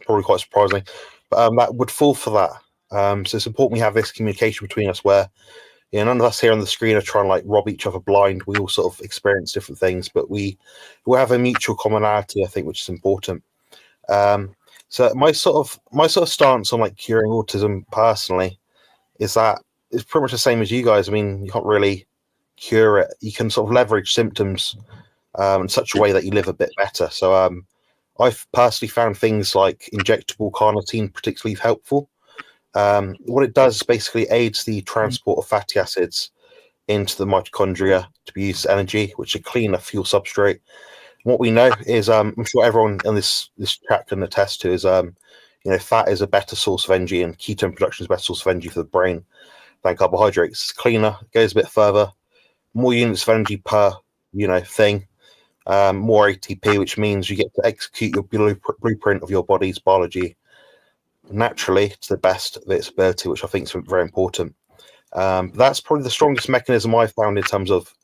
probably quite surprising, but that would fall for that. So it's important we have this communication between us where, you know, none of us here on the screen are trying to like rob each other blind. We all sort of experience different things, but we have a mutual commonality, I think, which is important. So my sort of stance on like curing autism personally is that it's pretty much the same as you guys. I mean, you can't really cure it. You can sort of leverage symptoms in such a way that you live a bit better. So I've personally found things like injectable carnitine particularly helpful. What it does is basically aids the transport of fatty acids into the mitochondria to be used as energy, which is a cleaner fuel substrate. What we know is, I'm sure everyone in this chat can attest to, is you know, fat is a better source of energy, and ketone production is a better source of energy for the brain than carbohydrates. It's cleaner, goes a bit further, more units of energy per, you know, thing, more ATP, which means you get to execute your blueprint of your body's biology naturally to the best of its ability, which I think is very important. That's probably the strongest mechanism I've found in terms of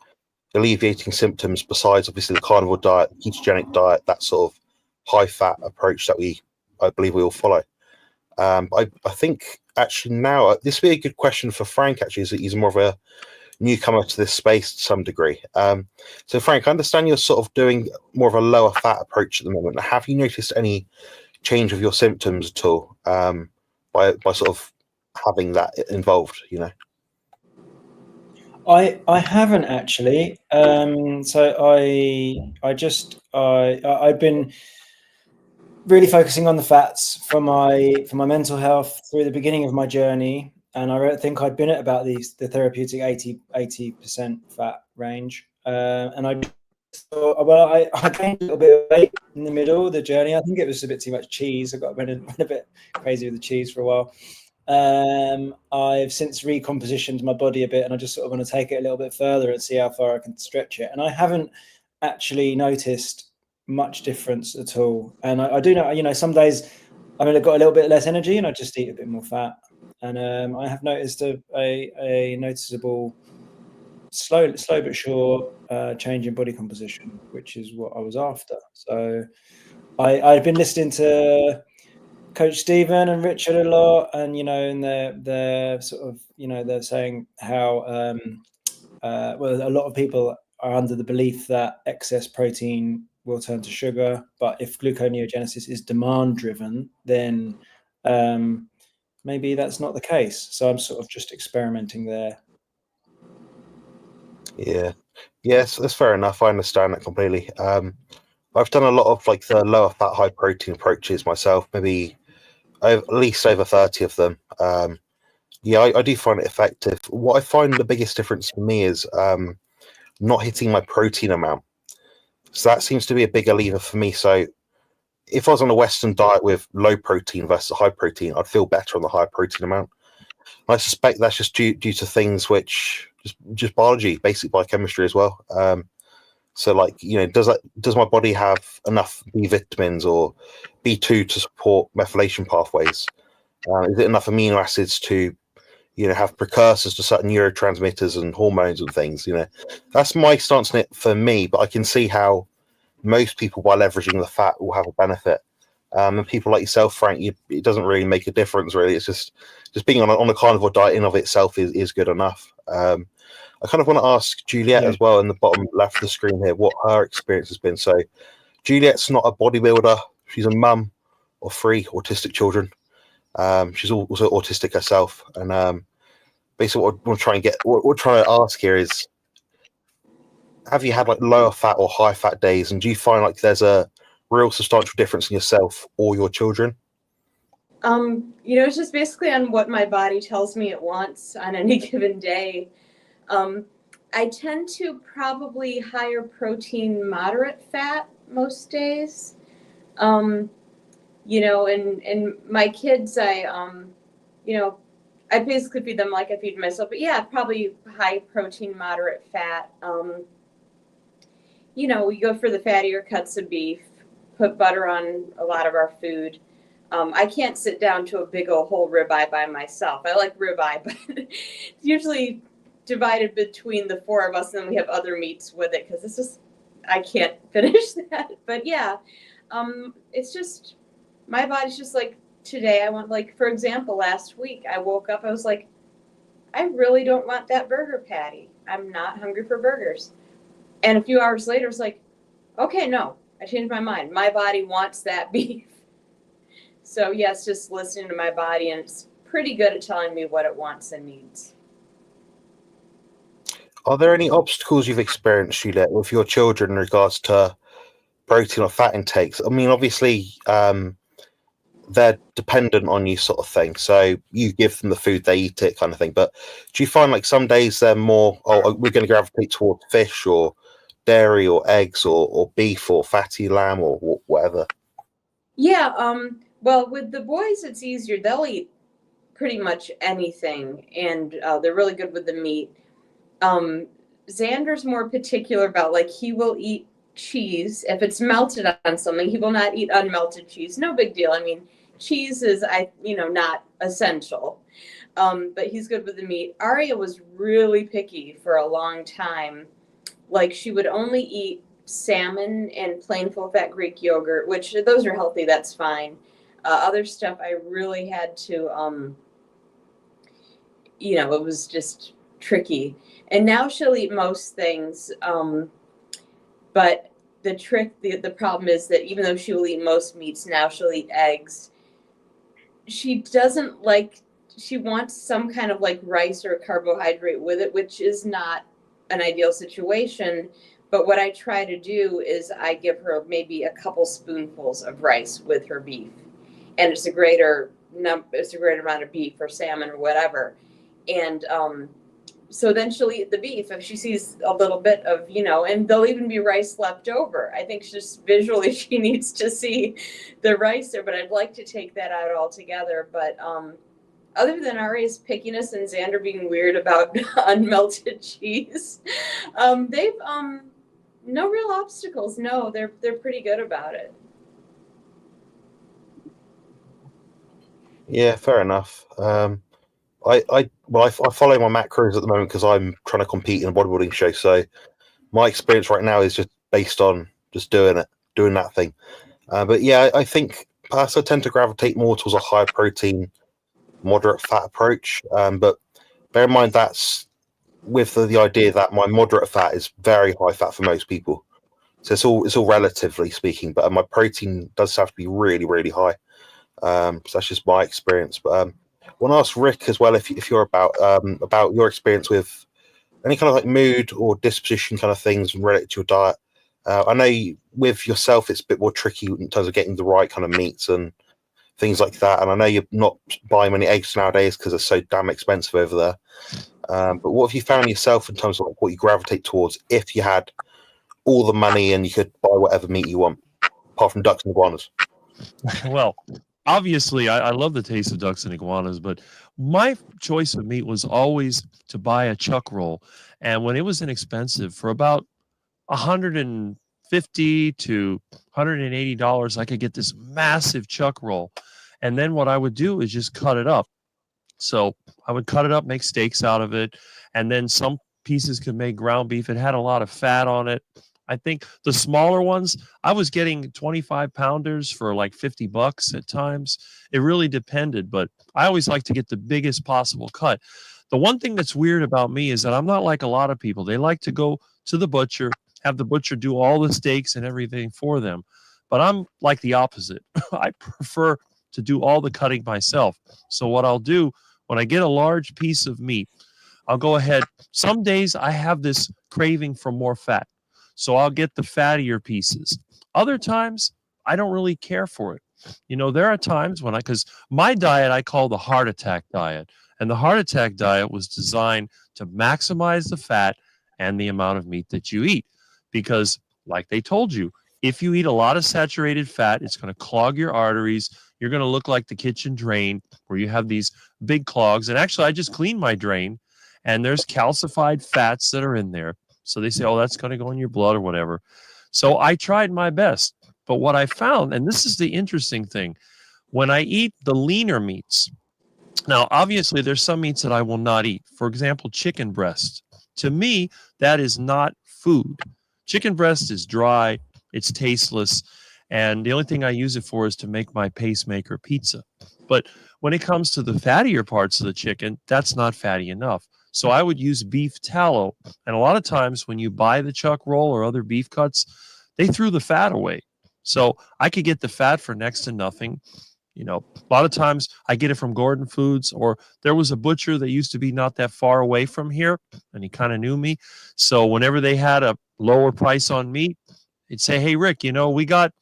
alleviating symptoms, besides obviously the carnivore diet, ketogenic diet, that sort of high fat approach that I believe we all follow. I think actually now this would be a good question for Frank. Actually, is that he's more of a newcomer to this space to some degree. So Frank, I understand you're sort of doing more of a lower fat approach at the moment. Have you noticed any change of your symptoms at all by sort of having that involved? You know. I haven't actually. So I've been really focusing on the fats for my mental health through the beginning of my journey, and I think I'd been at about the therapeutic 80% fat range, and I thought, well, I gained a little bit of weight in the middle of the journey. I think it was a bit too much cheese. I went a bit crazy with the cheese for a while. I've since recompositioned my body a bit, and I just sort of want to take it a little bit further and see how far I can stretch it. And I haven't actually noticed much difference at all. And I do know, you know, some days I've got a little bit less energy and I just eat a bit more fat. And I have noticed a noticeable slow but sure change in body composition, which is what I was after. So I've been listening to Coach Stephen and Richard a lot, and you know, and they're sort of, you know, they're saying how well, a lot of people are under the belief that excess protein will turn to sugar, but if gluconeogenesis is demand driven, then maybe that's not the case. So I'm sort of just experimenting there. Yeah, yes, that's fair enough. I understand that completely. I've done a lot of like the lower fat, high protein approaches myself, maybe at least over 30 of them. Yeah, I do find it effective. What I find the biggest difference for me is not hitting my protein amount. So that seems to be a bigger lever for me. So if I was on a Western diet with low protein versus high protein, I'd feel better on the high protein amount. I suspect that's just due to things which just biology, basic biochemistry as well. So, like, you know, does my body have enough B vitamins or B2 to support methylation pathways? Is it enough amino acids to, you know, have precursors to certain neurotransmitters and hormones and things? You know, that's my stance on it for me. But I can see how most people, by leveraging the fat, will have a benefit. And people like yourself, Frank, it doesn't really make a difference, really. It's just being on a carnivore diet in of itself is good enough. I kind of want to ask Juliet as well in the bottom left of the screen here what her experience has been. So Juliet's not a bodybuilder. She's a mum of 3 autistic children. She's also autistic herself. And basically what we're trying to ask here is, have you had like lower fat or high fat days? And do you find like there's a real substantial difference in yourself or your children? You know, it's just basically on what my body tells me it wants on any given day. I tend to probably higher protein, moderate fat most days. You know, and my kids, you know, I basically feed them like I feed myself, but yeah, probably high protein, moderate fat. You know, we go for the fattier cuts of beef, put butter on a lot of our food. I can't sit down to a big old whole ribeye by myself. I like ribeye, but it's usually divided between the 4 of us, and then we have other meats with it because it's just, I can't finish that. But yeah, it's just my body's just like, today I want, like, for example, last week I woke up, I was like, I really don't want that burger patty. I'm not hungry for burgers. And a few hours later, it's like, okay, no, I changed my mind. My body wants that beef. So yes, just listening to my body, and it's pretty good at telling me what it wants and needs. Are there any obstacles you've experienced, Juliet, with your children in regards to protein or fat intakes? I mean, obviously, they're dependent on you, sort of thing. So you give them the food, they eat it, kind of thing. But do you find like some days they're more, oh, we're going to gravitate towards fish or dairy or eggs or beef or fatty lamb or whatever? Yeah. Well, with the boys, it's easier. They'll eat pretty much anything, and they're really good with the meat. Xander's more particular about, like, he will eat cheese if it's melted on something. He will not eat unmelted cheese. No big deal. I mean, cheese is, not essential. But he's good with the meat. Aria was really picky for a long time. Like, she would only eat salmon and plain full fat Greek yogurt, which those are healthy. That's fine. Other stuff I really had to, it was just tricky. And now she'll eat most things. But the problem is that even though she will eat most meats, now she'll eat eggs. She wants some kind of like rice or carbohydrate with it, which is not an ideal situation. But what I try to do is I give her maybe a couple spoonfuls of rice with her beef. And it's a greater amount of beef or salmon or whatever. And so then she'll eat the beef if she sees a little bit of, and there'll even be rice left over. I think just visually she needs to see the rice there, but I'd like to take that out altogether. But other than Aria's pickiness and Xander being weird about unmelted cheese, they've no real obstacles. No, they're pretty good about it. Yeah, fair enough. I follow my macros at the moment because I'm trying to compete in a bodybuilding show. So my experience right now is just based on just doing that thing. But yeah, I think personally I tend to gravitate more towards a high protein, moderate fat approach. But bear in mind that's with the idea that my moderate fat is very high fat for most people. So it's all relatively speaking. But my protein does have to be really, really high. So that's just my experience. But I want to ask Rick as well if you're about your experience with any kind of like mood or disposition kind of things related to your diet. I know with yourself it's a bit more tricky in terms of getting the right kind of meats and things like that. And I know you're not buying many eggs nowadays because they're so damn expensive over there. But what have you found yourself in terms of like what you gravitate towards if you had all the money and you could buy whatever meat you want, apart from ducks and iguanas? Well, obviously, I love the taste of ducks and iguanas, but my choice of meat was always to buy a chuck roll. And when it was inexpensive, for about $150 to $180, I could get this massive chuck roll. And then what I would do is just cut it up. So I would cut it up, make steaks out of it, and then some pieces could make ground beef. It had a lot of fat on it. I think the smaller ones, I was getting 25 pounders for like $50 at times. It really depended, but I always like to get the biggest possible cut. The one thing that's weird about me is that I'm not like a lot of people. They like to go to the butcher, have the butcher do all the steaks and everything for them. But I'm like the opposite. I prefer to do all the cutting myself. So what I'll do when I get a large piece of meat, I'll go ahead. Some days I have this craving for more fat. So I'll get the fattier pieces. Other times, I don't really care for it. There are times when because my diet I call the heart attack diet. And the heart attack diet was designed to maximize the fat and the amount of meat that you eat. Because like they told you, if you eat a lot of saturated fat, it's going to clog your arteries. You're going to look like the kitchen drain where you have these big clogs. And actually, I just cleaned my drain and there's calcified fats that are in there. So they say, oh, that's going to go in your blood or whatever. So I tried my best. But what I found, and this is the interesting thing, when I eat the leaner meats, now, obviously, there's some meats that I will not eat. For example, chicken breast. To me, that is not food. Chicken breast is dry. It's tasteless. And the only thing I use it for is to make my pacemaker pizza. But when it comes to the fattier parts of the chicken, that's not fatty enough. So I would use beef tallow. And a lot of times when you buy the chuck roll or other beef cuts, they threw the fat away. So I could get the fat for next to nothing. You know, a lot of times I get it from Gordon Foods, or there was a butcher that used to be not that far away from here, and he kind of knew me. So whenever they had a lower price on meat, he'd say, "Hey Rick, you know, we got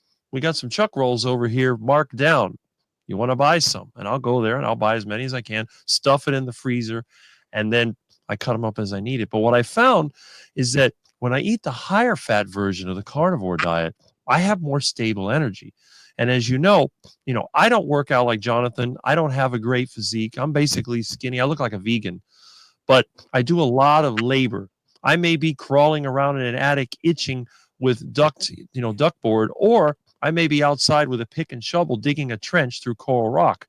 some chuck rolls over here marked down. You want to buy some?" And I'll go there and I'll buy as many as I can, stuff it in the freezer, and then I cut them up as I need it. But what I found is that when I eat the higher fat version of the carnivore diet, I have more stable energy. And as you know, I don't work out like Jonathan. I don't have a great physique. I'm basically skinny. I look like a vegan, but I do a lot of labor. I may be crawling around in an attic itching with duckboard, or I may be outside with a pick and shovel digging a trench through coral rock.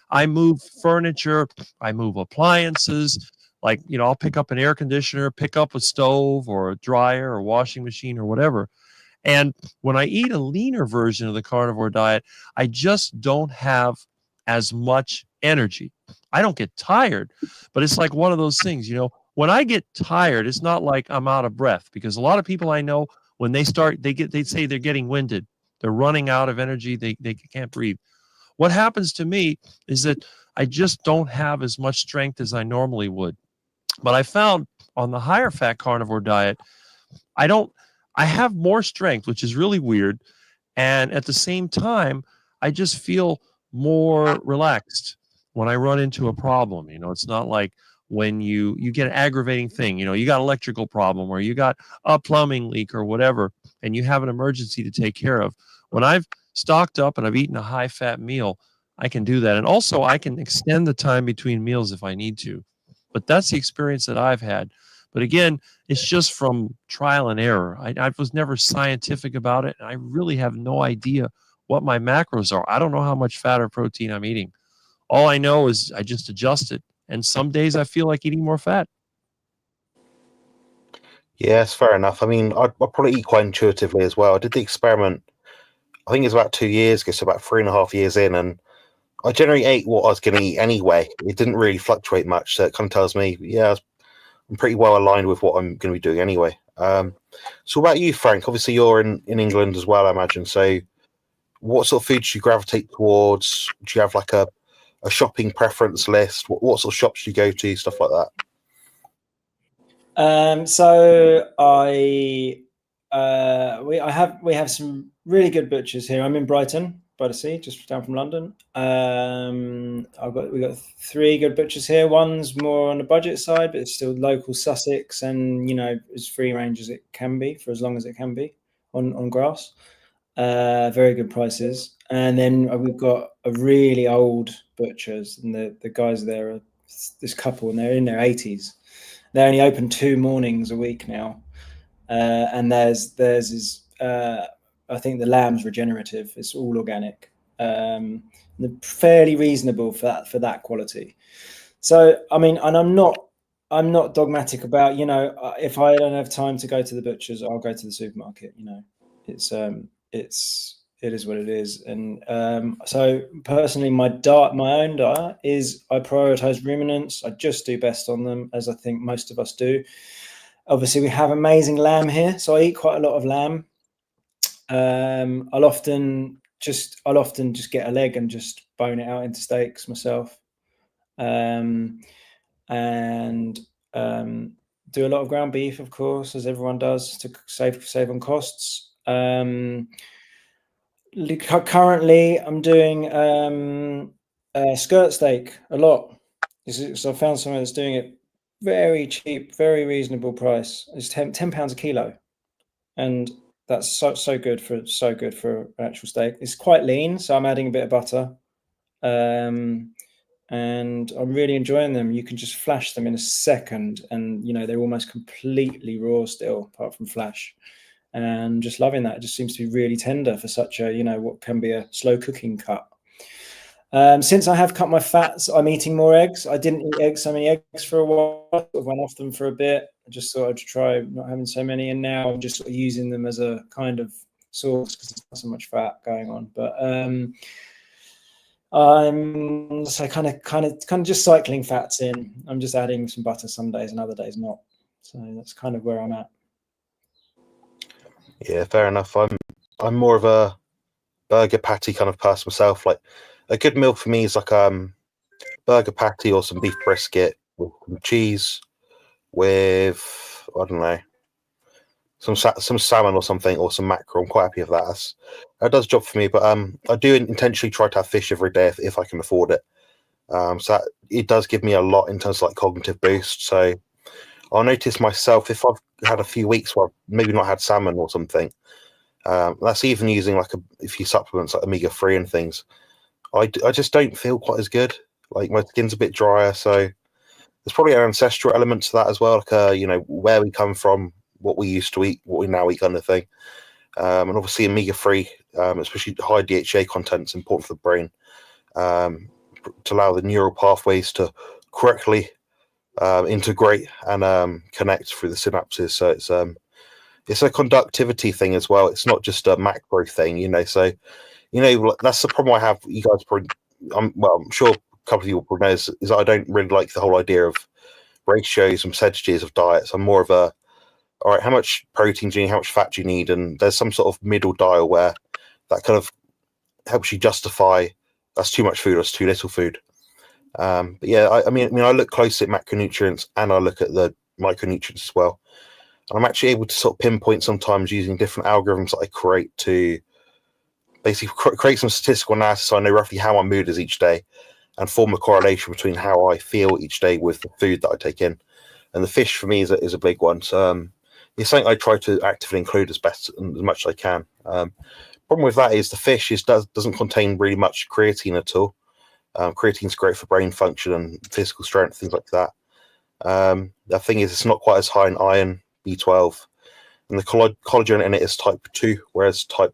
I move furniture, I move appliances. Like, I'll pick up an air conditioner, pick up a stove or a dryer or washing machine or whatever. And when I eat a leaner version of the carnivore diet, I just don't have as much energy. I don't get tired, but it's like one of those things, when I get tired, it's not like I'm out of breath, because a lot of people I know, when they start, they say they're getting winded. They're running out of energy. They can't breathe. What happens to me is that I just don't have as much strength as I normally would. But I found on the higher fat carnivore diet, I have more strength, which is really weird. And at the same time, I just feel more relaxed when I run into a problem. It's not like when you get an aggravating thing, you got an electrical problem or you got a plumbing leak or whatever, and you have an emergency to take care of. When I've stocked up and I've eaten a high fat meal, I can do that. And also I can extend the time between meals if I need to. But that's the experience that I've had. But again, it's just from trial and error. I was never scientific about it. And I really have no idea what my macros are. I don't know how much fat or protein I'm eating. All I know is I just adjust it. And some days I feel like eating more fat. Yeah, it's fair enough. I mean, I probably eat quite intuitively as well. I did the experiment, I think it's about 2 years ago, so about 3.5 years in, and I generally ate what I was going to eat anyway. It didn't really fluctuate much, so it kind of tells me, yeah, I'm pretty well aligned with what I'm going to be doing anyway. So what about you, Frank? Obviously, you're in England as well, I imagine. So what sort of foods do you gravitate towards? Do you have like a shopping preference list? What sort of shops do you go to? Stuff like that. So we have some really good butchers here. I'm in Brighton by the sea, just down from London. We got 3 good butchers here. One's more on the budget side, but it's still local Sussex, and as free range as it can be for as long as it can be on grass. Very good prices. And then we've got a really old butchers, and the guys there are this couple, and they're in their 80s. They only open 2 mornings a week now, and theirs is I think the lamb's regenerative. It's all organic. They're fairly reasonable for that quality. So I mean, and I'm not dogmatic about if I don't have time to go to the butcher's, I'll go to the supermarket. It is what it is. And so personally, my own diet is I prioritize ruminants. I just do best on them, as I think most of us do. Obviously, we have amazing lamb here, so I eat quite a lot of lamb. I'll often just get a leg and just bone it out into steaks myself, and do a lot of ground beef, of course, as everyone does, to save on costs. Currently, I'm doing skirt steak a lot. So I found someone that's doing it very cheap, very reasonable price. It's £10 a kilo, and that's so good for an actual steak. It's quite lean, so I'm adding a bit of butter, and I'm really enjoying them. You can just flash them in a second, and they're almost completely raw still, apart from flash. And just loving that. It just seems to be really tender for such a what can be a slow cooking cut. Since I have cut my fats, I'm eating more eggs. I didn't eat so many eggs for a while. I went off them for a bit. I just thought I'd try not having so many, and now I'm just sort of using them as a kind of source because there's not so much fat going on. But I'm so kind of just cycling fats in. I'm just adding some butter some days and other days not. So that's kind of where I'm at. Yeah, fair enough. I'm more of a burger patty kind of person myself. Like a good meal for me is like burger patty or some beef brisket with some cheese, with I don't know, some salmon or something, or some mackerel. I'm quite happy with that. That does job for me. But I do intentionally try to have fish every day if I can afford it. So that, it does give me a lot in terms of like cognitive boost. So I'll notice myself if I've had a few weeks where I've maybe not had salmon or something. That's even using like a few supplements like omega-3 and things. I just don't feel quite as good. Like my skin's a bit drier, so there's probably an ancestral element to that as well. Like you know, where we come from, what we used to eat, what we now eat, kind of thing. And obviously omega-3, especially high DHA content, is important for the brain to allow the neural pathways to correctly integrate and connect through the synapses. So it's a conductivity thing as well. It's not just a macro thing, you know. So, you know, that's the problem I have. You guys probably, I'm sure a couple of you will probably know is that I don't really like the whole idea of ratios and percentages of diets. I'm more of a, all right, how much protein do you need, how much fat do you need? And there's some sort of middle dial where that kind of helps you justify that's too much food or that's too little food. But yeah, I mean, I look closely at macronutrients and I look at the micronutrients as well. And I'm actually able to sort of pinpoint sometimes using different algorithms that I create to basically create some statistical analysis so I know roughly how my mood is each day and form a correlation between how I feel each day with the food that I take in. And the fish for me is a big one. So it's something I try to actively include as much as I can. Problem with that is the fish doesn't contain really much creatine at all. Creatine is great for brain function and physical strength, things like that. The thing is, it's not quite as high in iron, B12, and the collagen in it is type 2, whereas type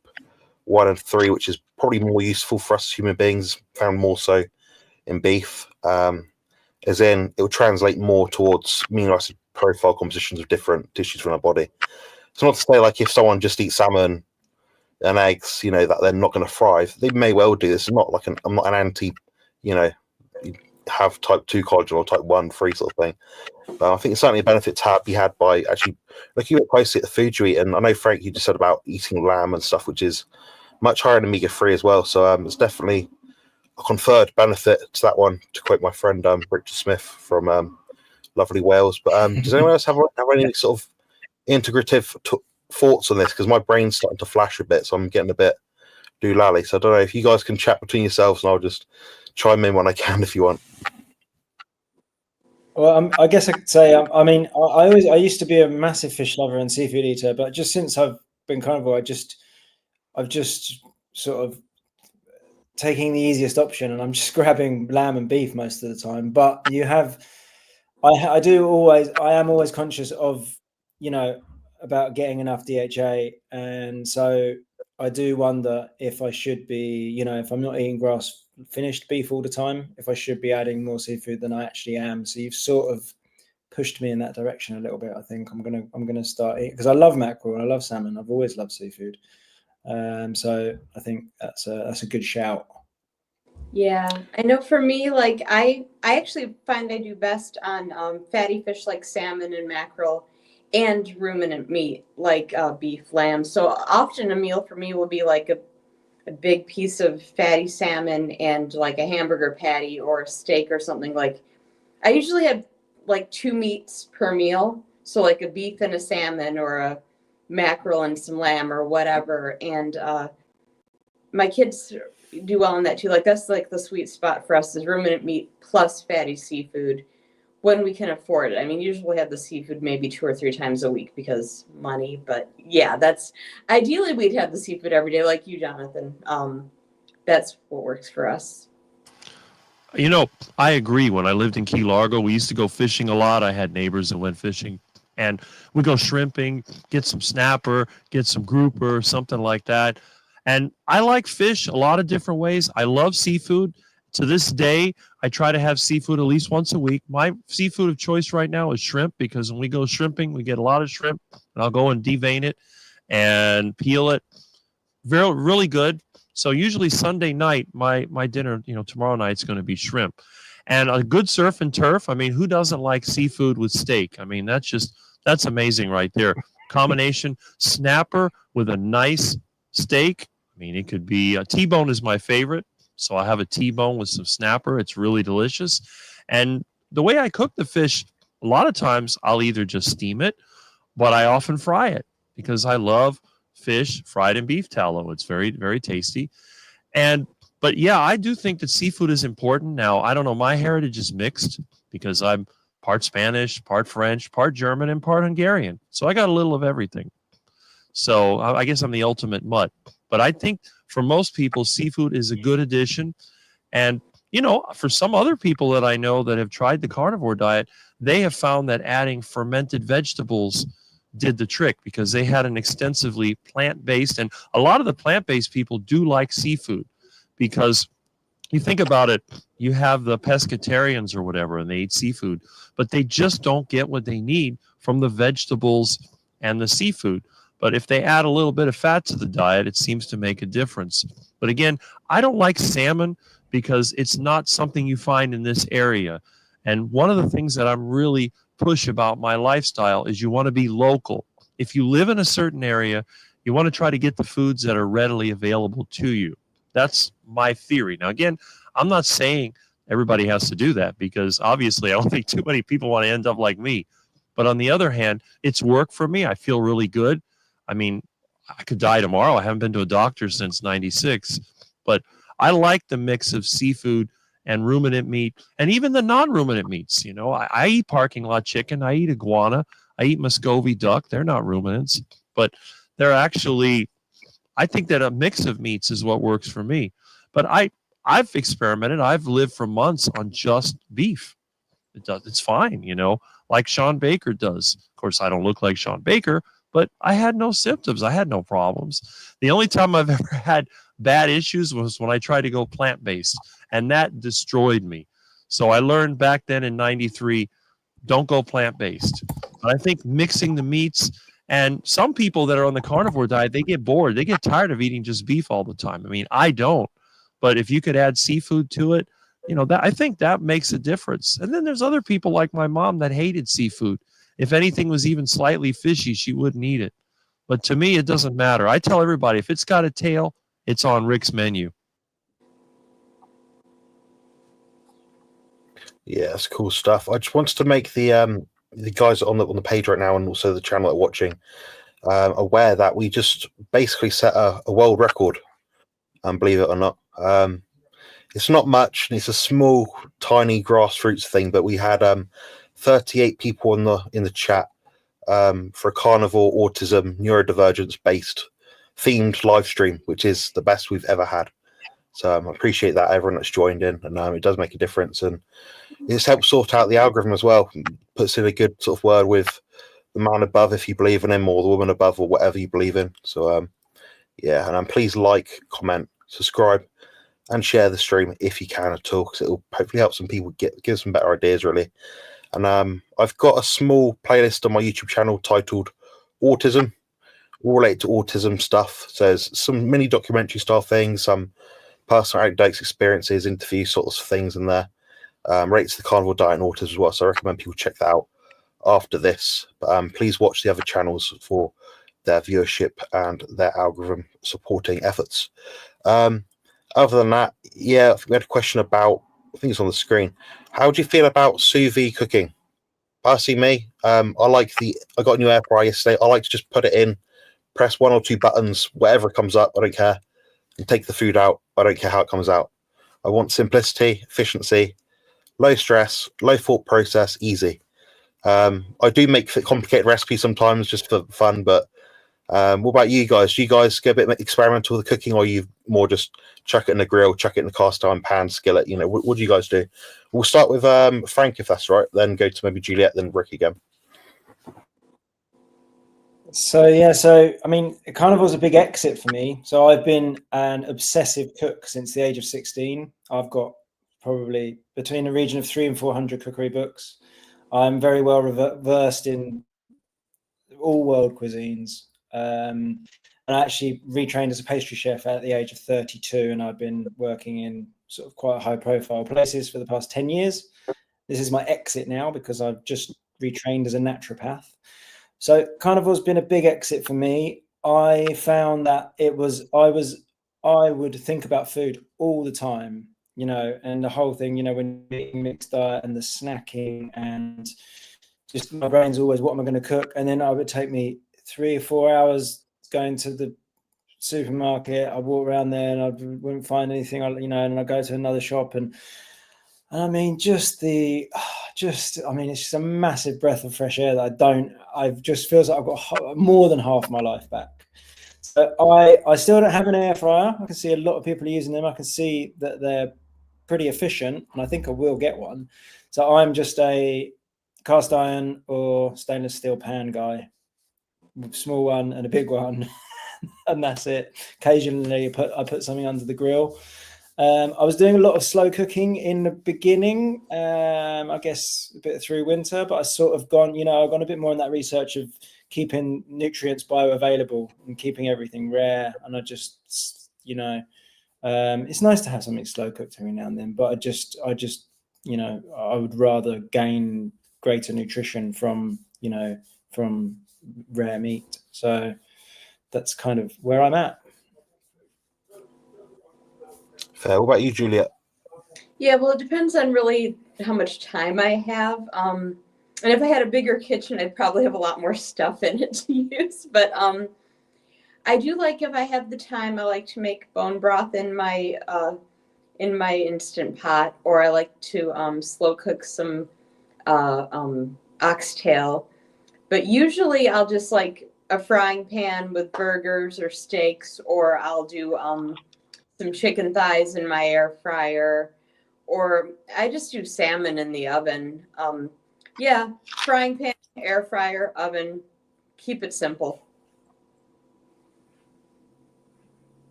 1 and 3, which is probably more useful for us human beings, found more so in beef, as in it will translate more towards amino acid profile compositions of different tissues from our body. It's not to say like if someone just eats salmon and eggs, you know, that they're not going to thrive. They may well do this. I'm not an anti, you know, have type 2 collagen or type 1, 3 sort of thing. But I think it's certainly a benefit to be had by actually looking at closely at the food you eat. And I know, Frank, you just said about eating lamb and stuff, which is much higher in omega-3 as well. So it's definitely a conferred benefit to that one, to quote my friend Richard Smith from lovely Wales. But does anyone else have any sort of integrative thoughts on this? Because my brain's starting to flash a bit, so I'm getting a bit doolally. So I don't know if you guys can chat between yourselves, and I'll just chime in when I can if you want. Well, I guess I could say, I mean, I used to be a massive fish lover and seafood eater, but just since I've been carnivore, I've just sort of taking the easiest option, and I'm just grabbing lamb and beef most of the time. But you have, I am always conscious of, you know, about getting enough DHA, and so I do wonder if I should be, you know, if I'm not eating grass finished beef all the time, if I should be adding more seafood than I actually am. So you've sort of pushed me in that direction a little bit. I think I'm gonna start eating, because I love mackerel and I love salmon. I've always loved seafood. So I think that's a good shout. Yeah, I know for me, like I actually find I do best on fatty fish like salmon and mackerel and ruminant meat like beef, lamb. So often a meal for me will be like a big piece of fatty salmon and like a hamburger patty or a steak or something. Like I usually have like 2 meats per meal. So like a beef and a salmon or a mackerel and some lamb or whatever. And my kids do well on that too. Like that's like the sweet spot for us is ruminant meat plus fatty seafood when we can afford it. I mean, usually we have the seafood maybe 2 or 3 times a week because money, but yeah, that's ideally we'd have the seafood every day like you, Jonathan. That's what works for us. You know, I agree. When I lived in Key Largo, we used to go fishing a lot. I had neighbors that went fishing, and we go shrimping, get some snapper, get some grouper, something like that. And I like fish a lot of different ways. I love seafood. To this day, I try to have seafood at least once a week. My seafood of choice right now is shrimp, because when we go shrimping, we get a lot of shrimp, and I'll go and devein it and peel it, really good. So usually Sunday night, my dinner, tomorrow night's going to be shrimp, and a good surf and turf. I mean, who doesn't like seafood with steak? I mean, that's amazing right there. Combination snapper with a nice steak. I mean, it could be a T-bone is my favorite, so I have a T-bone with some snapper. It's really delicious, and the way I cook the fish, a lot of times I'll either just steam it, but I often fry it because I love fish fried in beef tallow. It's very, very tasty. And but yeah, I do think that seafood is important. Now, I don't know, my heritage is mixed because I'm part Spanish, part French, part German, and part Hungarian. So I got a little of everything. So I guess I'm the ultimate mutt. But I think for most people, seafood is a good addition. And for some other people that I know that have tried the carnivore diet, they have found that adding fermented vegetables did the trick because they had an extensively plant-based, and a lot of the plant-based people do like seafood because you think about it, you have the pescatarians or whatever, and they eat seafood, but they just don't get what they need from the vegetables and the seafood. But if they add a little bit of fat to the diet, it seems to make a difference. But again, I don't like salmon because it's not something you find in this area. And one of the things that I'm really push about my lifestyle is you want to be local. If you live in a certain area, you want to try to get the foods that are readily available to you. That's my theory. Now, again, I'm not saying everybody has to do that because obviously I don't think too many people want to end up like me. But on the other hand, it's worked for me. I feel really good. I mean, I could die tomorrow. I haven't been to a doctor since 96. But I like the mix of seafood and ruminant meat, and even the non-ruminant meats. I eat parking lot chicken. I eat iguana. I eat Muscovy duck. They're not ruminants, but they're actually, I think that a mix of meats is what works for me. But I've experimented. I've lived for months on just beef. It's fine, like Sean Baker does. Of course, I don't look like Sean Baker, but I had no symptoms. I had no problems. The only time I've ever had bad issues was when I tried to go plant-based, and that destroyed me. So I learned back then in 93, don't go plant-based. But I think mixing the meats, and some people that are on the carnivore diet, they get bored. They get tired of eating just beef all the time. I mean, I don't. But if you could add seafood to it, that I think that makes a difference. And then there's other people like my mom that hated seafood. If anything was even slightly fishy, she wouldn't eat it. But to me, it doesn't matter. I tell everybody, if it's got a tail, it's on Rick's menu. Yeah, that's cool stuff. I just wanted to make the guys on the page right now and also the channel that are watching aware that we just basically set a world record. Believe it or not, it's not much. It's a small, tiny grassroots thing, but we had 38 people in the chat for a carnivore autism neurodivergence based themed live stream, which is the best we've ever had. So I appreciate that everyone that's joined in, and it does make a difference, and it's helped sort out the algorithm as well. Puts in a good sort of word with the man above if you believe in him, or the woman above, or whatever you believe in. So yeah, and please like, comment, subscribe, and share the stream if you can at all, because it'll hopefully help some people give some better ideas, really. And I've got a small playlist on my YouTube channel titled Autism, all related to autism stuff. So there's some mini documentary style things, some personal anecdotes, experiences, interview sort of things in there. Rates the carnivore diet and autism as well. So I recommend people check that out after this. But please watch the other channels for their viewership and their algorithm supporting efforts. Other than that, yeah, we had a question about, I think it's on the screen. How do you feel about sous vide cooking? Personally, me, I got a new air fryer yesterday. I like to just put it in, press one or two buttons, whatever comes up, I don't care, and take the food out. I don't care how it comes out. I want simplicity, efficiency, low stress, low thought process, easy. I do make complicated recipes sometimes just for fun, but what about you guys? Do you guys get a bit experimental with the cooking, or are you more just chuck it in the grill, chuck it in the cast iron pan, skillet? What do you guys do? We'll start with Frank, if that's right, then go to maybe Juliet, then Rick again. So I mean, it kind of was a big exit for me. So I've been an obsessive cook since the age of 16. I've got probably between the region of 300 and 400 cookery books. I'm very well versed in all world cuisines. And I actually retrained as a pastry chef at the age of 32, and I've been working in sort of quite high profile places for the past 10 years. This is my exit now because I've just retrained as a naturopath. So carnivore's been a big exit for me. I found that I would think about food all the time, you know, and the whole thing, you know, when you're eating mixed diet and the snacking, and just my brain's always, what am I going to cook? And then it would take me 3 or 4 hours going to the supermarket. I walk around there and I wouldn't find anything, you know, and I go to another shop, and I mean, it's just a massive breath of fresh air that I just feels like I've got more than half my life back. So I still don't have an air fryer. I can see a lot of people using them. I can see that they're pretty efficient, and I think I will get one. So I'm just a cast iron or stainless steel pan guy, small one and a big one, and that's it. Occasionally I put something under the grill. I was doing a lot of slow cooking in the beginning, I guess a bit through winter, but I sort of I've gone a bit more in that research of keeping nutrients bioavailable and keeping everything rare. And I just, it's nice to have something slow cooked every now and then, but I just, I would rather gain greater nutrition from rare meat. So that's kind of where I'm at. Fair. What about you, Juliet? Yeah, well, it depends on really how much time I have. And if I had a bigger kitchen, I'd probably have a lot more stuff in it to use. But I do like, if I have the time, I like to make bone broth in my Instant Pot, or I like to slow cook some oxtail. But usually I'll just like a frying pan with burgers or steaks, or I'll do some chicken thighs in my air fryer, or I just do salmon in the oven. Yeah, frying pan, air fryer, oven. Keep it simple.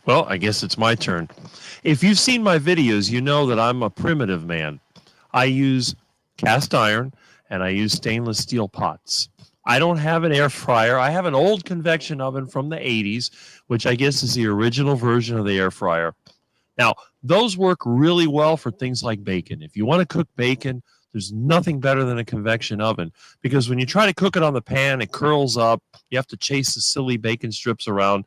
Well, I guess it's my turn. If you've seen my videos, you know that I'm a primitive man. I use cast iron and I use stainless steel pots. I don't have an air fryer. I have an old convection oven from the 80s, which I guess is the original version of the air fryer. Now, those work really well for things like bacon. If you want to cook bacon, there's nothing better than a convection oven, because when you try to cook it on the pan, it curls up. You have to chase the silly bacon strips around.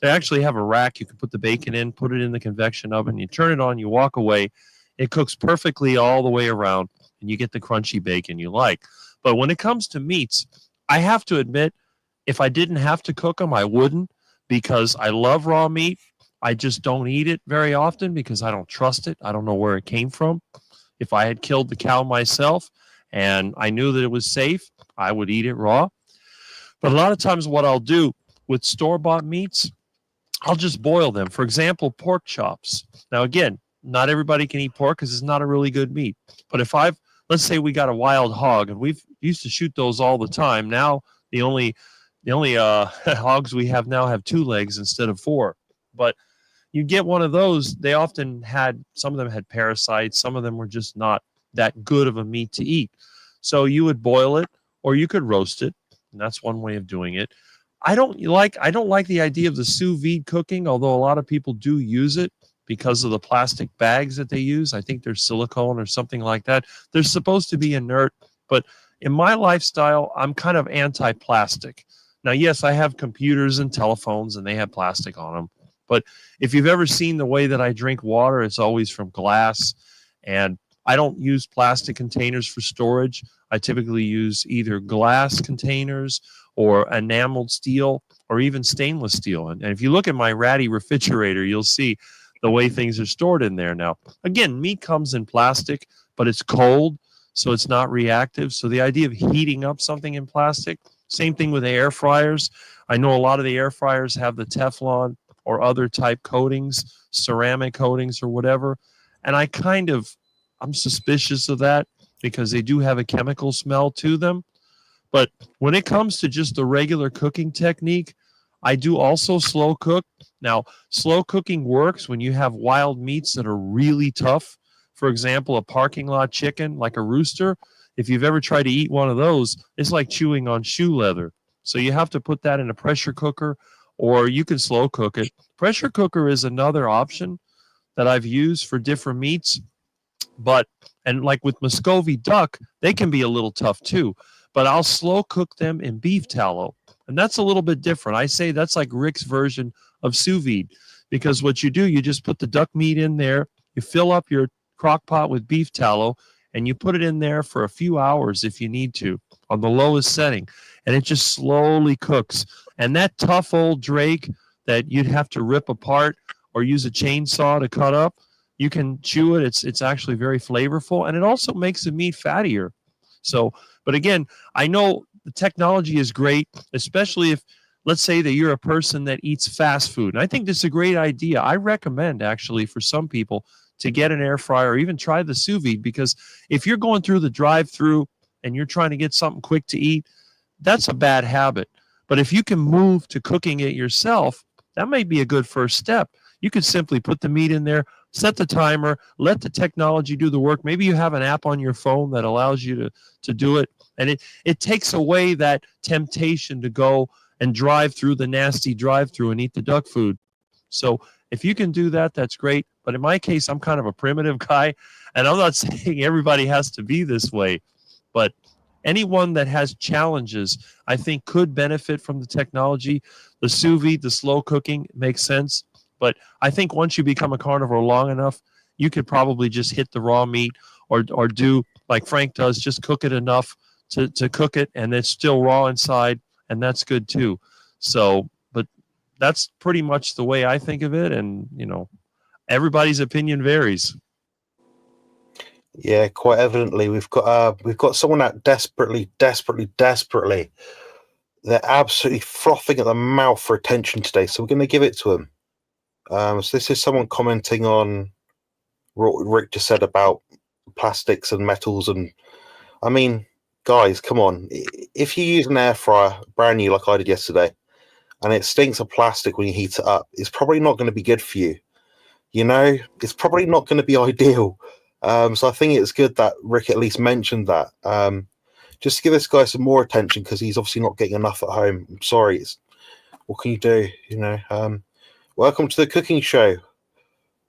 They actually have a rack you can put the bacon in, put it in the convection oven, you turn it on, you walk away. It cooks perfectly all the way around, and you get the crunchy bacon you like. But when it comes to meats, I have to admit, if I didn't have to cook them, I wouldn't, because I love raw meat. I just don't eat it very often because I don't trust it. I don't know where it came from. If I had killed the cow myself and I knew that it was safe, I would eat it raw. But a lot of times what I'll do with store-bought meats, I'll just boil them. For example, pork chops. Now, again, not everybody can eat pork because it's not a really good meat. But if let's say we got a wild hog, and we've used to shoot those all the time. Now, the only hogs we have now have 2 legs instead of 4. But you get one of those, they often some of them had parasites. Some of them were just not that good of a meat to eat. So you would boil it, or you could roast it. And that's one way of doing it. I don't like the idea of the sous vide cooking, although a lot of people do use it because of the plastic bags that they use. I think they're silicone or something like that. They're supposed to be inert, but in my lifestyle, I'm kind of anti-plastic. Now, yes, I have computers and telephones, and they have plastic on them. But if you've ever seen the way that I drink water, it's always from glass. And I don't use plastic containers for storage. I typically use either glass containers or enameled steel or even stainless steel. And if you look at my ratty refrigerator, you'll see the way things are stored in there now. Again, meat comes in plastic, but it's cold, so it's not reactive. So the idea of heating up something in plastic, same thing with air fryers. I know a lot of the air fryers have the Teflon or other type coatings, ceramic coatings or whatever. And I'm suspicious of that because they do have a chemical smell to them. But when it comes to just the regular cooking technique, I do also slow cook. Now, slow cooking works when you have wild meats that are really tough. For example, a parking lot chicken, like a rooster, if you've ever tried to eat one of those, it's like chewing on shoe leather. So you have to put that in a pressure cooker, or you can slow cook it. Pressure cooker is another option that I've used for different meats. But, and like with Muscovy duck, they can be a little tough too. But I'll slow cook them in beef tallow. And that's a little bit different. I say that's like Rick's version of sous vide, because what you do, you just put the duck meat in there, you fill up your crock pot with beef tallow, and you put it in there for a few hours if you need to on the lowest setting. And it just slowly cooks. And that tough old Drake that you'd have to rip apart or use a chainsaw to cut up, you can chew it. It's actually very flavorful, and it also makes the meat fattier. So, but again, I know the technology is great, especially if, let's say that you're a person that eats fast food. And I think this is a great idea. I recommend actually for some people to get an air fryer or even try the sous vide, because if you're going through the drive-through and you're trying to get something quick to eat, that's a bad habit. But if you can move to cooking it yourself, that might be a good first step. You could simply put the meat in there, set the timer, let the technology do the work. Maybe you have an app on your phone that allows you to do it. And it takes away that temptation to go and drive through the nasty drive-through and eat the duck food. So if you can do that, that's great. But in my case, I'm kind of a primitive guy, and I'm not saying everybody has to be this way. But anyone that has challenges, I think, could benefit from the technology. The sous vide, the slow cooking makes sense. But I think once you become a carnivore long enough, you could probably just hit the raw meat, or do like Frank does, just cook it enough to cook it, and it's still raw inside, and that's good too. So, but that's pretty much the way I think of it, and everybody's opinion varies. Yeah, quite evidently, we've got someone that desperately, they're absolutely frothing at the mouth for attention today. So we're going to give it to them. So this is someone commenting on what Rick just said about plastics and metals, and I mean, guys, come on! If you use an air fryer, brand new like I did yesterday, and it stinks of plastic when you heat it up, it's probably not going to be good for you. It's probably not going to be ideal. So I think it's good that Rick at least mentioned that. Just to give this guy some more attention, because he's obviously not getting enough at home. I'm sorry. What can you do? Welcome to the cooking show,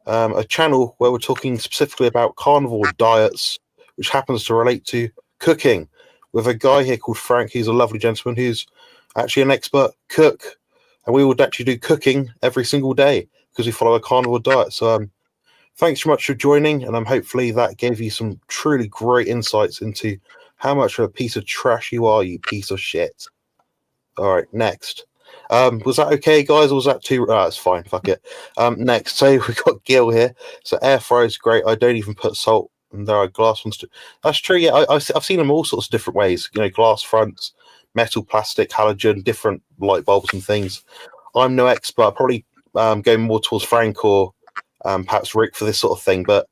a channel where we're talking specifically about carnivore diets, which happens to relate to cooking, with a guy here called Frank. He's a lovely gentleman who's actually an expert cook, and we would actually do cooking every single day because we follow a carnivore diet. So thanks so much for joining, and hopefully that gave you some truly great insights into how much of a piece of trash you are, you piece of shit. All right, next. Was that okay, guys, or was that too? That's fine. Fuck it. Next, so we've got Gil here. So air fryer is great. I don't even put salt, and there are glass ones too. That's true. Yeah, I've seen them all sorts of different ways. Glass fronts, metal, plastic, halogen, different light bulbs and things. I'm no expert. Probably going more towards Frank or perhaps Rick for this sort of thing. But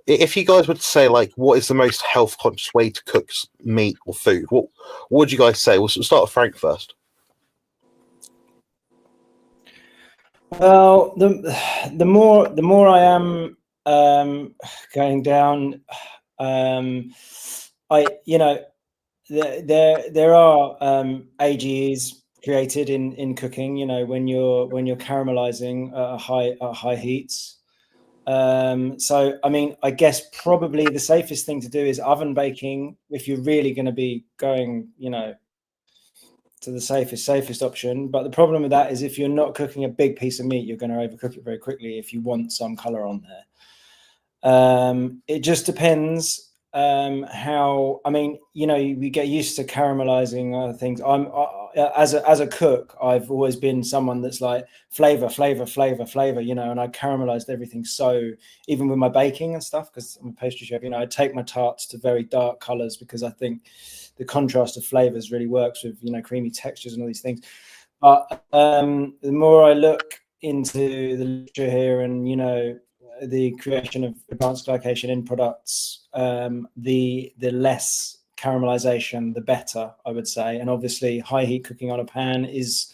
if you guys would say, like, what is the most health conscious way to cook meat or food, what would you guys say? We'll start with Frank first. Well, the more I am going down, there are AGEs created in cooking. When you're caramelizing at high heats. So I mean, I guess probably the safest thing to do is oven baking if you're really going to be going, to the safest option. But the problem with that is if you're not cooking a big piece of meat, you're going to overcook it very quickly if you want some color on there. It just depends how. I mean, we get used to caramelizing other things. As a cook, I've always been someone that's like flavor, and I caramelized everything. So even with my baking and stuff, because I'm a pastry chef, I take my tarts to very dark colors because I think the contrast of flavors really works with creamy textures and all these things. But the more I look into the literature here and the creation of advanced glycation in products, the less caramelization, the better, I would say. And obviously, high heat cooking on a pan is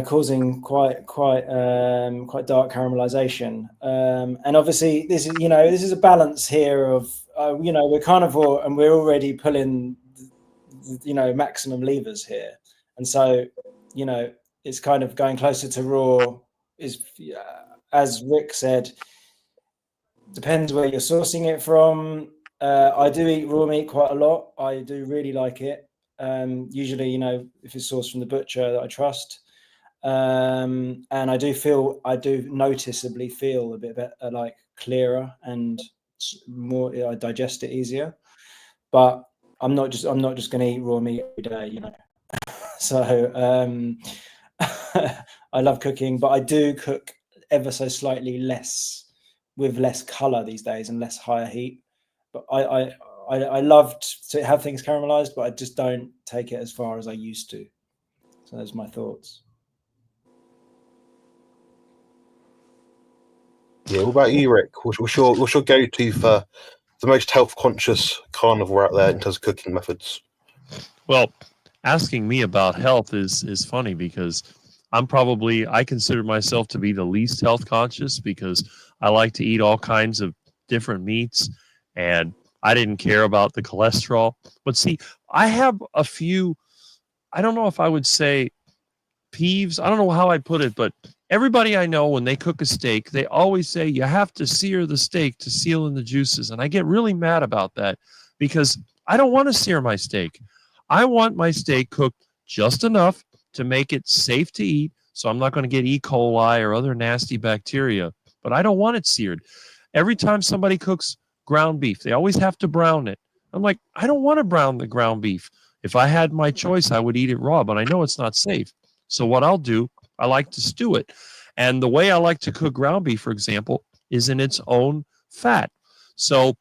causing quite dark caramelization. And obviously, this is a balance here of we're carnivore and we're already pulling, maximum levers here. And so, it's kind of going closer to raw is, as Rick said, depends where you're sourcing it from. I do eat raw meat quite a lot. I do really like it. Usually, if it's sourced from the butcher that I trust. And I do noticeably feel a bit better, like clearer and more. I digest it easier. But I'm not just going to eat raw meat every day, So I love cooking, but I do cook ever so slightly less, with less color these days and less higher heat. But I loved to have things caramelized, but I just don't take it as far as I used to. So those are my thoughts. Yeah, what about you, Rick? What's your go-to for the most health-conscious carnivore out there in terms of cooking methods? Well, asking me about health is funny because I consider myself to be the least health conscious because I like to eat all kinds of different meats and I didn't care about the cholesterol. But see, I have a few, I don't know if I would say peeves. I don't know how I'd put it, but everybody I know, when they cook a steak, they always say you have to sear the steak to seal in the juices. And I get really mad about that because I don't want to sear my steak. I want my steak cooked just enough to make it safe to eat, so I'm not going to get E. coli or other nasty bacteria, but I don't want it seared. Every time somebody cooks ground beef, they always have to brown it. I'm like, I don't want to brown the ground beef. If I had my choice, I would eat it raw, but I know it's not safe. So what I'll do, I like to stew it. And the way I like to cook ground beef, for example, is in its own fat. So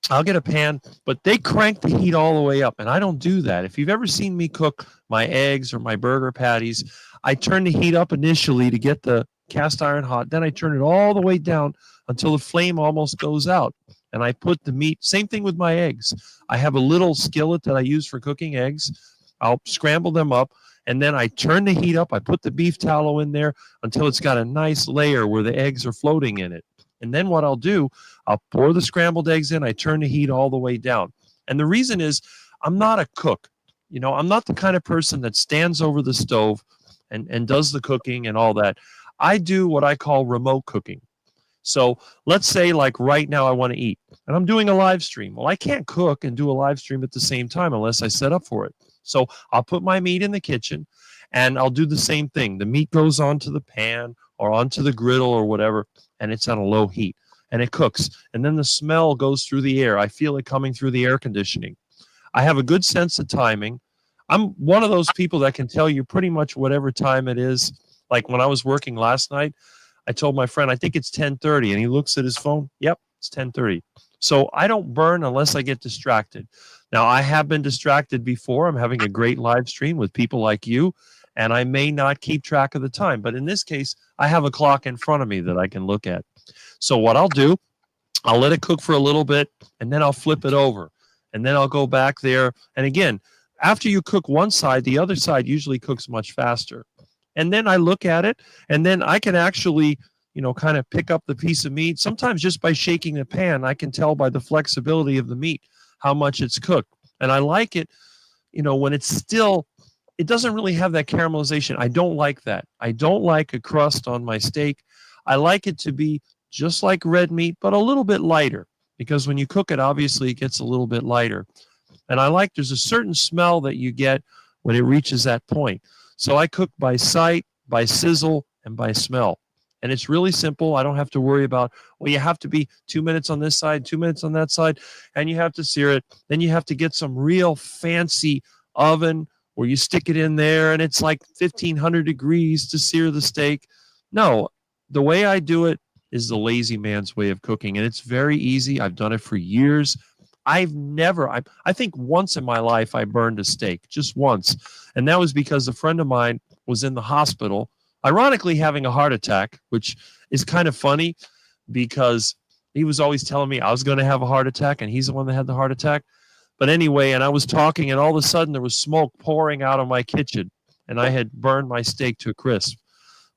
I'll get a pan, but they crank the heat all the way up, and I don't do that. If you've ever seen me cook my eggs or my burger patties, I turn the heat up initially to get the cast iron hot. Then I turn it all the way down until the flame almost goes out. And I put the meat, same thing with my eggs. I have a little skillet that I use for cooking eggs. I'll scramble them up, and then I turn the heat up. I put the beef tallow in there until it's got a nice layer where the eggs are floating in it. And then what I'll do, I'll pour the scrambled eggs in. I turn the heat all the way down. And the reason is I'm not a cook. I'm not the kind of person that stands over the stove and does the cooking and all that. I do what I call remote cooking. So let's say like right now I want to eat and I'm doing a live stream. Well, I can't cook and do a live stream at the same time unless I set up for it. So I'll put my meat in the kitchen and I'll do the same thing. The meat goes onto the pan or onto the griddle or whatever, and it's on a low heat and it cooks. And then the smell goes through the air. I feel it coming through the air conditioning. I have a good sense of timing. I'm one of those people that can tell you pretty much whatever time it is. Like when I was working last night, I told my friend, I think it's 10:30, and he looks at his phone. Yep, it's 10:30. So I don't burn unless I get distracted. Now, I have been distracted before. I'm having a great live stream with people like you, and I may not keep track of the time. But in this case, I have a clock in front of me that I can look at. So what I'll do, I'll let it cook for a little bit, and then I'll flip it over. And then I'll go back there. And again, after you cook one side, the other side usually cooks much faster. And then I look at it, and then I can actually, kind of pick up the piece of meat. Sometimes just by shaking the pan, I can tell by the flexibility of the meat how much it's cooked. And I like it, when it's still, it doesn't really have that caramelization. I don't like that. I don't like a crust on my steak. I like it to be just like red meat, but a little bit lighter, because when you cook it, obviously it gets a little bit lighter. And there's a certain smell that you get when it reaches that point. So I cook by sight, by sizzle, and by smell. And it's really simple. I don't have to worry about, you have to be 2 minutes on this side, 2 minutes on that side, and you have to sear it. Then you have to get some real fancy oven where you stick it in there, and it's like 1,500 degrees to sear the steak. No, the way I do it is the lazy man's way of cooking, and it's very easy. I've done it for years. I think once in my life I burned a steak, just once. And that was because a friend of mine was in the hospital, ironically having a heart attack, which is kind of funny because he was always telling me I was going to have a heart attack, and he's the one that had the heart attack. But anyway, and I was talking, and all of a sudden there was smoke pouring out of my kitchen, and I had burned my steak to a crisp.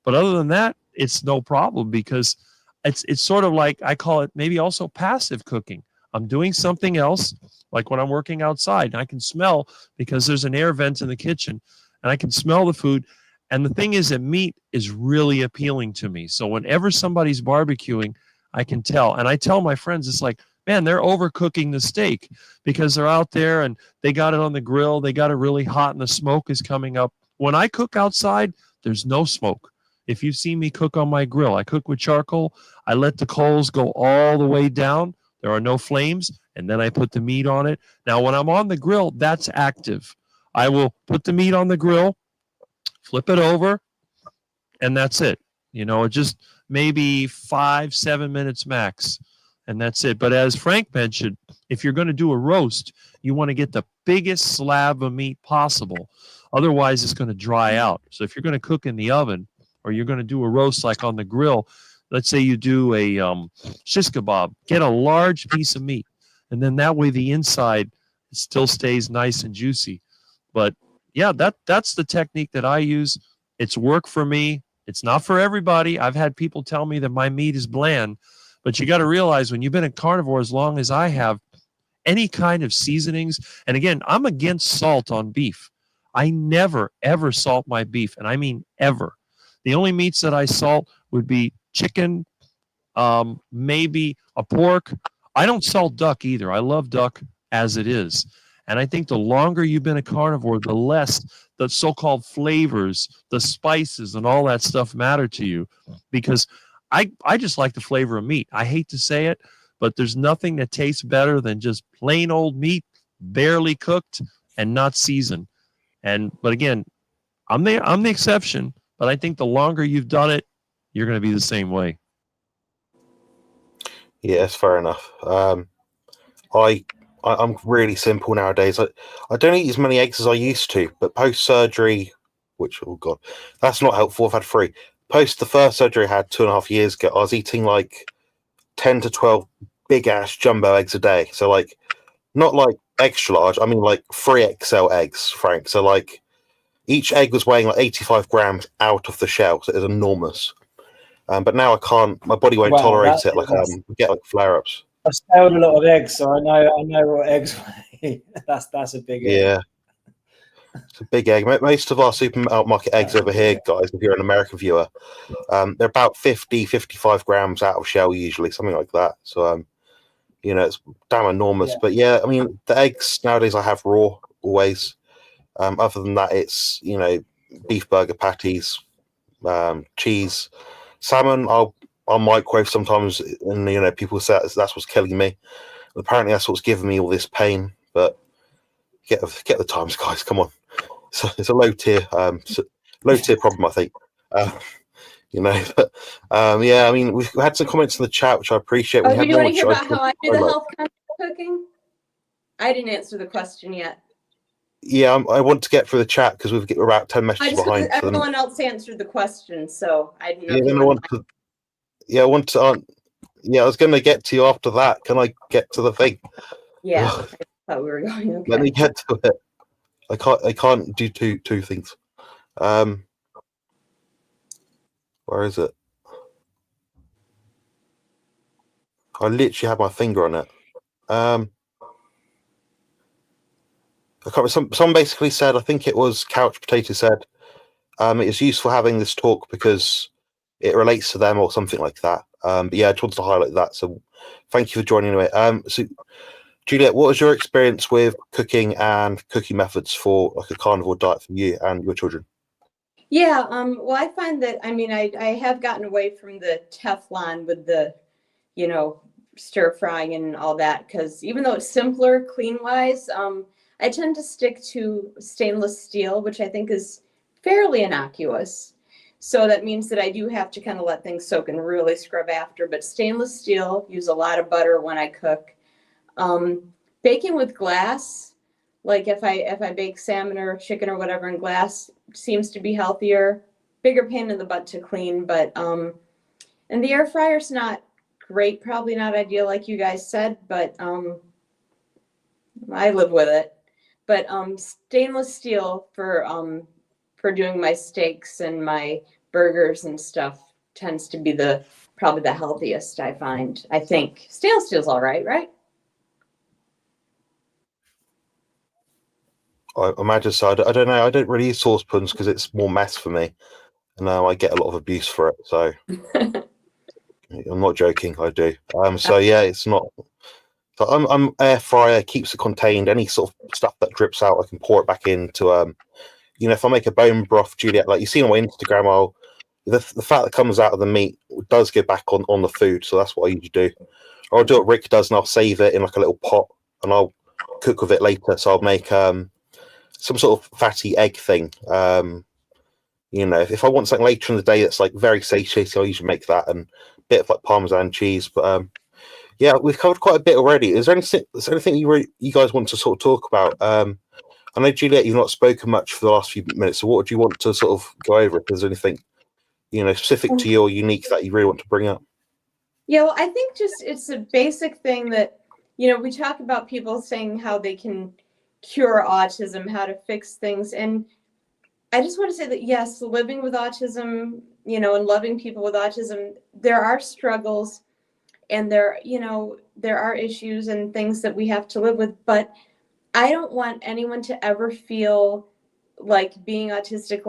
But other than that, it's no problem because it's sort of like, I call it maybe also passive cooking. I'm doing something else, like when I'm working outside, and I can smell because there's an air vent in the kitchen, and I can smell the food. And the thing is that meat is really appealing to me. So whenever somebody's barbecuing, I can tell. And I tell my friends, it's like, man, they're overcooking the steak because they're out there and they got it on the grill. They got it really hot and the smoke is coming up. When I cook outside, there's no smoke. If you've seen me cook on my grill, I cook with charcoal. I let the coals go all the way down. There are no flames. And then I put the meat on it. Now, when I'm on the grill, that's active. I will put the meat on the grill, flip it over, and that's it. You know, it just maybe 5-7 minutes max, and that's it. But as Frank mentioned, if you're going to do a roast, you want to get the biggest slab of meat possible. Otherwise, it's going to dry out. So if you're going to cook in the oven or you're going to do a roast like on the grill, let's say you do a shish kebab, get a large piece of meat, and then that way the inside still stays nice and juicy. But yeah, that's the technique that I use. It's worked for me. It's not for everybody. I've had people tell me that my meat is bland, but you got to realize when you've been a carnivore as long as I have, any kind of seasonings, and again, I'm against salt on beef. I never, ever salt my beef, and I mean ever. The only meats that I salt would be chicken, maybe a pork. I don't salt duck either. I love duck as it is. And I think the longer you've been a carnivore, the less the so-called flavors, the spices, and all that stuff matter to you. Because I just like the flavor of meat. I hate to say it, but there's nothing that tastes better than just plain old meat, barely cooked and not seasoned. But again, I'm the exception. But I think the longer you've done it, you're going to be the same way. Yeah, that's fair enough. I'm really simple nowadays. I don't eat as many eggs as I used to, but post-surgery, which, oh God, that's not helpful. I've had 3. Post the first surgery I had 2.5 years ago, I was eating like 10 to 12 big-ass jumbo eggs a day. So, like, not like extra large, I mean like 3XL eggs, Frank. So, like, each egg was weighing like 85 grams out of the shell, so it was enormous. But now I can't, my body won't tolerate it. Like, I get like flare-ups. I've scaled a lot of eggs, so I know what eggs weigh. That's a big egg. Yeah, it's a big egg. Most of our supermarket eggs over here, guys, if you're an American viewer, they're about 50-55 grams out of shell usually, something like that. So you know, it's damn enormous. Yeah. But yeah, I mean, the eggs nowadays I have raw always. Other than that, it's, you know, beef burger patties, cheese, salmon. I'll microwave sometimes, and you know, people say that's what's killing me. Apparently, that's what's giving me all this pain. But get the times, guys. Come on, it's a low tier problem, I think. You know, but yeah, I mean, we've had some comments in the chat, which I appreciate. Do you want to hear about how I do the health conscious cooking? I didn't answer the question yet. Yeah, I want to get through the chat because we're about 10 messages behind. Everyone else answered the question, so I didn't know. Yeah, I was going to get to you after that. Can I get to the thing? Yeah, I thought we were going. Okay. Let me get to it. I can't do two things. Where is it? I literally have my finger on it. I can't remember, someone basically said, I think it was Couch Potato said, it is useful having this talk because it relates to them or something like that. But yeah, I just wanted to highlight that. So thank you for joining me. So Juliet, what was your experience with cooking and cooking methods for like a carnivore diet for you and your children? Yeah, well, I find that, I mean, I have gotten away from the Teflon with the, you know, stir frying and all that, because even though it's simpler clean wise, I tend to stick to stainless steel, which I think is fairly innocuous. So that means that I do have to kind of let things soak and really scrub after, but stainless steel, use a lot of butter when I cook. Baking with glass, like if I bake salmon or chicken or whatever in glass, seems to be healthier. Bigger pain in the butt to clean, but and the air fryer's not great, probably not ideal like you guys said, but I live with it. But stainless steel for doing my steaks and my burgers and stuff tends to be probably the healthiest, I find. I think stainless steel's all right, right? I imagine so. I don't know. I don't really use saucepans because it's more mess for me, and I get a lot of abuse for it. So I'm not joking. I do. So yeah, it's not. So I'm air fryer, keeps it contained. Any sort of stuff that drips out, I can pour it back into. If I make a bone broth, Juliet, like you see on my Instagram, the fat that comes out of the meat does go back on the food. So that's what I usually do. Or I'll do what Rick does, and I'll save it in like a little pot, and I'll cook with it later. So I'll make some sort of fatty egg thing. If I want something later in the day that's like very satiating, I'll usually make that and a bit of like Parmesan cheese. But yeah, we've covered quite a bit already. Is there anything you guys want to sort of talk about? I know, Juliet, you've not spoken much for the last few minutes, so what do you want to sort of go over? If there's anything, specific to you or unique that you really want to bring up? Yeah, well, I think just it's a basic thing that, we talk about people saying how they can cure autism, how to fix things. And I just want to say that, yes, living with autism, and loving people with autism, there are struggles and there are issues and things that we have to live with. But I don't want anyone to ever feel like being autistic,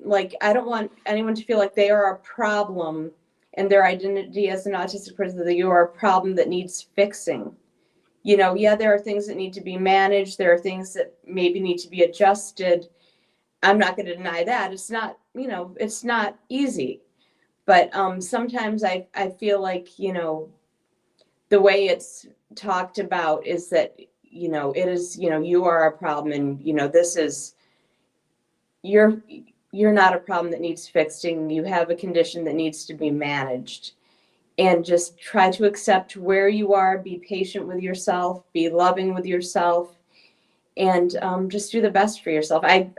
like I don't want anyone to feel like they are a problem and their identity as an autistic person, that you are a problem that needs fixing. Yeah, there are things that need to be managed. There are things that maybe need to be adjusted. I'm not going to deny that. It's not, it's not easy. But sometimes I feel like, the way it's talked about is that, it is, you are a problem, and, this is, you're not a problem that needs fixing. You have a condition that needs to be managed. And just try to accept where you are, be patient with yourself, be loving with yourself, and just do the best for yourself. I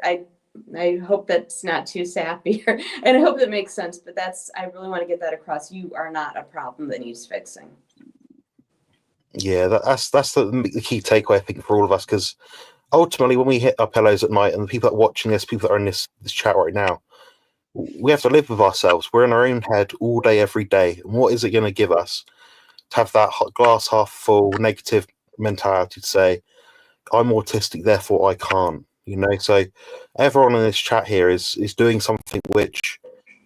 hope that's not too sappy, and I hope that makes sense, but I really want to get that across. You are not a problem that needs fixing. Yeah, that's the key takeaway, I think, for all of us, because ultimately when we hit our pillows at night, and the people that are watching this, people that are in this chat right now, we have to live with ourselves. We're in our own head all day, every day. And what is it going to give us to have that glass half full negative mentality to say, I'm autistic, therefore I can't? So everyone in this chat here is doing something which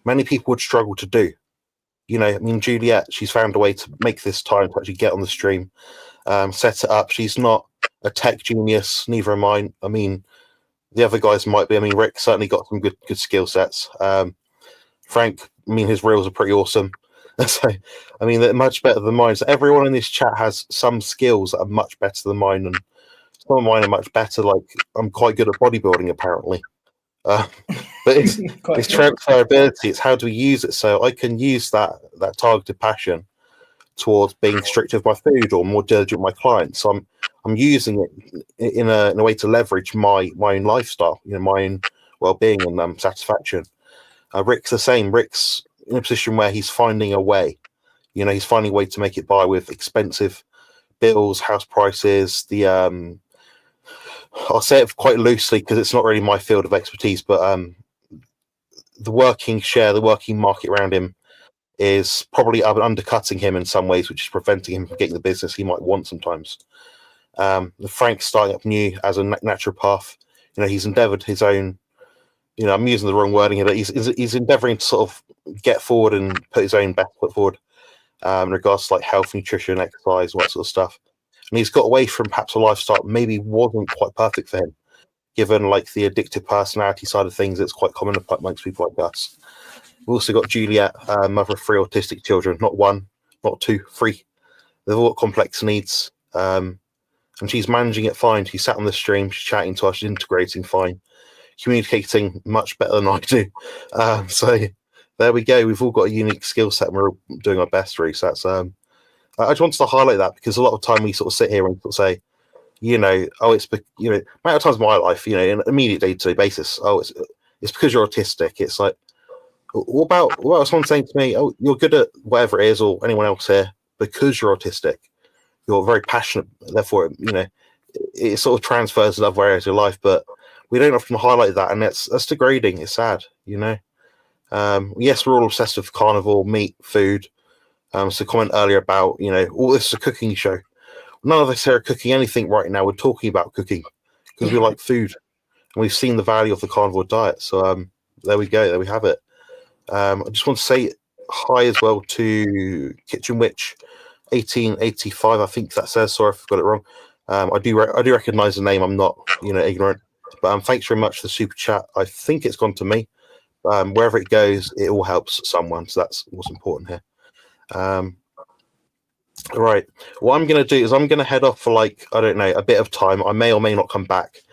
many people would struggle to do. Juliet, she's found a way to make this time to actually get on the stream, set it up. She's not a tech genius, neither am I. I mean, the other guys might be. I mean, Rick certainly got some good skill sets. Frank, his reels are pretty awesome. So, they're much better than mine. So everyone in this chat has some skills that are much better than mine, and some of mine are much better. Like, I'm quite good at bodybuilding, apparently. But it's transferability. It's how do we use it? So I can use that targeted passion towards being strict with my food or more diligent with my clients. So I'm using it in a way to leverage my own lifestyle, my own well-being and satisfaction. Rick's the same. Rick's in a position where he's finding a way. He's finding a way to make it by with expensive bills, house prices. I'll say it quite loosely because it's not really my field of expertise, but the working market around him is probably undercutting him in some ways, which is preventing him from getting the business he might want sometimes. Frank's starting up new as a naturopath. He's endeavored his own, I'm using the wrong wording here, but he's endeavoring to sort of get forward and put his own best foot forward in regards to like health, nutrition, exercise, all that sort of stuff. And he's got away from perhaps a lifestyle maybe wasn't quite perfect for him, given like the addictive personality side of things that's quite common amongst people like us. We've also got Juliet, mother of 3 autistic children, not 1, not 2, 3. They've all got complex needs, and she's managing it fine. She's sat on the stream, she's chatting to us, she's integrating fine, communicating much better than I do. So there we go. We've all got a unique skill set, and we're doing our best, really. So that's I just wanted to highlight that because a lot of time we sort of sit here and sort of say, it's amount of times in my life, in an immediate day-to-day basis, it's because you're autistic. It's like, what about someone saying to me, oh, you're good at whatever it is, or anyone else here, because you're autistic, you're very passionate, therefore, it sort of transfers to other areas of your life, but we don't often highlight that, and that's degrading. It's sad, yes, we're all obsessed with carnivore, meat, food. So comment earlier about, this is a cooking show. None of us here are cooking anything right now. We're talking about cooking because we like food. and we've seen the value of the carnivore diet. So there we go. There we have it. I just want to say hi as well to Kitchen Witch 1885. I think that says. Sorry if I got it wrong. I do recognize the name. I'm not ignorant. But thanks very much for the super chat. I think it's gone to me. Wherever it goes, it all helps someone. So that's what's important here. Right. What I'm going to do is I'm going to head off for a bit of time. I may or may not come back.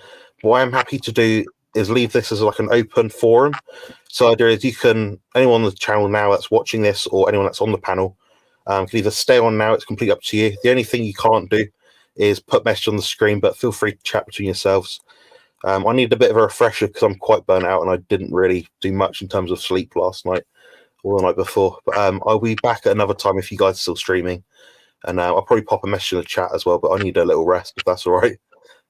What I'm happy to do is leave this as like an open forum. So there is anyone on the channel now that's watching this or anyone that's on the panel can either stay on now. It's completely up to you. The only thing you can't do is put message on the screen, but feel free to chat between yourselves. I need a bit of a refresher because I'm quite burnt out and I didn't really do much in terms of sleep last night or the night before. But I'll be back at another time if you guys are still streaming. And I'll probably pop a message in the chat as well, but I need a little rest if that's all right.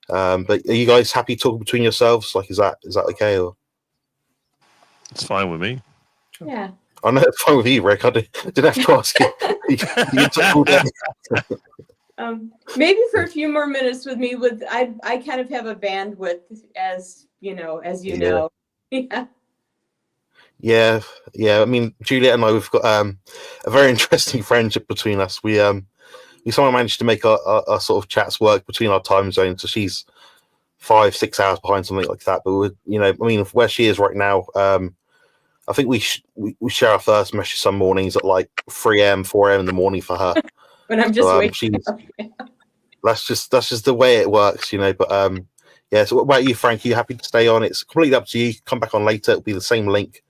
But are you guys happy talking between yourselves? Like, is that okay? Or It's fine with me. Yeah. I know it's fine with you, Rick. I didn't have to ask you. You took all day. Maybe for a few more minutes with me. I kind of have a bandwidth, as you know. Yeah. Yeah. I mean, Juliet and I, we've got a very interesting friendship between us. We somehow managed to make our sort of chats work between our time zones. So she's 5-6 hours behind, something like that. But where she is right now, I think we share our first message some mornings at like 3 a.m., 4 a.m. in the morning for her. But I'm just waking up. That's just the way it works, But yeah. So what about you, Frank? Are you happy to stay on? It's completely up to you. Come back on later. It'll be the same link.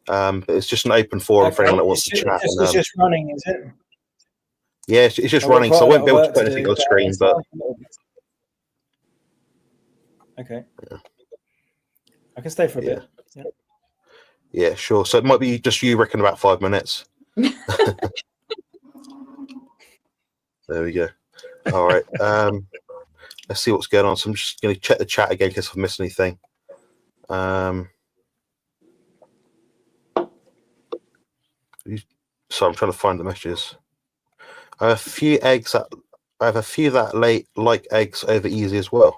But it's just an open forum for anyone that wants to chat. It's just running, is it? Yeah, it's just running, so I won't be able to put anything on the screen. But okay, yeah. I can stay for a bit. Yeah, sure. So it might be just you, Rick, in about 5 minutes. There we go. All right. Let's see what's going on. So I'm just going to check the chat again in case I've missed anything. So I'm trying to find the messages. I have a few that like eggs over easy as well.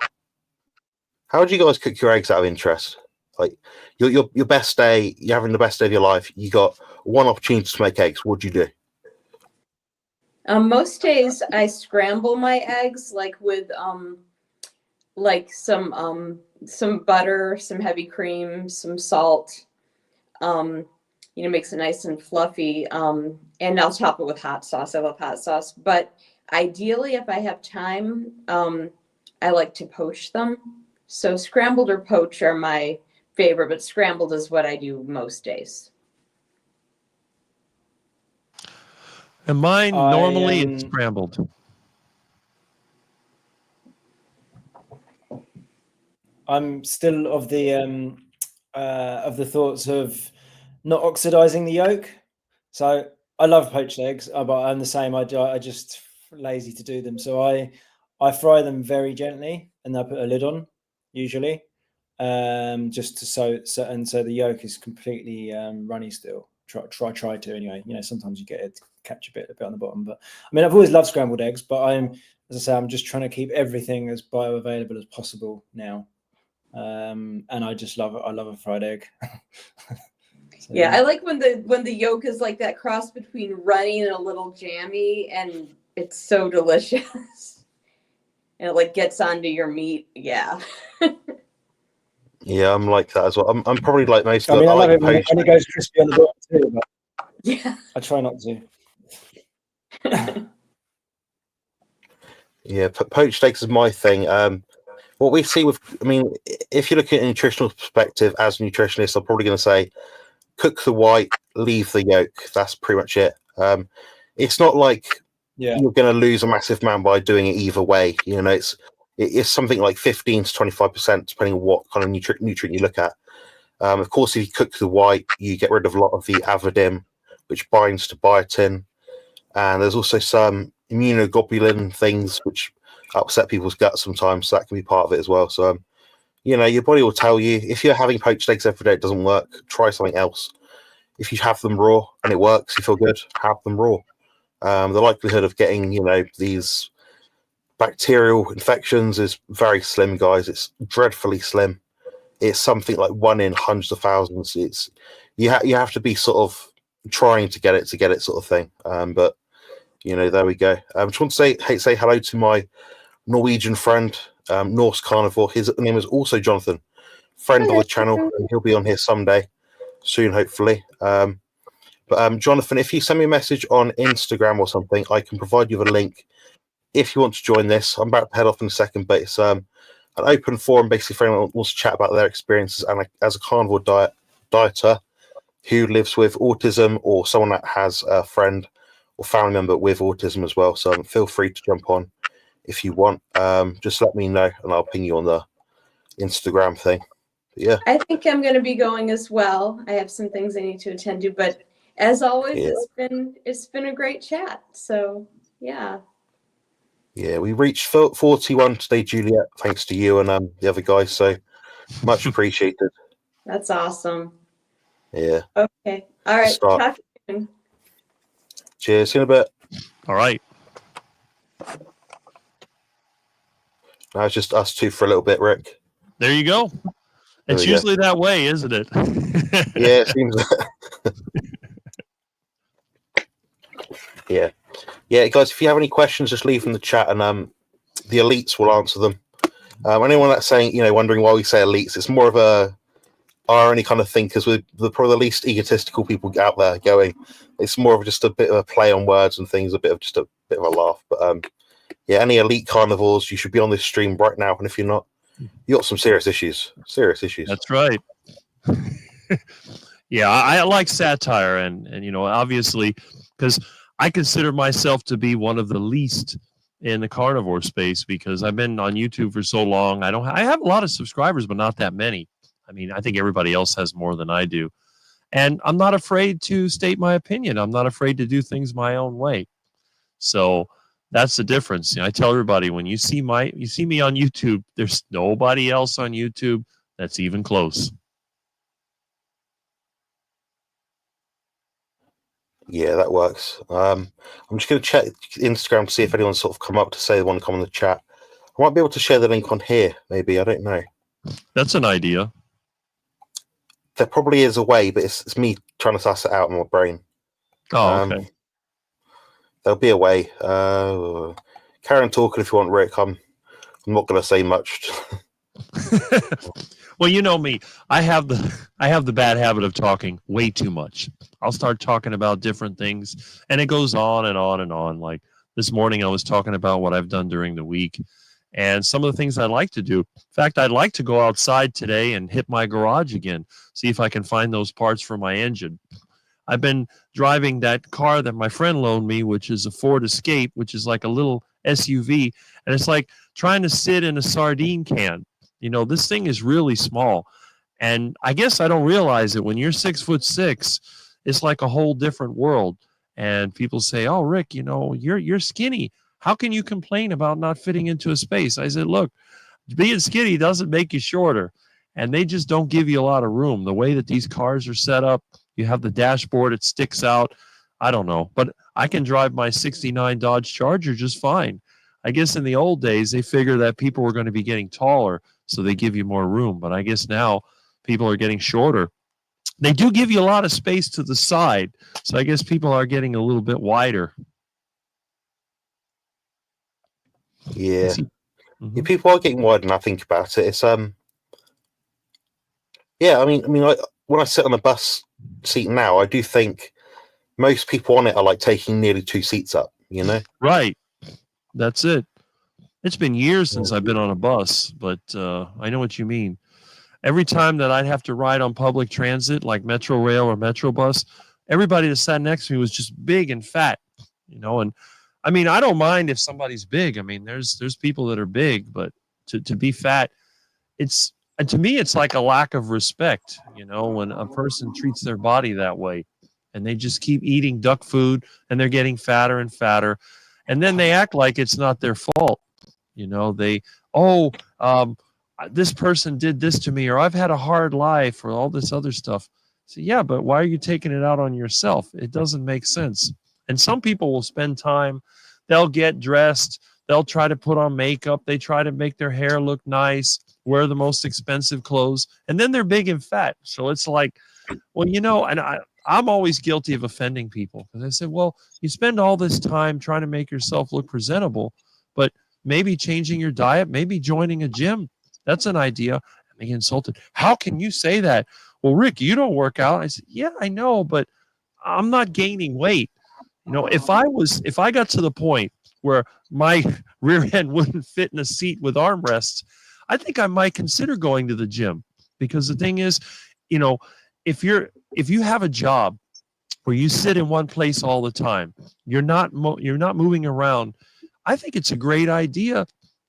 How do you guys cook your eggs out of interest? Like your best day, you're having the best day of your life. You got one opportunity to make eggs. What do you do? Most days I scramble my eggs with some butter, some heavy cream, some salt. Makes it nice and fluffy. And I'll top it with hot sauce. I love hot sauce. But ideally, if I have time, I like to poach them. So scrambled or poached are my favorite, but scrambled is what I do most days. And mine normally is scrambled. I'm still of the thoughts of not oxidizing the yolk. So I love poached eggs, but I'm the same. I just lazy to do them. So I fry them very gently and I put a lid on usually, just to so the yolk is completely runny still. Try to anyway. Sometimes you get it catch a bit on the bottom, but I mean I've always loved scrambled eggs, but I'm just trying to keep everything as bioavailable as possible now. And I just love it. I love a fried egg. So, yeah, I like when the yolk is like that cross between runny and a little jammy, and it's so delicious. And it gets onto your meat. Yeah. Yeah, I'm like that as well. I'm probably like most. I love it when it goes crispy on the bottom too. But yeah, I try not to. Yeah, poached eggs is my thing. What we see if you look at a nutritional perspective as a nutritionist, I'm probably going to say cook the white, leave the yolk. That's pretty much it. It's not like you're going to lose a massive amount by doing it either way. It's something like 15 to 25%, depending on what kind of nutrient you look at. Of course, if you cook the white, you get rid of a lot of the avidin, which binds to biotin. And there's also some immunoglobulin things which upset people's guts sometimes, so that can be part of it as well. So, your body will tell you if you're having poached eggs every day, it doesn't work. Try something else. If you have them raw and it works, you feel good, have them raw. The likelihood of getting, these bacterial infections is very slim, guys. It's dreadfully slim. it's something like one in hundreds of thousands. It's you have to be sort of trying to get it sort of thing. But there we go. I just want to say hello to my Norwegian friend, Norse Carnivore. His name is also Jonathan, friend of the channel, and he'll be on here someday soon, hopefully. But Jonathan, if you send me a message on Instagram or something, I can provide you with a link if you want to join this. I'm about to head off in a second, but it's an open forum basically for anyone who wants to chat about their experiences and as a carnivore dieter who lives with autism or someone that has a friend or family member with autism as well. So feel free to jump on if you want. Just let me know and I'll ping you on the Instagram thing. But yeah. I think I'm going to be going as well. I have some things I need to attend to, but as always, it's been a great chat. So yeah. Yeah, we reached 41 today, Juliet, thanks to you and the other guys. So much appreciated. That's awesome. Yeah. Okay. All right. Talk to you soon. Cheers. See you in a bit. All right. Now it's just us two for a little bit, Rick. There you go. It's usually that way, isn't it? Yeah, it seems. Yeah. Yeah, guys, if you have any questions, just leave them in the chat and the elites will answer them. Anyone that's saying, wondering why we say elites, it's more of a irony kind of thing because we're probably the least egotistical people out there going. It's more of just a bit of a play on words and things, a bit of a laugh. But yeah, any elite carnivores, you should be on this stream right now. And if you're not, you got some serious issues. Serious issues. That's right. Yeah, I like satire and obviously because I consider myself to be one of the least in the carnivore space because I've been on YouTube for so long. I have a lot of subscribers, but not that many. I mean, I think everybody else has more than I do. And I'm not afraid to state my opinion. I'm not afraid to do things my own way. So that's the difference. I tell everybody when you see me on YouTube, there's nobody else on YouTube that's even close. Yeah, that works. I'm just going to check Instagram to see if anyone's sort of come up to say they want to come on the chat. I might be able to share the link on here, maybe. I don't know. That's an idea. There probably is a way, but it's me trying to suss it out in my brain. Oh, okay. There'll be a way. Carry on talking if you want, Rick. I'm not going to say much. Well, you know me. I have the bad habit of talking way too much. I'll start talking about different things, and it goes on and on and on. Like this morning, I was talking about what I've done during the week and some of the things I like to do. In fact, I'd like to go outside today and hit my garage again, see if I can find those parts for my engine. I've been driving that car that my friend loaned me, which is a Ford Escape, which is like a little SUV, and it's like trying to sit in a sardine can. This thing is really small, and I guess I don't realize it. When you're 6'6", it's like a whole different world. And people say, "Oh, Rick, you're skinny. How can you complain about not fitting into a space?" I said, "Look, being skinny doesn't make you shorter, and they just don't give you a lot of room. The way that these cars are set up, you have the dashboard; it sticks out. I don't know, but I can drive my '69 Dodge Charger just fine." I guess in the old days, they figured that people were going to be getting taller, so they give you more room. But I guess now people are getting shorter. They do give you a lot of space to the side, so I guess people are getting a little bit wider. Yeah. Yeah, people are getting wider, and I think about it. It's yeah. I mean, when I sit on a bus seat now, I do think most people on it are like taking nearly 2 seats up. Right. That's it. It's been years since I've been on a bus, but I know what you mean. Every time that I'd have to ride on public transit, like Metro Rail or Metro Bus, everybody that sat next to me was just big and fat, and I mean, I don't mind if somebody's big. I mean, there's people that are big, but to be fat, to me, it's like a lack of respect, when a person treats their body that way and they just keep eating duck food and they're getting fatter and fatter. And then they act like it's not their fault. This person did this to me, or I've had a hard life, or all this other stuff. So yeah, but why are you taking it out on yourself? It doesn't make sense. And some people will spend time, they'll get dressed, they'll try to put on makeup, they try to make their hair look nice, wear the most expensive clothes, and then they're big and fat. So it's like, well, and I'm always guilty of offending people because I said, well, you spend all this time trying to make yourself look presentable, but maybe changing your diet, maybe joining a gym, that's an idea. And they get insulted. How can you say that? Well, Rick, you don't work out. I said, yeah, I know, but I'm not gaining weight. If I got to the point where my rear end wouldn't fit in a seat with armrests, I think I might consider going to the gym. Because the thing is, if you have a job where you sit in one place all the time, you're not moving around, I think it's a great idea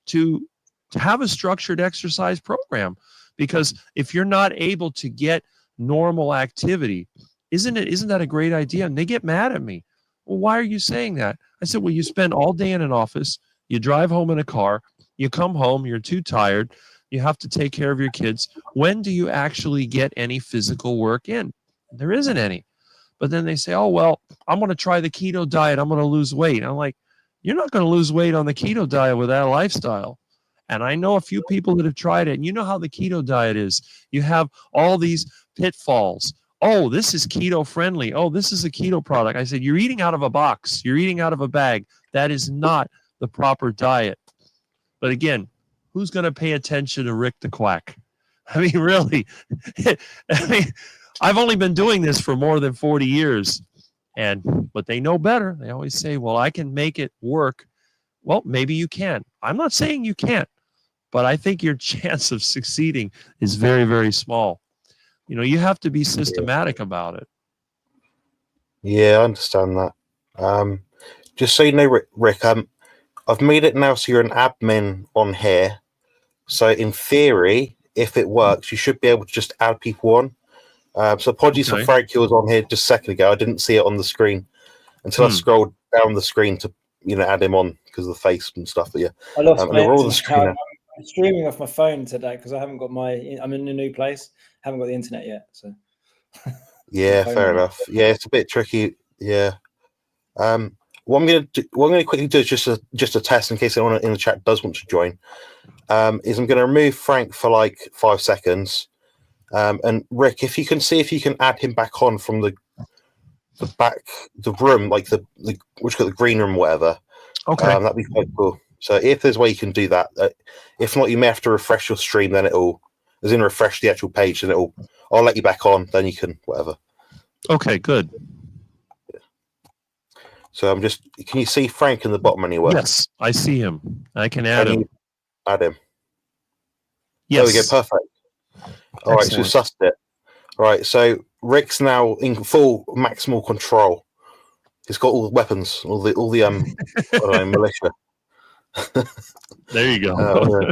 to have a structured exercise program. Because if you're not able to get normal activity, isn't that a great idea? And they get mad at me. Well, why are you saying that? I said, well, you spend all day in an office, you drive home in a car, you come home, you're too tired, you have to take care of your kids. When do you actually get any physical work in? There isn't any. But then they say, oh, well, I'm going to try the keto diet, I'm going to lose weight. I'm like, you're not going to lose weight on the keto diet with that lifestyle. And I know a few people that have tried it, and you know how the keto diet is. You have all these pitfalls. Oh, this is keto friendly. Oh, this is a keto product. I said, you're eating out of a box. You're eating out of a bag. That is not the proper diet. But again, who's going to pay attention to Rick the Quack? I mean, really, I've only been doing this for more than 40 years. But they know better. They always say, well, I can make it work. Well, maybe you can. I'm not saying you can't, but I think your chance of succeeding is very, very small. You have to be systematic about it. Yeah, I understand that. Just so you know, Rick, I've made it now so you're an admin on here. So in theory, if it works, you should be able to just add people on. So apologies for Frank, who was on here just a second ago. I didn't see it on the screen until I scrolled down the screen to add him on because of the face and stuff. But yeah, I lost my all the screen. I'm streaming off my phone today because I haven't got I'm in a new place. Haven't got the internet yet. So yeah, fair enough. Yeah, it's a bit tricky. Yeah. What I'm going to quickly do is just a test in case anyone in the chat does want to join. Is I'm going to remove Frank for like 5 seconds. And Rick, if you can see if you can add him back on from the room, like the green room, whatever. Okay, that'd be quite cool. So if there's a way you can do that, if not, you may have to refresh your stream. Then refresh the actual page, and I'll let you back on. Then you can whatever. Okay, good. Yeah. So can you see Frank in the bottom anywhere? Yes, I see him. I can add him. Add him. Yes. There we go. Perfect. All right, so we've sussed it. All right, so Rick's now in full maximal control. He's got all the weapons, all the I don't know, militia. There you go.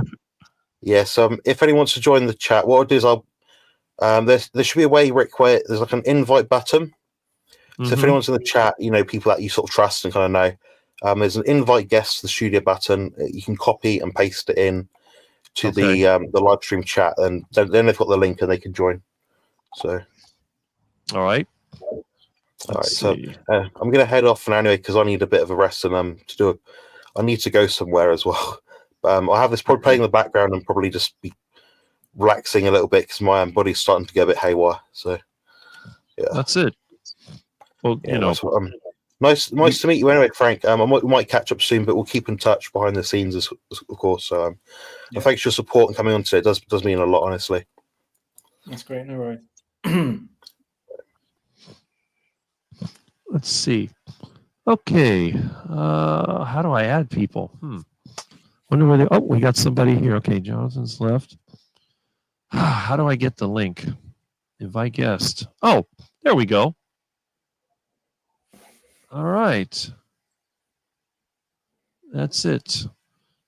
Yes. If anyone wants to join the chat, what I'll do is there should be a way, Rick, where there's like an invite button. So if anyone's in the chat, people that you sort of trust and kind of know, there's an invite guest to the studio button. You can copy and paste it in to the live stream chat, and then they've got the link and they can join. So, all right. So I'm going to head off now anyway because I need a bit of a rest and I need to go somewhere as well. I'll have this probably playing in the background and probably just be relaxing a little bit because my body's starting to get a bit haywire. So, yeah, that's it. Well, nice to meet you anyway, Frank. We might catch up soon, but we'll keep in touch behind the scenes, of course. So, and thanks for your support and coming on today. It does mean a lot, honestly. That's great. No worries. Let's see. Okay. How do I add people? Wonder where they. Oh, we got somebody here. Okay, Jonathan's left. How do I get the link? Invite guest. Oh, there we go. All right. That's it.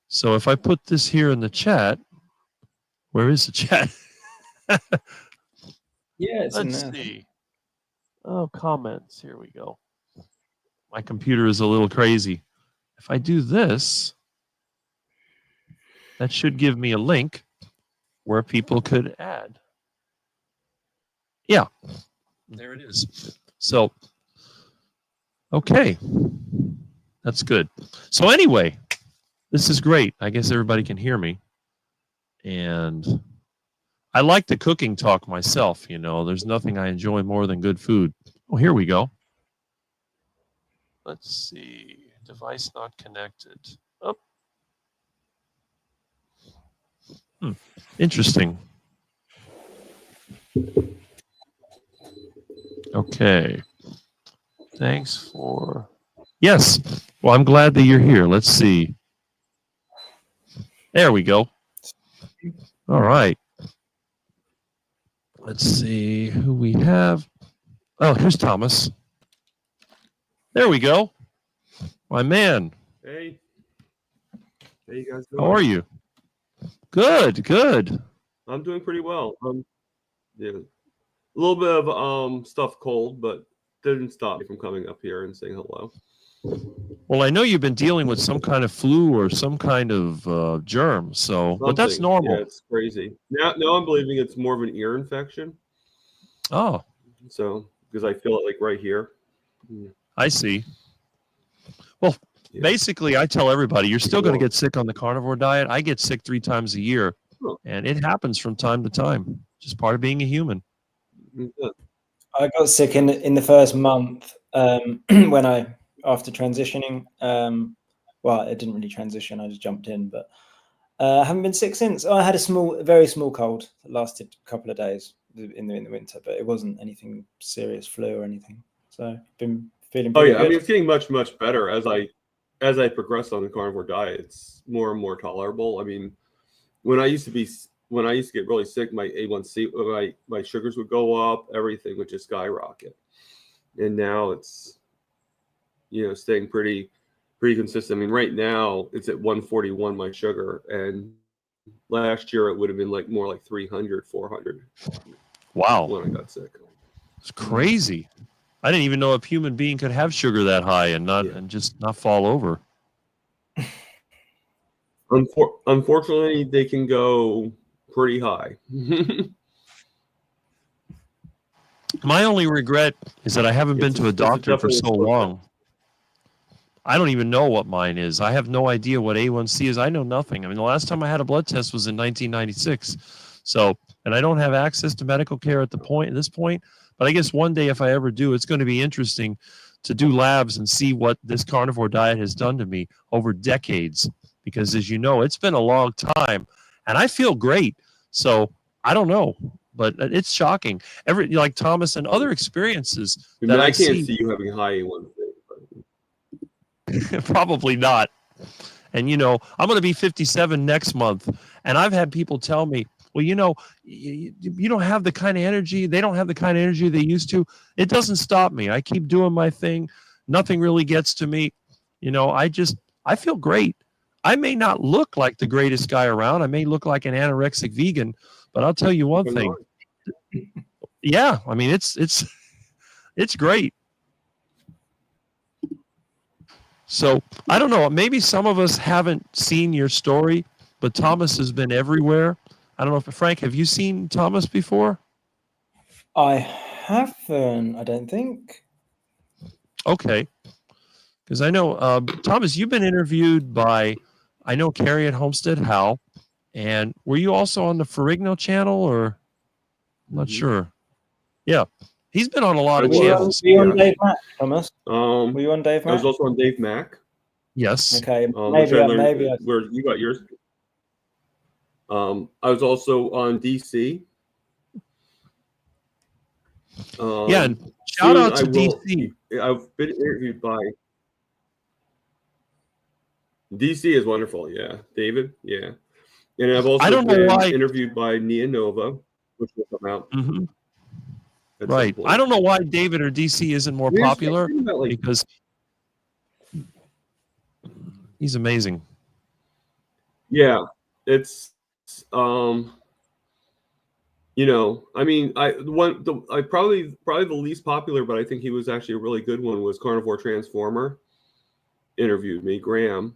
So if I put this here in the chat, where is the chat? Yeah, it's Let's see. Oh, comments. Here we go. My computer is a little crazy. If I do this, that should give me a link where people could add. Yeah, there it is. So, okay, that's good. So anyway, this is great. I guess everybody can hear me. And I like the cooking talk myself. You know, there's nothing I enjoy more than good food. Oh, here we go. Let's see. Device not connected. Oh. Interesting. Okay. Thanks for... Yes. Well, I'm glad that you're here. Let's see. There we go. All right. Let's see who we have. Oh, here's Thomas. There we go. My man. Hey. How you guys doing? How are you? Good, good. I'm doing pretty well. Yeah. A little bit of stuff cold, but didn't stop me from coming up here and saying hello. Well, I know you've been dealing with some kind of flu or some kind of germ, so but that's normal. Yeah, it's crazy. Now I'm believing it's more of an ear infection. Oh. So because I feel it like right here. I see. Well, yeah. Basically, I tell everybody you're still going to get sick on the carnivore diet. I get sick 3 times a year, and it happens from time to time. Just part of being a human. I got sick in the first month when after transitioning. Well, it didn't really transition. I just jumped in, but I haven't been sick since. I had a very small cold that lasted a couple of days in the winter, but it wasn't anything serious, flu or anything. So I've been feeling pretty good. I mean, it's getting much better as I progress on the carnivore diet. It's more and more tolerable. I mean, when I used to get really sick, my A1C, my sugars would go up, everything would just skyrocket. And now it's, staying pretty consistent. I mean, right now it's at 141, my sugar, and last year it would have been more like 300, 400. Wow. When I got sick. It's crazy. I didn't even know a human being could have sugar that high and just not fall over. Unfortunately, they can go pretty high. My only regret is that I haven't been to a doctor for so long. I don't even know what mine is. I have no idea what A1C is. I know nothing. I mean, the last time I had a blood test was in 1996. So, and I don't have access to medical care at this point. But I guess one day, if I ever do, it's going to be interesting to do labs and see what this carnivore diet has done to me over decades. Because as you know, it's been a long time, and I feel great. So I don't know, but it's shocking. Like Thomas and other experiences that I can't see you having high A1C. Probably not. And I'm going to be 57 next month, and I've had people tell me, well, you don't have the kind of energy. They don't have the kind of energy they used to. It doesn't stop me. I keep doing my thing. Nothing really gets to me. I feel great. I may not look like the greatest guy around. I may look like an anorexic vegan, but I'll tell you one thing. Yeah, I mean, it's great. So I don't know. Maybe some of us haven't seen your story, but Thomas has been everywhere. I don't know if Frank, have you seen Thomas before? I haven't, I don't think. Okay. Because I know, Thomas, you've been interviewed by, I know, Carrie at Homestead Hal. And were you also on the Ferrigno channel or? I'm not sure. Yeah. He's been on a lot of channels. Were you on Dave Mack, Thomas? Were you on Dave Mack? I was also on Dave Mack. Yes. Okay. Maybe where you got yours. I was also on DC. Yeah, and shout out to DC. I've been interviewed by DC is wonderful. Yeah, David. Yeah, and I've also been interviewed by Nia Nova, which will come out. Mm-hmm. Right. I don't know why David or DC isn't more popular because he's amazing. Yeah, it's I mean, probably the least popular, but I think he was actually a really good one. Was Carnivore Transformer interviewed me, Graham.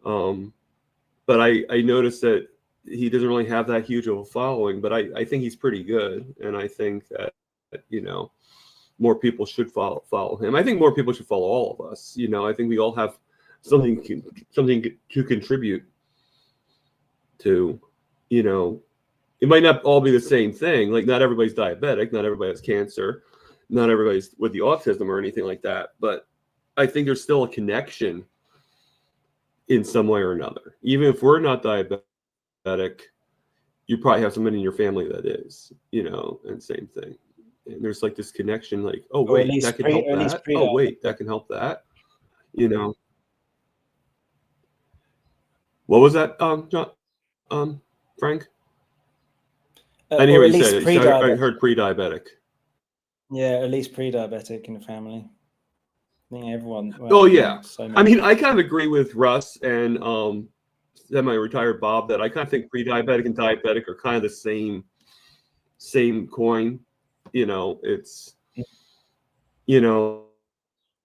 But I noticed that he doesn't really have that huge of a following, but I think he's pretty good, and I think that more people should follow him. I think more people should follow all of us. I think we all have something to contribute. to, you know, it might not all be the same thing. Like not everybody's diabetic, not everybody has cancer, not everybody's with the autism or anything like that. But I think there's still a connection in some way or another. Even if we're not diabetic, you probably have somebody in your family that is, you know, and same thing. And there's like this connection, like, oh wait, that can help that. Oh wait, that can help that. You know. What was that, John, Frank? I didn't hear what you said. I heard pre-diabetic. Yeah, at least pre-diabetic in the family. I think everyone. Well, oh yeah. I mean, I kind of agree with Russ and semi-retired Bob that I kind of think pre-diabetic and diabetic are kind of the same coin. You know, it's, you know,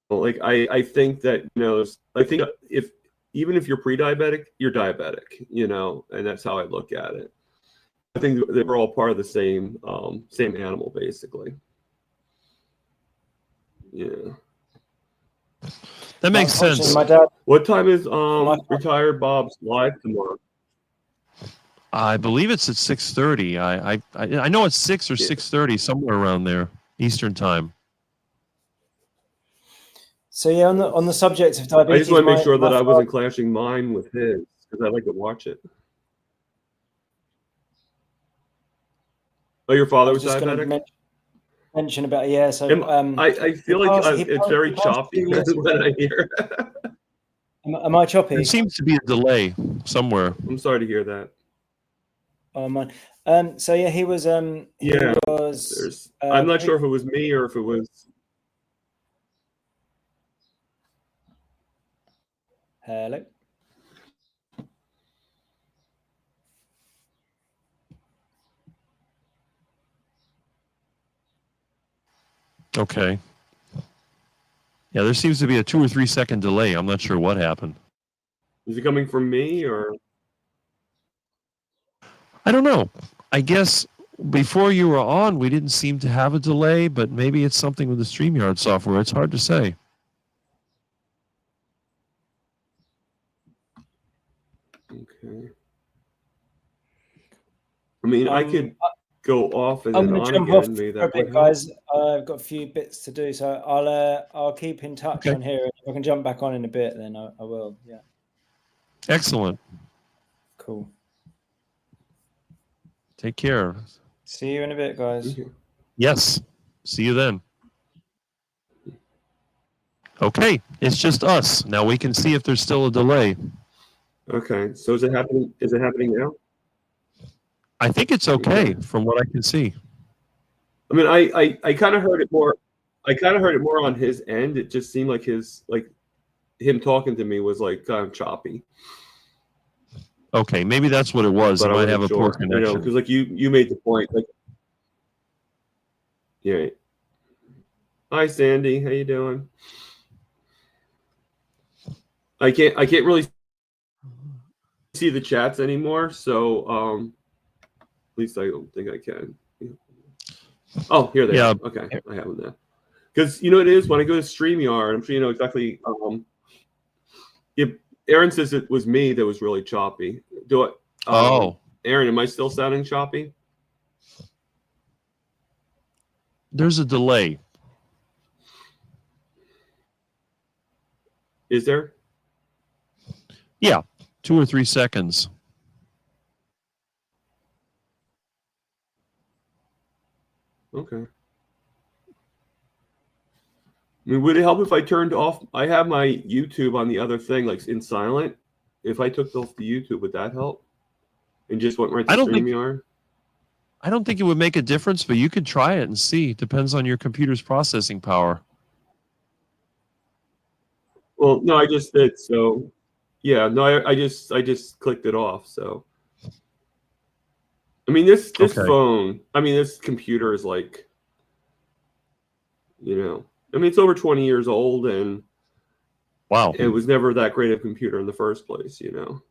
like I think that, you know, I think even if you're pre-diabetic, you're diabetic, you know, and that's how I look at it. I think that we're all part of the same animal, basically. Yeah. That makes sense. My dad, what time is retired Bob's live tomorrow? I believe it's at 6:30. I know it's 6 or 6:30, somewhere around there, Eastern time. So yeah, on the subject of diabetes, I just want to make sure that I wasn't clashing mine with his, because I like to watch it. Oh, your father was diabetic? Mention about So I feel like it's very choppy when I hear. Am I choppy? There seems to be a delay somewhere. I'm sorry to hear that. Oh man. So yeah, he was. I'm not sure if it was me or if it was. Hello. Okay. Yeah, there seems to be a 2 or 3 second delay. I'm not sure what happened. Is it coming from me or? I don't know. I guess before you were on, we didn't seem to have a delay, but maybe it's something with the StreamYard software. It's hard to say. Okay. I mean, I could go off and then on again. Maybe that would help. Guys, I've got a few bits to do, so I'll keep in touch on here. If I can jump back on in a bit, then I will. Yeah. Excellent. Cool. Take care. See you in a bit, guys. Yes. See you then. Okay, it's just us. Now we can see if there's still a delay. Okay, so is it happening? Is it happening now? I think it's okay from what I can see. I mean, I kind of heard it more. I kind of heard it more on his end. It just seemed like him talking to me was like kind of choppy. Okay, maybe that's what it was. But it might have a poor connection. You know, because like you made the point. Like, yeah. Hi, Sandy. How you doing? I can't really see the chats anymore, so at least I don't think I can. Oh, here they are. Okay, I have them now. Because you know what it is, when I go to StreamYard, I'm sure you know exactly. Aaron says it was me that was really choppy. Do it. Aaron, am I still sounding choppy? There's a delay. Is there? Yeah, 2 or 3 seconds. Okay. I mean, would it help if I turned off? I have my YouTube on the other thing, like in silent. If I took off the YouTube, would that help? And just went right to StreamYard? I don't think it would make a difference, but you could try it and see. Depends on your computer's processing power. Well, no, I just did. So, yeah, no, I just clicked it off. So, I mean, this phone, I mean, this computer is like, you know, I mean, it's over 20 years old, and wow, it was never that great a computer in the first place, you know.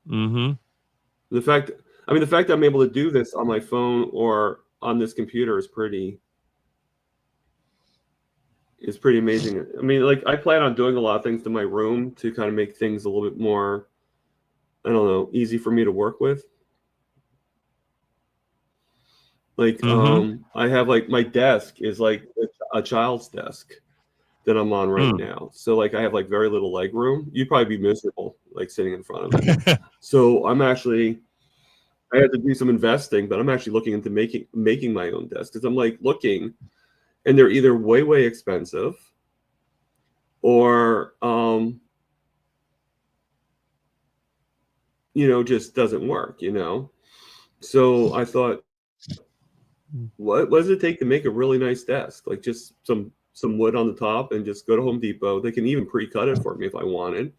Mm-hmm. The fact that I'm able to do this on my phone or on this computer is pretty amazing. I mean, like, I plan on doing a lot of things to my room to kind of make things a little bit more I don't know, easy for me to work with. Like, I have like my desk is like a child's desk that I'm on right now. So like I have like very little leg room. You'd probably be miserable like sitting in front of it. So I had to do some investing, but I'm actually looking into making my own desk because I'm like looking, and they're either way expensive, or just doesn't work. So I thought, what does it take to make a really nice desk? Like just some wood on the top, and just go to Home Depot. They can even pre-cut it for me if I wanted,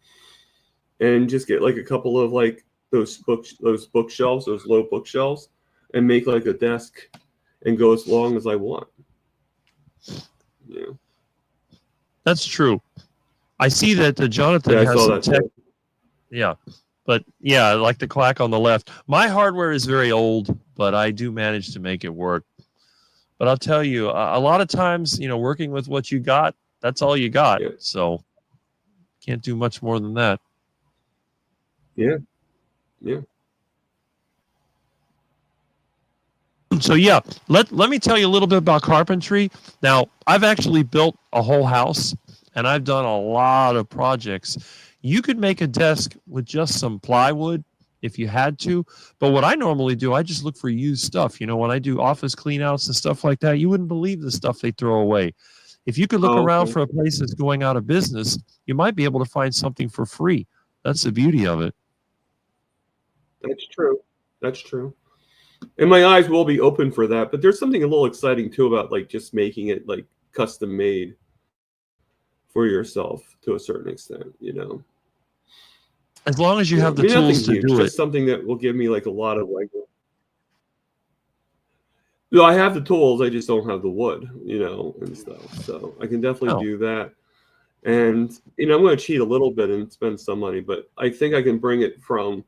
and just get like a couple of like those bookshelves, those low bookshelves, and make like a desk and go as long as I want. Yeah, That's true. I see that Jonathan I has saw some that tech. too. Yeah, but yeah, I like the clack on the left. My hardware is very old, but I do manage to make it work. But I'll tell you, a lot of times, working with what you got, that's all you got. Yeah. So can't do much more than that. Yeah. So yeah, let me tell you a little bit about carpentry. Now, I've actually built a whole house, and I've done a lot of projects. You could make a desk with just some plywood if you had to, but what I normally do, I just look for used stuff. When I do office cleanouts and stuff like that, you wouldn't believe the stuff they throw away. If you could look around for a place that's going out of business, you might be able to find something for free. That's the beauty of it. That's true. And my eyes will be open for that, but there's something a little exciting too about like just making it like custom made for yourself to a certain extent, As long as you have the tools to do it. Just something that will give me like a lot of like. No, I have the tools. I just don't have the wood, and stuff. So I can definitely do that. And I'm going to cheat a little bit and spend some money, but I think I can bring it from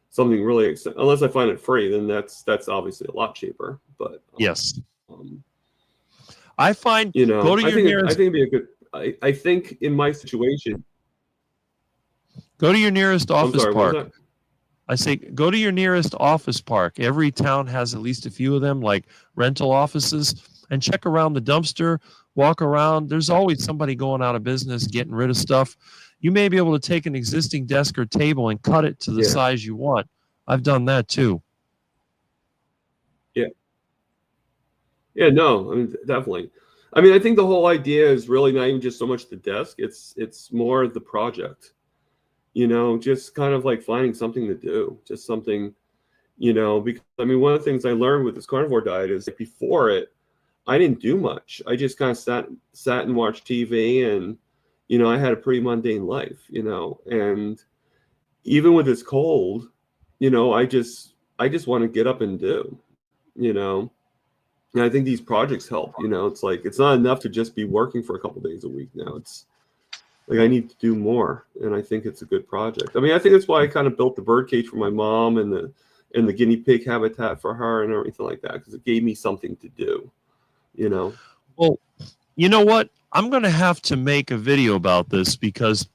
something really expensive. Unless I find it free, then that's obviously a lot cheaper. But yes, I find I think it'd be a good. I think in my situation, go to your nearest office park. What I say go to your nearest office park. Every town has at least a few of them, like rental offices, and check around the dumpster, walk around. There's always somebody going out of business, getting rid of stuff. You may be able to take an existing desk or table and cut it to the size you want. I've done that too. Yeah, no, I mean, definitely. I mean, I think the whole idea is really not even just so much the desk. It's more the project, just kind of like finding something to do, just something, because I mean, one of the things I learned with this carnivore diet is like before it, I didn't do much. I just kind of sat and watched TV, and, I had a pretty mundane life, and even with this cold, I just want to get up and do, and I think these projects help, it's like, it's not enough to just be working for a couple days a week now. It's like, I need to do more. And I think it's a good project. I mean, I think that's why I kind of built the bird cage for my mom and the guinea pig habitat for her and everything like that, because it gave me something to do, Well, you know what? I'm going to have to make a video about this, because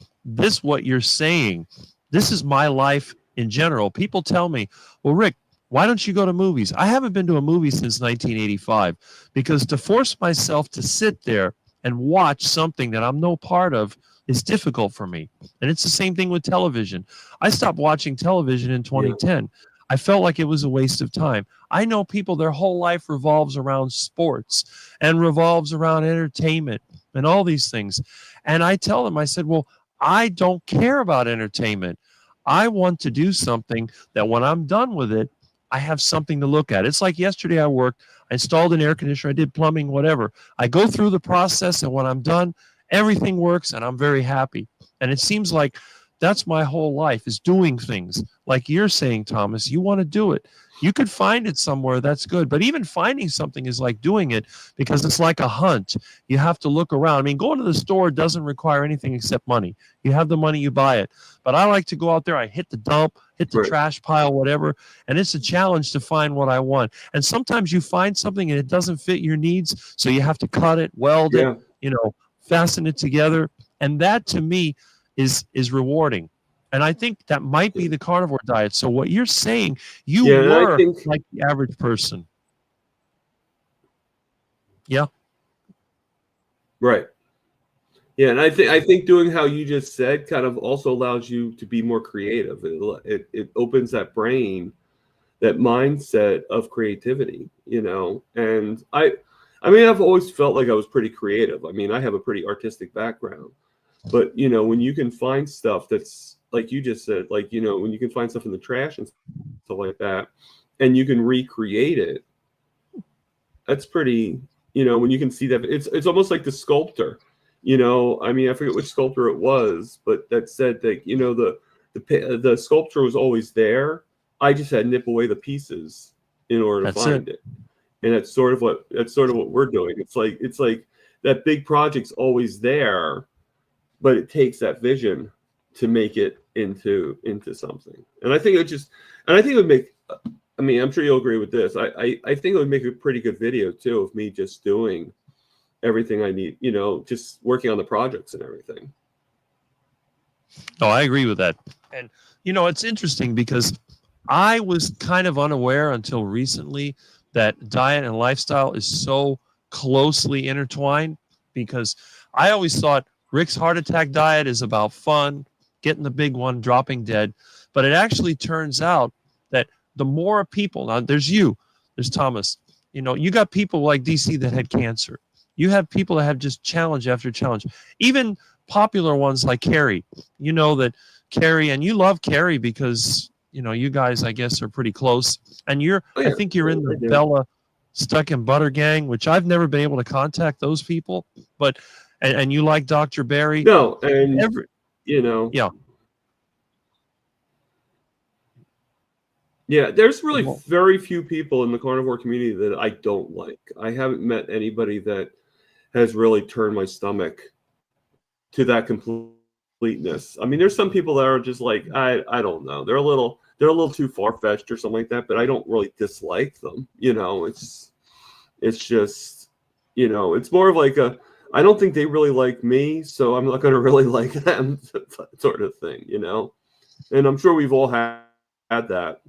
what you're saying, this is my life in general. People tell me, well, Rick, why don't you go to movies? I haven't been to a movie since 1985, because to force myself to sit there and watch something that I'm no part of is difficult for me. And it's the same thing with television. I stopped watching television in 2010. I felt like it was a waste of time. I know people, their whole life revolves around sports and revolves around entertainment and all these things. And I tell them, I said, well, I don't care about entertainment. I want to do something that when I'm done with it, I have something to look at. It's like yesterday I worked, I installed an air conditioner, I did plumbing, whatever. I go through the process, and when I'm done, everything works and I'm very happy. And it seems like that's my whole life, is doing things. Like you're saying, Thomas, you want to do it. You could find it somewhere, that's good. But even finding something is like doing it, because it's like a hunt. You have to look around. I mean, going to the store doesn't require anything except money. You have the money, you buy it. But I like to go out there, I hit the dump, hit the trash pile, whatever. And it's a challenge to find what I want. And sometimes you find something and it doesn't fit your needs. So you have to cut it, weld it, fasten it together. And that to me is rewarding. And I think that might be the carnivore diet. So what you're saying, you Yeah, and I were think like the average person. Yeah. right. Yeah, and I think doing how you just said kind of also allows you to be more creative. It opens that brain, that mindset of creativity, you know. And I mean, I've always felt like I was pretty creative. I mean, I have a pretty artistic background, but you know, when you can find stuff that's like you just said, like, you know, when you can find stuff in the trash and stuff like that, and you can recreate it, that's pretty, you know, when you can see that, it's almost like the sculptor, you know. I mean, I forget which sculptor it was, but that said that, you know, the sculpture was always there. I just had to nip away the pieces in order to find it. And that's sort of what we're doing. It's like that big project's always there, but it takes that vision to make it into something. And I think it would make, I mean, I'm sure you'll agree with this. I think it would make a pretty good video too of me just doing everything I need, you know, just working on the projects and everything. Oh, I agree with that. And, you know, it's interesting because I was kind of unaware until recently that diet and lifestyle is so closely intertwined, because I always thought Rick's heart attack diet is about fun, getting the big one, dropping dead. But it actually turns out that the more people, now there's Thomas, you know, you got people like DC that had cancer. You have people that have just challenge after challenge, even popular ones like Carrie. You know that Carrie, and you love Carrie because, you know, you guys, I guess, are pretty close. And I think you're in the Bella Stuck in Butter gang, which I've never been able to contact those people. But, and you like Dr. Barry. No, and, you know. Yeah. Yeah, there's really very few people in the carnivore community that I don't like. I haven't met anybody that has really turned my stomach to that completeness. I mean, there's some people that are just like, I don't know. They're a little too far-fetched or something like that, but I don't really dislike them. You know, it's just, you know, it's more of like I don't think they really like me, so I'm not going to really like them sort of thing, you know? And I'm sure we've all had that.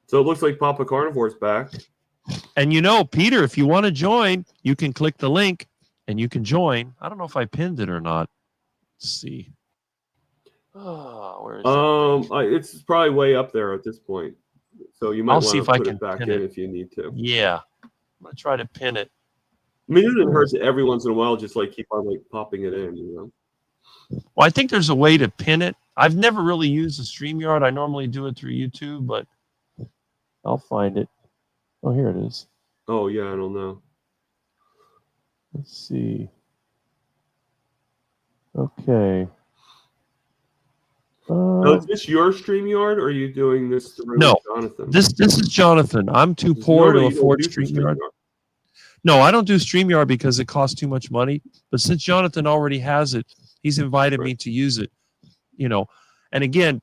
So it looks like Papa Carnivore's back. And you know, Peter, if you want to join, you can click the link and you can join. I don't know if I pinned it or not. Let's see. Oh, where is it? It's probably way up there at this point. So you might want to put it back in if you need to. Yeah. I'm going to try to pin it. I mean, it doesn't hurt to every once in a while just like keep on like popping it in, you know? Well, I think there's a way to pin it. I've never really used a StreamYard. I normally do it through YouTube, but I'll find it. Oh, here it is. Oh, yeah, I don't know. Let's see. Okay. Now, is this your StreamYard, or are you doing this through Jonathan? This is Jonathan. I'm too poor to afford StreamYard. No, I don't do StreamYard because it costs too much money. But since Jonathan already has it, he's invited me to use it. You know, and again,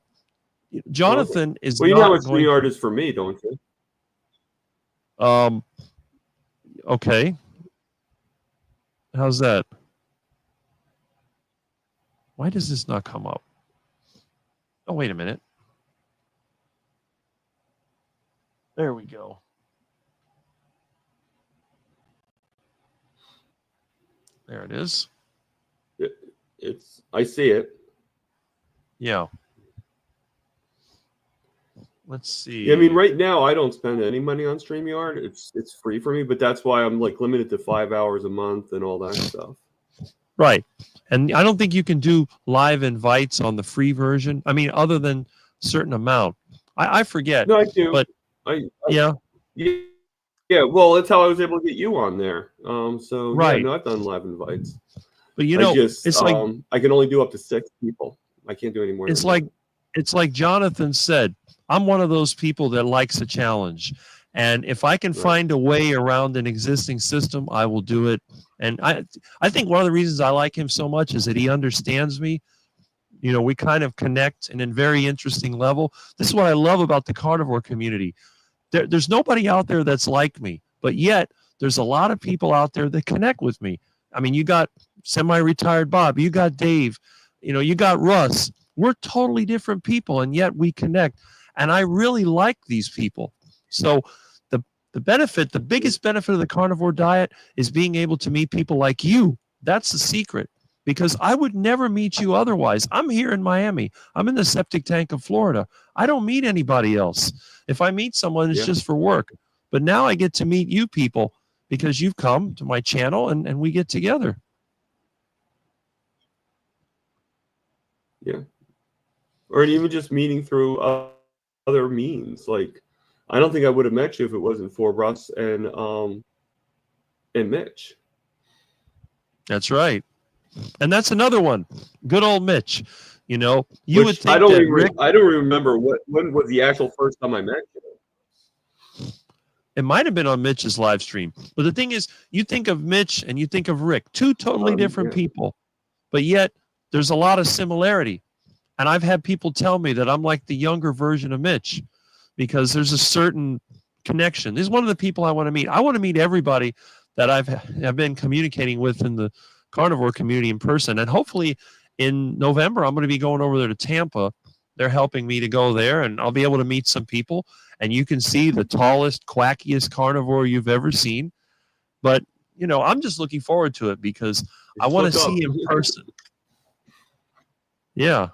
Jonathan is. Well, you know what StreamYard is for me, don't you? Okay. How's that? Why does this not come up? Oh, wait a minute. There we go. There it is. I see it. Yeah. Let's see. Yeah, I mean, right now I don't spend any money on StreamYard. It's free for me, but that's why I'm like limited to 5 hours a month and all that stuff. Right. And I don't think you can do live invites on the free version. I mean, other than certain amount. I forget. No, I do. But yeah. Yeah, well, that's how I was able to get you on there. So right. Yeah, no, I've done live invites. But you know, it's like I can only do up to 6 people. I can't do any more. It's like Jonathan said, I'm one of those people that likes a challenge. And if I can find a way around an existing system, I will do it. And I think one of the reasons I like him so much is that he understands me. You know, we kind of connect in a very interesting level. This is what I love about the carnivore community. There's nobody out there that's like me, but yet there's a lot of people out there that connect with me. I mean, you got semi-retired Bob, you got Dave, You got Russ. We're totally different people, and yet we connect. And I really like these people. So the benefit, the biggest benefit of the carnivore diet is being able to meet people like you. That's the secret, because I would never meet you otherwise. I'm here in Miami. I'm in the septic tank of Florida. I don't meet anybody else. If I meet someone, it's just for work. But now I get to meet you people because you've come to my channel and we get together. Yeah. Or even just meeting through other means. Like, I don't think I would have met you if it wasn't for Russ and Mitch. That's right. And that's another one. Good old Mitch. You Which would think I don't that even, Rick, I don't remember when was the actual first time I met you. it might have been on Mitch's live stream. But the thing is, you think of Mitch and you think of Rick, two totally different people. But yet there's a lot of similarity. And I've had people tell me that I'm like the younger version of Mitch because there's a certain connection. This is one of the people I want to meet. I want to meet everybody that I've been communicating with in the carnivore community in person. And hopefully in November, I'm going to be going over there to Tampa. They're helping me to go there, and I'll be able to meet some people. And you can see the tallest, quackiest carnivore you've ever seen. But, I'm just looking forward to it because I want to see him in person. Yeah.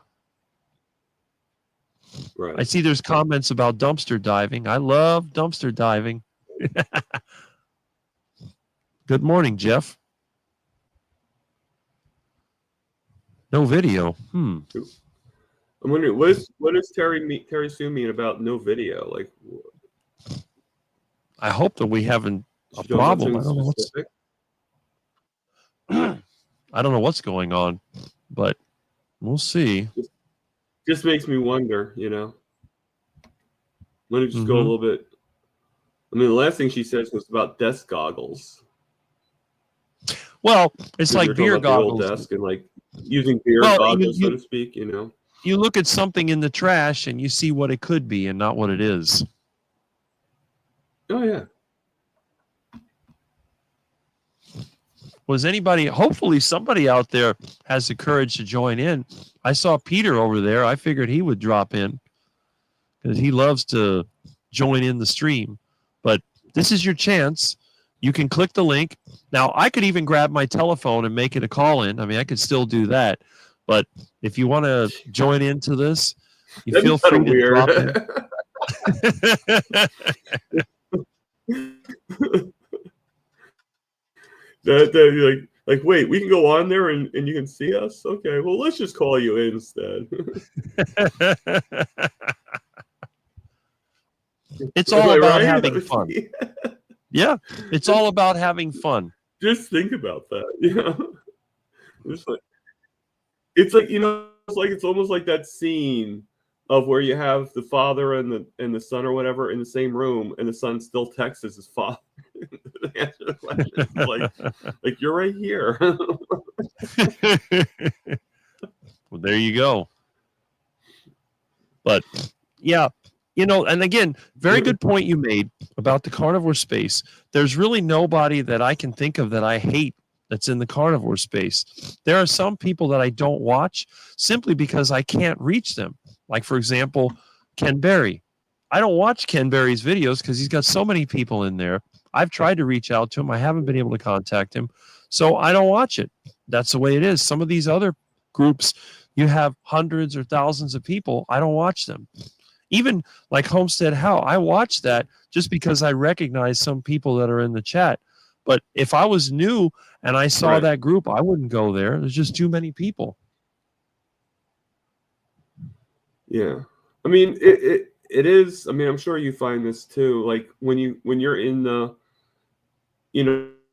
Right. I see there's comments about dumpster diving. I love dumpster diving. Good morning, Jeff. No video. I'm wondering, what does Terry Sue mean about no video? Like, I hope that we haven't a problem. I don't know what's going on, but we'll see. Just makes me wonder, Let me just go a little bit. I mean, the last thing she says was about desk goggles. Well, it's like beer goggles. The old desk and like using beer goggles, so to speak, You look at something in the trash and you see what it could be and not what it is. Oh, yeah. Was anybody, hopefully somebody out there has the courage to join in. I saw Peter over there. I figured he would drop in because he loves to join in the stream. But this is your chance. You can click the link. Now, I could even grab my telephone and make it a call in. I mean, I could still do that. But if you want to join into this, you feel free to drop in. Like, wait, we can go on there and you can see us? Okay, well, let's just call you in instead. It's all about having fun. Yeah, it's all about having fun. Just think about that. It's almost like that scene of where you have the father and the son or whatever in the same room, and the son still texts his father. Answer the question. Like you're right here. Well, there you go. But yeah, and again, very good point you made about the carnivore space. There's really nobody that I can think of that I hate that's in the carnivore space. There are some people that I don't watch simply because I can't reach them. Like, for example, Ken Berry. I don't watch Ken Berry's videos because he's got so many people in there. I've tried to reach out to him. I haven't been able to contact him. So I don't watch it. That's the way it is. Some of these other groups, you have hundreds or thousands of people. I don't watch them. Even like Homestead How, I watch that just because I recognize some people that are in the chat. But if I was new and I saw that group, I wouldn't go there. There's just too many people. Yeah. I mean, it is. I mean, I'm sure you find this too. Like when you're in the,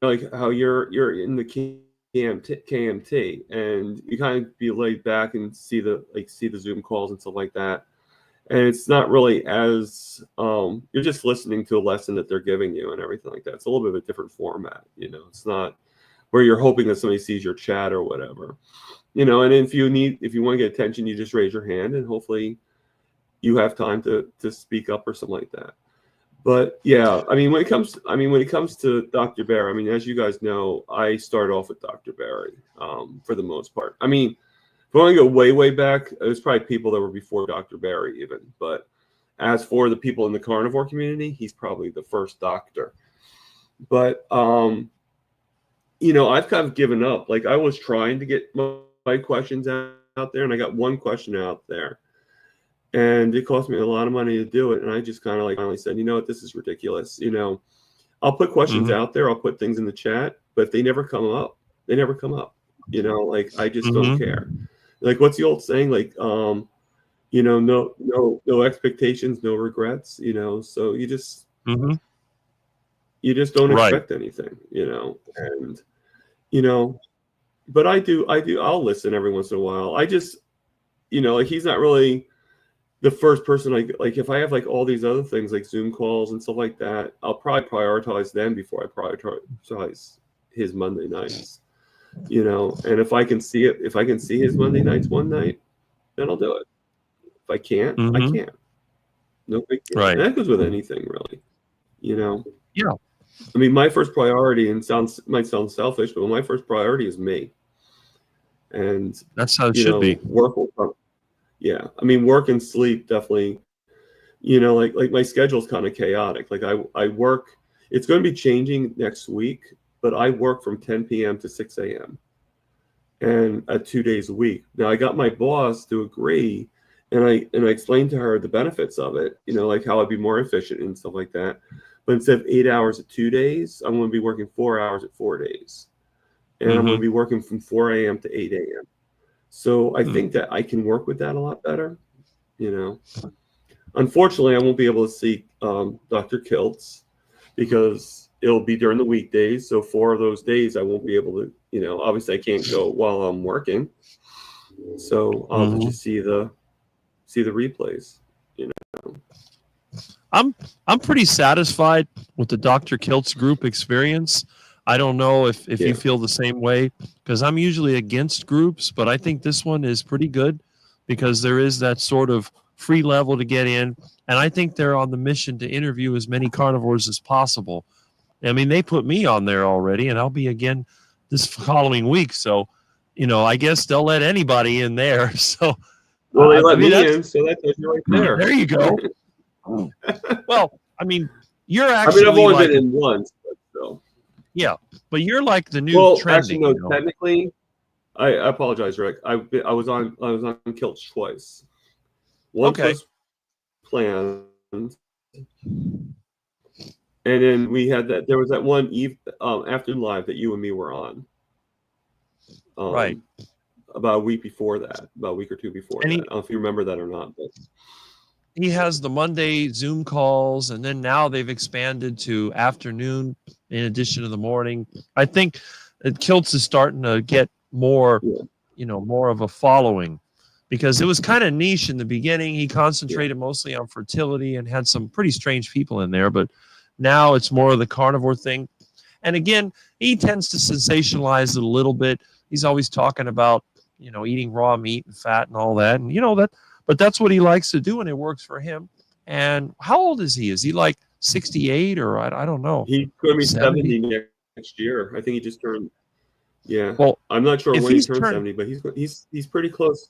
like how you're in the KMT and you kind of be laid back and see the Zoom calls and stuff like that. And it's not really as you're just listening to a lesson that they're giving you and everything like that. It's a little bit of a different format, It's not where you're hoping that somebody sees your chat or whatever, And if you want to get attention, you just raise your hand and hopefully you have time to speak up or something like that. But yeah, I mean, when it comes to Dr. Bear, I mean, as you guys know, I started off with Dr. Barry for the most part. I mean, If I want to go way, way back, it was probably people that were before Dr. Barry even. But as for the people in the carnivore community, he's probably the first doctor. But, you know, I've kind of given up. Like, I was trying to get my questions out there, and I got one question out there. And it cost me a lot of money to do it. And I just kind of like finally said, you know what, this is ridiculous. You know, I'll put questions out there. I'll put things in the chat, but if they never come up, they never come up. You know, like, I just don't care. Like, what's the old saying? Like, you know, no expectations, no regrets, you know, so you just don't expect anything, you know, and, you know, but I'll listen every once in a while. I just, you know, like, he's not really the first person. Like if I have like all these other things like Zoom calls and stuff like that, I'll probably prioritize them before I prioritize his Monday nights, you know. And if I can see his Monday nights one night, then I'll do it. If I can't, I can't. No big deal. Right. And that goes with anything, really, you know. Yeah. I mean, my first priority, and might sound selfish, but my first priority is me. And that's how it should be. Work will come. Yeah, I mean, work and sleep definitely. You know, like my schedule's kind of chaotic. Like I work. It's going to be changing next week, but I work from 10 p.m. to 6 a.m. and 2 days a week. Now I got my boss to agree, and I explained to her the benefits of it. You know, like how I'd be more efficient and stuff like that. But instead of 8 hours at 2 days, I'm going to be working 4 hours at 4 days, and I'm going to be working from 4 a.m. to 8 a.m. So I think that I can work with that a lot better, you know. Unfortunately, I won't be able to see Dr. Kiltz because it'll be during the weekdays. So 4 of those days I won't be able to, you know, obviously I can't go while I'm working. So I'll just see the replays, you know. I'm pretty satisfied with the Dr. Kiltz group experience. I don't know if you feel the same way, because I'm usually against groups, but I think this one is pretty good because there is that sort of free level to get in. And I think they're on the mission to interview as many carnivores as possible. I mean, they put me on there already, and I'll be again this following week. So, you know, I guess they'll let anybody in there. So, well, they let me in, so that's right there. There you go. Well, I mean, you're actually. I mean, I've only been in once, but still. Yeah, but you're like the new trending. Actually, no. You know? Technically, I apologize, Rick. I was on Kiltz twice. Once was planned, and then we had that. There was that one afternoon live that you and me were on. Right. About a week before that, about a week or two before that. I don't know if you remember that or not, but. He has the Monday Zoom calls, and then now they've expanded to afternoon in addition to the morning. I think Kiltz is starting to get more, you know, more of a following, because it was kind of niche in the beginning. He concentrated mostly on fertility and had some pretty strange people in there, but now it's more of the carnivore thing. And again, he tends to sensationalize it a little bit. He's always talking about, you know, eating raw meat and fat and all that. And, you know, but that's what he likes to do, and it works for him. And how old is he? Is he like 68 or I don't know? He's going to be 70 next year. I think he just turned. Yeah. Well, I'm not sure when he turned 70, but he's pretty close.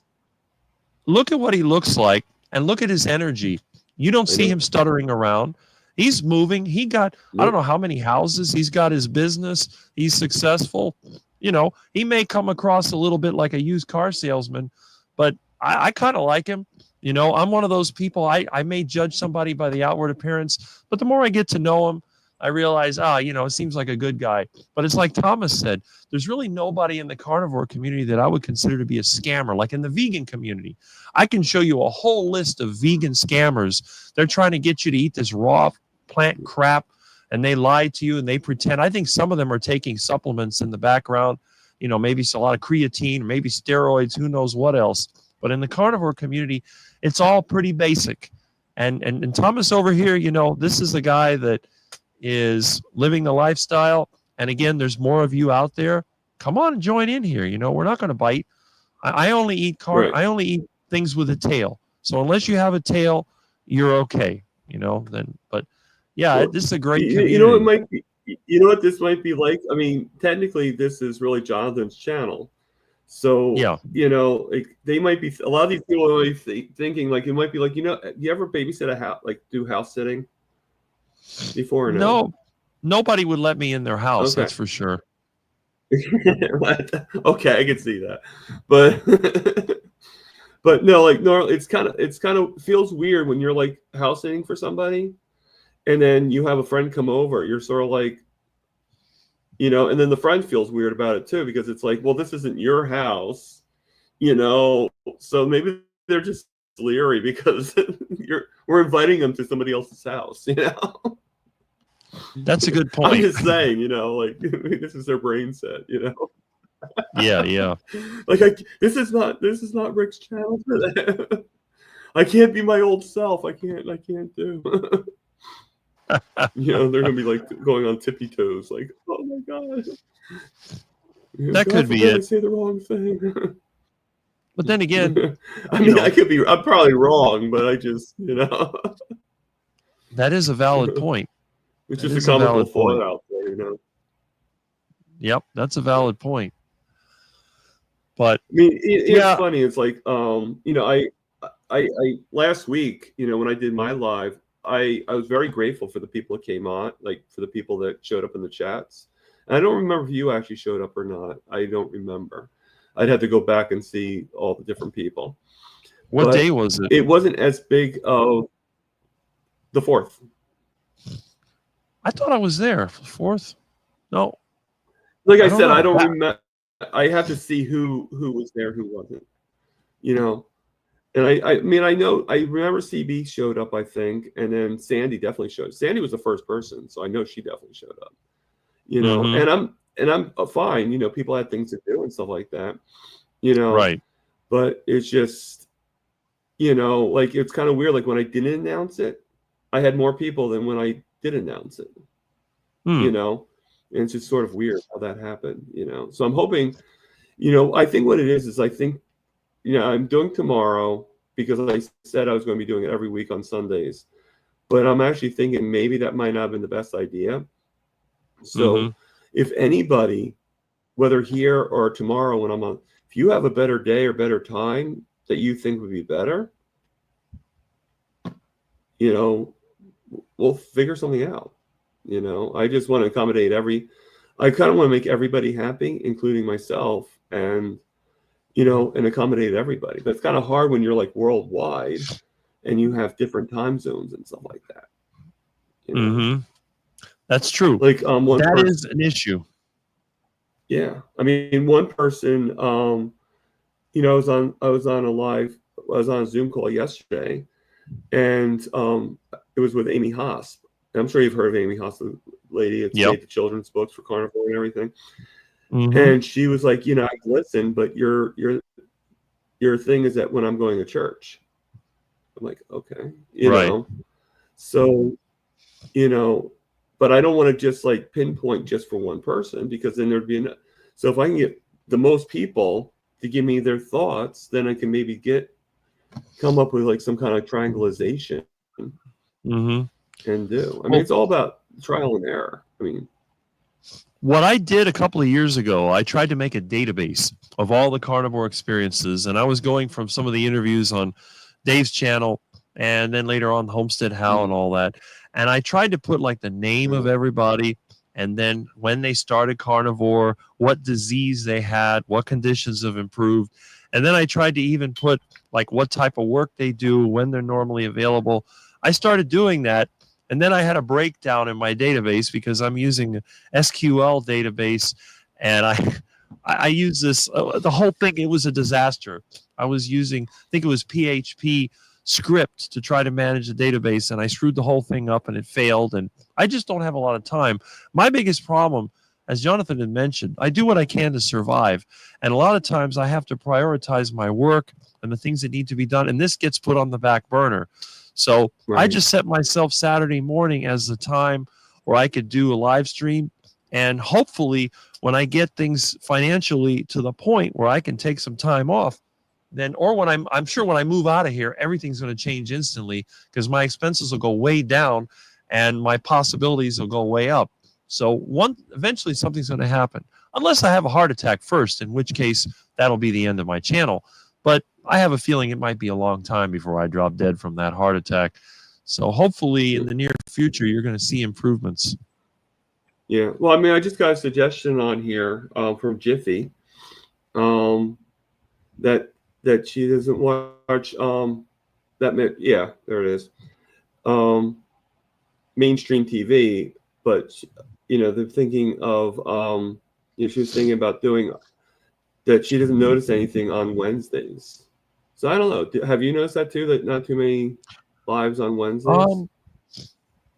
Look at what he looks like, and look at his energy. You don't see him stuttering around. He's moving. He got I don't know how many houses. He's got his business. He's successful. You know, he may come across a little bit like a used car salesman, but I kind of like him. You know, I'm one of those people, I may judge somebody by the outward appearance, but the more I get to know him, I realize, you know, it seems like a good guy. But it's like Thomas said, there's really nobody in the carnivore community that I would consider to be a scammer. Like in the vegan community, I can show you a whole list of vegan scammers. They're trying to get you to eat this raw plant crap, and they lie to you and they pretend. I think some of them are taking supplements in the background, you know, maybe a lot of creatine, maybe steroids, who knows what else. But in the carnivore community, it's all pretty basic. And Thomas over here, you know, this is a guy that is living the lifestyle. And again, there's more of you out there. Come on and join in here. You know, we're not going to bite. I only eat I only eat things with a tail. So unless you have a tail, you're okay. You know, then. But yeah, this is a great community. You know, it might be. You know what this might be like? I mean, technically, this is really Jonathan's channel. So, Yeah. like they might be, a lot of these people are thinking like, it might be like, you ever babysit a house, like do house sitting before or no? No, nobody would let me in their house. Okay. That's for sure. Okay, I can see that. But but no, like no, it's kind of feels weird when you're like house sitting for somebody and then you have a friend come over. You're sort of like, and then the friend feels weird about it too, because it's like, well, this isn't your house, so maybe they're just leery because we're inviting them to somebody else's house, That's a good point. I'm just saying, like this is their brain set, Yeah. Like this is not Rick's childhood. I can't be my old self. I can't do. They're gonna be like going on tippy toes, like, oh my god. That could be it. I say the wrong thing. But then again, I mean, I'm probably wrong, but I just, that is a valid point. It's That just is a a comical valid point. thought out there, Yep, that's a valid point. But I mean, it's funny. It's like, I last week, when I did my live, I was very grateful for the people that came on, like for the people that showed up in the chats. And I don't remember if you actually showed up or not. I don't remember. I'd have to go back and see all the different people. What day was it? It wasn't as big of the 4th. I thought I was there. 4th? No. Like I said, I don't remember. I have to see who was there, who wasn't. And I mean, I remember CB showed up, I think, and then Sandy definitely showed. Sandy was the first person, so I know she definitely showed up. And I'm fine. People had things to do and stuff like that. Right. But it's just, like it's kind of weird. Like when I didn't announce it, I had more people than when I did announce it. And it's just sort of weird how that happened. So I'm hoping, I think what it is I think, I'm doing tomorrow because I said I was going to be doing it every week on Sundays, but I'm actually thinking maybe that might not have been the best idea. So if anybody, whether here or tomorrow when I'm on, if you have a better day or better time that you think would be better, we'll figure something out. I just want to accommodate I kind of want to make everybody happy, including myself, and and accommodate everybody. But it's kind of hard when you're like worldwide and you have different time zones and stuff like that. That's true. Like that is an issue. Yeah, I mean, one person, I was on a Zoom call yesterday, and it was with Amy Haas. I'm sure you've heard of Amy Haas, the lady that's made the children's books for Carnivore and everything. And she was like, I listen, but your thing is that when I'm going to church. I'm like, okay, know. So, but I don't want to just like pinpoint just for one person, because then there'd be so if I can get the most people to give me their thoughts, then I can maybe come up with like some kind of triangulation and do. I mean, it's all about trial and error. I mean, what I did a couple of years ago, I tried to make a database of all the carnivore experiences, and I was going from some of the interviews on Dave's channel and then later on Homestead How and all that. And I tried to put like the name of everybody, and then when they started carnivore, what disease they had, what conditions have improved. And then I tried to even put like what type of work they do, when they're normally available. I started doing that. And then I had a breakdown in my database because I'm using an SQL database, and I use this, the whole thing, it was a disaster. I was using, I think it was PHP script to try to manage the database, and I screwed the whole thing up and it failed, and I just don't have a lot of time. My biggest problem, as Jonathan had mentioned, I do what I can to survive, and a lot of times I have to prioritize my work and the things that need to be done, and this gets put on the back burner. So I just set myself Saturday morning as the time where I could do a live stream. And hopefully when I get things financially to the point where I can take some time off, then, or when I'm sure when I move out of here, everything's going to change instantly, because my expenses will go way down and my possibilities will go way up. So eventually something's going to happen. unless I have a heart attack first, in which case that'll be the end of my channel. But I have a feeling it might be a long time before I drop dead from that heart attack. So hopefully in the near future, you're going to see improvements. Yeah. Well, I mean, I just got a suggestion on here from Jiffy that she doesn't watch yeah, there it is. Mainstream TV, but they're thinking of she was thinking about doing that. She doesn't notice anything on Wednesdays. So I don't know. Have you noticed that too? That not too many lives on Wednesdays?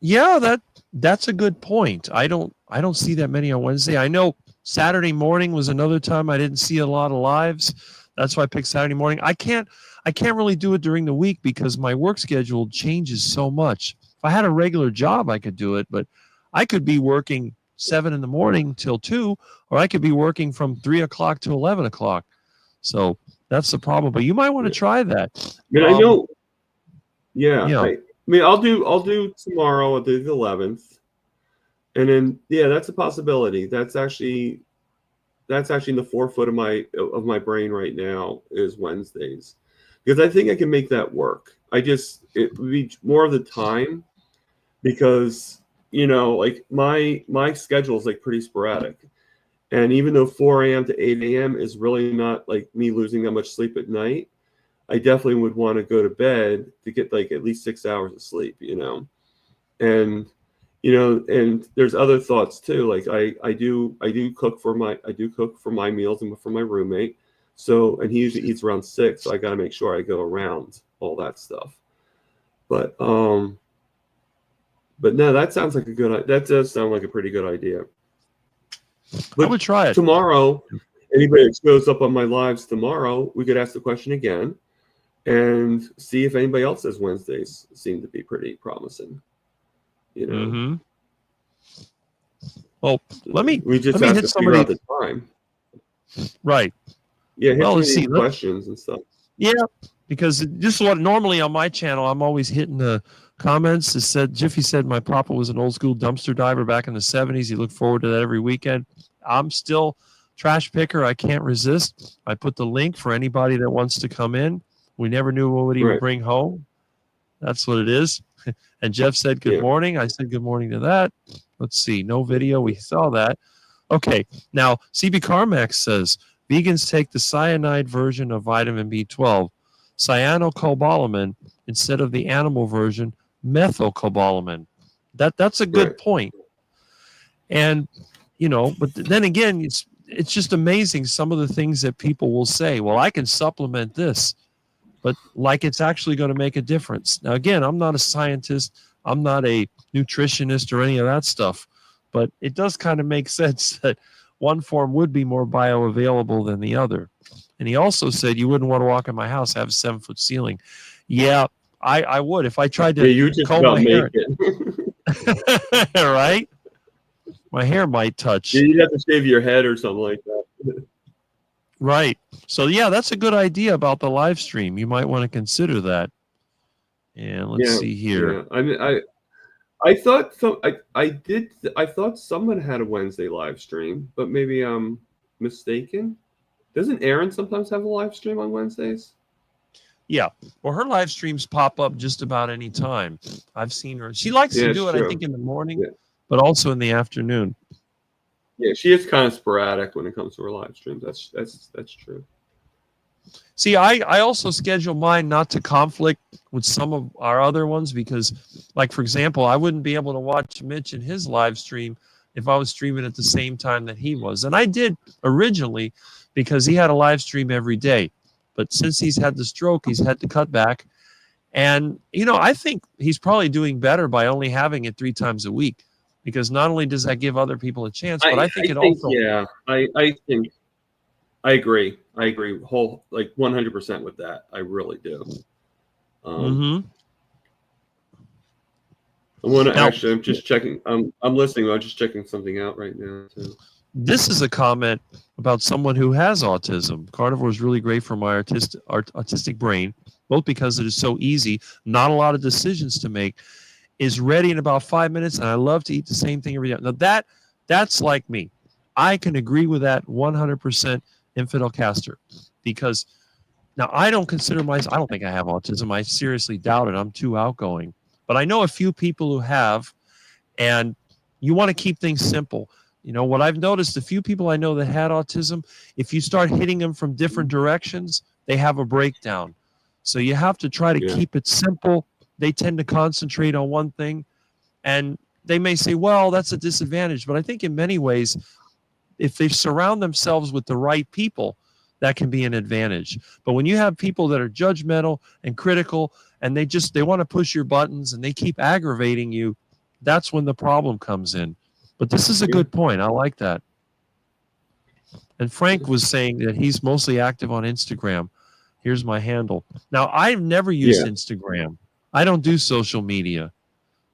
Yeah, that's a good point. I don't see that many on Wednesday. I know Saturday morning was another time I didn't see a lot of lives. That's why I picked Saturday morning. I can't really do it during the week because my work schedule changes so much. If I had a regular job, I could do it, but I could be working 7 in the morning till 2, or I could be working from 3 o'clock to 11 o'clock. So that's the problem. But you might want to try that. I mean, I know. Yeah. Yeah. I mean, I'll do tomorrow. I'll do the 11th, and then that's a possibility. That's actually in the forefront of my brain right now is Wednesdays, because I think I can make that work. It would be more of the time, because like my schedule is like pretty sporadic, and even though 4 a.m. to 8 a.m. is really not like me losing that much sleep at night, I definitely would want to go to bed to get like at least 6 hours of sleep, and and there's other thoughts too. Like I do cook for my meals and for my roommate. So, and he usually eats around 6, so I got to make sure I go around all that stuff. But no, that sounds like that does sound like a pretty good idea. But I would try it tomorrow. Anybody that shows up on my lives tomorrow, we could ask the question again and see if anybody else says Wednesdays seem to be pretty promising. Mm-hmm. Well, we just have to figure out the time. Right. Yeah, well, let's see questions and stuff. Yeah, because this is what normally on my channel I'm always hitting the comments. Jiffy said my papa was an old school dumpster diver back in the 70s. He looked forward to that every weekend. I'm still trash picker. I can't resist. I put the link for anybody that wants to come in. We never knew what he would bring home. That's what it is. And Jeff said good morning. I said good morning to that. Let's see. No video. We saw that. Okay. Now, CB Carmax says vegans take the cyanide version of vitamin B12, cyanocobalamin, instead of the animal version, methylcobalamin. That's a good point. And, but then again, it's just amazing some of the things that people will say. Well, I can supplement this, but like it's actually going to make a difference. Now, again, I'm not a scientist. I'm not a nutritionist or any of that stuff, but it does kind of make sense that one form would be more bioavailable than the other. And he also said you wouldn't want to walk in my house, have a 7-foot ceiling. Yeah, I would if I tried to you just comb about my hair. make it. Right? My hair might touch. You'd have to shave your head or something like that. Right. So yeah, that's a good idea about the live stream. You might want to consider that. And let's see here. Yeah. I mean, I thought I thought someone had a Wednesday live stream, but maybe I'm mistaken. Doesn't Erin sometimes have a live stream on Wednesdays? Yeah. Well, her live streams pop up just about any time. I've seen her. She likes to do it, I think, in the morning, but also in the afternoon. Yeah, she is kind of sporadic when it comes to her live streams. That's true. See, I also schedule mine not to conflict with some of our other ones because, like, for example, I wouldn't be able to watch Mitch in his live stream if I was streaming at the same time that he was. And I did originally because he had a live stream every day. But since he's had the stroke, he's had to cut back. And, I think he's probably doing better by only having it 3 times a week because not only does that give other people a chance, but I think also... Yeah, I think... I agree. Like 100% with that. I really do. I want to actually. I'm just checking. I'm listening. I'm just checking something out right now too. This is a comment about someone who has autism. Carnivore is really great for my autistic brain, both because it is so easy, not a lot of decisions to make, is ready in about 5 minutes, and I love to eat the same thing every day. Now that's like me. I can agree with that 100%, Infidel Caster, because now I don't consider myself, I don't think I have autism. I seriously doubt it. I'm too outgoing. But I know a few people who have, and you want to keep things simple. You know, what I've noticed, a few people I know that had autism, if you start hitting them from different directions, they have a breakdown. So you have to try to keep it simple. They tend to concentrate on one thing, and they may say, well, that's a disadvantage. But I think in many ways, if they surround themselves with the right people, that can be an advantage. But when you have people that are judgmental and critical, and they want to push your buttons and they keep aggravating you, that's when the problem comes in. But this is a good point. I like that. And Frank was saying that he's mostly active on Instagram. Here's my handle. Now, I've never used Instagram. I don't do social media,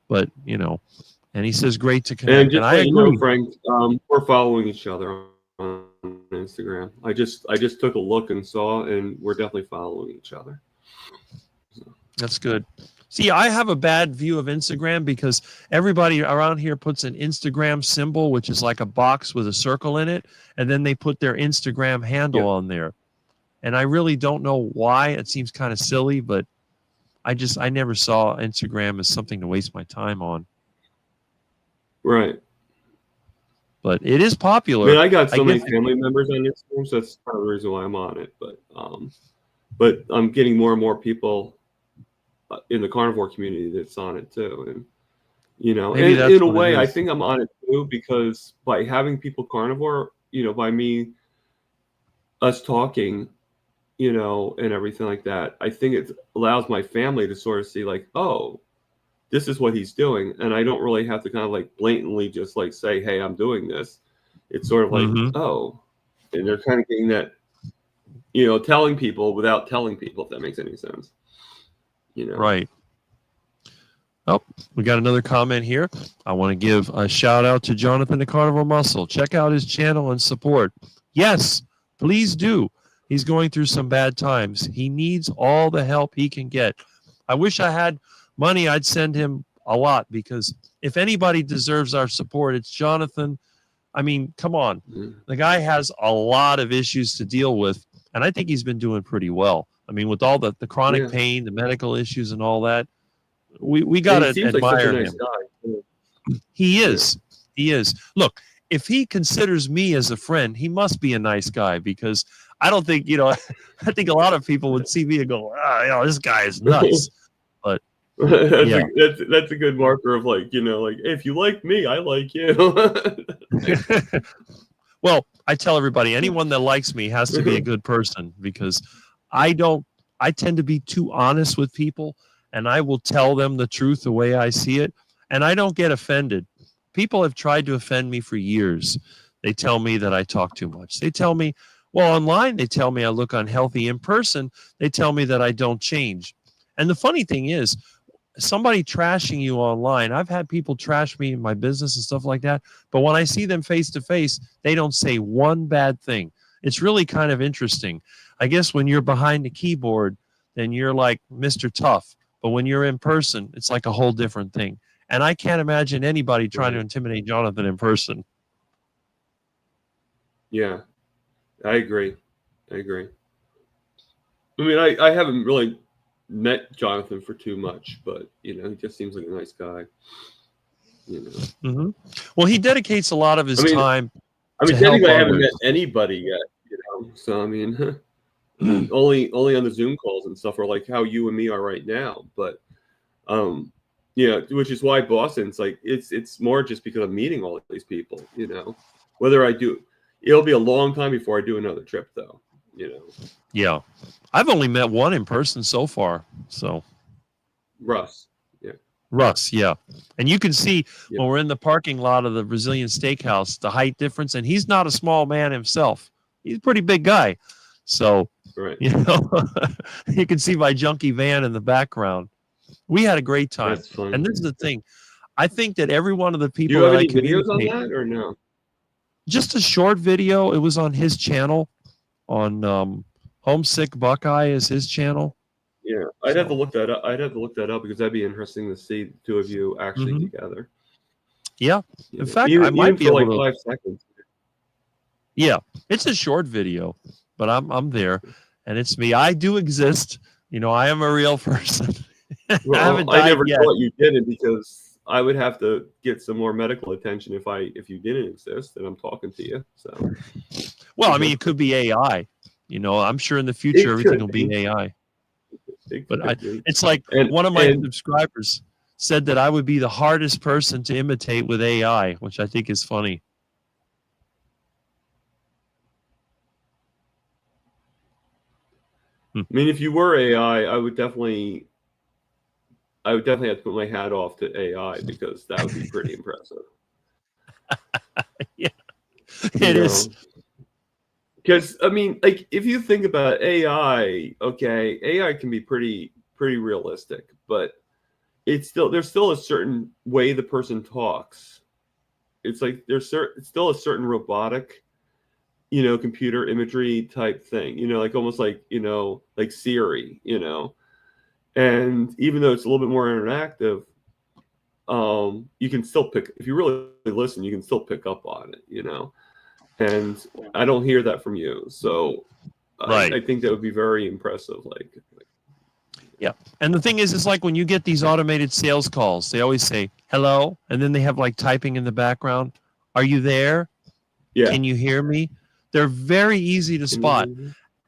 but you know, and he says great to connect. And just I you agree. know, Frank, we're following each other on Instagram. I just took a look and saw, and we're definitely following each other. That's good. See, I have a bad view of Instagram because everybody around here puts an Instagram symbol, which is like a box with a circle in it, and then they put their Instagram handle on there. And I really don't know why. It seems kind of silly, but I never saw Instagram as something to waste my time on. Right. But it is popular. I mean, I got so many family members on Instagram, so that's part of the reason why I'm on it. But I'm getting more and more people in the carnivore community that's on it too, and you know, and in a way, I think I'm on it too because by having people carnivore, you know, by us talking, you know, and everything like that, I think it allows my family to sort of see like, oh, this is what he's doing, and I don't really have to kind of like blatantly just like say, hey, I'm doing this. It's sort of like, oh, and they're kind of getting that, you know, telling people without telling people, if that makes any sense. You know? Right. Oh, we got another comment here. I want to give a shout out to Jonathan the Carnivore Muscle. Check out his channel and support. Yes, please do. He's going through some bad times. He needs all the help he can get. I wish I had money. I'd send him a lot because if anybody deserves our support, it's Jonathan. I mean, come on. The guy has a lot of issues to deal with, and I think he's been doing pretty well. I mean, with all the chronic pain, the medical issues and all that, we got to admire him. Guy. He is. He is. Look, if he considers me as a friend, he must be a nice guy because I don't think, you know, I think a lot of people would see me and go, you know, this guy is nuts. But that's a good marker of like, you know, like, hey, if you like me, I like you. Well, I tell everybody, anyone that likes me has to be a good person because I tend to be too honest with people and I will tell them the truth the way I see it. And I don't get offended. People have tried to offend me for years. They tell me that I talk too much. They tell me, well, online, they tell me I look unhealthy. In person, they tell me that I don't change. And the funny thing is, somebody trashing you online, I've had people trash me in my business and stuff like that. But when I see them face to face, they don't say one bad thing. It's really kind of interesting. I guess when you're behind the keyboard, then you're like Mr. Tough. But when you're in person, it's like a whole different thing. And I can't imagine anybody trying to intimidate Jonathan in person. Yeah, I agree. I mean, I haven't really met Jonathan for too much, but, you know, he just seems like a nice guy. You know. Well, he dedicates a lot of his time. I mean, technically, I haven't met anybody yet, you know. So I mean, only on the Zoom calls and stuff, or like how you and me are right now. But yeah, which is why Boston's like it's more just because I'm meeting all of these people, you know. Whether I do, it'll be a long time before I do another trip, though. You know. Yeah, I've only met one in person so far. So Russ, yeah. And you can see when we're in the parking lot of the Brazilian steakhouse, the height difference, and he's not a small man himself. He's a pretty big guy. So, you know, you can see my junky van in the background. We had a great time. That's fun. And this is the thing. I think that every one of the people Do you have that any I videos on that or no? Just a short video. It was on his channel on Homesick Buckeye is his channel. Yeah, I'd have to look that up. Because that'd be interesting to see the two of you actually together. Yeah. In fact, I might be able like to 5 seconds. Yeah, it's a short video, but I'm there, and it's me. I do exist. You know, I am a real person. I Well, haven't I died never yet. thought you didn't, because I would have to get some more medical attention if you didn't exist and I'm talking to you. So Well, I mean, it could be AI. You know, I'm sure in the future it everything could will be be. AI. It But could be. it's like And one of my and subscribers said that I would be the hardest person to imitate with AI, which I think is funny. I mean, if you were AI, I would definitely have to put my hat off to AI, because that would be pretty impressive. Yeah, You it is. know? Because I mean, like, if you think about AI, okay, AI can be pretty realistic, but there's still a certain way the person talks. It's like it's still a certain robotic, computer imagery type thing, like almost like, like Siri, and even though it's a little bit more interactive, you can still if you really listen, you can still pick up on it, and I don't hear that from you. So Right. I think that would be very impressive. Yeah. And the thing is, it's like when you get these automated sales calls, they always say, hello. And then they have like typing in the background. Are you there? Yeah. Can you hear me? They're very easy to spot.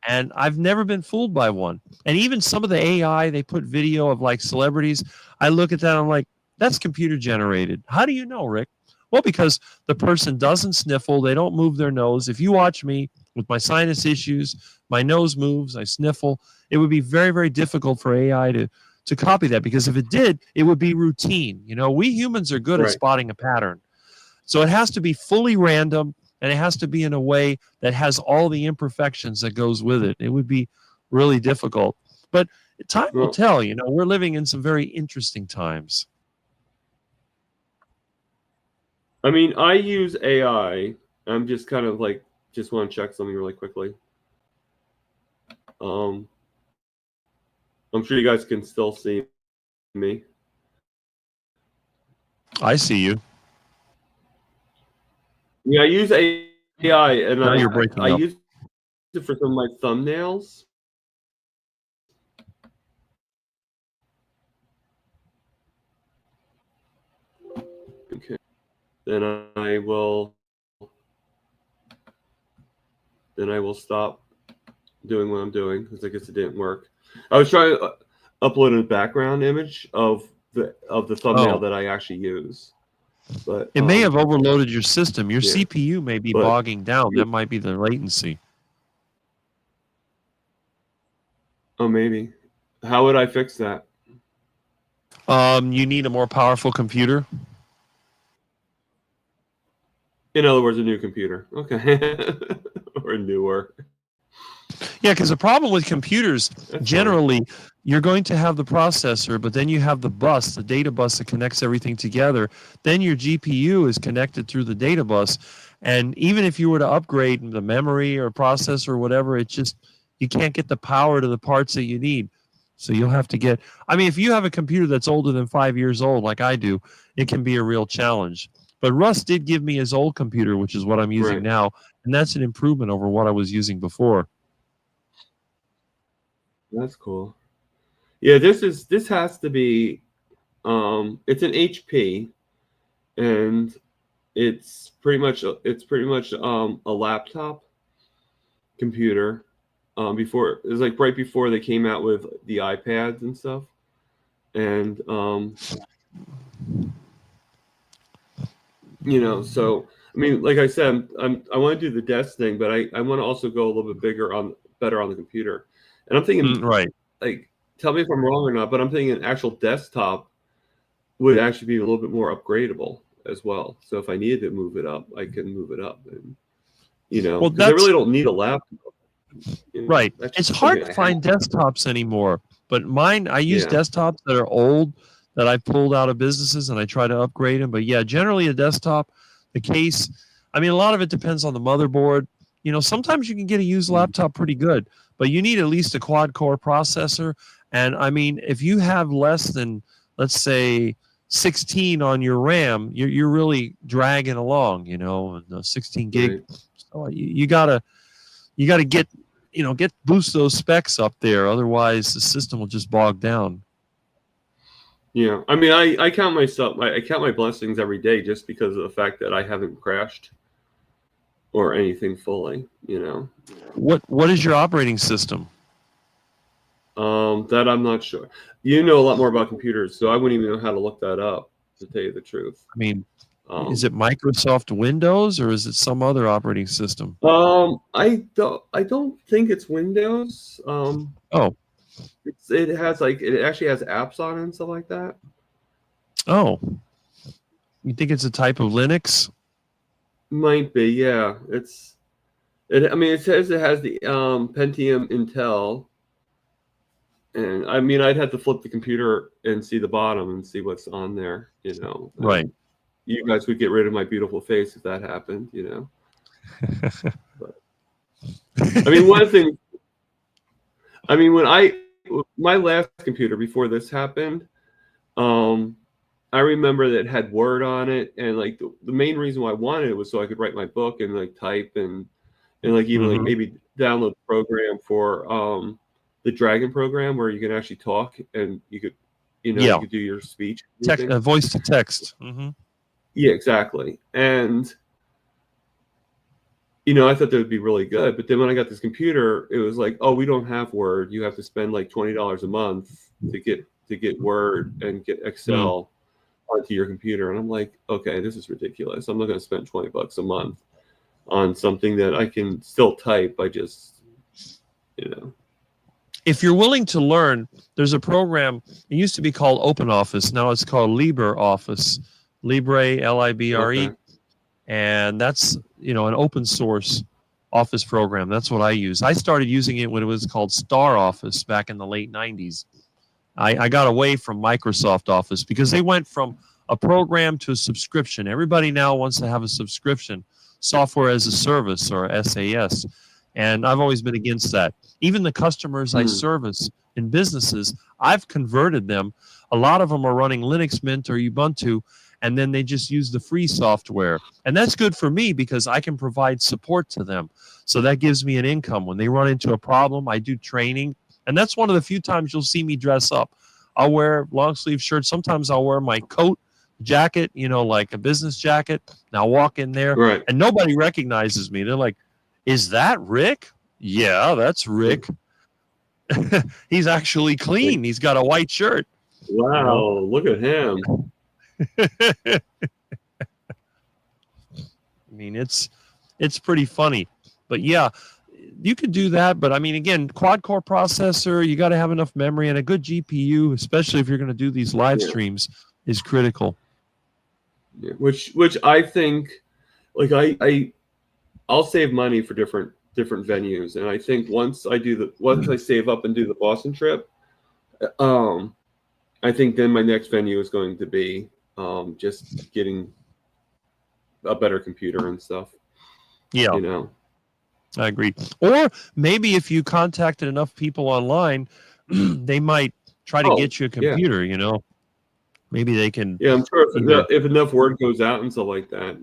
And I've never been fooled by one. And even some of the AI, they put video of like celebrities. I look at that, I'm like, that's computer generated. How do you know, Rick? Well, because the person doesn't sniffle. They don't move their nose. If you watch me with my sinus issues, my nose moves, I sniffle. It would be very, very difficult for AI to copy that, because if it did, it would be routine. You know, we humans are good at Right. spotting a pattern. So it has to be fully random, and it has to be in a way that has all the imperfections that goes with it. It would be really difficult. But time will tell. You know, we're living in some very interesting times. I mean, I use AI. I'm just kind of like, just want to check something really quickly. I'm sure you guys can still see me. I see you. Yeah, I use AI, and Now you're breaking I up. use it for some of my thumbnails. Okay. Then I will stop doing what I'm doing, because I guess it didn't work. I was trying to upload a background image of the thumbnail that I actually use, but it may have overloaded your system. Your yeah. CPU may be bogging down. That might be the latency. Oh, maybe. How would I fix that? You need a more powerful computer. In other words, a new computer. Okay. Or newer. Yeah, because the problem with computers, That's generally, fine. you're going to have the processor, but then you have the bus, the data bus that connects everything together. Then your GPU is connected through the data bus. And even if you were to upgrade the memory or processor or whatever, it just, you can't get the power to the parts that you need. So you'll have to get, I mean, if you have a computer that's older than 5 years old, like I do, it can be a real challenge. But Russ did give me his old computer, which is what I'm using now. And that's an improvement over what I was using before. That's cool. Yeah, this has to be it's an HP, and it's pretty much a laptop computer. Before, it was like right before they came out with the iPads and stuff. And so I mean, like I said, I want to do the desk thing, but I want to also go a little bit better on the computer. And I'm thinking, like, tell me if I'm wrong or not, but I'm thinking an actual desktop would actually be a little bit more upgradable as well. So if I needed to move it up, I can move it up, and because I really don't need a laptop. Right. It's hard to find desktops anymore, but mine, I use desktops that are old that I pulled out of businesses, and I try to upgrade them. But yeah, generally a desktop, the case, I mean, a lot of it depends on the motherboard. Sometimes you can get a used laptop pretty good, but you need at least a quad core processor. And I mean, if you have less than, let's say, 16 on your RAM, you're really dragging along, and 16 gig Oh, you gotta get boost those specs up there. Otherwise, the system will just bog down. Yeah, I mean, I count myself. I count my blessings every day just because of the fact that I haven't crashed or anything fully. What is your operating system? That I'm not sure. You know a lot more about computers, so I wouldn't even know how to look that up, to tell you the truth. I mean, is it Microsoft Windows or is it some other operating system? I don't think it's Windows. Oh, it actually has apps on it and stuff like that. oh, you think it's a type of Linux? Might be, yeah. It says it has the Pentium Intel. And I mean, I'd have to flip the computer and see the bottom and see what's on there, Right. You guys would get rid of my beautiful face if that happened, But, I mean, one thing. I mean, my last computer before this happened, I remember that it had Word on it, and like the main reason why I wanted it was so I could write my book and like type and like even like maybe download the program for the Dragon program where you can actually talk and you could, you could do your speech. Voice to text. Mm-hmm. Yeah, exactly. And, I thought that would be really good. But then when I got this computer, it was like, oh, we don't have Word. You have to spend like $20 a month to get Word and get Excel onto your computer. And I'm like, okay, this is ridiculous. I'm not going to spend $20 a month on something that I can still type. I just, If you're willing to learn, there's a program. It used to be called OpenOffice. Now it's called LibreOffice. Libre, Libre. Okay. And that's, an open source office program. That's what I use. I started using it when it was called Star Office back in the late 90s. I got away from Microsoft Office because they went from a program to a subscription. Everybody now wants to have a subscription, software as a service or SAS. And I've always been against that. Even the customers I service in businesses, I've converted them. A lot of them are running Linux Mint or Ubuntu, and then they just use the free software. And that's good for me because I can provide support to them. So that gives me an income. When they run into a problem, I do training. And that's one of the few times you'll see me dress up. I'll wear long sleeve shirts. Sometimes I'll wear my coat, jacket, like a business jacket. And I'll walk in there and nobody recognizes me. They're like, is that Rick? Yeah, that's Rick. He's actually clean. He's got a white shirt. Wow, look at him. I mean, it's pretty funny. But yeah, you could do that. But I mean, again, quad core processor, you got to have enough memory, and a good GPU, especially if you're going to do these live streams, is critical. Yeah, which I think, like I'll save money for different venues, and I think once I save up and do the Boston trip, I think then my next venue is going to be just getting a better computer and stuff. Yeah, I agree. Or maybe if you contacted enough people online, they might try to get you a computer. Maybe they can. Yeah, I'm sure if enough word goes out and stuff like that,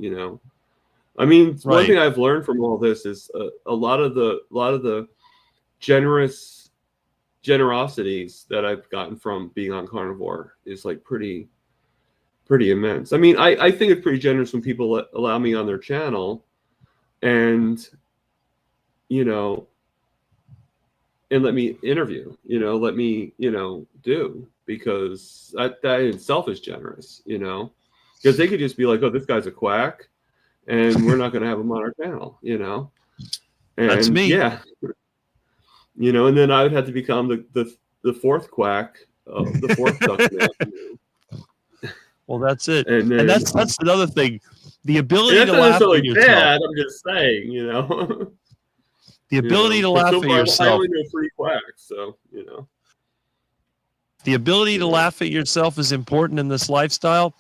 I mean, one thing I've learned from all this is a lot of the generosities that I've gotten from being on Carnivore is like pretty immense. I mean, I think it's pretty generous when people allow me on their channel and and let me interview, let me, do, because that in itself is generous, because they could just be like, oh, this guy's a quack and we're not going to have him on our channel, And, that's me. Yeah. And then I would have to become the fourth quack, the fourth duck man. Well, that's it. And that's another thing. The ability to laugh at yourself. Bad, I'm just saying, The ability to laugh at yourself. I only know 3 quacks, so, The ability to laugh at yourself is important in this lifestyle,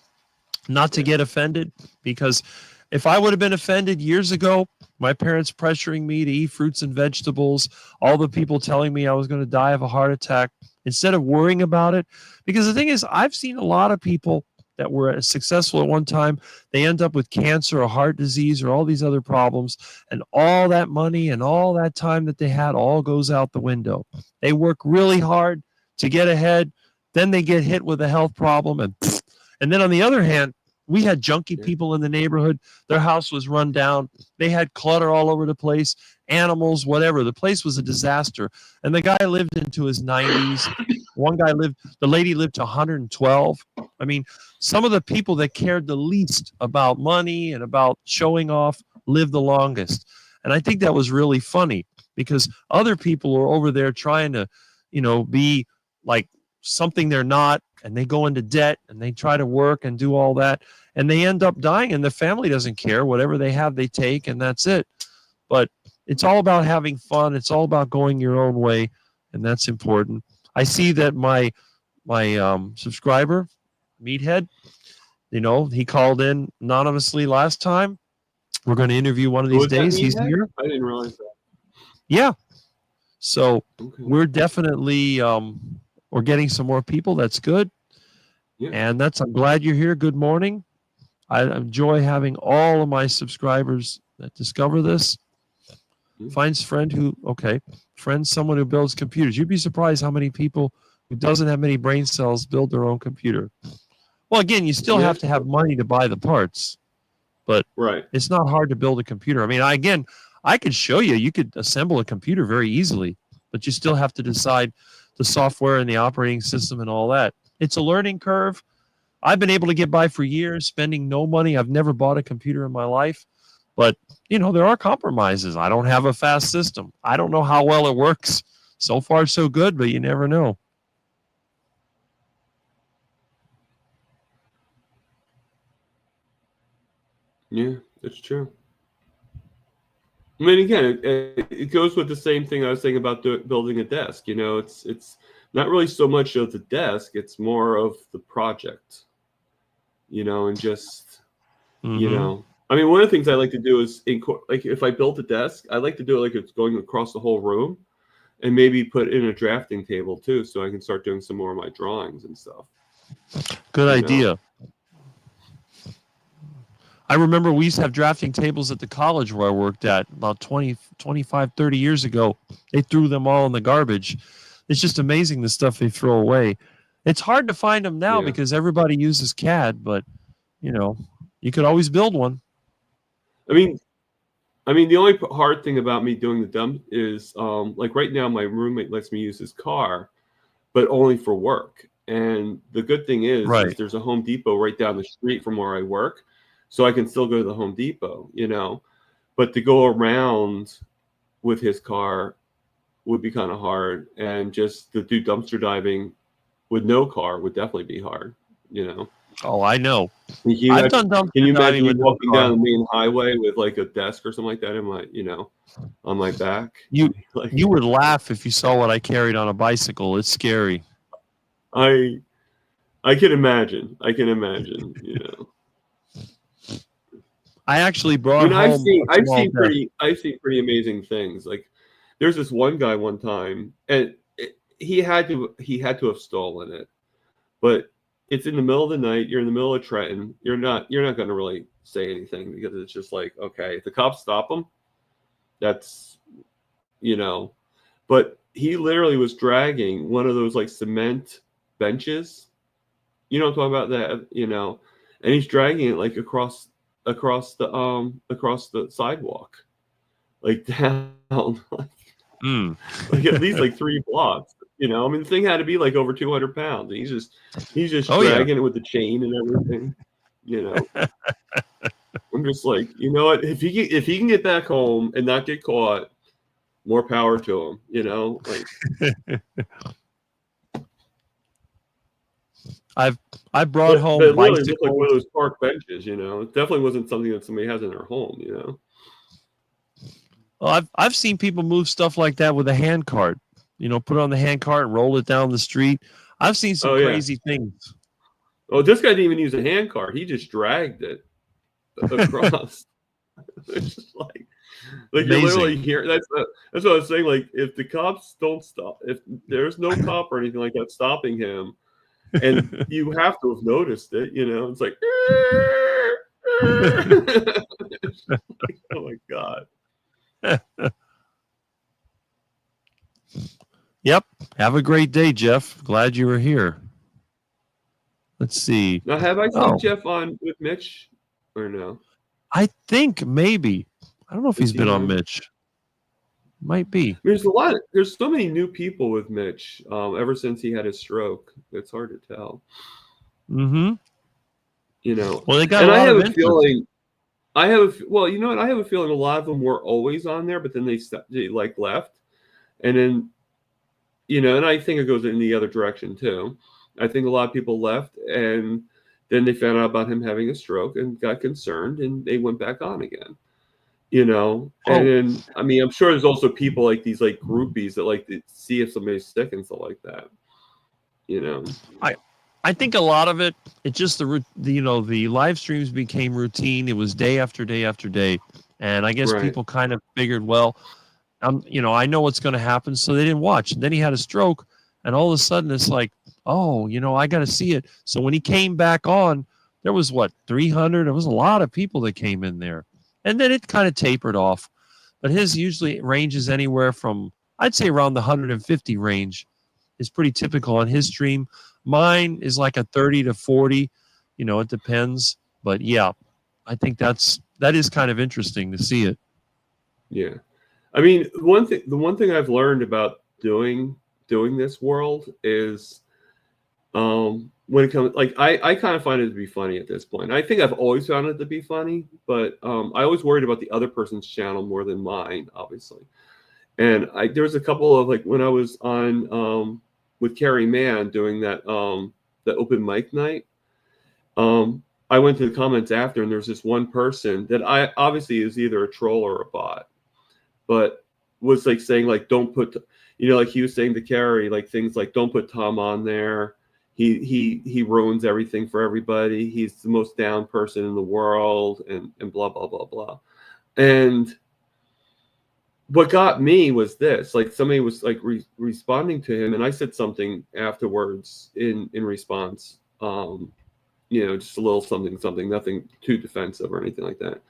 not to get offended, because if I would have been offended years ago, my parents pressuring me to eat fruits and vegetables, all the people telling me I was going to die of a heart attack, instead of worrying about it. Because the thing is, I've seen a lot of people that were successful at one time, they end up with cancer or heart disease or all these other problems, and all that money and all that time that they had all goes out the window. They work really hard to get ahead, then they get hit with a health problem, and then on the other hand, we had junky people in the neighborhood. Their house was run down. They had clutter all over the place, animals, whatever. The place was a disaster. And the guy lived into his 90s. The lady lived to 112. I mean, some of the people that cared the least about money and about showing off lived the longest. And I think that was really funny because other people are over there trying to, be like something they're not, and they go into debt and they try to work and do all that, and they end up dying, and the family doesn't care. Whatever they have, they take, and that's it. But it's all about having fun. It's all about going your own way, and that's important. I see that my subscriber, Meathead, he called in anonymously last time. We're going to interview one of these days. He's here. I didn't realize that. Yeah. So we're definitely we're getting some more people. That's good. Yeah. And I'm glad you're here. Good morning. I enjoy having all of my subscribers that discover this. Finds friends someone who builds computers. You'd be surprised how many people who doesn't have many brain cells build their own computer. Well, again, you still have to have money to buy the parts, but it's not hard to build a computer. I mean, I could show you. You could assemble a computer very easily, but you still have to decide the software and the operating system and all that. It's a learning curve. I've been able to get by for years spending no money. I've never bought a computer in my life, but there are compromises. I don't have a fast system. I don't know how well it works. So far, so good, but you never know. Yeah, that's true. I mean, again, it goes with the same thing I was saying about building a desk. It's not really so much of the desk; it's more of the project. And just I mean, one of the things I like to do is like if I built a desk, I like to do it like it's going across the whole room, and maybe put in a drafting table too, so I can start doing some more of my drawings and stuff. Good idea. I remember we used to have drafting tables at the college where I worked at about 20, 25, 30 years ago. They threw them all in the garbage. It's just amazing the stuff they throw away. It's hard to find them now because everybody uses CAD, but, you could always build one. I mean, the only hard thing about me doing the dump is, like right now, my roommate lets me use his car, but only for work. And the good thing is there's a Home Depot right down the street from where I work. So I can still go to the Home Depot, but to go around with his car would be kind of hard. And just to do dumpster diving with no car would definitely be hard, Oh, I know. I've done dumpster diving. Can you imagine me walking down the main highway with like a desk or something like that in my, on my back? You would laugh if you saw what I carried on a bicycle. It's scary. I can imagine. I actually brought home. I've seen pretty amazing things. Like there's this one guy one time, and he had to have stolen it, but it's in the middle of the night. You're in the middle of Trenton. You're not going to really say anything because it's just like, okay, if the cops stop him, that's But he literally was dragging one of those like cement benches. I'm talking about that, and he's dragging it like across the sidewalk, like down like at least like 3 blocks. I mean, the thing had to be like over 200 pounds. He's just dragging it with the chain and everything. I'm just like, you know what? If he can get back home and not get caught, more power to him. Like I brought home it literally bicycles. looked like one of those park benches, It definitely wasn't something that somebody has in their home, Well, I've seen people move stuff like that with a hand cart. Put it on the hand cart and roll it down the street. I've seen some crazy things. Oh, this guy didn't even use a hand cart. He just dragged it across. It's just like you literally hear that's what I was saying. Like if the cops don't stop, if there's no cop or anything like that stopping him, And you have to have noticed it, it's like, oh my God. Yep. Have a great day, Jeff. Glad you were here. Let's see. Now, have I seen Jeff on with Mitch or no? I think maybe. I don't know if he's been on Mitch. Might be. There's so many new people with Mitch ever since he had his stroke. It's hard to tell. Mm-hmm. Well, they got a lot of interest. I have a feeling a lot of them were always on there, but then they left. And then, and I think it goes in the other direction too. I think a lot of people left, and then they found out about him having a stroke and got concerned, and they went back on again. And then, I mean, I'm sure there's also people like these like groupies that like to see if somebody's sick and stuff like that. I think a lot of it just the live streams became routine. It was day after day after day, and I guess people kind of figured, well, I know what's going to happen, so they didn't watch. And then he had a stroke, and all of a sudden it's like, oh, I got to see it. So when he came back on, there was 300. There was a lot of people that came in there. And then it kind of tapered off. But his usually ranges anywhere from, I'd say around the 150 range is pretty typical on his stream. Mine is like a 30 to 40. It depends. But yeah, I think that is kind of interesting to see it. Yeah. I mean, the one thing I've learned about doing this world is when it comes, like, I kind of find it to be funny at this point. I think I've always found it to be funny, but I always worried about the other person's channel more than mine, obviously. And there was a couple of, like, when I was on with Carrie Mann doing that open mic night, I went to the comments after, and there was this one person that I obviously is either a troll or a bot, but was like saying, like, don't put, like he was saying to Carrie, like things like, don't put Tom on there. He ruins everything for everybody. He's the most down person in the world, and blah, blah, blah, blah. And what got me was this, like, somebody was like responding to him, and I said something afterwards in response, just a little something, nothing too defensive or anything like that.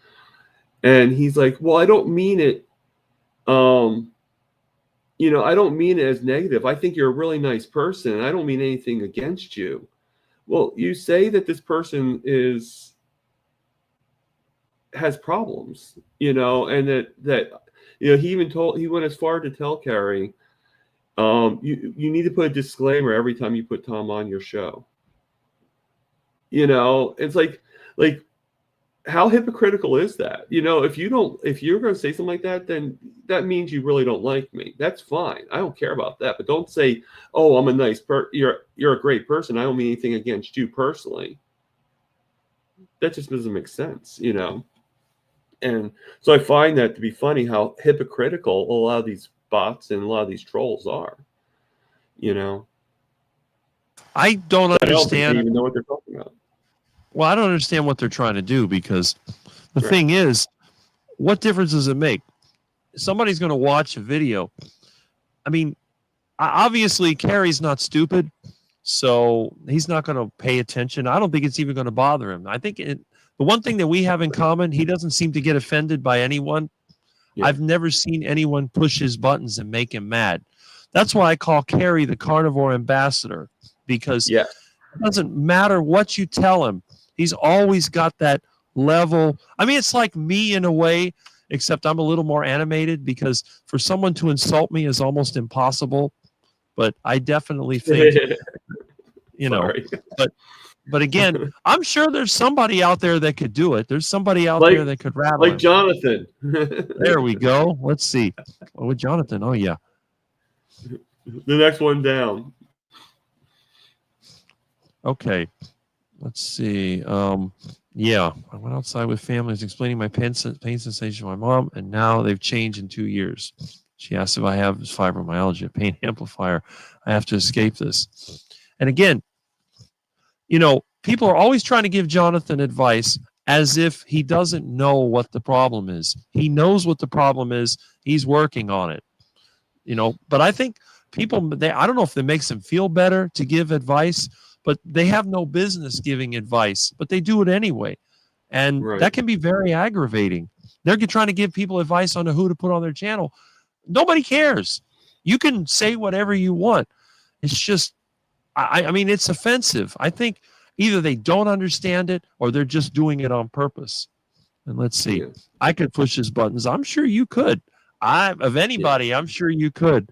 And he's like, well, I don't mean it. I don't mean it as negative. I think you're a really nice person, and I don't mean anything against you. Well, you say that this person has problems, and that he went as far to tell Carrie, you need to put a disclaimer every time you put Tom on your show. It's like how hypocritical is that? If you're going to say something like that, then that means you really don't like me. That's fine. I don't care about that. But don't say, oh, I'm a nice you're a great person. I don't mean anything against you personally. That just doesn't make sense, And so I find that to be funny how hypocritical a lot of these bots and a lot of these trolls are, I don't understand. I don't think they even know what they're talking about. Well, I don't understand what they're trying to do, because the thing is, what difference does it make? Somebody's going to watch a video. I mean, obviously, Carrie's not stupid, so he's not going to pay attention. I don't think it's even going to bother him. I think the one thing that we have in common, he doesn't seem to get offended by anyone. Yeah. I've never seen anyone push his buttons and make him mad. That's why I call Carrie the carnivore ambassador, because it doesn't matter what you tell him. He's always got that level. I mean, it's like me in a way, except I'm a little more animated, because for someone to insult me is almost impossible. But I definitely think, but again, I'm sure there's somebody out there that could do it. There's somebody out there that could rattle like him. Jonathan. There we go. Let's see. Oh, with Jonathan. Oh, yeah. The next one down. Okay. Let's see. Yeah, I went outside with families explaining my pain sensation to my mom, and now they've changed in 2 years. She asked if I have fibromyalgia, a pain amplifier. I have to escape this. And again, people are always trying to give Jonathan advice as if he doesn't know what the problem is. He knows what the problem is. He's working on it. But I think people, I don't know if it makes them feel better to give advice, but they have no business giving advice, but they do it anyway. And Right. that can be very aggravating. They're trying to give people advice on who to put on their channel. Nobody cares. You can say whatever you want. It's just, I mean, it's offensive. I think either they don't understand it or they're just doing it on purpose. And let's see. Yeah. I could push his buttons. I'm sure you could. Of anybody, I'm sure you could.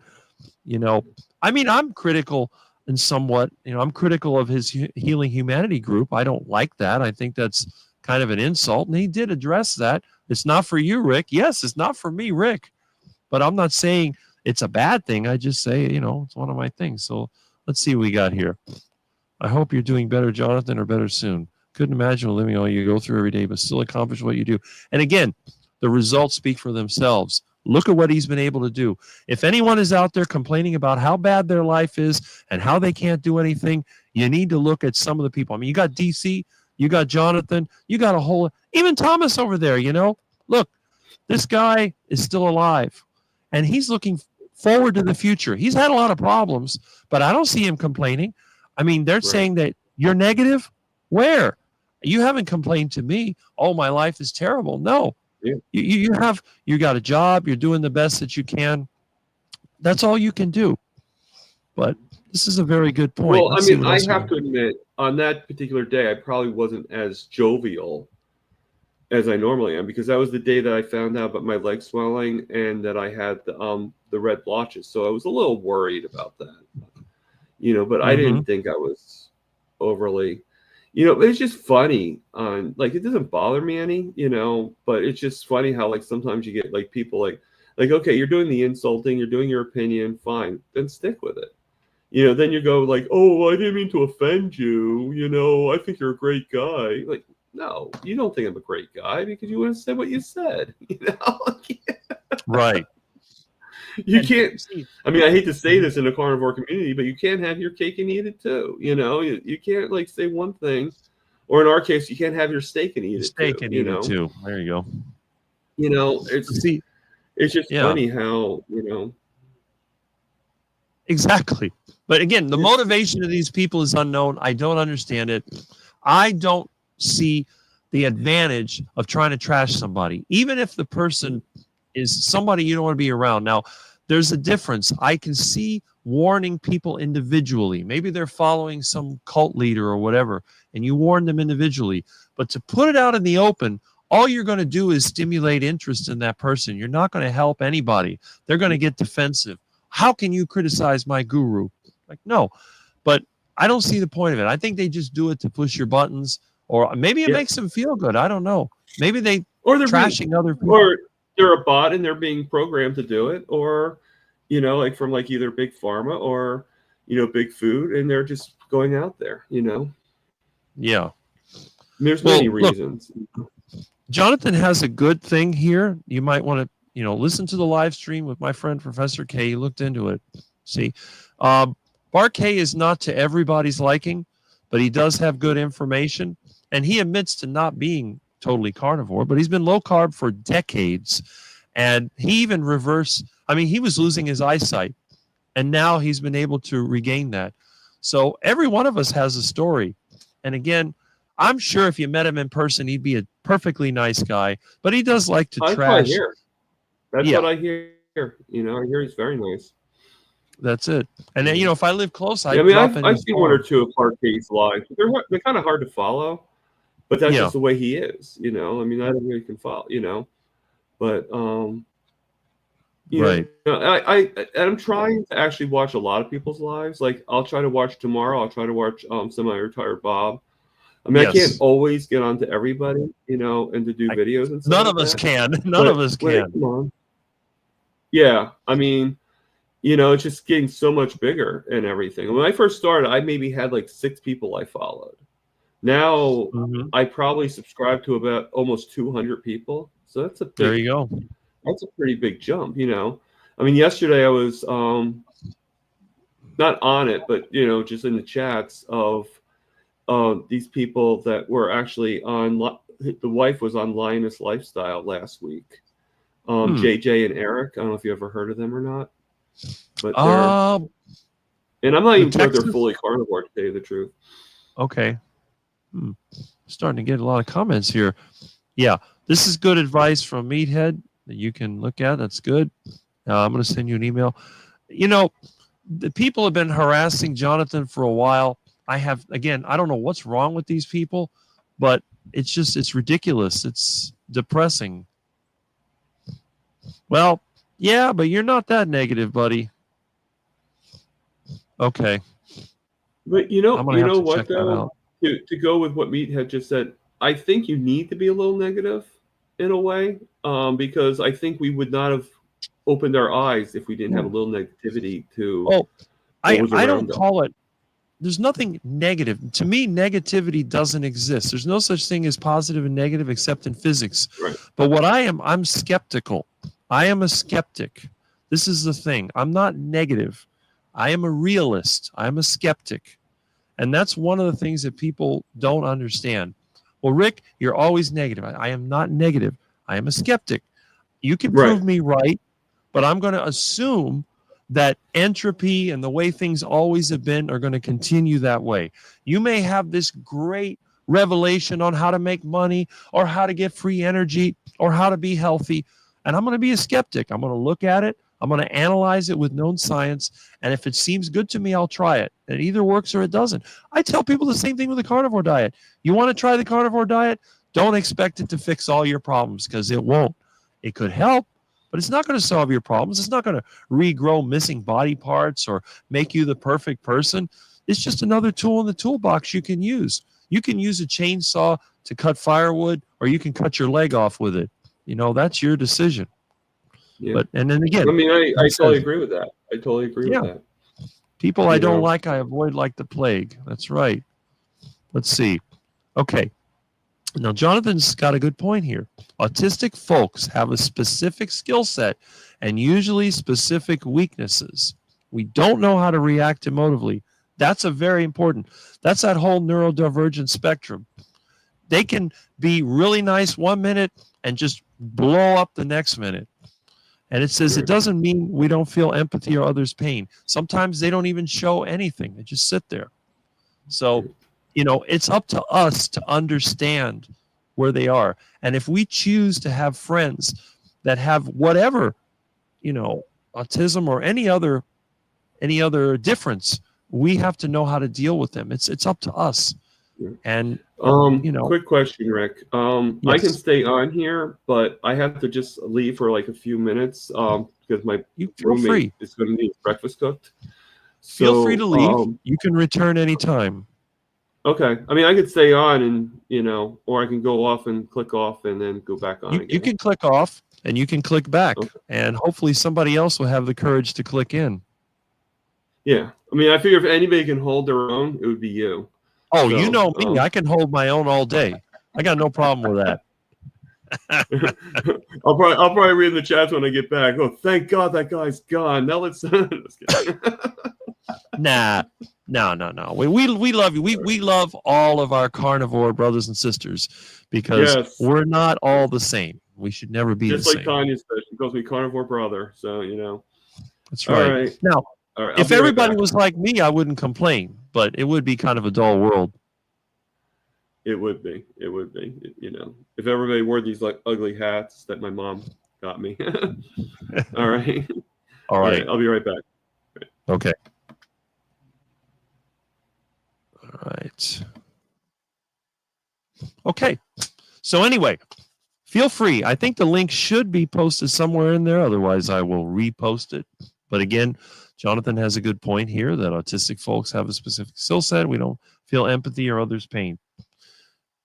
You know, I mean, I'm critical and somewhat, you know, I'm critical of his Healing Humanity group. I don't like that. I think that's kind of an insult. And he did address that. It's not for you, Rick. Yes, it's not for me, Rick. But I'm not saying it's a bad thing. I just say, you know, it's one of my things. So let's see what we got here. I hope you're doing better, Jonathan, or better soon. Couldn't imagine living all you go through every day, but still accomplish what you do. And again, the results speak for themselves. Look at what he's been able to do. If anyone is out there complaining about how bad their life is and how they can't do anything, you need to look at some of the people. I mean, you got DC, you got Jonathan, you got a whole, even Thomas over there, you know. Look, this guy is still alive, and he's looking forward to the future. He's had a lot of problems, but I don't see him complaining. I mean, they're saying that you're negative. Where? You haven't complained to me. Oh, my life is terrible. No. Yeah. You got a job, you're doing the best that you can. That's all you can do. But this is a very good point. Well, I mean, I have to admit, on that particular day, I probably wasn't as jovial as I normally am, because that was the day that I found out about my leg swelling and that I had the red blotches. So I was a little worried about that, you know, but I didn't think I was overly, you know, it's just funny on, like, it doesn't bother me any, you know, but it's just funny how, like, sometimes you get like people like, okay, you're doing the insulting, you're doing your opinion, fine, then stick with it. You know, then you go like, oh, I didn't mean to offend you. You know, I think you're a great guy. Like, no, you don't think I'm a great guy because you wouldn't have said what you said. You know, right. You can't. I mean, I hate to say this in the carnivore community, but you can't have your cake and eat it too. You know, you can't like say one thing, or in our case, you can't have your steak and eat it. Steak and eat it too. There you go. You know, it's just funny how, you know. Exactly. But again, the motivation of these people is unknown. I don't understand it. I don't see the advantage of trying to trash somebody, even if the person is somebody you don't want to be around. Now, there's a difference. I can see warning people individually. Maybe they're following some cult leader or whatever, and you warn them individually. But to put it out in the open, all you're going to do is stimulate interest in that person. You're not going to help anybody. They're going to get defensive. How can you criticize my guru? Like, no. But I don't see the point of it. I think they just do it to push your buttons, or maybe it makes them feel good. I don't know. Maybe they're trashing other people. Or they're a bot and they're being programmed to do it, or, you know, like from like either big pharma or, you know, big food, and they're just going out there, you know. Yeah. There's many reasons. Look, Jonathan has a good thing here. You might want to, you know, listen to the live stream with my friend Professor K. He looked into it. See, Bart K is not to everybody's liking, but he does have good information, and he admits to not being totally carnivore, but he's been low carb for decades, and he even he was losing his eyesight, and now he's been able to regain that. So every one of us has a story. And again, I'm sure if you met him in person, he'd be a perfectly nice guy, but he does like to trash. That's what I hear. You know, I hear he's very nice. That's it. And then, you know, if I live close, I've seen one or two of Bart K's lives. They're kind of hard to follow, but that's just the way he is. You know, I mean, I don't really can follow. You know, but right. I'm trying to actually watch a lot of people's lives. Like, I'll try to watch tomorrow. I'll try to watch Semi-Retired Bob. I mean, I can't always get onto everybody, you know, and to do videos and stuff. None of us can. None of us can. Come on. Yeah, I mean, you know, it's just getting so much bigger and everything. When I first started, I maybe had like 6 people I followed. Now I probably subscribe to about almost 200 people. So that's a big, there you go. That's a pretty big jump, you know. I mean, yesterday I was not on it, but, you know, just in the chats of these people that were actually on. The wife was on Lioness Lifestyle last week. JJ and Eric. I don't know if you ever heard of them or not, but And I'm not even sure if they're Texas? fully carnivore, to tell you the truth. Okay. Starting to get a lot of comments here. Yeah, this is good advice from Meathead that you can look at. That's good. I'm going to send you an email. You know, the people have been harassing Jonathan for a while. I don't know what's wrong with these people, but it's ridiculous. It's depressing. Well, yeah, but you're not that negative, buddy. Okay. But I'm going to have to what check that though? out. To go with what Meathead just said, I think you need to be a little negative in a way, because I think we would not have opened our eyes if we didn't have a little negativity to Oh, what was I around don't us. call it. There's nothing negative. To me, negativity doesn't exist. There's no such thing as positive and negative except in physics. Right. But what I'm skeptical. I am a skeptic. This is the thing. I'm not negative. I am a realist. I'm a skeptic. And that's one of the things that people don't understand. Well, Rick, you're always negative. I am not negative. I am a skeptic. You can prove me right, but I'm going to assume that entropy and the way things always have been are going to continue that way. You may have this great revelation on how to make money or how to get free energy or how to be healthy, and I'm going to be a skeptic. I'm going to look at it. I'm going to analyze it with known science, and if it seems good to me, I'll try it. And it either works or it doesn't. I tell people the same thing with the carnivore diet. You want to try the carnivore diet? Don't expect it to fix all your problems, because it won't. It could help, but it's not going to solve your problems. It's not going to regrow missing body parts or make you the perfect person. It's just another tool in the toolbox you can use. You can use a chainsaw to cut firewood, or you can cut your leg off with it. That's your decision. Yeah. But and then again, I mean, I totally agree with that. I totally agree with that. People I don't like, I avoid like the plague. That's right. Let's see. Okay. Now, Jonathan's got a good point here. Autistic folks have a specific skill set and usually specific weaknesses. We don't know how to react emotively. That's a very important. That's that whole neurodivergent spectrum. They can be really nice 1 minute and just blow up the next minute. And it says it doesn't mean we don't feel empathy or others' pain. Sometimes they don't even show anything. They just sit there. So, it's up to us to understand where they are. And if we choose to have friends that have whatever, autism or any other difference, we have to know how to deal with them. It's up to us. And quick question, Rick. Yes. I can stay on here, but I have to just leave for like a few minutes because my roommate is going to need breakfast cooked. Feel free to leave. You can return anytime. Okay. I mean, I could stay on and, or I can go off and click off and then go back on again. You can click off and you can click back, and hopefully somebody else will have the courage to click in. Yeah. I mean, I figure if anybody can hold their own, it would be you. Oh, so, you know me. I can hold my own all day. I got no problem with that. I'll probably read in the chats when I get back. Oh, thank God that guy's gone. Now let's. Nah, no. We love you. We love all of our carnivore brothers and sisters because we're not all the same. We should never be the same. Just like Tanya said, she calls me carnivore brother. So That's right. All right. Now, if everybody was like me, I wouldn't complain, but it would be kind of a dull world. It would be. If everybody wore these like ugly hats that my mom got me. All right. All right. I'll be right back. Okay. All right. Okay. So anyway, feel free. I think the link should be posted somewhere in there. Otherwise, I will repost it. But again, Jonathan has a good point here that autistic folks have a specific skill set. We don't feel empathy or others' pain.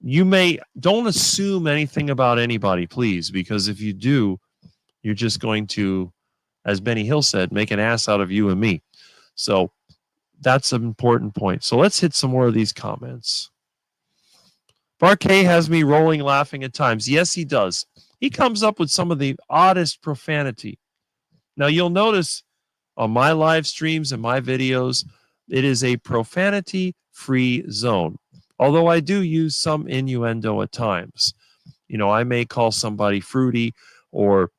Don't assume anything about anybody, please, because if you do, you're just going to, as Benny Hill said, make an ass out of you and me. So that's an important point. So let's hit some more of these comments. Barkay has me rolling laughing at times. Yes, he does. He comes up with some of the oddest profanity. Now, you'll notice on my live streams and my videos, it is a profanity-free zone. Although I do use some innuendo at times. I may call somebody fruity, or,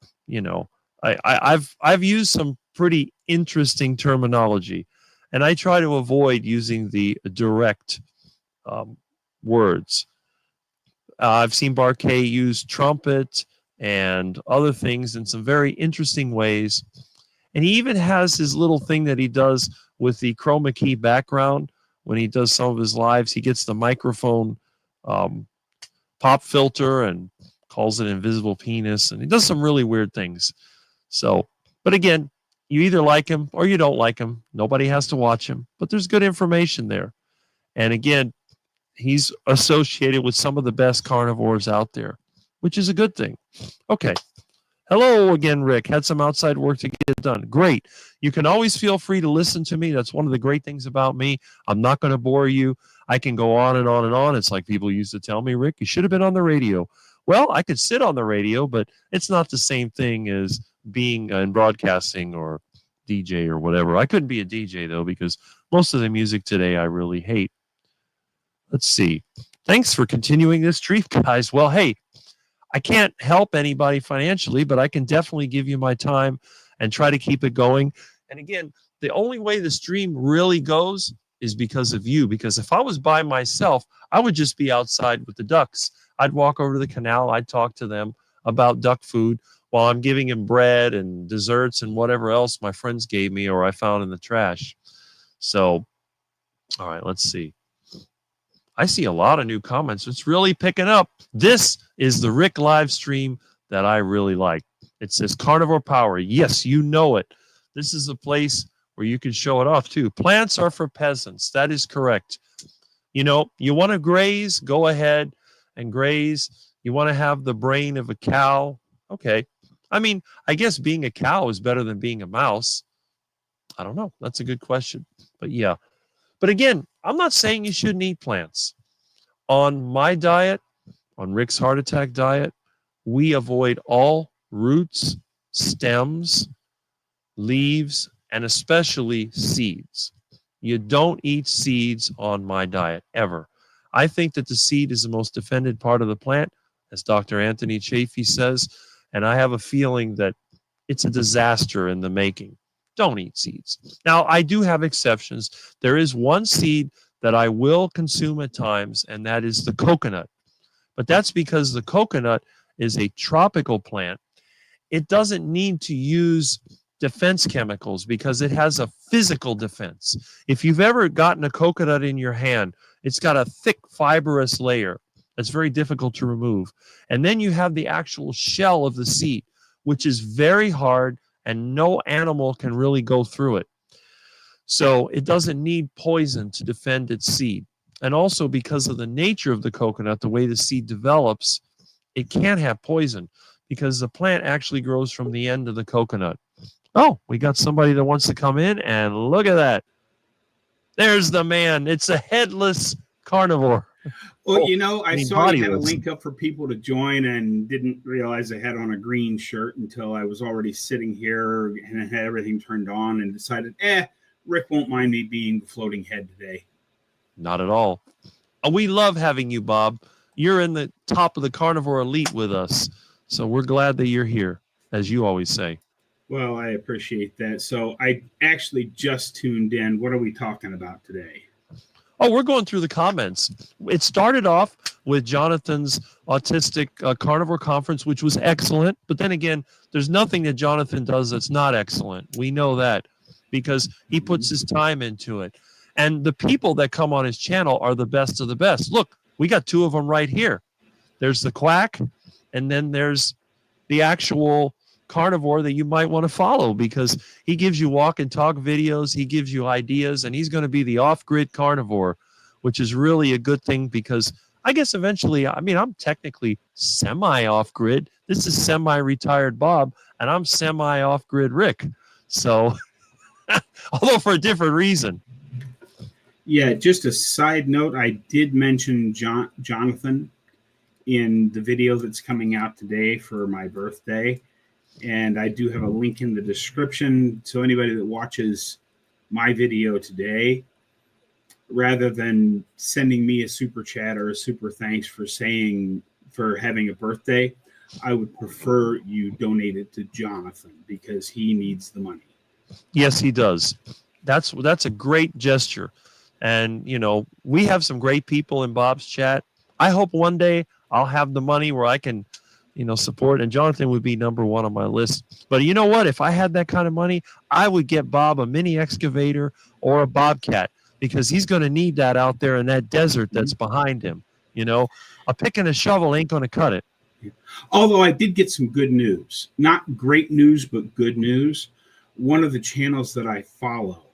I've used some pretty interesting terminology. And I try to avoid using the direct words. I've seen Barquet use trumpet and other things in some very interesting ways. And he even has his little thing that he does with the chroma key background. When he does some of his lives, he gets the microphone pop filter and calls it invisible penis. And he does some really weird things. So, but again, you either like him or you don't like him. Nobody has to watch him, but there's good information there. And again, he's associated with some of the best carnivores out there, which is a good thing. Okay. Hello again, Rick. Had some outside work to get done. Great. You can always feel free to listen to me. That's one of the great things about me. I'm not going to bore you. I can go on and on and on. It's like people used to tell me, Rick, you should have been on the radio. Well, I could sit on the radio, but it's not the same thing as being in broadcasting or DJ or whatever. I couldn't be a DJ, though, because most of the music today I really hate. Let's see. Thanks for continuing this treat, guys. Well, hey, I can't help anybody financially, but I can definitely give you my time and try to keep it going. And again, the only way the stream really goes is because of you. Because if I was by myself, I would just be outside with the ducks. I'd walk over to the canal. I'd talk to them about duck food while I'm giving them bread and desserts and whatever else my friends gave me or I found in the trash. So, all right, let's see. I see a lot of new comments. It's really picking up. This is the Rick live stream that I really like. It says Carnivore Power. Yes, you know it. This is a place where you can show it off too. Plants are for peasants. That is correct. You know, you want to graze, go ahead and graze. You want to have the brain of a cow. Okay. I mean, I guess being a cow is better than being a mouse. I don't know. That's a good question. But yeah. But again, I'm not saying you shouldn't eat plants. On my diet, on Rick's Heart Attack diet, we avoid all roots, stems, leaves, and especially seeds. You don't eat seeds on my diet, ever. I think that the seed is the most defended part of the plant, as Dr. Anthony Chaffee says, and I have a feeling that it's a disaster in the making. Don't eat seeds. Now, I do have exceptions. There is one seed that I will consume at times, and that is the coconut. But that's because the coconut is a tropical plant. It doesn't need to use defense chemicals because it has a physical defense. If you've ever gotten a coconut in your hand, it's got a thick fibrous layer that's very difficult to remove. And then you have the actual shell of the seed, which is very hard and no animal can really go through it. So it doesn't need poison to defend its seed. And also because of the nature of the coconut, the way the seed develops, it can't have poison because the plant actually grows from the end of the coconut. Oh, we got somebody that wants to come in, and look at that. There's the man. It's a headless carnivore. Well, you know, I saw you had a bodiless. link up for people to join and didn't realize I had on a green shirt until I was already sitting here and had everything turned on and decided, Rick won't mind me being the floating head today. Not at all. We love having you, Bob. You're in the top of the carnivore elite with us. So we're glad that you're here, as you always say. Well, I appreciate that. So I actually just tuned in. What are we talking about today? Oh, we're going through the comments. It started off with Jonathan's autistic carnivore conference, which was excellent. But then again, there's nothing that Jonathan does that's not excellent. We know that because he puts his time into it. And the people that come on his channel are the best of the best. Look, we got two of them right here. There's the quack, and then there's the actual carnivore that you might want to follow because he gives you walk and talk videos, he gives you ideas, and he's going to be the off-grid carnivore, which is really a good thing because I guess eventually, I mean, I'm technically semi-off-grid. This is semi-retired Bob, and I'm semi-off-grid Rick. So, although for a different reason. Yeah, just a side note, I did mention Jonathan in the video that's coming out today for my birthday. And I do have a link in the description. So anybody that watches my video today, rather than sending me a super chat or a super thanks for having a birthday, I would prefer you donate it to Jonathan because he needs the money. Yes, he does. that's a great gesture. And, you know, we have some great people in Bob's chat. I hope one day I'll have the money where I can, you know, support. And Jonathan would be number one on my list. But you know what? If I had that kind of money, I would get Bob a mini excavator or a bobcat, because he's going to need that out there in that desert that's behind him. You know, a pick and a shovel ain't going to cut it. Although I did get some good news, not great news, but good news. One of the channels that I follow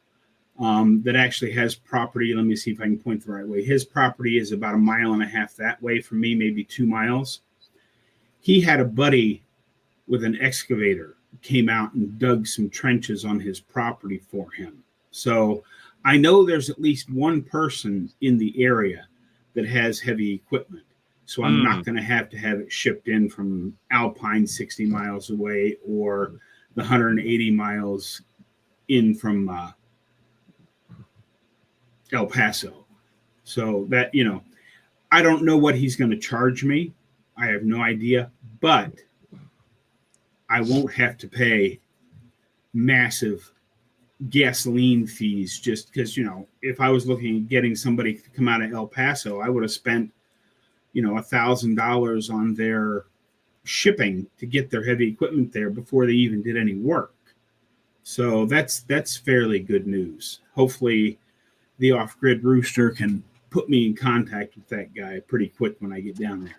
that actually has property, let me see if I can point the right way. His property is about 1.5 miles that way from me, maybe 2 miles. He had a buddy with an excavator came out and dug some trenches on his property for him. So I know there's at least one person in the area that has heavy equipment. So I'm not going to have it shipped in from Alpine 60 miles away, or the 180 miles in from El Paso. So that, you know, I don't know what he's going to charge me. I have no idea, but I won't have to pay massive gasoline fees just because, you know, if I was looking at getting somebody to come out of El Paso, I would have spent, you know, $1,000 on their shipping to get their heavy equipment there before they even did any work. So that's fairly good news. Hopefully the Off-Grid Rooster can put me in contact with that guy pretty quick when I get down there.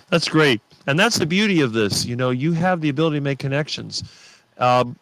That's great. And that's the beauty of this. You know, you have the ability to make connections.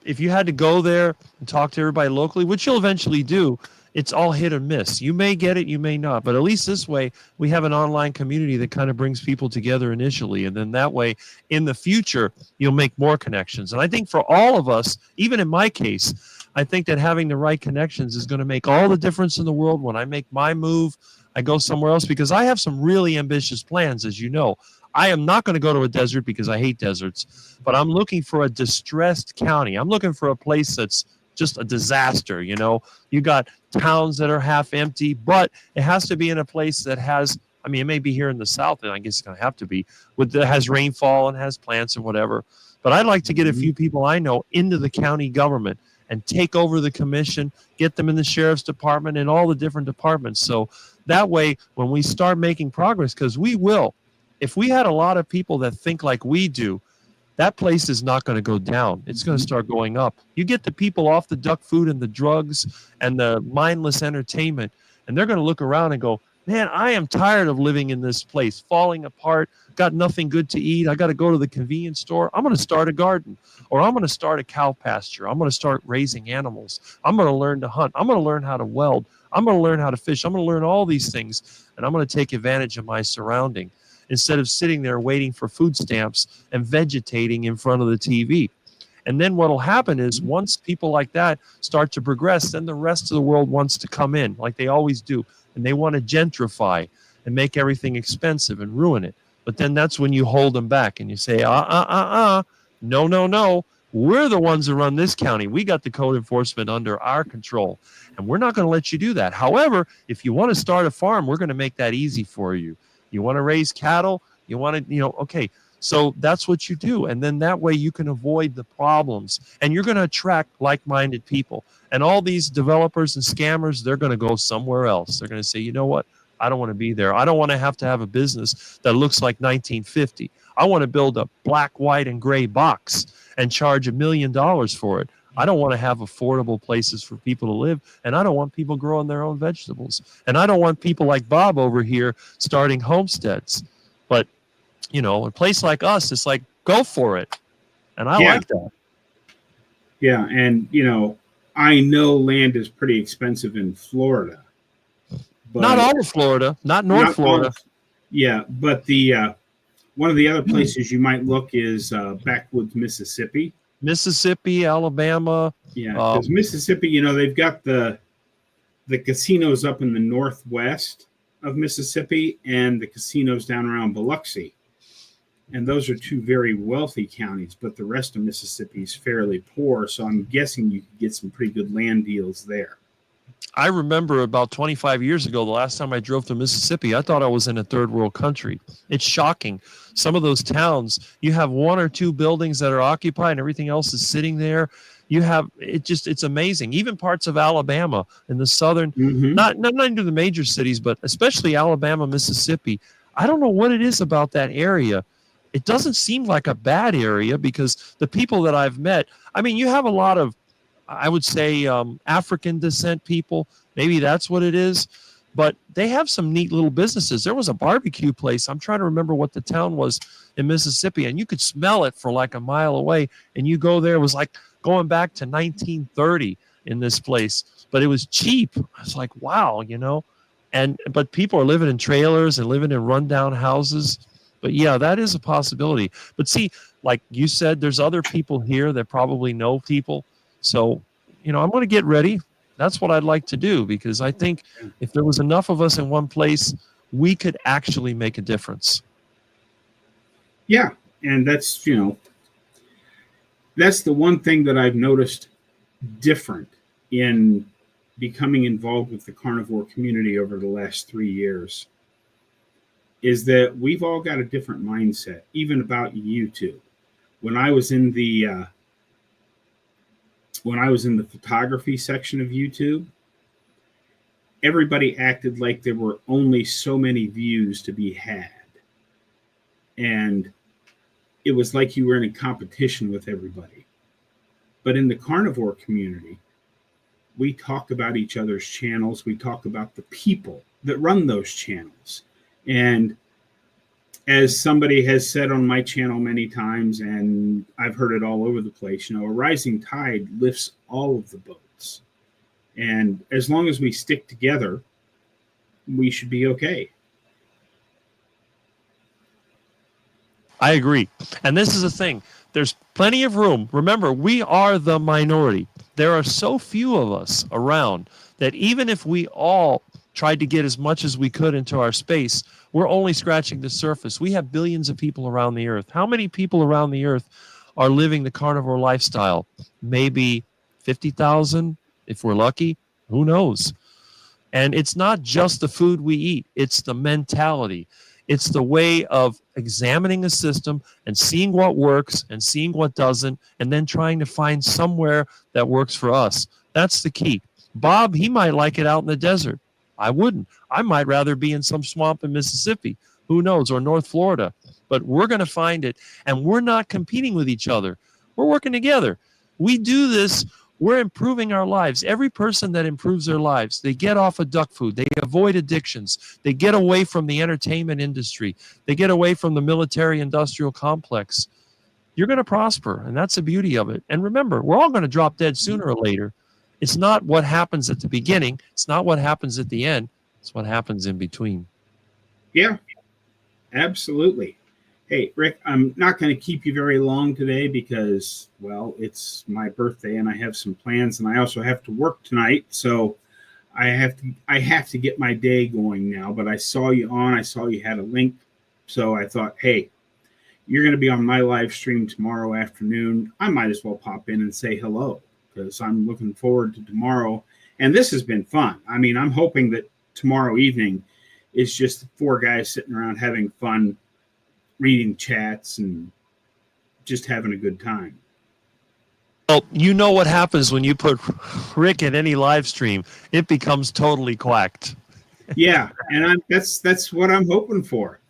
If you had to go there and talk to everybody locally, which you'll eventually do, it's all hit or miss. You may get it, you may not. But at least this way, we have an online community that kind of brings people together initially. And then that way, in the future, you'll make more connections. And I think for all of us, even in my case, I think that having the right connections is going to make all the difference in the world. When I make my move, I go somewhere else, because I have some really ambitious plans, as you know. I am not going to go to a desert because I hate deserts, but I'm looking for a distressed county. I'm looking for a place that's just a disaster. You know, you got towns that are half empty, but it has to be in a place that has, I mean, it may be here in the South, and I guess it's going to have to be, that has rainfall and has plants and whatever. But I'd like to get a few people I know into the county government and take over the commission, get them in the sheriff's department and all the different departments. So that way, when we start making progress, because we will, if we had a lot of people that think like we do, that place is not going to go down. It's going to start going up. You get the people off the duck food and the drugs and the mindless entertainment, and they're going to look around and go, man, I am tired of living in this place, falling apart, got nothing good to eat. I got to go to the convenience store. I'm going to start a garden, or I'm going to start a cow pasture. I'm going to start raising animals. I'm going to learn to hunt. I'm going to learn how to weld. I'm going to learn how to fish. I'm going to learn all these things, and I'm going to take advantage of my surrounding, instead of sitting there waiting for food stamps and vegetating in front of the TV. And then what will happen is, once people like that start to progress, then the rest of the world wants to come in, like they always do. And they want to gentrify and make everything expensive and ruin it. But then that's when you hold them back and you say, no. We're the ones that run this county. We got the code enforcement under our control, and we're not going to let you do that. However, if you want to start a farm, we're going to make that easy for you. You want to raise cattle, you want to, okay. So that's what you do. And then that way you can avoid the problems, and you're going to attract like-minded people. And all these developers and scammers, they're going to go somewhere else. They're going to say, you know what? I don't want to be there. I don't want to have a business that looks like 1950. I want to build a black, white, and gray box and charge $1 million for it. I don't want to have affordable places for people to live, and I don't want people growing their own vegetables. And I don't want people like Bob over here starting homesteads. But, a place like us, it's like, go for it. And I like that. Yeah, and, I know land is pretty expensive in Florida. But not all of Florida, not North Florida. But the one of the other places you might look is backwoods Mississippi. Mississippi, Alabama. Yeah, because Mississippi, they've got the casinos up in the northwest of Mississippi and the casinos down around Biloxi. And those are two very wealthy counties, but the rest of Mississippi is fairly poor. So I'm guessing you could get some pretty good land deals there. I remember about 25 years ago, the last time I drove to Mississippi, I thought I was in a third world country. It's shocking. Some of those towns, you have one or two buildings that are occupied and everything else is sitting there. You have, it's amazing. Even parts of Alabama in the southern, not into the major cities, but especially Alabama, Mississippi. I don't know what it is about that area. It doesn't seem like a bad area because the people that I've met, I mean, you have a lot of, I would say, African descent people. Maybe that's what it is. But they have some neat little businesses. There was a barbecue place. I'm trying to remember what the town was in Mississippi, and you could smell it for like a mile away. And you go there, it was like going back to 1930 in this place. But it was cheap. I was like, wow, you know. But people are living in trailers and living in rundown houses. But yeah, that is a possibility. But see, like you said, there's other people here that probably know people. So, you know, I'm going to get ready. That's what I'd like to do, because I think if there was enough of us in one place, we could actually make a difference. Yeah. And that's, you know, that's the one thing that I've noticed different in becoming involved with the carnivore community over the last 3 years, is that we've all got a different mindset, even about YouTube. When I was in the photography section of YouTube, everybody acted like there were only so many views to be had. And it was like you were in a competition with everybody. But in the carnivore community, we talk about each other's channels. We talk about the people that run those channels. And as somebody has said on my channel many times, and I've heard it all over the place, you know, a rising tide lifts all of the boats. And as long as we stick together, we should be okay. I agree. And this is the thing. There's plenty of room. Remember, we are the minority. There are so few of us around that even if we all tried to get as much as we could into our space, we're only scratching the surface. We have billions of people around the earth. How many people around the earth are living the carnivore lifestyle? Maybe 50,000 if we're lucky. Who knows? And it's not just the food we eat. It's the mentality. It's the way of examining a system and seeing what works and seeing what doesn't, and then trying to find somewhere that works for us. That's the key. Bob, he might like it out in the desert. I wouldn't. I might rather be in some swamp in Mississippi. Who knows? Or North Florida. But we're going to find it, and we're not competing with each other. We're working together. We do this. We're improving our lives. Every person that improves their lives, they get off of duck food. They avoid addictions. They get away from the entertainment industry. They get away from the military-industrial complex. You're going to prosper, and that's the beauty of it. And remember, we're all going to drop dead sooner or later. It's not what happens at the beginning. It's not what happens at the end. It's what happens in between. Yeah, absolutely. Hey, Rick, I'm not going to keep you very long today because, well, it's my birthday and I have some plans, and I also have to work tonight. So I have to get my day going now. But I saw you on. I saw you had a link. So I thought, hey, you're going to be on my live stream tomorrow afternoon. I might as well pop in and say hello, because I'm looking forward to tomorrow. And this has been fun. I mean, I'm hoping that tomorrow evening is just 4 guys sitting around having fun, reading chats and just having a good time. Well, you know what happens when you put Rick in any live stream. It becomes totally quacked. Yeah, and that's what I'm hoping for.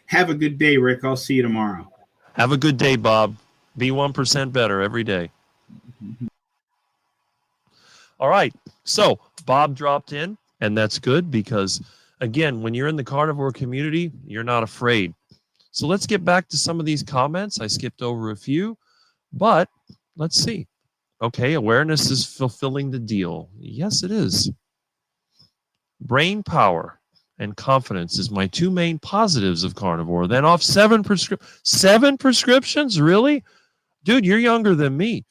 Have a good day, Rick. I'll see you tomorrow. Have a good day, Bob. Be 1% better every day. All right. So Bob dropped in, and that's good because, again, when you're in the carnivore community, you're not afraid. So let's get back to some of these comments. I skipped over a few, but let's see. Okay, awareness is fulfilling the deal. Yes, it is. Brain power and confidence is my 2 main positives of carnivore. Then off 7 prescriptions? Really? Dude, you're younger than me.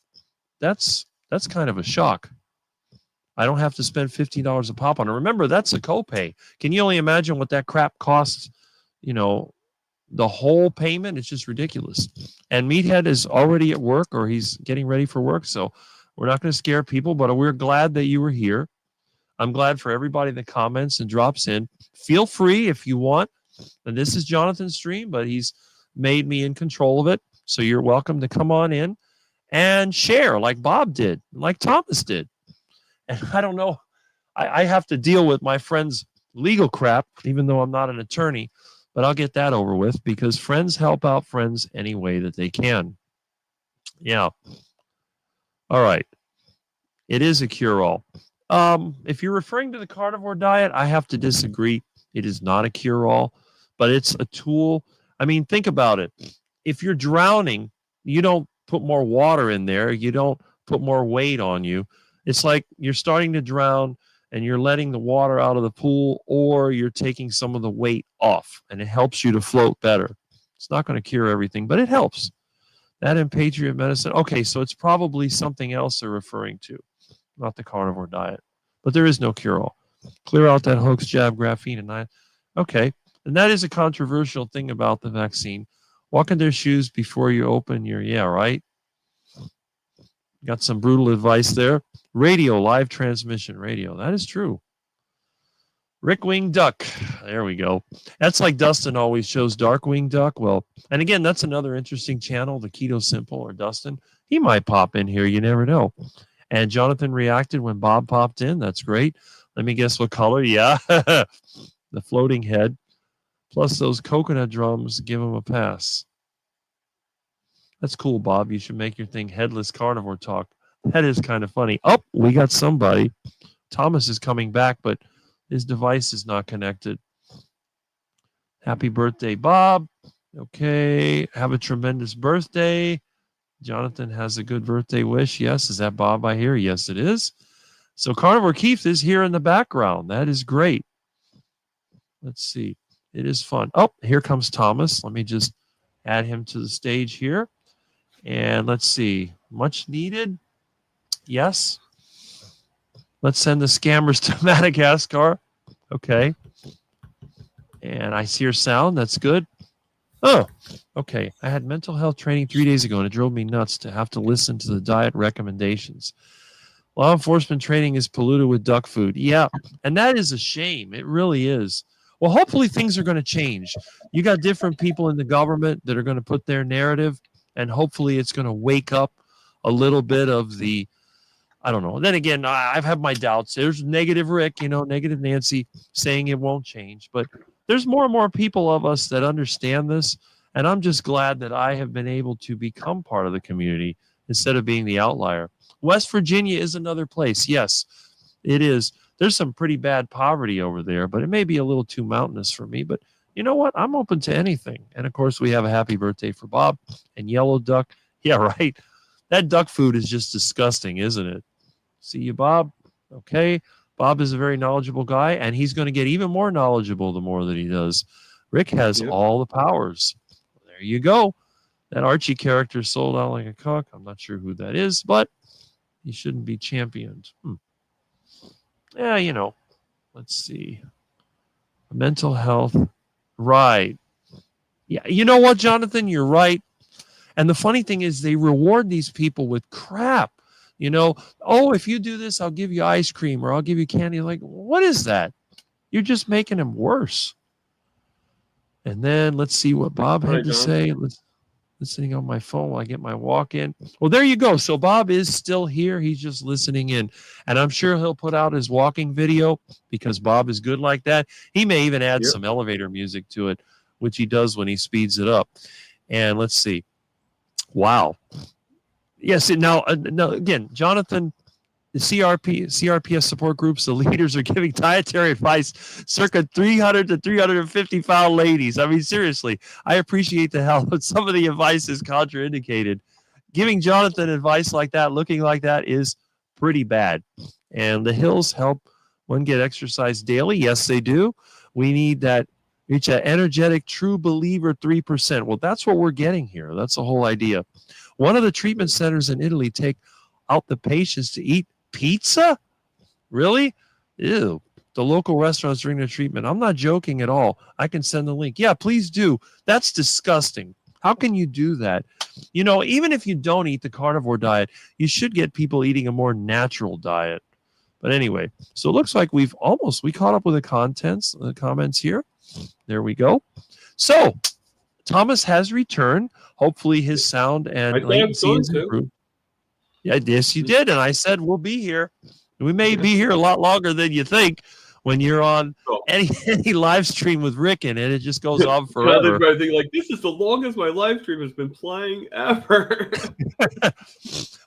That's kind of a shock. I don't have to spend $15 a pop on it. Remember, that's a copay. Can you only imagine what that crap costs, you know, the whole payment? It's just ridiculous. And Meathead is already at work, or he's getting ready for work, so we're not going to scare people, but we're glad that you were here. I'm glad for everybody that comments and drops in. Feel free if you want. And this is Jonathan's stream, but he's made me in control of it. So you're welcome to come on in and share like Bob did, like Thomas did. And I don't know, I have to deal with my friend's legal crap, even though I'm not an attorney, but I'll get that over with because friends help out friends any way that they can. Yeah. All right. It is a cure-all. If you're referring to the carnivore diet, I have to disagree. It is not a cure-all, but it's a tool. I mean, think about it. If you're drowning, you don't put more water in there. You don't put more weight on you. It's like you're starting to drown and you're letting the water out of the pool, or you're taking some of the weight off, and it helps you to float better. It's not going to cure everything, but it helps. That in Patriot Medicine. Okay, so it's probably something else they're referring to, not the carnivore diet. But there is no cure-all. Clear out that hoax jab, graphene, and okay, and that is a controversial thing about the vaccine. Walk in their shoes before you open your, yeah, right? Got some brutal advice there. Radio, live transmission radio. That is true. Rick Wing Duck. There we go. That's like Dustin always shows Dark Wing Duck. Well, and again, that's another interesting channel, the Keto Simple or Dustin. He might pop in here. You never know. And Jonathan reacted when Bob popped in. That's great. Let me guess what color. Yeah. The floating head. Plus those coconut drums. Give him a pass. That's cool, Bob. You should make your thing Headless Carnivore Talk. That is kind of funny. Oh, we got somebody. Thomas is coming back, but his device is not connected. Happy birthday, Bob. Okay. Have a tremendous birthday. Jonathan has a good birthday wish. Yes. Is that Bob I hear? Yes, it is. So Carnivore Keith is here in the background. That is great. Let's see. It is fun. Oh, here comes Thomas. Let me just add him to the stage here. And let's see. Much needed. Yes. Let's send the scammers to Madagascar. Okay. And I hear sound. That's good. Oh, okay. I had mental health training 3 days ago, and it drove me nuts to have to listen to the diet recommendations. Law enforcement training is polluted with duck food. Yeah, and that is a shame. It really is. Well, hopefully things are going to change. You got different people in the government that are going to put their narrative, and hopefully it's going to wake up a little bit of the, I don't know. Then again, I've had my doubts. There's negative Rick, negative Nancy saying it won't change. But there's more and more people of us that understand this. And I'm just glad that I have been able to become part of the community instead of being the outlier. West Virginia is another place. Yes, it is. There's some pretty bad poverty over there, but it may be a little too mountainous for me. But you know what? I'm open to anything. And of course, we have a happy birthday for Bob and Yellow Duck. Yeah, right. That duck food is just disgusting, isn't it? See you, Bob. Okay. Bob is a very knowledgeable guy, and he's going to get even more knowledgeable the more that he does. Rick has all the powers. There you go. That Archie character sold out like a cock. I'm not sure who that is, but he shouldn't be championed. Yeah, let's see. Mental health. Right. Yeah. You know what, Jonathan? You're right. And the funny thing is they reward these people with crap. Oh, if you do this, I'll give you ice cream or I'll give you candy. Like, what is that? You're just making them worse. And then let's see what Bob had to say. Listening on my phone while I get my walk in. Well, there you go. So Bob is still here. He's just listening in. And I'm sure he'll put out his walking video because Bob is good like that. He may even add some elevator music to it, which he does when he speeds it up. And let's see. Wow. Yes. Now, again, Jonathan, the CRPS support groups, the leaders are giving dietary advice circa 300 to 350 pound ladies. I mean, seriously, I appreciate the help, but some of the advice is contraindicated. Giving Jonathan advice like that, looking like that, is pretty bad. And the hills help one get exercise daily. Yes, they do. We need that. Reach an energetic, true believer 3%. Well, that's what we're getting here. That's the whole idea. One of the treatment centers in Italy take out the patients to eat pizza? Really? Ew. The local restaurants during the treatment. I'm not joking at all. I can send the link. Yeah, please do. That's disgusting. How can you do that? Even if you don't eat the carnivore diet, you should get people eating a more natural diet. But anyway, so it looks like we caught up with the comments here. There we go. So Thomas has returned. Hopefully his sound and I said I was latency going is to. improved. Yeah, yes, you did. And I said, we'll be here. We may be here a lot longer than you think when you're on any live stream with Rick in it. It just goes on forever. I think like, this is the longest my live stream has been playing ever.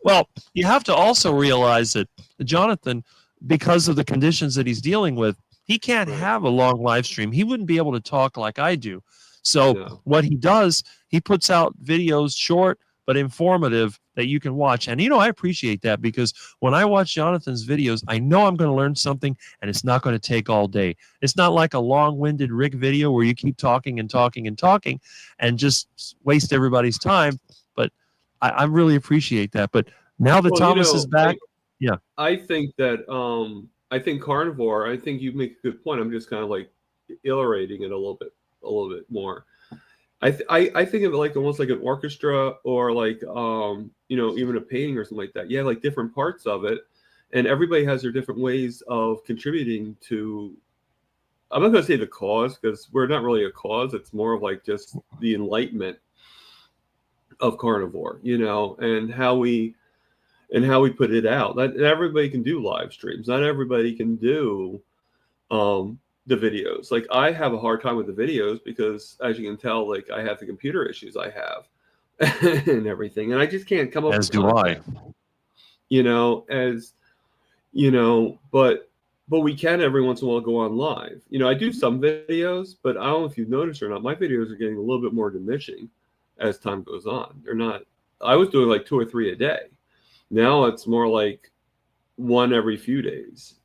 Well, you have to also realize that Jonathan, because of the conditions that he's dealing with, he can't have a long live stream. He wouldn't be able to talk like I do. So what he does, he puts out videos short but informative that you can watch. And, I appreciate that, because when I watch Jonathan's videos, I know I'm going to learn something, and it's not going to take all day. It's not like a long-winded Rick video where you keep talking and talking and talking and just waste everybody's time. But I really appreciate that. But now that Thomas is back, I think that I think carnivore. I think you make a good point. I'm just kind of like illustrating it a little bit more. I think of it like almost like an orchestra, or like even a painting or something like that. Yeah, like different parts of it, and everybody has their different ways of contributing to. I'm not going to say the cause, because we're not really a cause. It's more of like just the enlightenment of carnivore, and how we put it out. Not everybody can do live streams. Not everybody can do the videos. Like, I have a hard time with the videos because, as you can tell, like, I have the computer issues I have and everything, and I just can't come up as with do content, but we can every once in a while go on live. I do some videos, but I don't know if you've noticed or not, my videos are getting a little bit more diminishing as time goes on. They're not, I was doing like 2 or 3 a day. Now it's more like 1 every few days,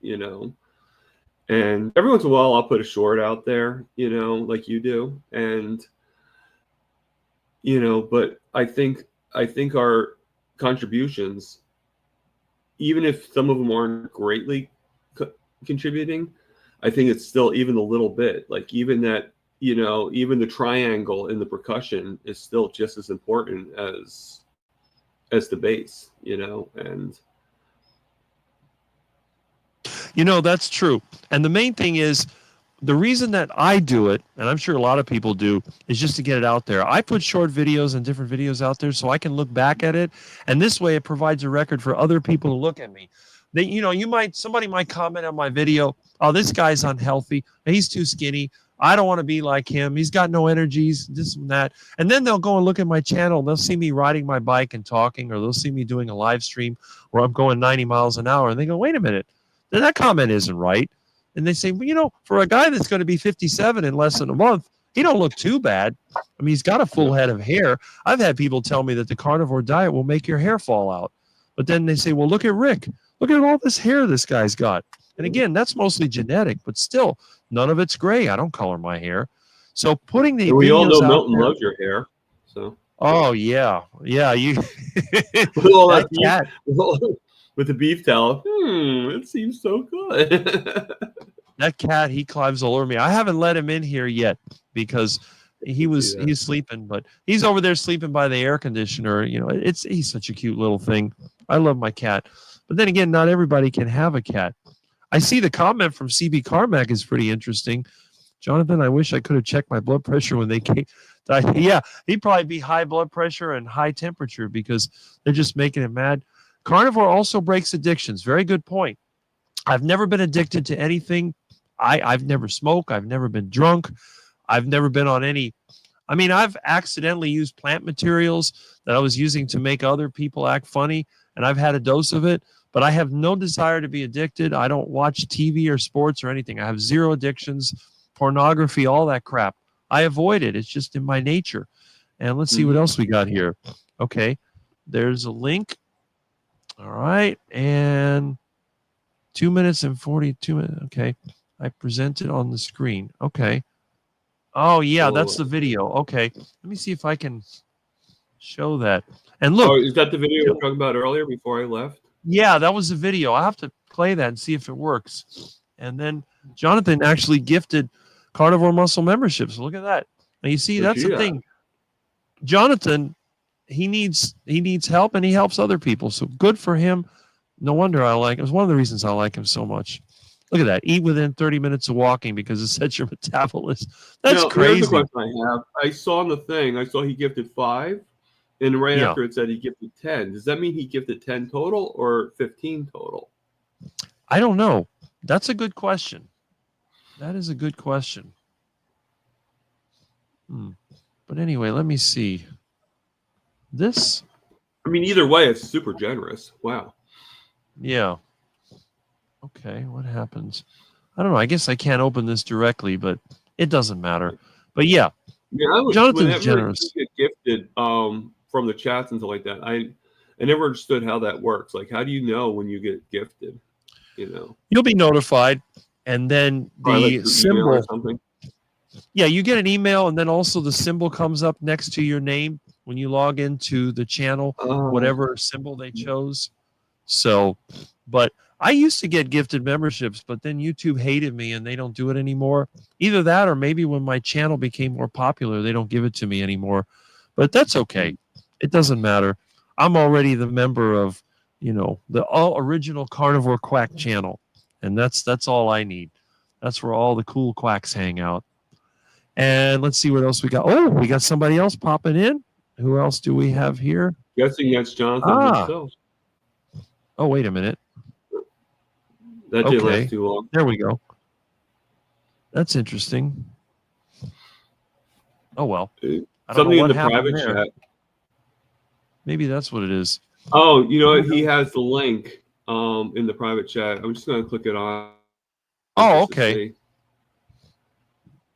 and every once in a while I'll put a short out there, like you do. And, but I think our contributions, even if some of them aren't greatly contributing, I think it's still even a little bit, like even that, even the triangle in the percussion is still just as important as the bass, and that's true. And the main thing is, the reason that I do it, and I'm sure a lot of people do, is just to get it out there. I put short videos and different videos out there so I can look back at it, and this way it provides a record for other people to look at me. Somebody might comment on my video, oh, this guy's unhealthy, he's too skinny, I don't want to be like him, he's got no energies, this and that. And then they'll go and look at my channel, and they'll see me riding my bike and talking, or they'll see me doing a live stream where I'm going 90 miles an hour, and they go, wait a minute, that comment isn't right. And they say, well, for a guy that's going to be 57 in less than a month, he don't look too bad. I mean, he's got a full head of hair. I've had people tell me that the carnivore diet will make your hair fall out. But then they say, well, look at Rick. Look at all this hair this guy's got. And again, that's mostly genetic, but still, none of it's gray. I don't color my hair. So putting the we all know videos out Milton there, loves your hair. So. Oh, yeah. Yeah, you that cat. With the beef towel, it seems so good. That cat, he climbs all over me. I haven't let him in here yet because he's sleeping, but he's over there sleeping by the air conditioner. He's such a cute little thing. I love my cat. But then again, not everybody can have a cat. I see the comment from CB Carmack is pretty interesting. Jonathan, I wish I could have checked my blood pressure when they came. Yeah, he'd probably be high blood pressure and high temperature because they're just making him mad. Carnivore also breaks addictions. Very good point. I've never been addicted to anything. I've never smoked. I've never been drunk. I've never been on any. I mean, I've accidentally used plant materials that I was using to make other people act funny, and I've had a dose of it, but I have no desire to be addicted. I don't watch TV or sports or anything. I have zero addictions, pornography, all that crap. I avoid it. It's just in my nature. And let's see what else we got here. Okay, there's a link. All right, and 2 minutes and 42 minutes. Okay, I present it on the screen. Okay. Oh, yeah, that's the video. Okay, let me see if I can show that. And look. Oh, is that the video we were talking about earlier before I left? Yeah, that was the video. I'll have to play that and see if it works. And then Jonathan actually gifted Carnivore Muscle memberships. Look at that. Now, you see, that's the thing. Jonathan, he needs help, and he helps other people. So good for him. No wonder I like him. It's one of the reasons I like him so much. Look at that. Eat within 30 minutes of walking because it sets your metabolism. That's Now, crazy. here's the question I have. I saw on the thing, I saw he gifted 5, and right Yeah. after it said he gifted 10. Does that mean he gifted 10 total or 15 total? I don't know. That's a good question. That is a good question. But anyway, let me see. This, I mean, either way, it's super generous. Wow. yeah. Okay, what happens? I don't know. I guess I can't open this directly, but it doesn't matter. But yeah, Yeah, I would, Jonathan's whenever generous. you get gifted from the chats and stuff like that, I never understood how that works. Like, how do you know when you get gifted? You know, You'll be notified, and then probably the like through email or symbol. something. Yeah, you get an email, and then also the symbol comes up next to your name when you log into the channel, whatever symbol they chose. So, but I used to get gifted memberships, but then YouTube hated me and they don't do it anymore. Either that or maybe when my channel became more popular, they don't give it to me anymore. But that's okay. It doesn't matter. I'm already the member of, the all original Carnivore Quack channel. And that's all I need. That's where all the cool quacks hang out. And let's see what else we got. Oh, we got somebody else popping in. Who else do we have here? Guessing that's Jonathan himself. Oh, wait a minute. That didn't last too long. There we go. That's interesting. Oh, well. Something in the private chat. Maybe that's what it is. Oh, you know what? He has the link in the private chat. I'm just going to click it on. Oh, okay.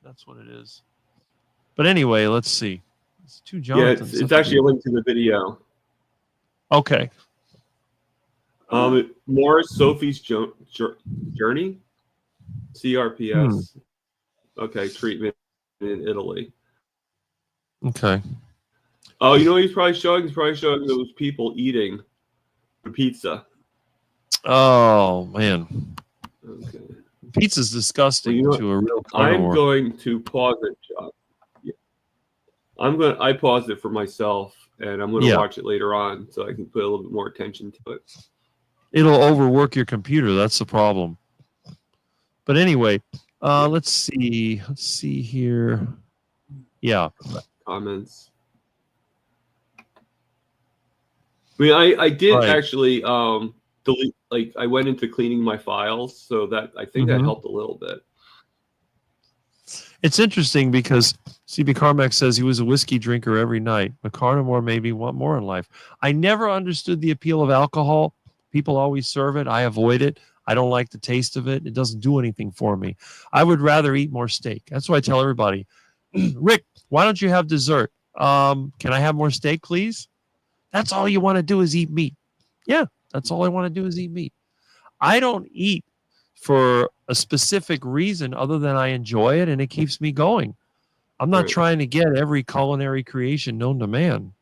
That's what it is. But anyway, let's see. It's two Jonathans. Yeah, it's actually a link to the video. Okay. Morris Sophie's Journey, CRPS. Okay, treatment in Italy. Okay. Oh, you know what he's probably showing? He's probably showing those people eating the pizza. Oh, man. Okay. Pizza's disgusting to a real carnivore. I'm going to pause it, John. Yeah. I paused it for myself, and I'm going to watch it later on so I can put a little bit more attention to it. It'll overwork your computer. That's the problem. But anyway, let's see. Let's see here. Yeah. Comments. I mean, I did actually delete. Like, I went into cleaning my files, so that I think that helped a little bit. It's interesting because CB Carmack says he was a whiskey drinker every night. A carnivore maybe want more in life. I never understood the appeal of alcohol. People always serve it. I avoid it. I don't like the taste of it. It doesn't do anything for me. I would rather eat more steak. That's why I tell everybody, Rick, why don't you have dessert? Can I have more steak, please? That's all you want to do is eat meat. Yeah, that's all I want to do is eat meat. I don't eat for a specific reason other than I enjoy it and it keeps me going. I'm not trying to get every culinary creation known to man.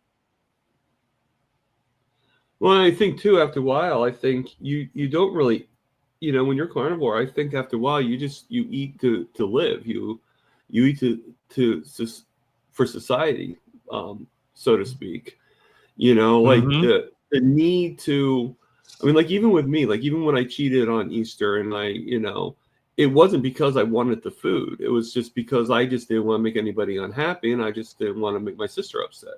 Well, I think too, after a while, I think you don't really, when you're carnivore, I think after a while you eat to live. You eat to for society, so to speak. Like the need to. I mean, like even with me, like even when I cheated on Easter, and it wasn't because I wanted the food. It was just because I just didn't want to make anybody unhappy, and I just didn't want to make my sister upset.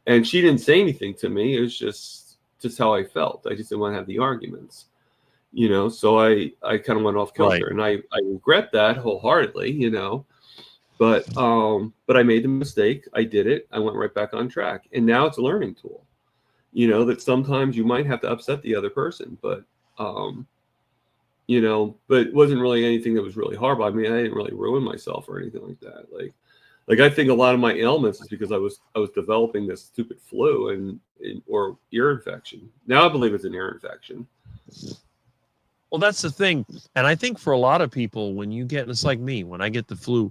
And she didn't say anything to me. It was just how I felt. I just didn't want to have the arguments, So I kind of went off kilter, and I regret that wholeheartedly, But I made the mistake. I did it. I went right back on track, and now it's a learning tool. That sometimes you might have to upset the other person, but but it wasn't really anything that was really horrible. I mean, I didn't really ruin myself or anything like that. Like I think a lot of my ailments is because I was developing this stupid flu or ear infection. Now I believe it's an ear infection. Well, that's the thing. And I think for a lot of people, when you get, it's like me, when I get the flu,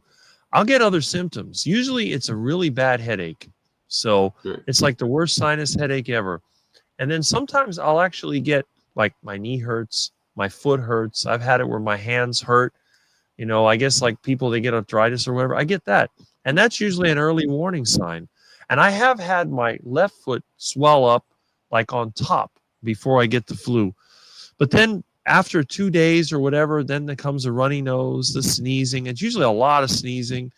I'll get other symptoms. Usually it's a really bad headache. So it's like the worst sinus headache ever. And then sometimes I'll actually get like my knee hurts, my foot hurts. I've had it where my hands hurt. I guess like people, they get arthritis or whatever. I get that. And that's usually an early warning sign. And I have had my left foot swell up like on top before I get the flu. But then after 2 days or whatever, then there comes a runny nose, the sneezing. It's usually a lot of sneezing,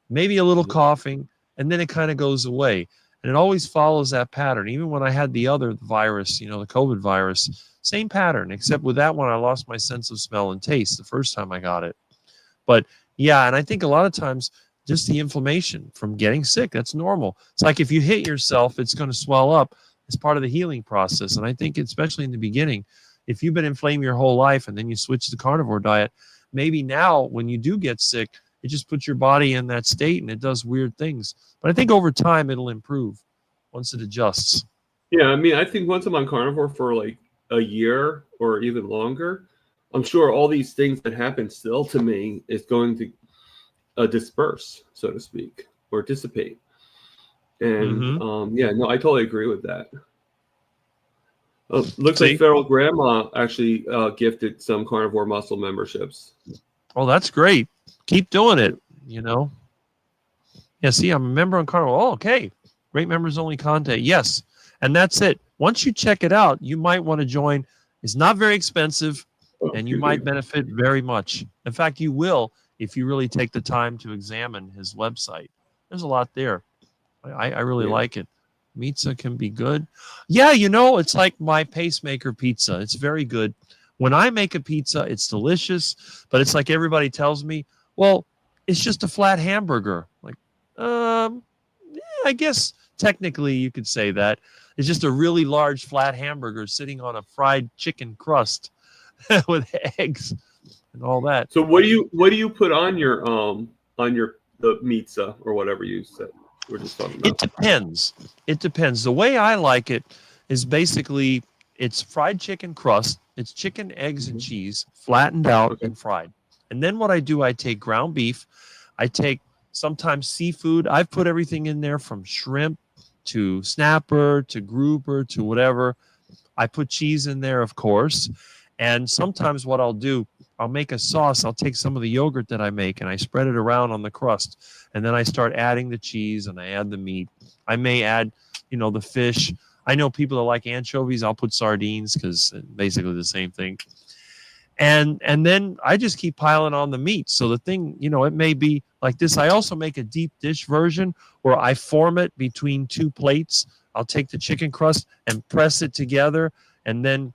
maybe a little coughing, and then it kind of goes away. And it always follows that pattern. Even when I had the other virus, the COVID virus, same pattern, except with that one, I lost my sense of smell and taste the first time I got it. But yeah, and I think a lot of times just the inflammation from getting sick, that's normal. It's like if you hit yourself, it's going to swell up. It's part of the healing process. And I think especially in the beginning, if you've been inflamed your whole life and then you switch to the carnivore diet, maybe now when you do get sick, it just puts your body in that state and it does weird things. But I think over time it'll improve once it adjusts. Yeah, I mean, I think once I'm on carnivore for like a year or even longer, I'm sure all these things that happen still to me is going to disperse, so to speak, or dissipate. And yeah, no, I totally agree with that. Looks like Feral Grandma actually gifted some carnivore muscle memberships. Oh, that's great. Keep doing it, Yeah, see, I'm a member on carnivore. Oh, okay. Great members only content. Yes. And that's it. Once you check it out, you might want to join. It's not very expensive, and you might benefit very much. In fact, you will if you really take the time to examine his website. There's a lot there. I really like it. Pizza can be good. Yeah, it's like my pacemaker pizza. It's very good. When I make a pizza, it's delicious, but it's like everybody tells me, well, it's just a flat hamburger. Like, I guess technically you could say that. It's just a really large flat hamburger sitting on a fried chicken crust with eggs and all that. So what do you put on your the pizza or whatever you said? We're just talking about. It depends. The way I like it is basically it's fried chicken crust. It's chicken, eggs, and cheese, flattened out and fried. And then what I do, I take ground beef. I take sometimes seafood. I've put everything in there from shrimp to snapper to grouper to whatever. I put cheese in there, of course. And sometimes what I'll do, I'll make a sauce. I'll take some of the yogurt that I make and I spread it around on the crust. And then I start adding the cheese and I add the meat. I may add, the fish. I know people that like anchovies. I'll put sardines because basically the same thing. And then I just keep piling on the meat. So the thing, it may be like this. I also make a deep dish version where I form it between two plates. I'll take the chicken crust and press it together. And then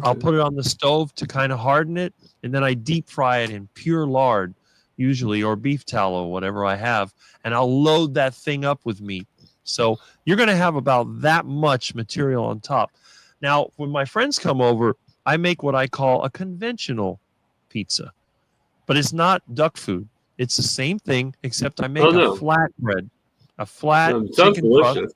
I'll put it on the stove to kind of harden it. And then I deep fry it in pure lard, usually, or beef tallow, whatever I have. And I'll load that thing up with meat. So you're going to have about that much material on top. Now, when my friends come over, I make what I call a conventional pizza. But it's not duck food. It's the same thing, except I make a flat bread. A flat chicken crust.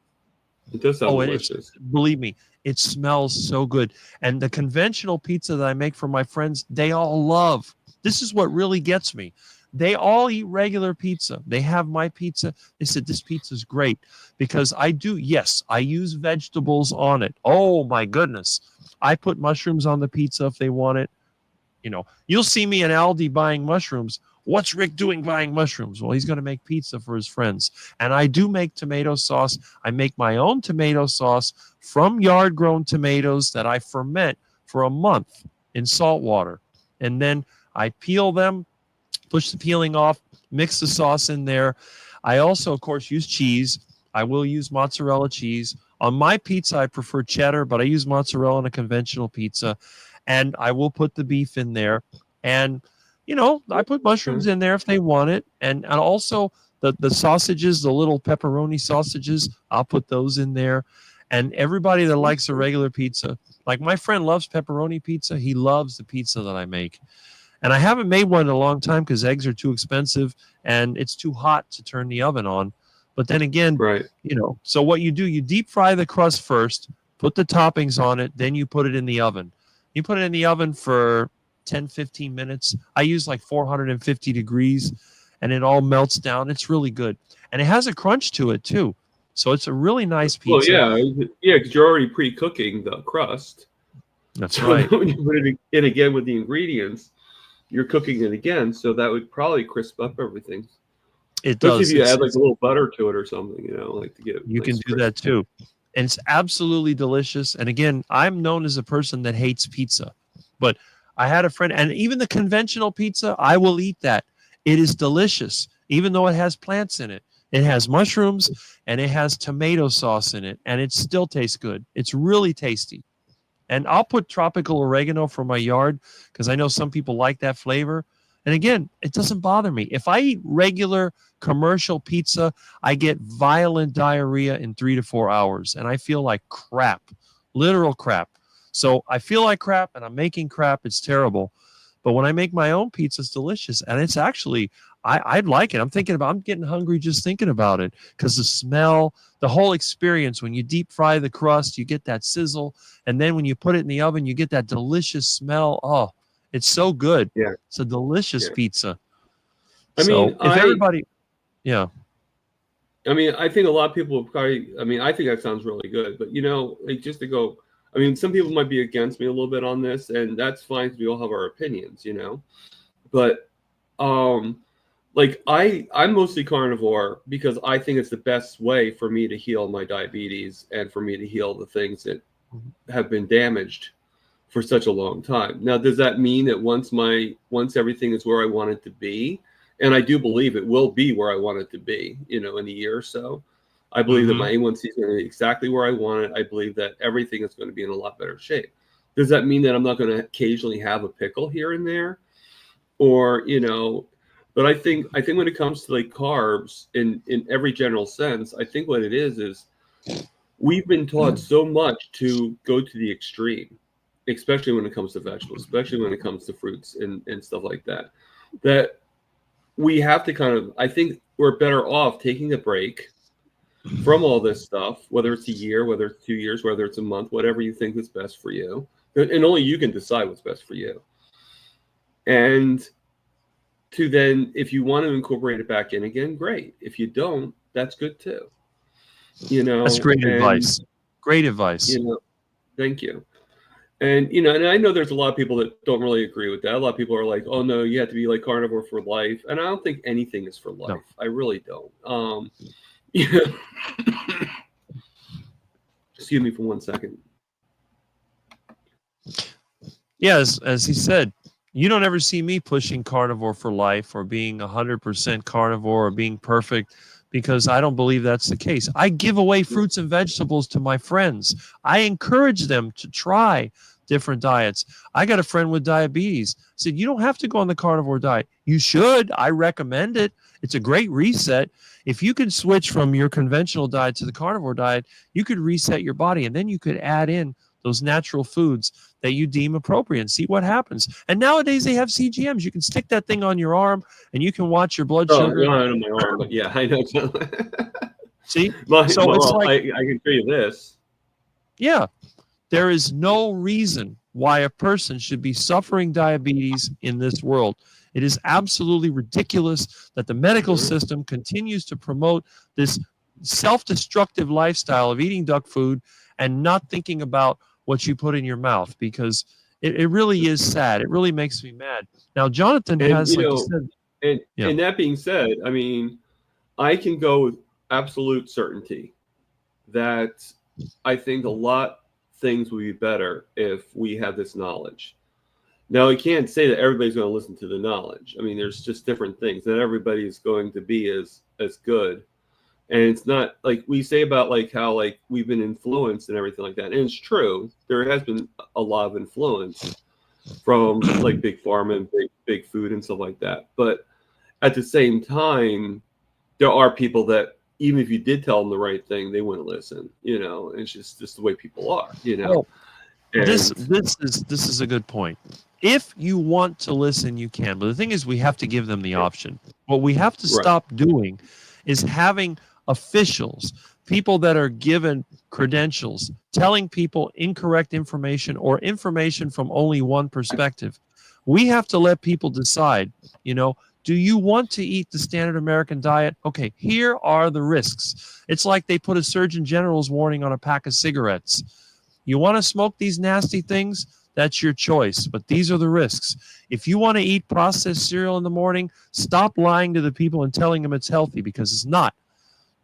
It does sound delicious. Believe me, it smells so good. And the conventional pizza that I make for my friends, they all love. This is what really gets me. They all eat regular pizza. They have my pizza. They said, this pizza is great because I use vegetables on it. Oh, my goodness. I put mushrooms on the pizza if they want it. You'll see me in Aldi buying mushrooms. What's Rick doing buying mushrooms? Well, he's going to make pizza for his friends. And I do make tomato sauce. I make my own tomato sauce from yard-grown tomatoes that I ferment for a month in salt water. And then I peel them, push the peeling off, mix the sauce in there. I also, of course, use cheese. I will use mozzarella cheese. On my pizza, I prefer cheddar, but I use mozzarella on a conventional pizza. And I will put the beef in there. And, I put mushrooms in there if they want it. And also the sausages, the little pepperoni sausages, I'll put those in there. And everybody that likes a regular pizza, like my friend loves pepperoni pizza. He loves the pizza that I make. And I haven't made one in a long time because eggs are too expensive and it's too hot to turn the oven on. But then again, so what you do, you deep fry the crust first, put the toppings on it, then you put it in the oven. You put it in the oven for 10, 15 minutes. I use like 450 degrees and it all melts down. It's really good. And it has a crunch to it too. So it's a really nice pizza. Well, yeah, because you're already pre-cooking the crust. That's right. When you put it in again with the ingredients, you're cooking it again. So that would probably crisp up everything. It does. Especially if you add like a little butter to it or something, like to get. You can do that too. and it's absolutely delicious. And again, I'm known as a person that hates pizza, but I had a friend, and even the conventional pizza, I will eat that. It is delicious, even though it has plants in it. It has mushrooms and it has tomato sauce in it, and it still tastes good. It's really tasty. And I'll put tropical oregano from my yard because I know some people like that flavor. And again, it doesn't bother me. If I eat regular commercial pizza, I get violent diarrhea in 3 to 4 hours, and I feel like crap, literal crap. So I feel like crap, and I'm making crap. It's terrible. But when I make my own pizza, it's delicious, and it's actually I'd like it. I'm getting hungry just thinking about it because the smell, the whole experience. When you deep fry the crust, you get that sizzle, and then when you put it in the oven, you get that delicious smell. Oh, it's so good. Yeah. It's a delicious pizza. I mean, yeah. I mean, I think a lot of people probably, I mean, I think that sounds really good, but like just to go, I mean, some people might be against me a little bit on this, and that's fine because we all have our opinions, but, like I'm mostly carnivore because I think it's the best way for me to heal my diabetes and for me to heal the things that have been damaged for such a long time. Now, does that mean that once everything is where I want it to be, and I do believe it will be where I want it to be, in a year or so, I believe that my A1C is going to be exactly where I want it. I believe that everything is going to be in a lot better shape. Does that mean that I'm not going to occasionally have a pickle here and there? Or, but I think when it comes to like carbs in every general sense, I think what it is we've been taught so much to go to the extreme, especially when it comes to vegetables, especially when it comes to fruits and stuff like that, that we have to I think we're better off taking a break from all this stuff, whether it's a year, whether it's 2 years, whether it's a month, whatever you think is best for you. And only you can decide what's best for you. And to then, if you want to incorporate it back in again, great. If you don't, that's good too. That's great advice. Great advice. Thank you. And, and I know there's a lot of people that don't really agree with that. A lot of people are like, oh, no, you have to be like carnivore for life. And I don't think anything is for life. No. I really don't. Excuse me for 1 second. Yes, as he said, you don't ever see me pushing carnivore for life or being 100% carnivore or being perfect, because I don't believe that's the case. I give away fruits and vegetables to my friends. I encourage them to try different diets. I got a friend with diabetes. I said, you don't have to go on the carnivore diet. You should. I recommend it. It's a great reset. If you could switch from your conventional diet to the carnivore diet, you could reset your body, and then you could add in those natural foods that you deem appropriate and see what happens. And nowadays they have CGMs. You can stick that thing on your arm and you can watch your blood sugar. Not on my arm, but yeah, I know. See? I can tell you this. Yeah. There is no reason why a person should be suffering diabetes in this world. It is absolutely ridiculous that the medical system continues to promote this self-destructive lifestyle of eating duck food and not thinking about what you put in your mouth, because it really is sad. It really makes me mad. Now, Jonathan has, like you said, and that being said, I mean, I can go with absolute certainty that I think a lot things would be better if we had this knowledge. Now, I can't say that everybody's going to listen to the knowledge. I mean, there's just different things. Not everybody is going to be as good. And it's not like we say about like how like we've been influenced and everything like that. And it's true. There has been a lot of influence from like big pharma and big food and stuff like that. But at the same time, there are people that even if you did tell them the right thing, they wouldn't listen. It's just the way people are. Well, this is a good point. If you want to listen, you can. But the thing is, we have to give them the option. What we have to stop doing is having officials, people that are given credentials, telling people incorrect information or information from only one perspective. We have to let people decide, do you want to eat the standard American diet? Okay, here are the risks. It's like they put a Surgeon General's warning on a pack of cigarettes. You want to smoke these nasty things? That's your choice, but these are the risks. If you want to eat processed cereal in the morning, stop lying to the people and telling them it's healthy, because it's not.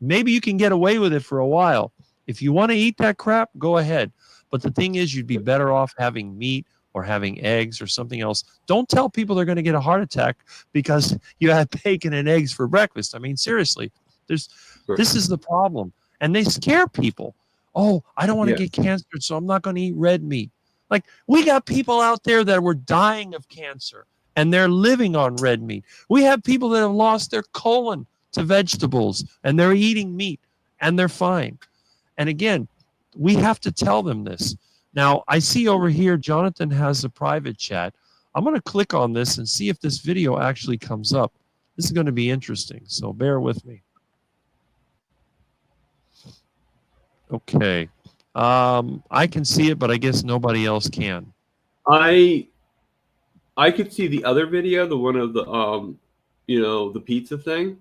Maybe you can get away with it for a while, If you want to eat that crap, go ahead. But the thing is, you'd be better off having meat or having eggs or something else. Don't tell people they're going to get a heart attack because you had bacon and eggs for breakfast. I mean, seriously, this is the problem. And they scare people. Oh, I don't want to get cancer, so I'm not going to eat red meat. Like, we got people out there that were dying of cancer, and they're living on red meat. We have people that have lost their colon to vegetables, and they're eating meat, and they're fine. And again, we have to tell them this. Now, I see over here, Jonathan has a private chat. I'm going to click on this and see if this video actually comes up. This is going to be interesting, so bear with me. Okay. I can see it, but I guess nobody else can. I could see the other video, the one of the the pizza thing,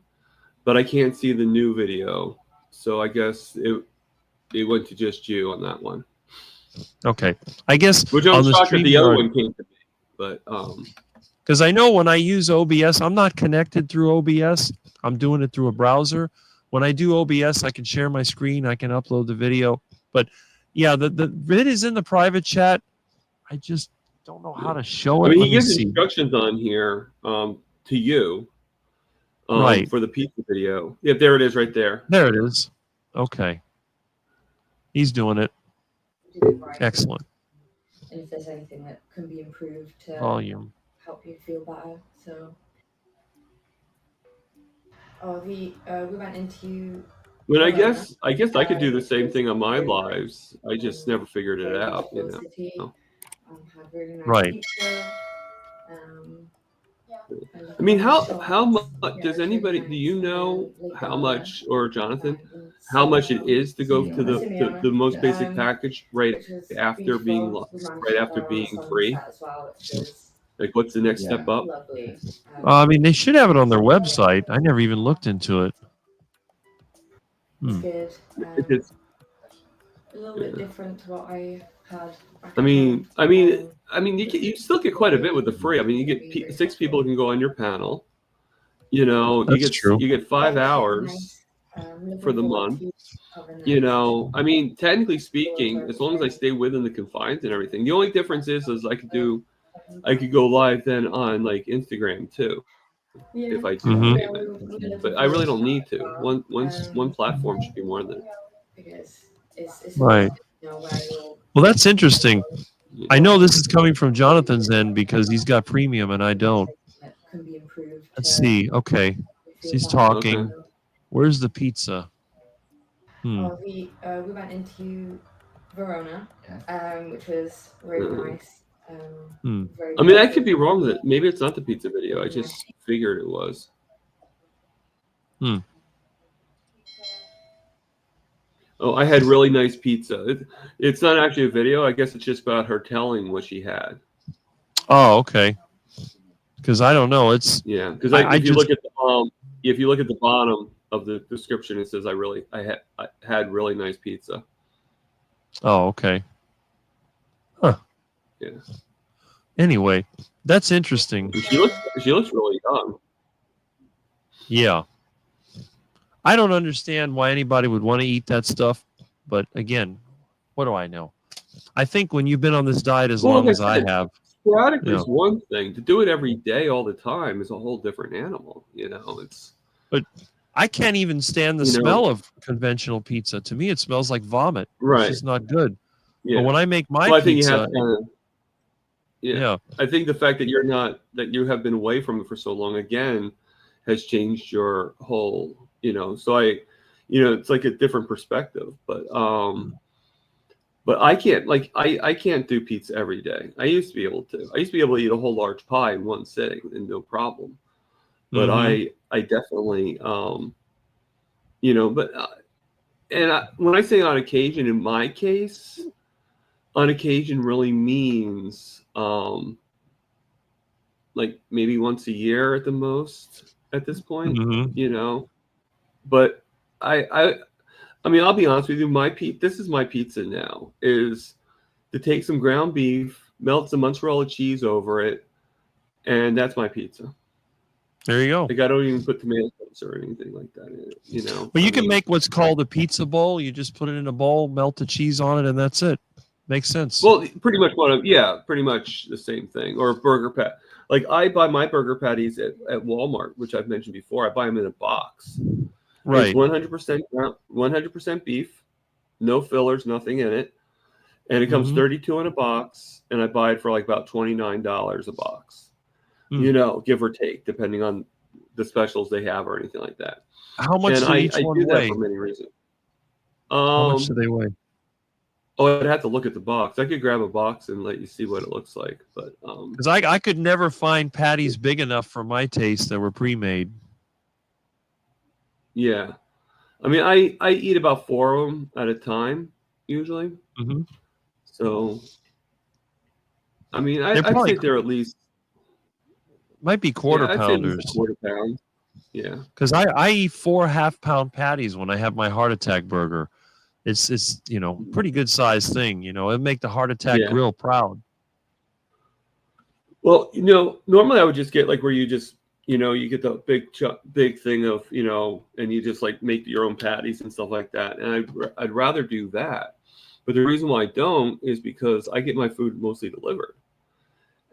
but I can't see the new video. So I guess it went to just you on that one. Okay. I guess which I'm shocked that the other one came to me, but because I know when I use OBS, I'm not connected through OBS. I'm doing it through a browser. When I do OBS, I can share my screen. I can upload the video. But yeah, the vid is in the private chat. I just don't know how to show it. I mean, he gives instructions on here to you right for the pizza video. Yeah, there it is right there. There it is. Okay. He's doing it. Excellent. And if there's anything that can be improved to volume help you feel better. So we went into I guess I could do the same thing on my lives. I just never figured it out, you know. Had really nice right. pizza. I mean, how much does anybody, do you know how much, or Jonathan, how much it is to go to the most basic package right after being free? Like, what's the next step up? I mean, they should have it on their website. I never even looked into it. It's good. It's a little bit different to what I had. I mean, you still get quite a bit with the free. I mean, you get 6 people who can go on your panel. You know, you get 5 hours for the month. You know, I mean, technically speaking, as long as I stay within the confines and everything, the only difference is I could go live then on like Instagram too, if I do payment. But I really don't need to. One platform should be more than right. Well, that's interesting. I know this is coming from Jonathan's end because he's got premium and I don't. Let's see. Okay. He's talking. Okay. Where's the pizza? We went into Verona, which was really nice. I mean, I could be wrong that maybe it's not the pizza video. I just figured it was. Oh, I had really nice pizza. It's not actually a video. I guess it's just about her telling what she had. Oh, okay. Because I don't know. It's because if you look at the bottom of the description, it says I had really nice pizza. Oh, okay. Huh. Yeah. Anyway, that's interesting. She looks really young. Yeah. I don't understand why anybody would want to eat that stuff, but again, what do I know? I think when you've been on this diet as long as I have, sporadically is one thing. To do it every day, all the time, is a whole different animal. You know, But I can't even stand the smell of conventional pizza. To me, it smells like vomit. Right. It's just not good. Yeah. But when I make my I think pizza, you have to, I think the fact that you have been away from it for so long again has changed your whole. So it's like a different perspective, but I can't I can't do pizza every day. I used to be able to. I used to be able to eat a whole large pie in one sitting and no problem. But I definitely when I say on occasion, in my case, on occasion really means like maybe once a year at the most at this point, But I mean, I'll be honest with you. This is my pizza now. Is to take some ground beef, melt some mozzarella cheese over it, and that's my pizza. There you go. Like I don't even put tomatoes or anything like that in it, you know. But you I can mean, make what's called a pizza bowl. You just put it in a bowl, melt the cheese on it, and that's it. Makes sense. well, pretty much pretty much the same thing. Or burger pat. Like I buy my burger patties at Walmart, which I've mentioned before. I buy them in a box. Right. It's 100% beef, no fillers, nothing in it, and it comes 32 in a box. And I buy it for like about $29 a box. You know, give or take, depending on the specials they have or anything like that. How much And do each I one do weigh? that for many reasons. How much do they weigh? Oh, I'd have to look at the box. I could grab a box and let you see what it looks like. But because I could never find patties big enough for my taste that were pre-made. Yeah, I mean, I eat about 4 of them at a time usually. So, I mean, I'd say they're at least might be quarter I'd say at least pounders. a quarter pound. Yeah, because I eat 4 half-pound patties when I have my heart attack burger. It's you know, pretty good sized thing. You know, it'd make the heart attack grill proud. Well, you know, normally I would just get like where you just, you know, you get the big thing of, you know, and you just like make your own patties and stuff like that. And I'd rather do that. But the reason why I don't is because I get my food mostly delivered.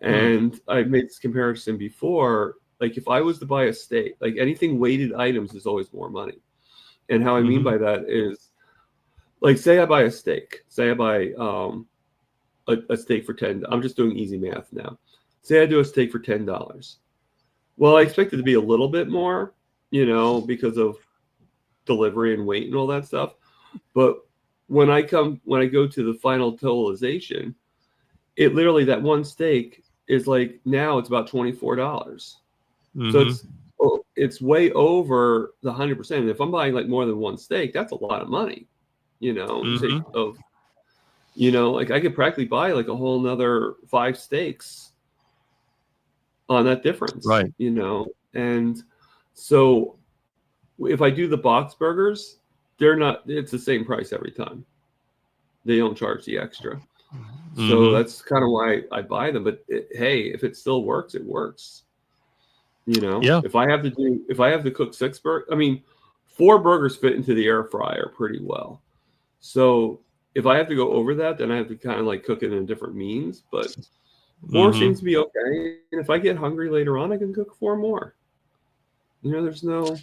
And I've made this comparison before. Like if I was to buy a steak, like anything weighted items is always more money. And how I mean by that is, like, say I buy a steak. Say I buy a steak for $10. I'm just doing easy math now. Say I do a steak for $10. Well, I expect it to be a little bit more, you know, because of delivery and weight and all that stuff. But when I go to the final totalization, it literally, that one steak is like, now it's about $24. So it's way over the 100%. And if I'm buying like more than one steak, that's a lot of money. You know, you know, like I could practically buy like a whole nother 5 steaks on that difference, right? You know, and so if I do the box burgers, it's the same price every time. They don't charge the extra. So that's kind of why I buy them. But hey, if it still works, it works. You know, if I have to cook 6 burgers, I mean, 4 burgers fit into the air fryer pretty well. So if I have to go over that, then I have to kind of like cook it in different means. But 4 seems to be okay. And if I get hungry later on, I can cook 4 more. You know, there's no.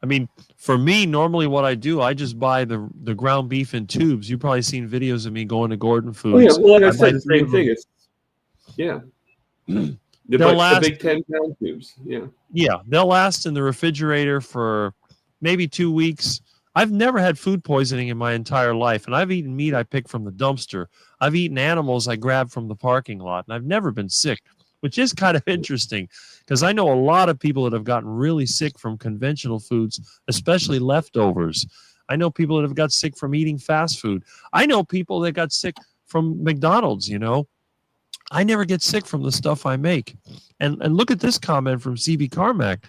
I mean, for me, normally what I do, I just buy the ground beef in tubes. You've probably seen videos of me going to Gordon Foods. Oh yeah, well, like I said, the same thing. It's the big 10-pound tubes. Yeah, they'll last in the refrigerator for maybe 2 weeks. I've never had food poisoning in my entire life, and I've eaten meat I picked from the dumpster. I've eaten animals I grabbed from the parking lot, and I've never been sick, which is kind of interesting because I know a lot of people that have gotten really sick from conventional foods, especially leftovers. I know people that have got sick from eating fast food. I know people that got sick from McDonald's, you know. I never get sick from the stuff I make. And look at this comment from CB Carmack.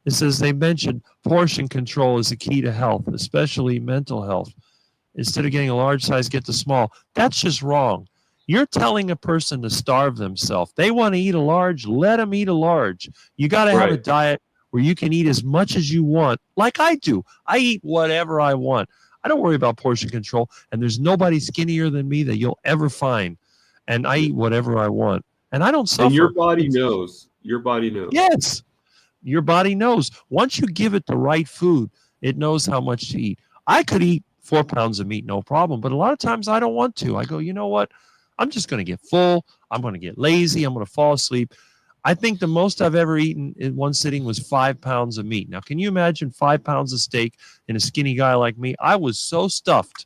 It says they mentioned portion control is the key to health, especially mental health. Instead of getting a large size, get the small. That's just wrong. You're telling a person to starve themselves. They want to eat a large, let them eat a large. You got to have a diet where you can eat as much as you want, like I do. I eat whatever I want. I don't worry about portion control, and there's nobody skinnier than me that you'll ever find. And I eat whatever I want, and I don't suffer. And your body knows. Your body knows. Yes. Your body knows. Once you give it the right food, it knows how much to eat. I could eat 4 pounds of meat, no problem. But a lot of times I don't want to. I go, you know what? I'm just going to get full. I'm going to get lazy. I'm going to fall asleep. I think the most I've ever eaten in one sitting was 5 pounds of meat. Now, can you imagine 5 pounds of steak in a skinny guy like me? I was so stuffed.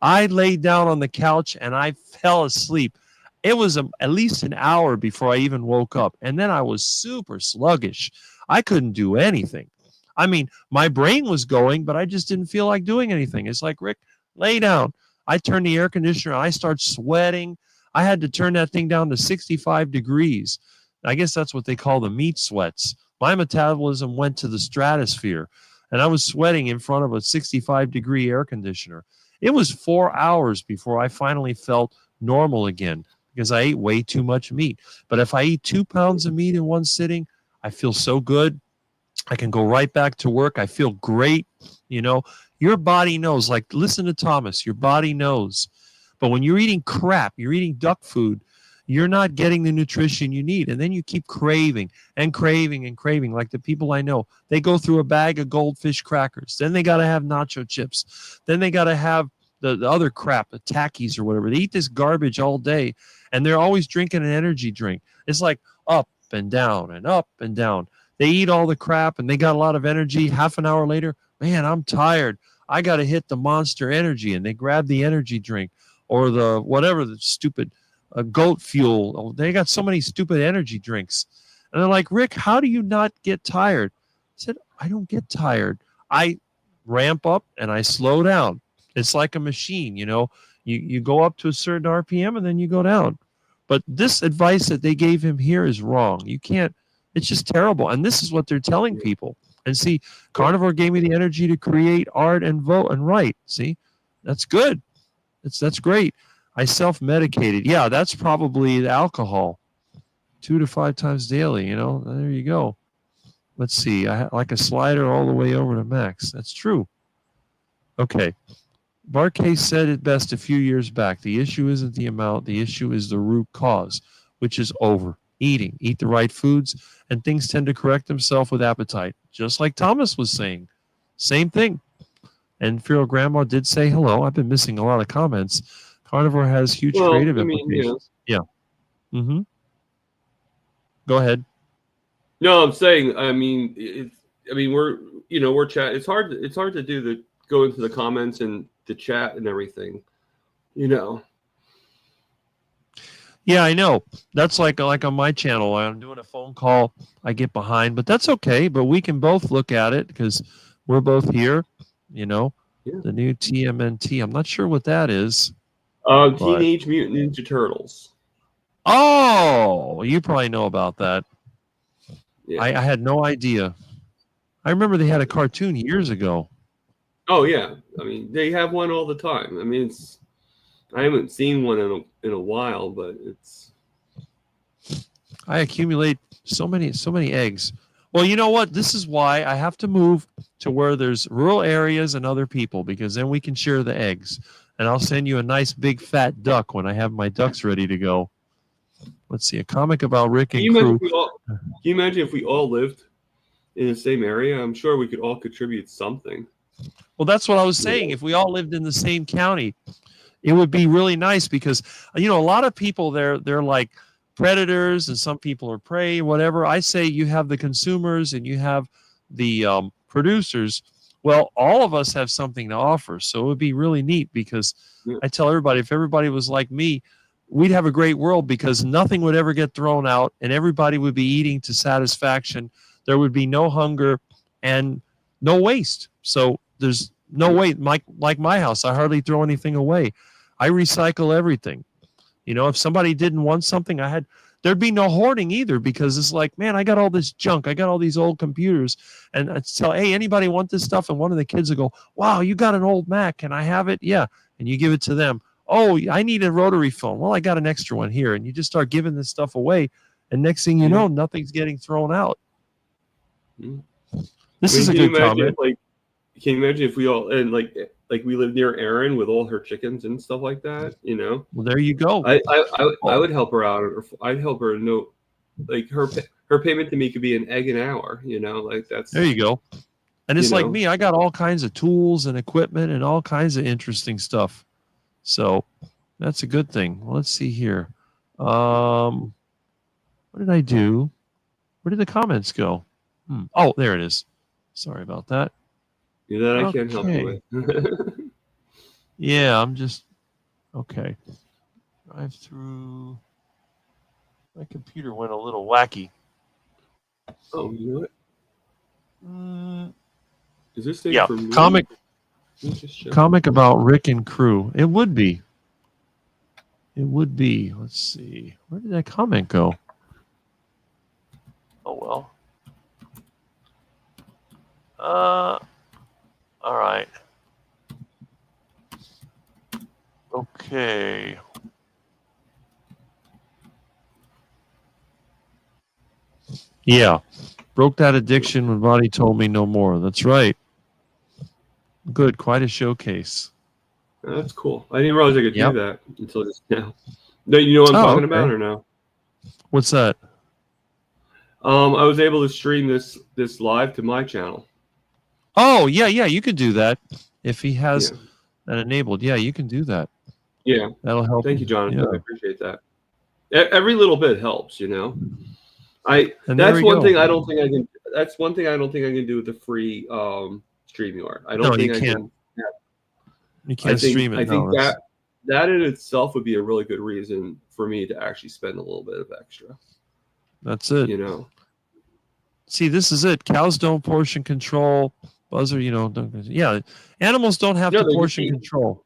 I laid down on the couch and I fell asleep. It was at least an hour before I even woke up. And then I was super sluggish. I couldn't do anything. I mean, my brain was going, but I just didn't feel like doing anything. It's like, Rick, lay down. I turned the air conditioner on. I start sweating. I had to turn that thing down to 65 degrees. I guess that's what they call the meat sweats. My metabolism went to the stratosphere, and I was sweating in front of a 65-degree air conditioner. It was 4 hours before I finally felt normal again because I ate way too much meat. But if I eat 2 pounds of meat in one sitting, I feel so good. I can go right back to work. I feel great. You know, your body knows. Like, listen to Thomas. Your body knows. But when you're eating crap, you're eating duck food, you're not getting the nutrition you need. And then you keep craving and craving and craving. Like the people I know, they go through a bag of goldfish crackers. Then they got to have nacho chips. Then they got to have the other crap, the Takis or whatever. They eat this garbage all day, and they're always drinking an energy drink. It's like up and down and up and down. They eat all the crap, and they got a lot of energy. Half an hour later, man, I'm tired. I got to hit the Monster Energy, and they grab the energy drink or the whatever, the stupid goat fuel. Oh, they got so many stupid energy drinks. And they're like, Rick, how do you not get tired? I said, I don't get tired. I ramp up and I slow down. It's like a machine, you know. You go up to a certain RPM and then you go down. But this advice that they gave him here is wrong. You can't, it's just terrible. And this is what they're telling people. And see, carnivore gave me the energy to create art and vote and write. See, that's good. That's great. I self-medicated. Yeah, that's probably the alcohol. 2 to 5 times daily, you know. There you go. Let's see. I like a slider all the way over to max. That's true. Okay. Barkay said it best a few years back. The issue isn't the amount. The issue is the root cause, which is overeating. Eat the right foods, and things tend to correct themselves with appetite. Just like Thomas was saying. Same thing. And Feral Grandma did say hello. I've been missing a lot of comments. Carnivore has huge creative implications. Yeah. Mm-hmm. Go ahead. No, I'm saying. I mean, we're chat. It's hard to do go into the comments and the chat and everything. You know. Yeah, I know. That's like on my channel. I'm doing a phone call. I get behind, but that's okay. But we can both look at it because we're both here. You know, the new TMNT. I'm not sure what that is. Teenage Mutant Ninja Turtles. Oh, you probably know about that. Yeah. I had no idea. I remember they had a cartoon years ago. Oh yeah, I mean they have one all the time. I mean, I haven't seen one in a while, but it's. I accumulate so many eggs. Well, you know what? This is why I have to move to where there's rural areas and other people, because then we can share the eggs. And I'll send you a nice big fat duck when I have my ducks ready to go. Let's see, a comic about Rick and crew. Can you imagine if we all lived in the same area? I'm sure we could all contribute something. Well, that's what I was saying. If we all lived in the same county, it would be really nice because, you know, a lot of people, they're like predators and some people are prey, whatever. I say you have the consumers and you have the producers. Well, all of us have something to offer. So it would be really neat because I tell everybody, if everybody was like me, we'd have a great world because nothing would ever get thrown out and everybody would be eating to satisfaction. There would be no hunger and no waste. So there's no way, like my house, I hardly throw anything away. I recycle everything. You know, if somebody didn't want something, there'd be no hoarding either because it's like, man, I got all this junk. I got all these old computers. And I'd tell, hey, anybody want this stuff? And one of the kids would go, wow, you got an old Mac. Can I have it? Yeah. And you give it to them. Oh, I need a rotary phone. Well, I got an extra one here. And you just start giving this stuff away. And next thing you know, nothing's getting thrown out. This is a good comment. Can you imagine if we all, and like we live near Erin with all her chickens and stuff like that, you know? Well, there you go. I would help her out, or I'd help her know, like her payment to me could be an egg an hour, you know, like that's. There you go. And it's like me, I got all kinds of tools and equipment and all kinds of interesting stuff. So that's a good thing. Well, let's see here. What did I do? Where did the comments go? Oh, there it is. Sorry about that. That I can't help you with. Yeah, I'm just okay. Drive through. My computer went a little wacky. Oh, you know what? Is this thing for me? Comic about Rick and crew. It would be. It would be. Let's see. Where did that comment go? Oh well. All right. Okay. Yeah. Broke that addiction when body told me no more. That's right. Good. Quite a showcase. That's cool. I didn't realize I could Yep. do that until just now. No, you know what I'm talking about or no? What's that? I was able to stream this live to my channel. Oh, yeah. You could do that if he has that enabled. Yeah, you can do that. Yeah. That'll help. Thank you, Jonathan. Yeah. I appreciate that. Every little bit helps, you know. That's one thing I don't think I can. That's one thing I don't think I can do with the free StreamYard. I don't think I can. You can't stream it. I think that in itself would be a really good reason for me to actually spend a little bit of extra. That's it. You know. See, this is it. Cows don't portion control. Buzzer, animals don't have to portion control.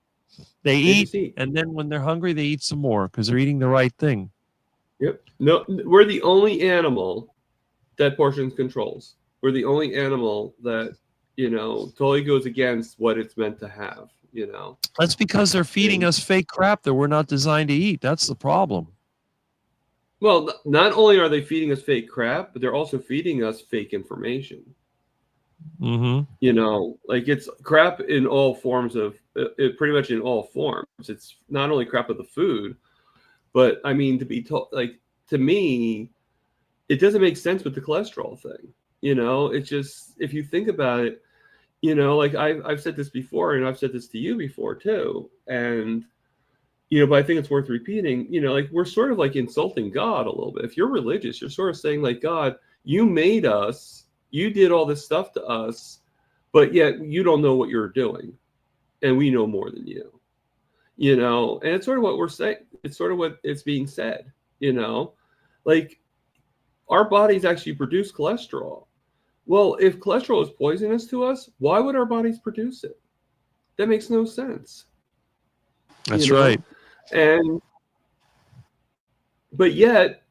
They eat, and then when they're hungry, they eat some more because they're eating the right thing. Yep. No, we're the only animal that portions controls. We're the only animal that, totally goes against what it's meant to have, That's because they're feeding us fake crap that we're not designed to eat. That's the problem. Well, not only are they feeding us fake crap, but they're also feeding us fake information. Mm-hmm. Like it's crap in all forms of it, pretty much in all forms. It's not only crap of the food, but I mean, to be told, like, to me, it doesn't make sense with the cholesterol thing. It's just, if you think about it, like I've said this before, and I've said this to you before too. And, but I think it's worth repeating, like we're sort of like insulting God a little bit. If you're religious, you're sort of saying like, God, you made us, you did all this stuff to us, but yet you don't know what you're doing. And we know more than you. And it's sort of what we're saying. It's sort of what it's being said, like our bodies actually produce cholesterol. Well, if cholesterol is poisonous to us, why would our bodies produce it? That makes no sense. That's right. But yet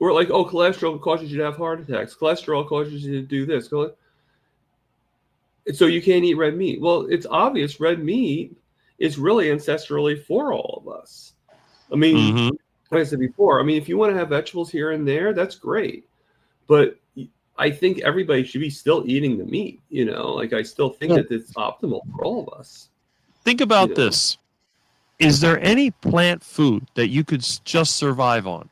we're like, oh, cholesterol causes you to have heart attacks. Cholesterol causes you to do this. So you can't eat red meat. Well, it's obvious red meat is really ancestrally for all of us. I mean, like I said before, I mean, if you want to have vegetables here and there, that's great. But I think everybody should be still eating the meat, like I still think that it's optimal for all of us. Think about this. Is there any plant food that you could just survive on?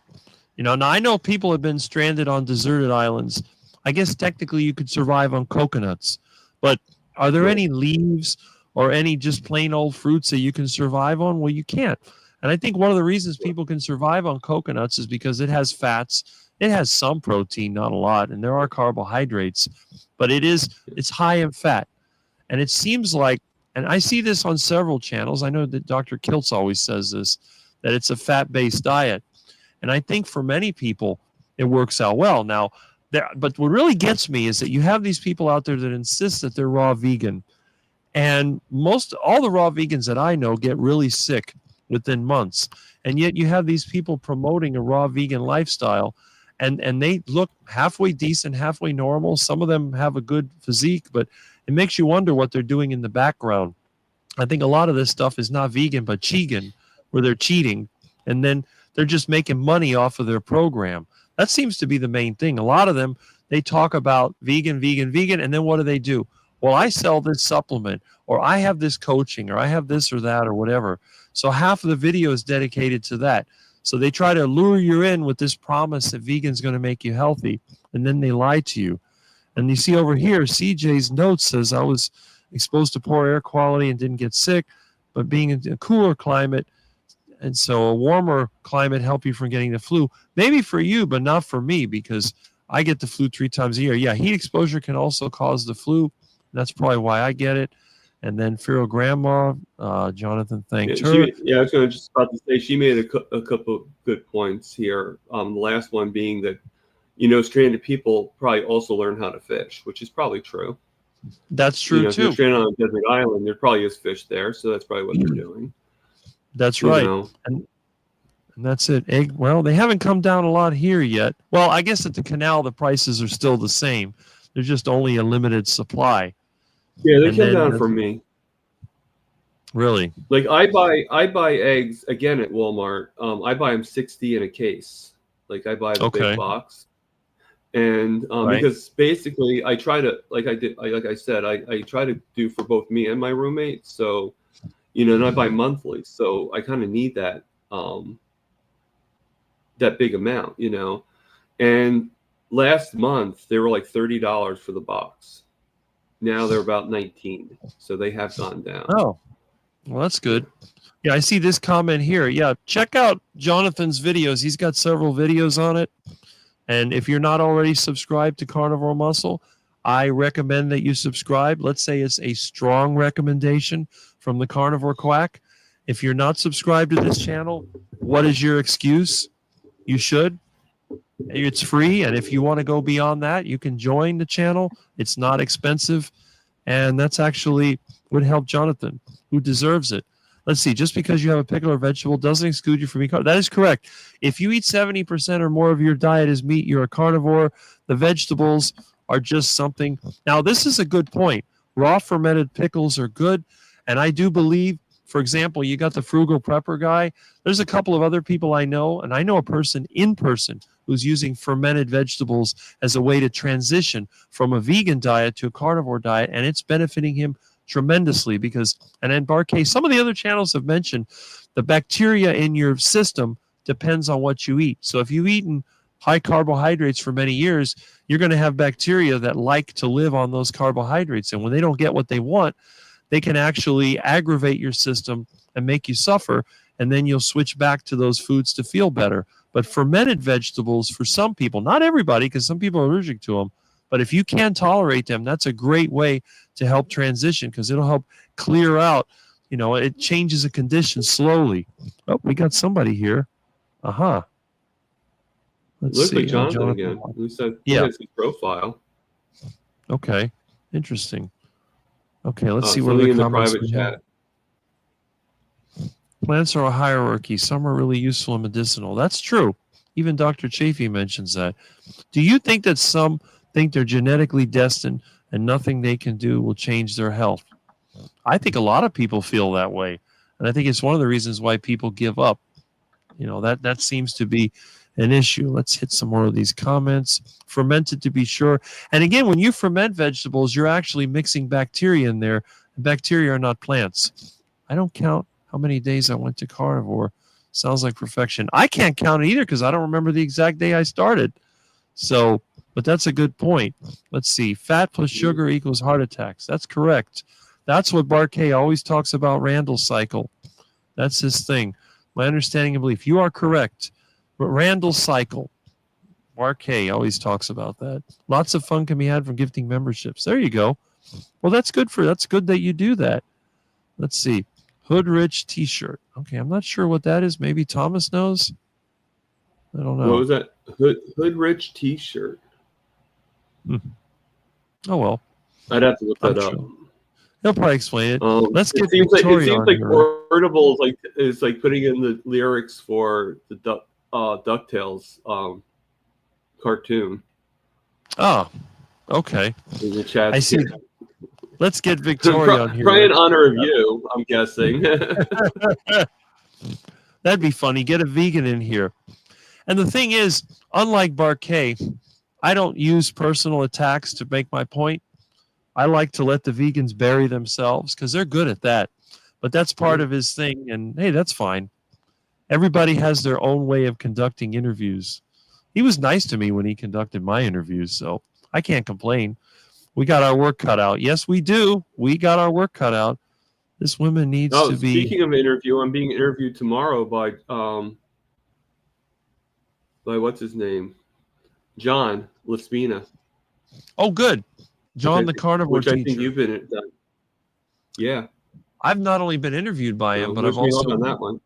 Now I know people have been stranded on deserted islands. I guess technically you could survive on coconuts, but are there any leaves or any just plain old fruits that you can survive on? Well, you can't. And I think one of the reasons people can survive on coconuts is because it has fats. It has some protein, not a lot, and there are carbohydrates, but it's high in fat. And it seems like, and I see this on several channels. I know that Dr. Kiltz always says this, that it's a fat-based diet. And I think for many people, it works out well. Now, but what really gets me is that you have these people out there that insist that they're raw vegan. And all the raw vegans that I know get really sick within months. And yet you have these people promoting a raw vegan lifestyle, and they look halfway decent, halfway normal. Some of them have a good physique, but it makes you wonder what they're doing in the background. I think a lot of this stuff is not vegan, but cheating, where they're cheating, and then they're just making money off of their program. That seems to be the main thing. A lot of them, they talk about vegan, and then what do? Well, I sell this supplement, or I have this coaching, or I have this or that, or whatever. So half of the video is dedicated to that. So they try to lure you in with this promise that vegan's going to make you healthy, and then they lie to you. And you see over here, CJ's note says, I was exposed to poor air quality and didn't get sick, but being in a cooler climate, and so a warmer climate help you from getting the flu. Maybe for you, but not for me, because I get the flu 3 times a year. Yeah, heat exposure can also cause the flu. That's probably why I get it. And then Feral Grandma, Jonathan thanked her. I was just about to say, she made a couple of good points here. The last one being that, stranded people probably also learn how to fish, which is probably true. That's true, too. If you're stranded on a desert island, there probably is fish there, so that's probably what they're doing. That's right. And that's it. Well, they haven't come down a lot here yet. Well, I guess at the canal, the prices are still the same. There's just only a limited supply. Yeah, they come down for me. Really? Like I buy eggs again at Walmart. I buy them 60 in a case. Like I buy the big box. And Right. because basically I try to, like I said, I try to do for both me and my roommate. So, and I buy monthly. So I kind of need that, that big amount, and last month they were like $30 for the box. Now they're about 19. So they have gone down. Oh, well, that's good. Yeah, I see this comment here. Yeah, check out Jonathan's videos. He's got several videos on it. And if you're not already subscribed to Carnivore Muscle, I recommend that you subscribe. Let's say it's a strong recommendation from the Carnivore Quack. If you're not subscribed to this channel, what is your excuse? You should. It's free. And if you want to go beyond that, you can join the channel. It's not expensive. And that's actually would help Jonathan, who deserves it. Let's see, just because you have a pickle or vegetable doesn't exclude you from eating. That is correct. If you eat 70% or more of your diet is meat, you're a carnivore. The vegetables are just something. Now, this is a good point. Raw fermented pickles are good. And I do believe, for example, you got the frugal prepper guy. There's a couple of other people I know, and I know a person in person who's using fermented vegetables as a way to transition from a vegan diet to a carnivore diet, and it's benefiting him tremendously because, and in Barkay, some of the other channels have mentioned the bacteria in your system depends on what you eat. So if you've eaten high carbohydrates for many years, you're going to have bacteria that like to live on those carbohydrates. And when they don't get what they want, they can actually aggravate your system and make you suffer. And then you'll switch back to those foods to feel better. But fermented vegetables, for some people, not everybody, because some people are allergic to them, but if you can tolerate them, that's a great way to help transition because it'll help clear out. It changes a condition slowly. Oh, we got somebody here. Let's Looks see. like Jonathan again. Who said his profile? Okay. Interesting. Okay, let's see what Something the in the comments private chat. Plants are a hierarchy. Some are really useful and medicinal. That's true. Even Dr. Chafee mentions that. Do you think that some think they're genetically destined and nothing they can do will change their health? I think a lot of people feel that way. And I think it's one of the reasons why people give up. That seems to be an issue. Let's hit some more of these comments. Fermented to be sure. And again, when you ferment vegetables, you're actually mixing bacteria in there. Bacteria are not plants. I don't count how many days I went to carnivore. Sounds like perfection. I can't count it either because I don't remember the exact day I started. So, but that's a good point. Let's see. Fat plus sugar equals heart attacks. That's correct. That's what Barkay always talks about, Randall's cycle. That's his thing. My understanding and belief. You are correct. But Randall's cycle. Barkay always talks about that. Lots of fun can be had from gifting memberships. There you go. Well, that's good that you do that. Let's see. Hood Rich t-shirt. Okay, I'm not sure what that is. Maybe Thomas knows. I don't know. What was that? Hood Rich t-shirt. Oh, well. I'd have to look that up. Sure. He'll probably explain it. Let's get it seems Victoria like here. Portable is like putting in the lyrics for the DuckTales cartoon. Oh, okay. In the chat. I see. Let's get Victoria on here. Probably in honor of you, I'm guessing. That'd be funny. Get a vegan in here. And the thing is, unlike Barkay, I don't use personal attacks to make my point. I like to let the vegans bury themselves because they're good at that. But that's part of his thing. And hey, that's fine. Everybody has their own way of conducting interviews. He was nice to me when he conducted my interviews, so I can't complain. We got our work cut out. Yes, we do. We got our work cut out. This woman needs to be. Speaking of interview, I'm being interviewed tomorrow by what's his name? John Laspina. Oh, good. John, the carnivore teacher. Which I think you've been. Yeah. I've not only been interviewed by him, but I've also on that one.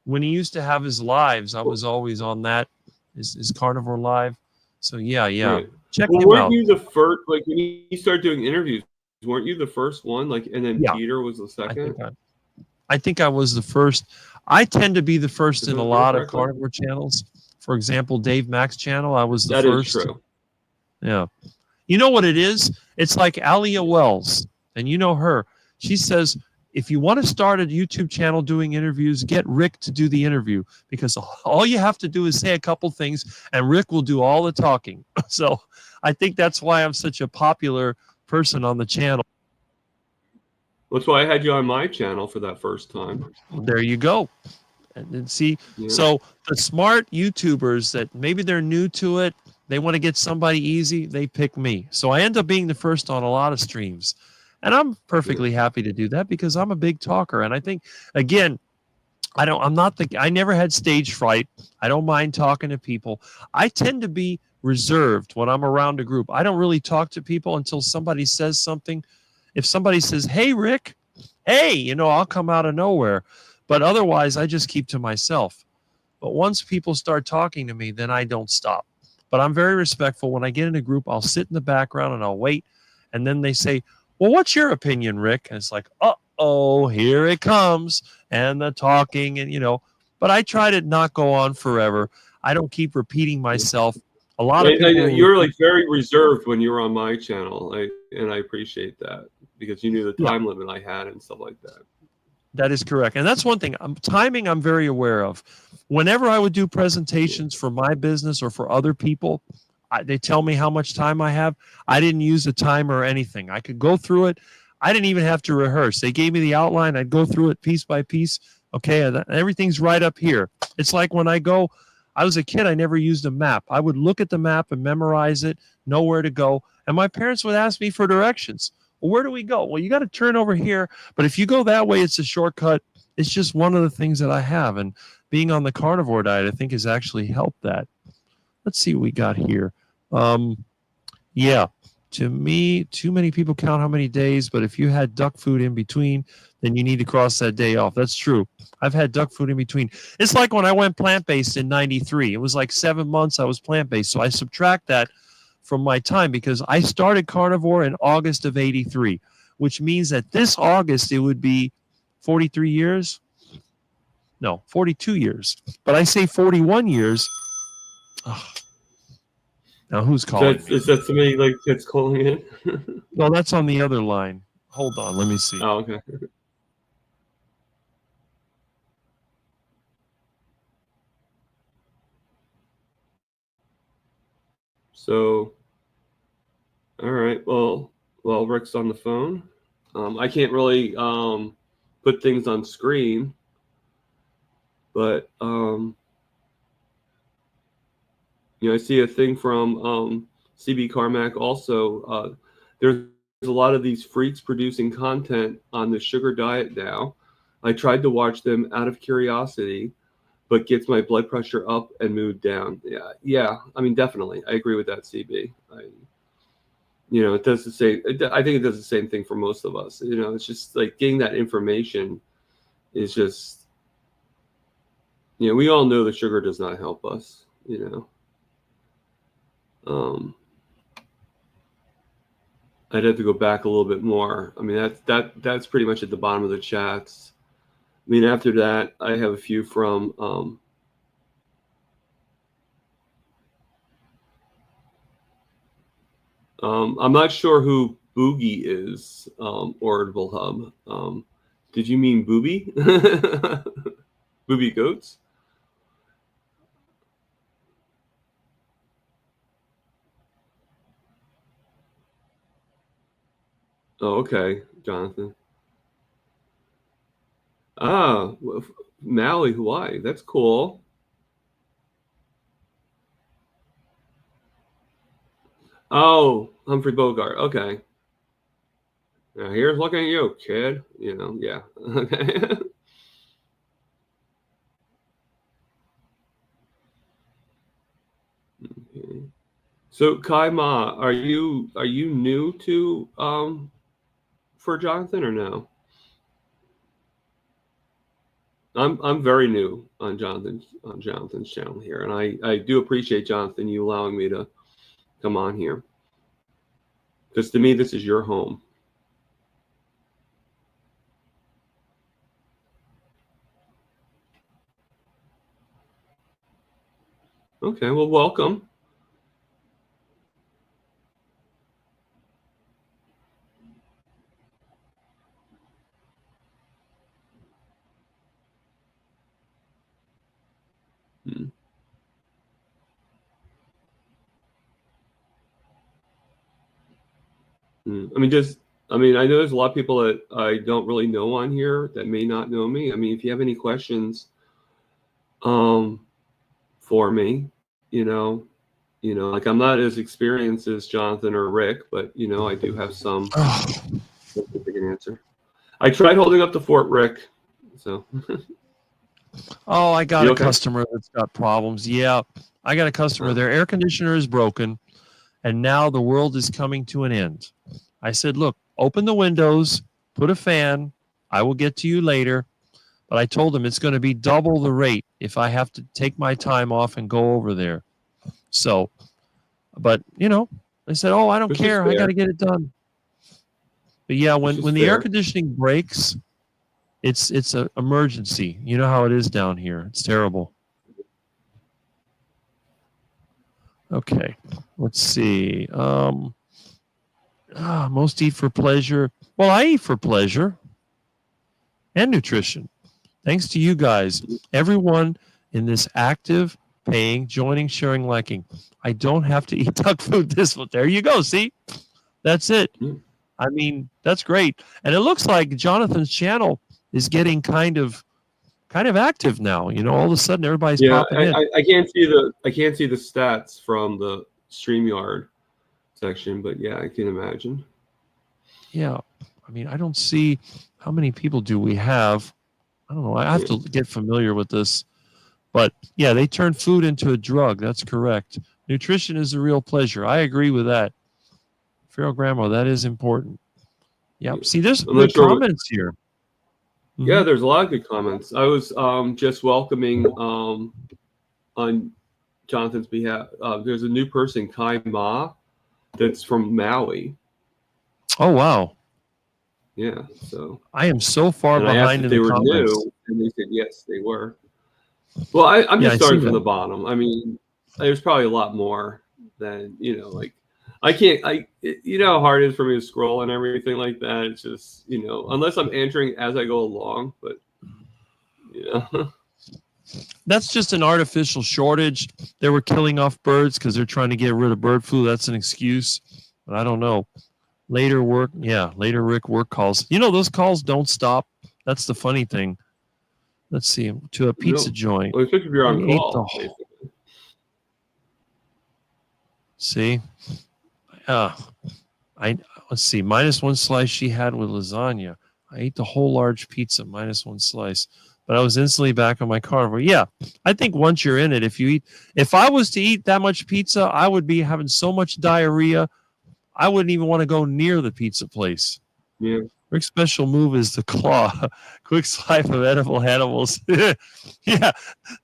When he used to have his lives, I was always on that. His carnivore live. So yeah. Right. Check him out. Weren't you the first? Like when you started doing interviews, weren't you the first one? Like, and then Peter was the second. I think I was the first. I tend to be the first in a lot of carnivore channels. For example, Dave Mack's channel, I was the first. That is true. Yeah. You know what it is? It's like Alia Wells, and you know her. She says, if you want to start a YouTube channel doing interviews, get Rick to do the interview, because all you have to do is say a couple things and Rick will do all the talking. So I think that's why I'm such a popular person on the channel. That's why I had you on my channel for that first time. There you go. And see, Yeah. so the smart YouTubers that maybe they're new to it, they want to get somebody easy, they pick me. So I end up being the first on a lot of streams. And I'm perfectly happy to do that because I'm a big talker. And I think, again, I never had stage fright. I don't mind talking to people. I tend to be reserved when I'm around a group. I don't really talk to people until somebody says something. If somebody says, hey, Rick, hey, I'll come out of nowhere. But otherwise, I just keep to myself. But once people start talking to me, then I don't stop. But I'm very respectful. When I get in a group, I'll sit in the background and I'll wait. And then they say, well, what's your opinion, Rick? And it's like, uh-oh, here it comes. And the talking and, but I try to not go on forever. I don't keep repeating myself. A lot of people. You're like very reserved when you were on my channel. And I appreciate that because you knew the time limit I had and stuff like that. That is correct. And that's one thing. Timing, I'm very aware of. Whenever I would do presentations for my business or for other people, they tell me how much time I have. I didn't use a timer or anything. I could go through it. I didn't even have to rehearse. They gave me the outline. I'd go through it piece by piece. Okay, everything's right up here. It's like when I was a kid, I never used a map. I would look at the map and memorize it, know where to go. And my parents would ask me for directions. Well, where do we go? Well, you got to turn over here. But if you go that way, it's a shortcut. It's just one of the things that I have. And being on the carnivore diet, I think, has actually helped that. Let's see what we got here. Yeah, to me, too many people count how many days. But if you had duck food in between, then you need to cross that day off. That's true. I've had duck food in between. It's like when I went plant-based in 93. It was like 7 months I was plant-based. So I subtract that from my time because I started carnivore in August of 83, which means that this August it would be 43 years. No, 42 years. But I say 41 years. Oh. Now who's calling me? Is that somebody like that's calling in? No, that's on the other line. Hold on, let me see. Oh, okay. So, all right. Well, Rick's on the phone. I can't really put things on screen, but I see a thing from CB Carmack also. There's a lot of these freaks producing content on the sugar diet now. I tried to watch them out of curiosity, but gets my blood pressure up and mood down. Yeah. I mean, definitely, I agree with that, CB. It does the same. I think it does the same thing for most of us. It's just like getting that information is just. We all know that sugar does not help us. I'd have to go back a little bit more. I mean, that's pretty much at the bottom of the chats. I mean, after that, I have a few from I'm not sure who Boogie is, Audible Hub. Did you mean Booby? Booby Goats? Oh, okay, Jonathan. Maui, Hawaii. That's cool. Oh, Humphrey Bogart. Okay. Now here's looking at you, kid. Yeah. Okay. Okay. So Kai Ma, are you new to for Jonathan or no? I'm very new on Jonathan's channel here, and I do appreciate, Jonathan, you allowing me to come on here, because to me this is your home. Okay, well, welcome. I mean, I know there's a lot of people that I don't really know on here that may not know me. I mean, if you have any questions, for me, like I'm not as experienced as Jonathan or Rick, but I do have some I can answer. I tried holding up the fort, Rick. So. Oh, I got You a okay? customer that's got problems. Yeah, I got a customer. Their air conditioner is broken, and now the world is coming to an end. I said, look, open the windows, put a fan. I will get to you later. But I told him it's going to be double the rate if I have to take my time off and go over there. So, but, they said, oh, I don't Which is care. I fair. got to get it done. But yeah, Which when is the air fair. conditioning breaks, it's an emergency. You know how it is down here. It's terrible. Okay, let's see. Most eat for pleasure. Well, I eat for pleasure and nutrition. Thanks to you guys, everyone in this active, paying, joining, sharing, liking. I don't have to eat duck food this one. There you go. See, that's it. I mean, that's great. And it looks like Jonathan's channel is getting kind of active now. All of a sudden everybody's popping in. I can't see the stats from the StreamYard section, but yeah, I can imagine. Yeah. I mean, I don't see how many people do we have. I don't know. I have to get familiar with this. But yeah, they turn food into a drug. That's correct. Nutrition is a real pleasure. I agree with that. Feral Grandma, that is important. Yep. See, there's good comments here. Yeah, there's a lot of good comments. I was just welcoming on Jonathan's behalf. There's a new person, Kai Ma, that's from Maui. Oh, wow. Yeah, so I am so far behind in the comments. New, and they said yes, they were. Well, I'm just starting from the bottom. I mean, there's probably a lot more than like. I can't. How hard it is for me to scroll and everything like that. It's just unless I'm answering as I go along. But that's just an artificial shortage. They were killing off birds because they're trying to get rid of bird flu. That's an excuse. But I don't know. Later Rick work calls. Those calls don't stop. That's the funny thing. Let's see. To a pizza joint. Well, especially if you're on call. See? Let's see. -1 slice she had with lasagna. I ate the whole large pizza, -1 slice. But I was instantly back on my carnivore. Yeah, I think once you're in it, if I was to eat that much pizza, I would be having so much diarrhea. I wouldn't even want to go near the pizza place. Yeah. Rick's special move is the claw. Quick slice of edible animals. Yeah,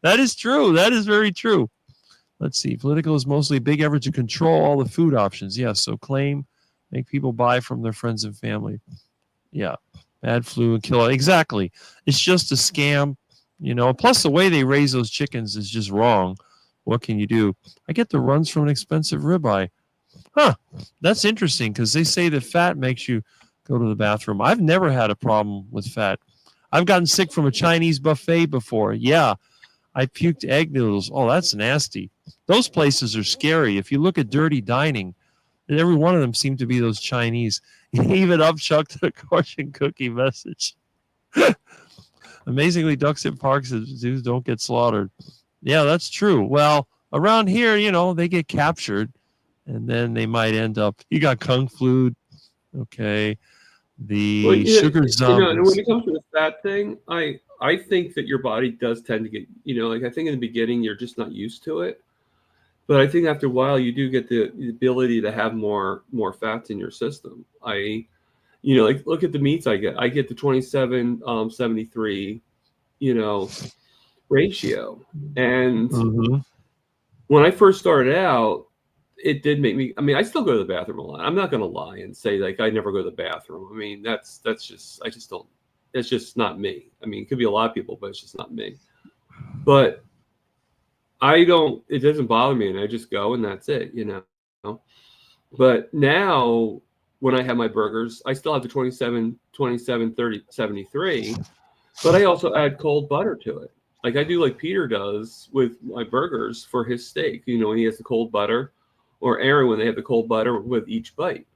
that is true. That is very true. Let's see. Political is mostly a big effort to control all the food options. Yeah, so make people buy from their friends and family. Yeah, bad flu and kill. Exactly. It's just a scam, Plus, the way they raise those chickens is just wrong. What can you do? I get the runs from an expensive ribeye. Huh, that's interesting because they say that fat makes you go to the bathroom. I've never had a problem with fat. I've gotten sick from a Chinese buffet before. Yeah, I puked egg noodles. Oh, that's nasty. Those places are scary. If you look at Dirty Dining, every one of them seem to be those Chinese. Even upchucked the caution cookie message. Amazingly, ducks in parks and zoos don't get slaughtered. Yeah, that's true. Well, around here, they get captured. And then they might end up. You got kung flu, okay? Sugar zombies. When it comes to the fat thing, I think that your body does tend to get, I think in the beginning you're just not used to it, but I think after a while you do get the ability to have more fats in your system. Look at the meats I get. I get the 27-73, ratio, and when I first started out. It did make me. I mean, I still go to the bathroom a lot. I'm not going to lie and say I never go to the bathroom. I mean, that's just. I just don't. It's just not me. I mean, it could be a lot of people, but it's just not me. But I don't. It doesn't bother me, and I just go, and that's it. But now, when I have my burgers, I still have the 27, 30, 73, but I also add cold butter to it. Like I do, like Peter does with my burgers for his steak. When he has the cold butter. Or Aaron when they have the cold butter with each bite.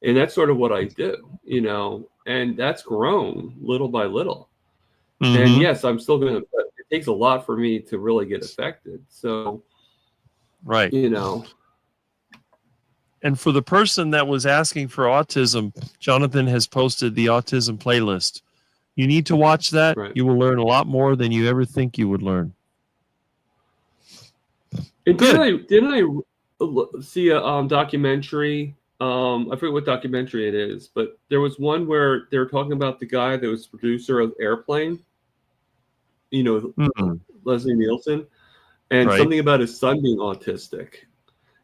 And that's sort of what I do, you know, and that's grown little by little. And yes, I'm still going to, but it takes a lot for me to really get affected. So, Right. you know. And for the person that was asking for autism, Jonathan has posted the autism playlist. You need to watch that. Right. You will learn a lot more than you ever think you would learn. And didn't I see a documentary? I forget what documentary it is, but there was one where they were talking about the guy that was producer of Airplane, you know, Leslie Nielsen, and something about his son being autistic.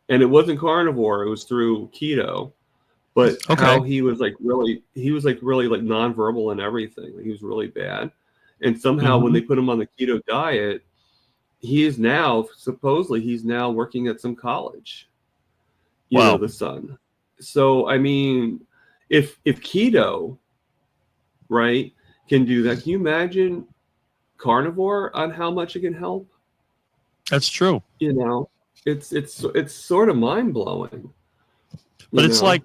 And it wasn't carnivore; it was through keto. But how he was like really like nonverbal and everything. Like, he was really bad. And somehow when they put him on the keto diet, he's now working at some college. You know, the son. So I mean, if keto, right, can do that, can you imagine carnivore on how much it can help? That's true. You know, it's sort of mind blowing. But it's like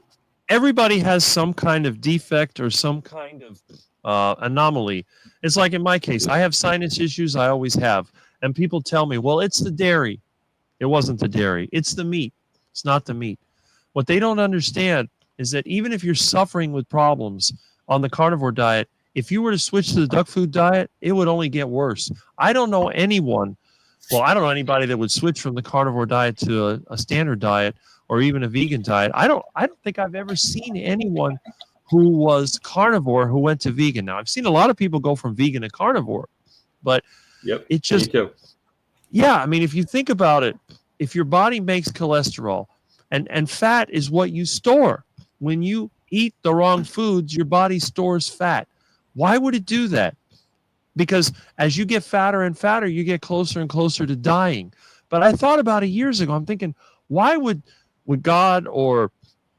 everybody has some kind of defect or some kind of anomaly. It's like in my case, I have sinus issues. I always have. And people tell me, well, it's the dairy. It wasn't the dairy. It's the meat. It's not the meat. What they don't understand is that even if you're suffering with problems on the carnivore diet, if you were to switch to the duck food diet, it would only get worse. I don't know anyone. Well, I don't know anybody that would switch from the carnivore diet to a standard diet or even a vegan diet. I don't think I've ever seen anyone who was carnivore who went to vegan. Now, I've seen a lot of people go from vegan to carnivore, but it just, yeah, I mean, if you think about it, if your body makes cholesterol and fat is what you store, when you eat the wrong foods, your body stores fat. Why would it do that? Because as you get fatter and fatter, you get closer and closer to dying. But I thought about it years ago. I'm thinking, why would God or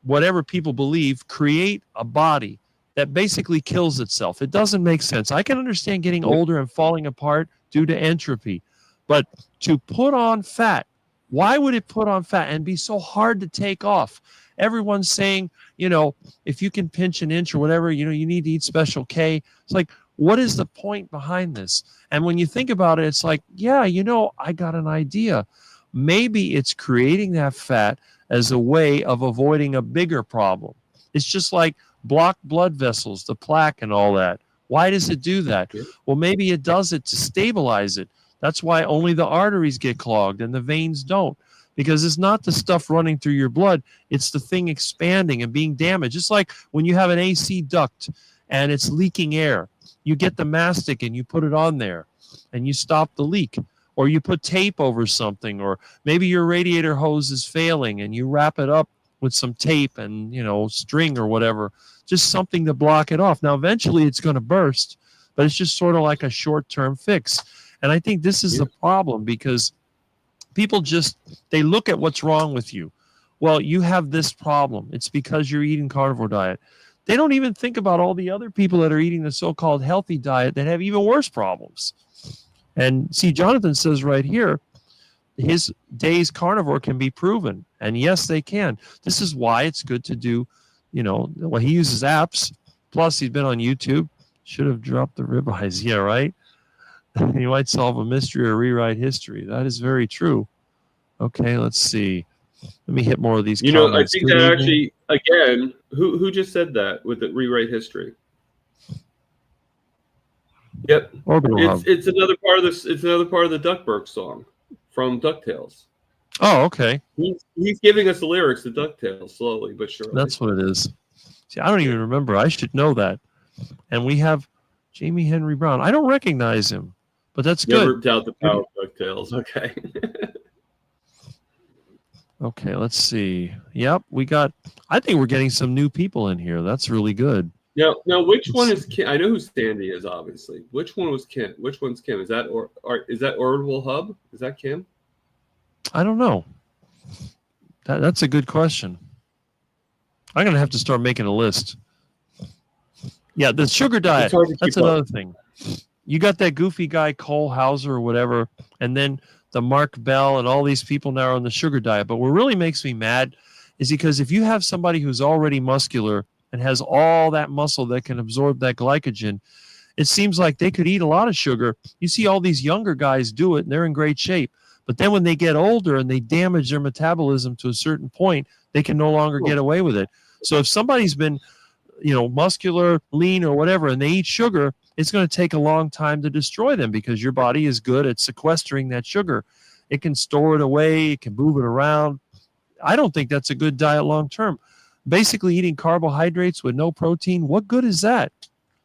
whatever people believe create a body that basically kills itself? It doesn't make sense. I can understand getting older and falling apart due to entropy. But to put on fat, why would it put on fat and be so hard to take off? Everyone's saying, you know, if you can pinch an inch or whatever, you know, you need to eat special K. It's like, what is the point behind this? And when you think about it, it's like, yeah, you know, I got an idea. Maybe it's creating that fat as a way of avoiding a bigger problem. It's just like blocked blood vessels, the plaque and all that. Why does it do that? Well, maybe it does it to stabilize it. That's why only the arteries get clogged and the veins don't. Because it's not the stuff running through your blood. It's the thing expanding and being damaged. It's like when you have an AC duct and it's leaking air. You get the mastic and you put it on there and you stop the leak. Or you put tape over something. Or maybe your radiator hose is failing and you wrap it up with some tape and, you know, string or whatever. Just something to block it off. Now, eventually it's going to burst. But it's just sort of like a short-term fix. And I think this is the problem because people just, they look at what's wrong with you. Well, you have this problem. It's because you're eating carnivore diet. They don't even think about all the other people that are eating the so-called healthy diet that have even worse problems. And see, Jonathan says right here, his days carnivore can be proven. And yes, they can. This is why it's good to do, you know, well, he uses apps. Plus, he's been on YouTube. Should have dropped the ribeyes. Yeah, right? You might solve a mystery or rewrite history. That is very true. Okay, let's see. Let me hit more of these comments. You know, I think that actually, again, who just said that with the rewrite history? Yep. It's another part of this. It's another part of the Duckburg song from DuckTales. Oh, okay. He's giving us the lyrics to DuckTales slowly but surely. That's what it is. See, I don't even remember. I should know that. And we have Jamie Henry Brown. I don't recognize him, but that's good. Never doubt the power of DuckTales. Okay. Okay, let's see. Yep, we got. I think we're getting some new people in here. That's really good. Now, which one is Kim? I know who Sandy is, obviously. Which one was Kim? Which one's Kim? Is that Orbital Hub? Is that Kim? I don't know. That's a good question. I'm gonna have to start making a list. Yeah, the sugar diet. That's another thing. You got that goofy guy Cole Hauser or whatever, and then the Mark Bell and all these people now are on the sugar diet. But what really makes me mad is because if you have somebody who's already muscular and has all that muscle that can absorb that glycogen, it seems like they could eat a lot of sugar. You see all these younger guys do it, and they're in great shape. But then when they get older and they damage their metabolism to a certain point, they can no longer get away with it. So if somebody's been, muscular, lean, or whatever, and they eat sugar, it's going to take a long time to destroy them because your body is good at sequestering that sugar. It can store it away. It can move it around. I don't think that's a good diet long term. Basically eating carbohydrates with no protein, what good is that?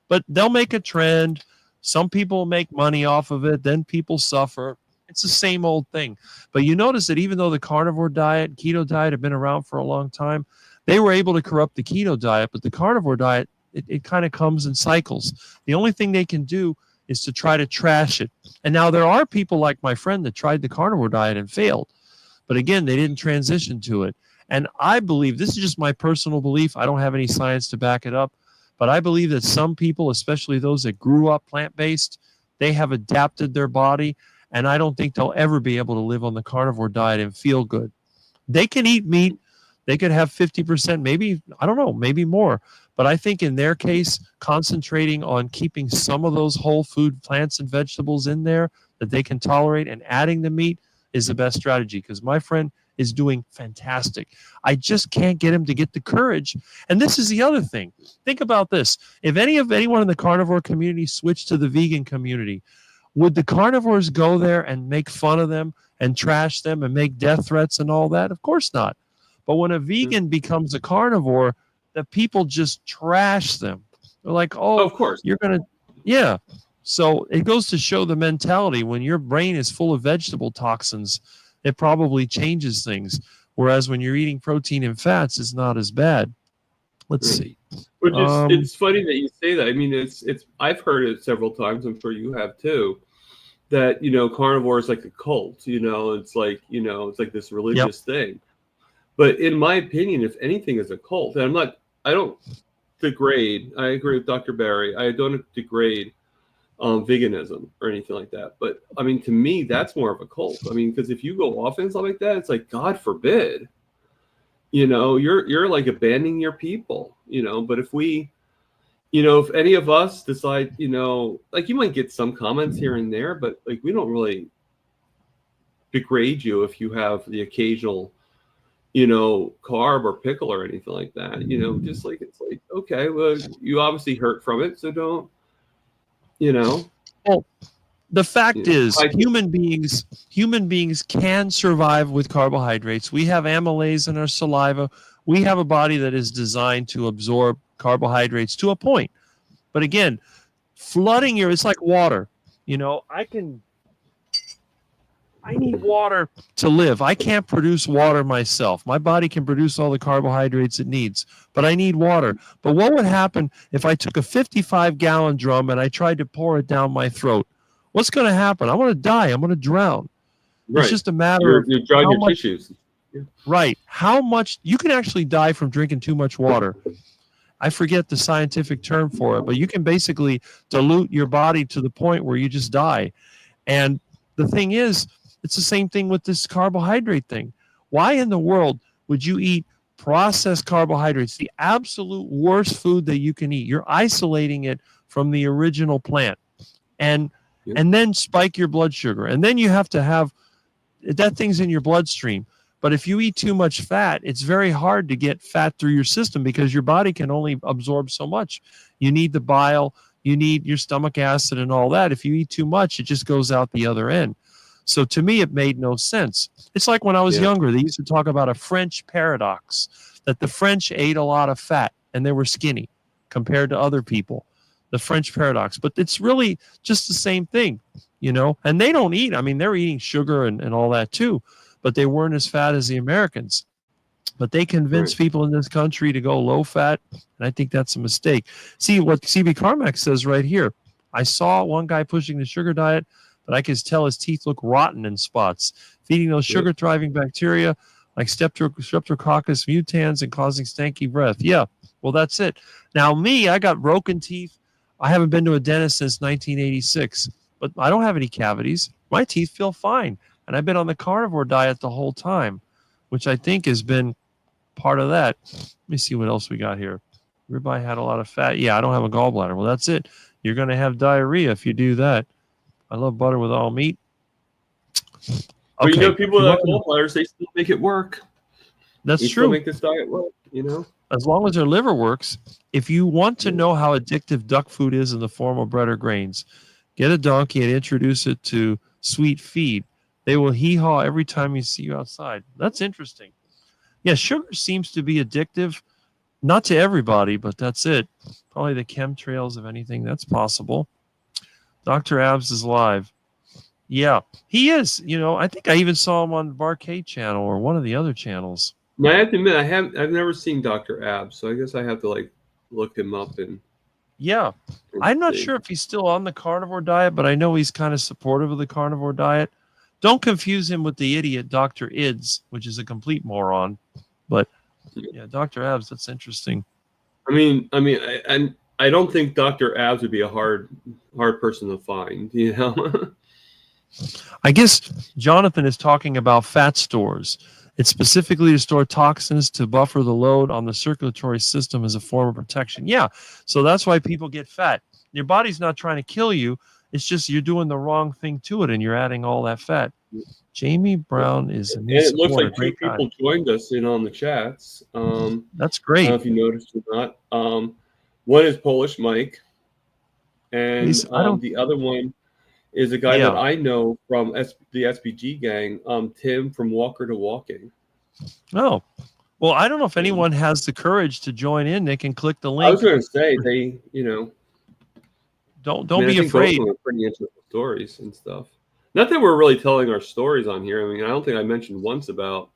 But they'll make a trend. Some people make money off of it. Then people suffer. It's the same old thing. But you notice that even though the carnivore diet, keto diet have been around for a long time, they were able to corrupt the keto diet. But the carnivore diet, it kind of comes in cycles. The only thing they can do is to try to trash it. And now there are people like my friend that tried the carnivore diet and failed. But again, they didn't transition to it. And I believe, this is just my personal belief, I don't have any science to back it up, but I believe that some people, especially those that grew up plant-based, they have adapted their body, and I don't think they'll ever be able to live on the carnivore diet and feel good. They can eat meat. They could have 50%, maybe, I don't know, maybe more. But I think in their case, concentrating on keeping some of those whole food plants and vegetables in there that they can tolerate and adding the meat is the best strategy, because my friend is doing fantastic. I just can't get him to get the courage. And this is the other thing. Think about this. If anyone in the carnivore community switched to the vegan community, would the carnivores go there and make fun of them and trash them and make death threats and all that? Of course not. But when a vegan becomes a carnivore, the people just trash them. They're like, oh, of course, you're going to, yeah. So it goes to show the mentality. When your brain is full of vegetable toxins, it probably changes things. Whereas when you're eating protein and fats, it's not as bad. Let's see. Which is, it's funny that you say that. I mean, it's I've heard it several times. I'm sure you have too. That carnivore is like a cult. It's like it's like this religious thing. But in my opinion, if anything is a cult, and I don't degrade. I agree with Dr. Barry. I don't degrade veganism or anything like that. But I mean, to me, that's more of a cult. I mean, because if you go off and stuff like that, it's like, God forbid, you're like abandoning your people, but if we, if any of us decide, like you might get some comments here and there, but like, we don't really degrade you if you have the occasional, carb or pickle or anything like that, just like, it's like, okay, well, you obviously hurt from it. So don't, Well, the fact is, human beings can survive with carbohydrates. We have amylase in our saliva. We have a body that is designed to absorb carbohydrates to a point. But again, flooding it's like water. I need water to live. I can't produce water myself. My body can produce all the carbohydrates it needs, but I need water. But what would happen if I took a 55-gallon drum and I tried to pour it down my throat? What's going to happen? I'm going to die. I'm going to drown. Right. It's just a matter of you're drawing your tissues. Yeah. Right. How much you can actually die from drinking too much water. I forget the scientific term for it, but you can basically dilute your body to the point where you just die. And the thing is, it's the same thing with this carbohydrate thing. Why in the world would you eat processed carbohydrates, the absolute worst food that you can eat? You're isolating it from the original plant, and then spike your blood sugar. And then you have to have that thing's in your bloodstream. But if you eat too much fat, it's very hard to get fat through your system because your body can only absorb so much. You need the bile, you need your stomach acid and all that. If you eat too much, it just goes out the other end. So to me, it made no sense. It's like when I was younger, they used to talk about a French paradox, that the French ate a lot of fat and they were skinny compared to other people. The French paradox. But it's really just the same thing, and they don't eat. I mean, they're eating sugar and all that too, but they weren't as fat as the Americans. But they convince people in this country to go low fat, and I think that's a mistake. See what CB Carmack says right here. I saw one guy pushing the sugar diet, but I can tell his teeth look rotten in spots, feeding those sugar-thriving bacteria like Streptococcus mutans and causing stanky breath. Yeah, well, that's it. Now, me, I got broken teeth. I haven't been to a dentist since 1986, but I don't have any cavities. My teeth feel fine, and I've been on the carnivore diet the whole time, which I think has been part of that. Let me see what else we got here. Ribeye had a lot of fat. Yeah, I don't have a gallbladder. Well, that's it. You're going to have diarrhea if you do that. I love butter with all meat. But Okay. people that have gallbladders, they still make it work. That's they true. Still make this diet work, As long as their liver works. If you want to know how addictive duck food is in the form of bread or grains, get a donkey and introduce it to sweet feed. They will hee-haw every time you see you outside. That's interesting. Yeah, sugar seems to be addictive. Not to everybody, but that's it. Probably the chemtrails, if anything. That's possible. Dr. Abs is live. Yeah, he is. I think I even saw him on the Barcade channel or one of the other channels. Now, I have to admit, I've never seen Dr. Abs, so I guess I have to look him up and. Yeah, I'm not sure if he's still on the carnivore diet, but I know he's kind of supportive of the carnivore diet. Don't confuse him with the idiot Dr. Ids, which is a complete moron. But yeah, Dr. Abs, that's interesting. I don't think Dr. Abs would be a hard person to find. I guess Jonathan is talking about fat stores. It's specifically to store toxins to buffer the load on the circulatory system as a form of protection. Yeah, so that's why people get fat. Your body's not trying to kill you. It's just you're doing the wrong thing to it, and you're adding all that fat. Jamie Brown is a new and it looks supporter. like two people joined us in on the chats. That's great. I don't know if you noticed or not. One is Polish Mike, and the other one is a guy that I know from the SBG gang, Tim from Walker to Walking. Oh, well, I don't know if anyone has the courage to join in, Nick, and click the link. I was going to say, they, don't be afraid. Both of them are pretty interesting stories and stuff. Not that we're really telling our stories on here. I don't think I mentioned once about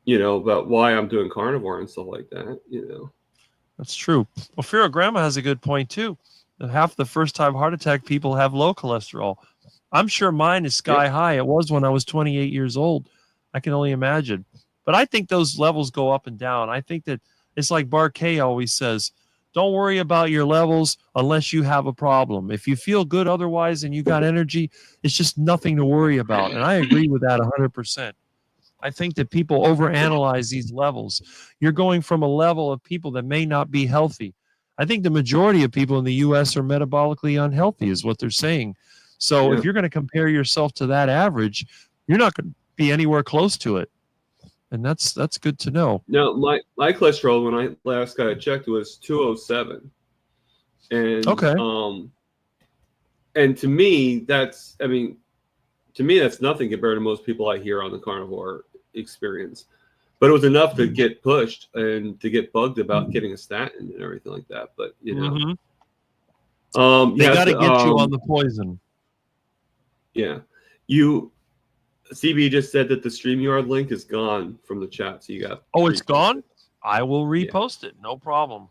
why I'm doing carnivore and stuff like that, That's true. Well, Fear of Grandma has a good point, too. Half the first-time heart attack people have low cholesterol. I'm sure mine is sky high. It was when I was 28 years old. I can only imagine. But I think those levels go up and down. I think that it's like Barkay always says, don't worry about your levels unless you have a problem. If you feel good otherwise and you got energy, it's just nothing to worry about. And I agree with that 100%. I think that people overanalyze these levels. You're going from a level of people that may not be healthy. I think the majority of people in the U.S. are metabolically unhealthy is what they're saying. So if you're going to compare yourself to that average, you're not going to be anywhere close to it. And that's good to know. No, my cholesterol when I last got it checked was 207. And and to me that's nothing compared to most people I hear on the carnivore experience. But it was enough to get pushed and to get bugged about getting a statin and everything like that. But they got to get you on the poison. Yeah, CB just said that the StreamYard link is gone from the chat, so you got. Oh, it's gone? I will repost it. No problem.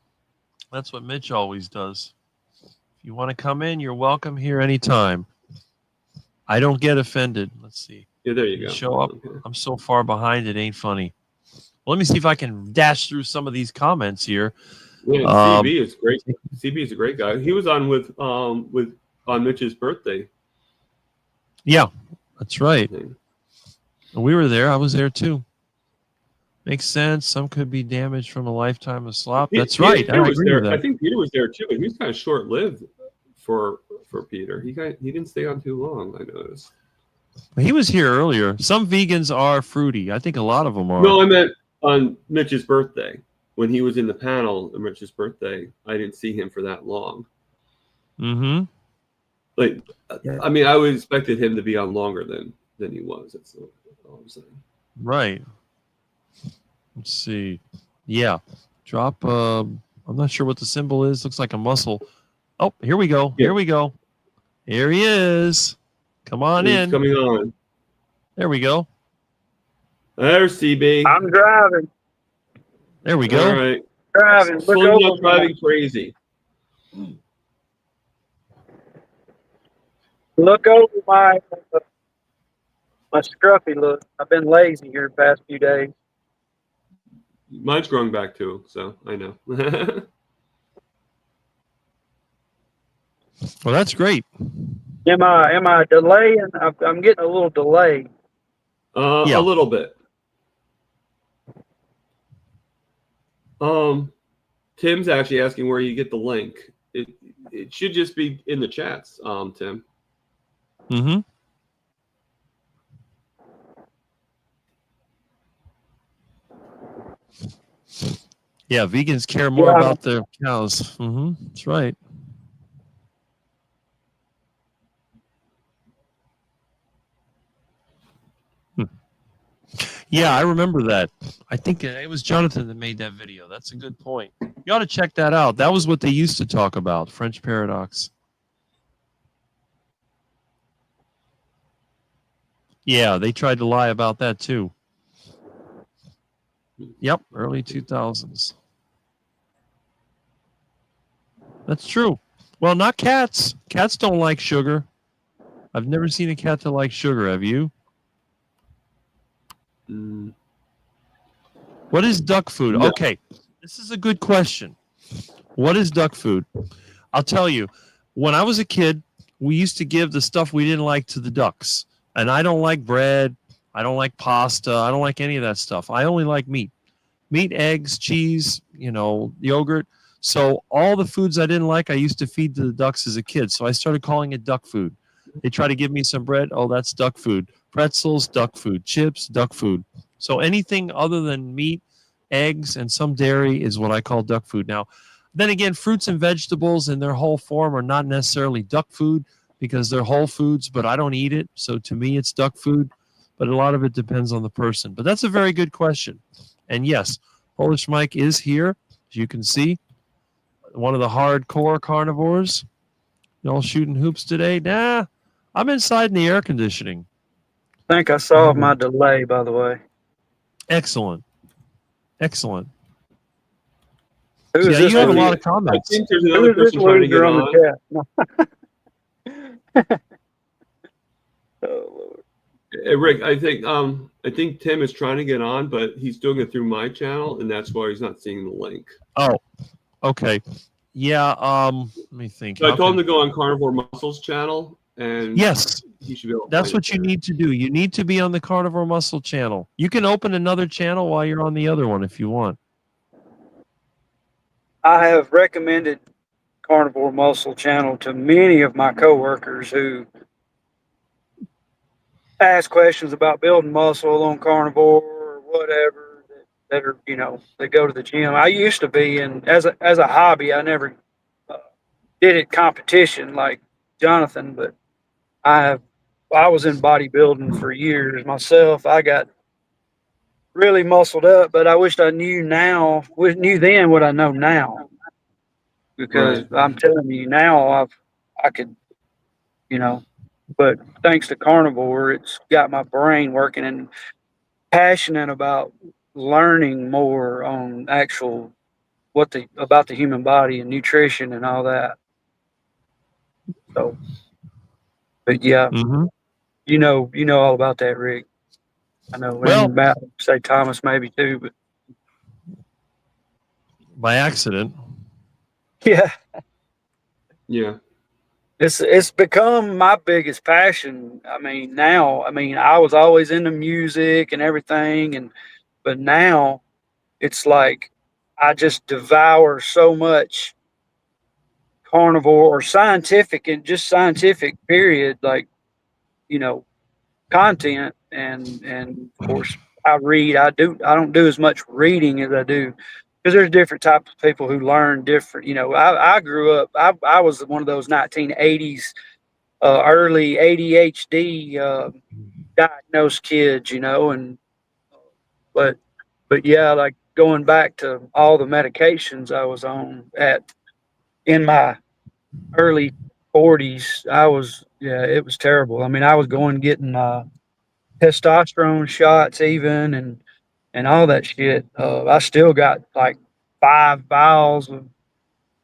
That's what Mitch always does. If you want to come in, you're welcome here anytime. I don't get offended. Let's see. Yeah, there you go. Show up. Okay. I'm so far behind, it ain't funny. Well, let me see if I can dash through some of these comments here. Yeah, CB is great. CB is a great guy. He was on on Mitch's birthday. Yeah, that's right. We were there. I was there too. Makes sense. Some could be damaged from a lifetime of slop. That's right. I agree with that. I think Peter was there too, but he was kind of short-lived for Peter. He didn't stay on too long, I noticed. He was here earlier. Some vegans are fruity. I think a lot of them are. No, I meant on Mitch's birthday. When he was in the panel on Mitch's birthday, I didn't see him for that long. Mm-hmm. I would expected him to be on longer than he was. That's all I'm saying. Right. Let's see. Yeah. Drop. I'm not sure what the symbol is. Looks like a muscle. Oh, here we go. Yeah. Here we go. Here he is. Come on in. He's coming on. There we go. There's CB. I'm driving. There we go. All right. Driving. Driving crazy. Look over my scruffy look. I've been lazy here the past few days. Mine's growing back too, so I know. Well, that's great. Am I delaying? I'm getting a little delayed. A little bit. Tim's actually asking where you get the link. It should just be in the chats, Tim. Mm-hmm. Yeah, vegans care more about their cows. Mm-hmm. That's right. Yeah, I remember that. I think it was Jonathan that made that video. That's a good point. You ought to check that out. That was what they used to talk about, French paradox. Yeah, they tried to lie about that too. Yep, early 2000s. That's true. Well, not cats. Cats don't like sugar. I've never seen a cat that likes sugar. Have you? Mm. What is duck food? No. Okay, this is a good question. What is duck food? I'll tell you. When I was a kid, we used to give the stuff we didn't like to the ducks. And I don't like bread. I don't like pasta. I don't like any of that stuff. I only like meat. Meat, eggs, cheese, yogurt. So all the foods I didn't like, I used to feed to the ducks as a kid. So I started calling it duck food. They try to give me some bread. Oh, that's duck food. Pretzels, duck food. Chips, duck food. So anything other than meat, eggs, and some dairy is what I call duck food. Now, then again, fruits and vegetables in their whole form are not necessarily duck food because they're whole foods, but I don't eat it. So to me, it's duck food. But a lot of it depends on the person. But that's a very good question. And yes, Polish Mike is here, as you can see. One of the hardcore carnivores. Y'all shooting hoops today? Nah, I'm inside in the air conditioning. I think I solved my delay, by the way. Excellent. Excellent. Who is Yeah, this you have a loser? lot of I comments. think there's Who another is this person trying to get loser on on. the chat? Oh, Lord. Hey, Rick, I think Tim is trying to get on, but he's doing it through my channel, and that's why he's not seeing the link. Oh, okay. Yeah, let me think. So I told him to go on Carnivore Muscles channel, and Yes, he should be able to that's find what it you there. need to do. You need to be on the Carnivore Muscle channel. You can open another channel while you're on the other one if you want. I have recommended Carnivore Muscle Channel to many of my coworkers who ask questions about building muscle on carnivore or whatever that are, they go to the gym. I used to be, and as a hobby, I never did it competition like Jonathan, but I was in bodybuilding for years myself. I got really muscled up, but I wished I knew then what I know now, because Right. I'm telling you now I could, but thanks to carnivore, it's got my brain working and passionate about learning more on actual about the human body and nutrition and all that. So, but yeah, Mm-hmm. you know all about that, Rick. I know, Well, and Matt, say Thomas maybe too, but by accident. yeah, Yeah. it's become my biggest passion. I was always into music and everything, but now it's like I just devour so much carnivore or scientific and just scientific period, like, content, and of course I read. I don't do as much reading as I do, because there's different types of people who learn different. I grew up, I was one of those 1980s early ADHD diagnosed kids, and but yeah, like going back to all the medications I was on in my early 40s, it was terrible. I mean, I was getting testosterone shots even, and all that shit. I still got like 5 vials of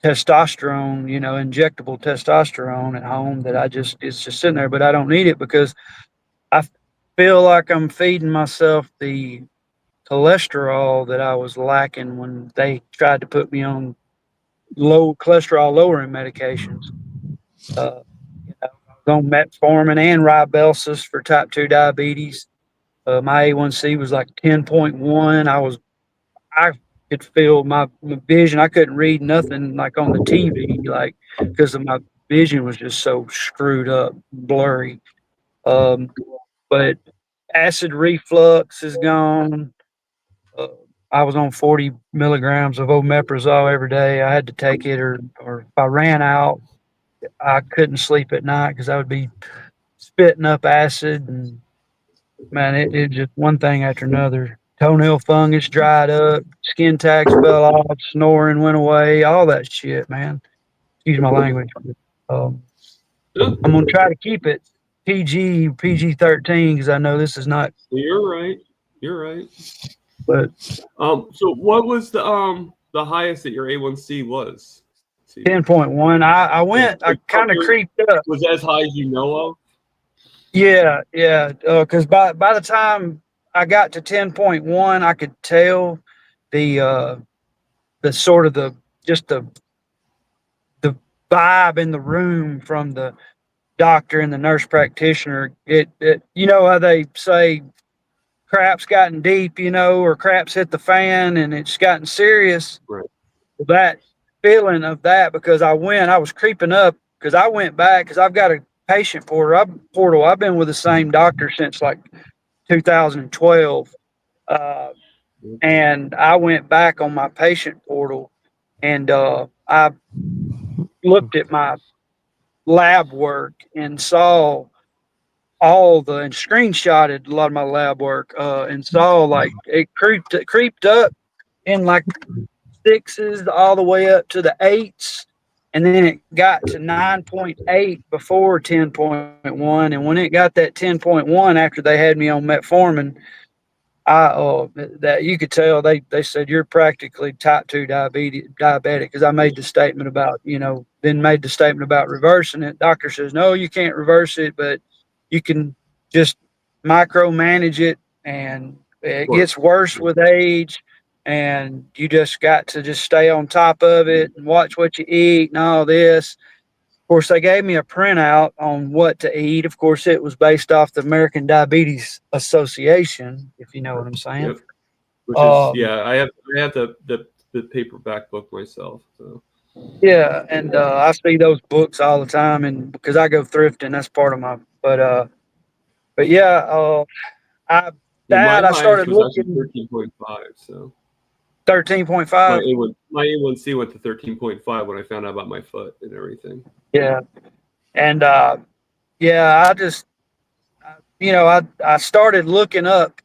testosterone, injectable testosterone at home that it's just sitting there, but I don't need it because I feel like I'm feeding myself the cholesterol that I was lacking when they tried to put me on low cholesterol lowering medications. I was on metformin and Ribelsis for type 2 diabetes. My A1C was like 10.1. could feel my vision. I couldn't read nothing like on the TV, like because of my vision was just so screwed up, blurry. Um, but acid reflux is gone. Uh, I was on 40 milligrams of omeprazole every day. I had to take it, or if I ran out, I couldn't sleep at night because I would be spitting up acid. And man, it just one thing after another. Toenail fungus dried up, skin tags fell off, snoring went away, all that shit, man. Excuse my language. Um, I'm gonna try to keep it PG 13 because I know this is not. You're right. You're right. But So what was the highest that your A1C was? 10.1. I kind of creeped up. Was that as high as you know of? Yeah. Because by the time I got to 10.1, I could tell the sort of the vibe in the room from the doctor and the nurse practitioner. It you know how they say crap's gotten deep, or crap's hit the fan and it's gotten serious. Right. That feeling of that, because I was creeping up because I went back because I've got a patient portal. I've been with the same doctor since like 2012. And I went back on my patient portal and I looked at my lab work and saw and screenshotted a lot of my lab work and saw like it creeped up in like sixes all the way up to the eights, and then it got to 9.8 before 10.1. And when it got that 10.1 after they had me on metformin, that you could tell they said you're practically type 2 diabetic because I made the statement about then made the statement about reversing it. Doctor says no, you can't reverse it, but you can just micromanage it, and it gets worse with age, and you just got to just stay on top of it and watch what you eat and all this. Of course, they gave me a printout on what to eat. Of course, it was based off the American Diabetes Association, if you know what I'm saying. Yep. Which is I have the paperback book myself. So. Yeah, and I see those books all the time, and because I go thrifting, that's part of my. But yeah, I started was looking. 13.5. So 13.5. My A1C went to 13.5 when I found out about my foot and everything. Yeah, and I just I started looking up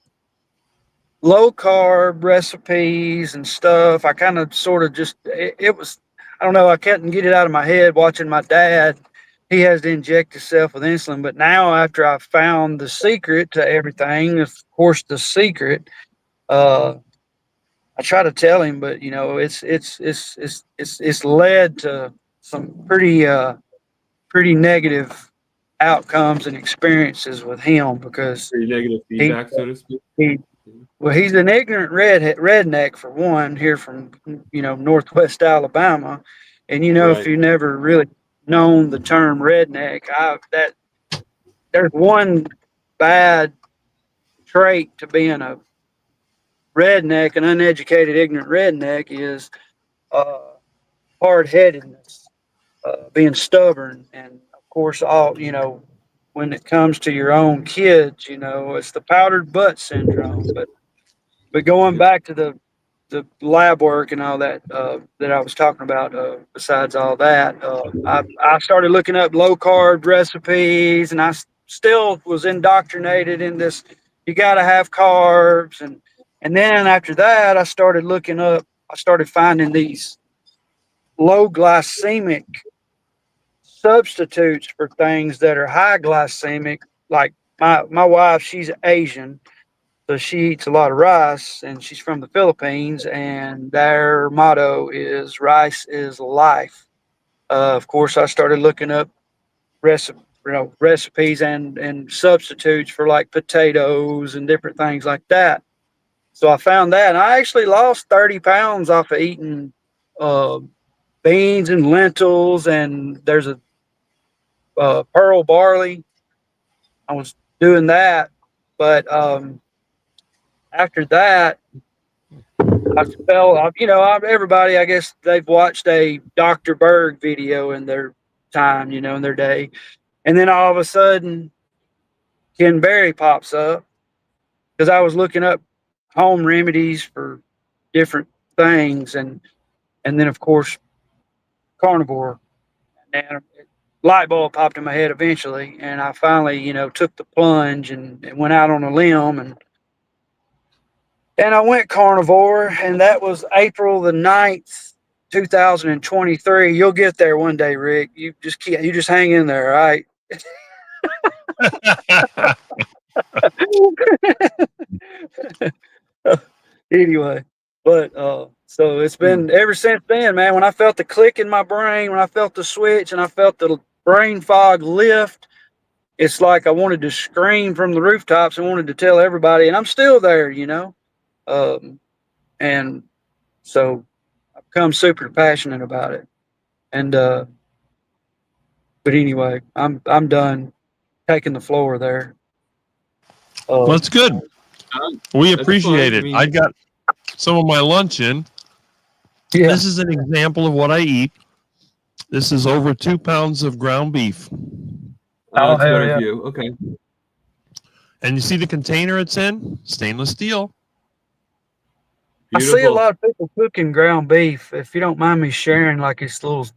low carb recipes and stuff. I kind of sort of just it was I don't know, I couldn't get it out of my head watching my dad. He has to inject himself with insulin, but now after I found the secret to everything, of course the secret, I try to tell him, but it's led to some pretty negative outcomes and experiences with him because pretty negative feedback, so to speak. He's an ignorant redneck for one, here from Northwest Alabama, and if you've never really known the term redneck, there's one bad trait to being a redneck, an uneducated, ignorant redneck is hard-headedness, being stubborn, and of course, when it comes to your own kids, it's the powdered butt syndrome. But going back to the lab work and all that that I was talking about, besides all that, I started looking up low carb recipes, and I still was indoctrinated in this. You got to have carbs, and then after that, I started looking up. I started finding these low glycemic substitutes for things that are high glycemic. Like my wife, she's Asian, so she eats a lot of rice, and she's from the Philippines, and their motto is rice is life. Of course, I started looking up recipes and substitutes for like potatoes and different things like that. So I found that, and I actually lost 30 pounds off of eating uh, beans and lentils, and there's a pearl barley. I was doing that, but after that, I felt, everybody, I guess they've watched a Dr. Berg video in their time, in their day. And then all of a sudden, Ken Berry pops up because I was looking up home remedies for different things. And then, of course, carnivore. And a light bulb popped in my head eventually. And I finally, took the plunge and went out on a limb and I went carnivore, and that was April the 9th, 2023. You'll get there one day, Rick. You just hang in there, all right? Anyway, but so it's been ever since then, man. When I felt the click in my brain, when I felt the switch, and I felt the brain fog lift, it's like I wanted to scream from the rooftops and wanted to tell everybody, and I'm still there, and so I've become super passionate about it. And but anyway, I'm done taking the floor there. That's good. We appreciate it. I mean, I got some of my lunch in. Yeah. This is an example of what I eat. This is over 2 pounds of ground beef. Oh, that's hell good yeah. of you. Okay. And you see the container it's in? Stainless steel. Beautiful. I see a lot of people cooking ground beef. If you don't mind me sharing, like this little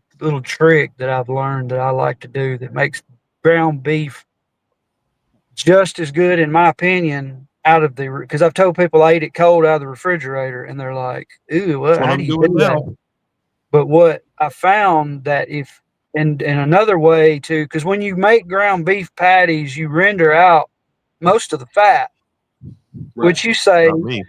trick that I've learned that I like to do that makes ground beef just as good, in my opinion, because I've told people I eat it cold out of the refrigerator, and they're like, "Ooh, That's what how I'm do you doing do now. that?" But what I found that and another way too, because when you make ground beef patties, you render out most of the fat, Right. which you say, Not me.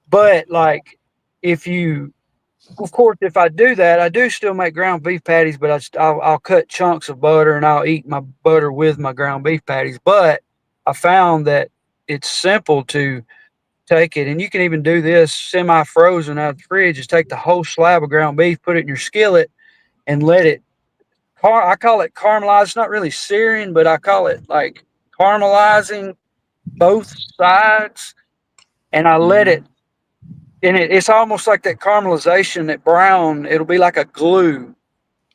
but like of course, if I do that, I do still make ground beef patties, but I'll cut chunks of butter and I'll eat my butter with my ground beef patties. But I found that it's simple to take it, and you can even do this semi-frozen out of the fridge. Just take the whole slab of ground beef, put it in your skillet, and let it. I call it caramelize. It's not really searing, but I call it like caramelizing both sides, and I let it. And it's almost like that caramelization, that brown. It'll be like a glue,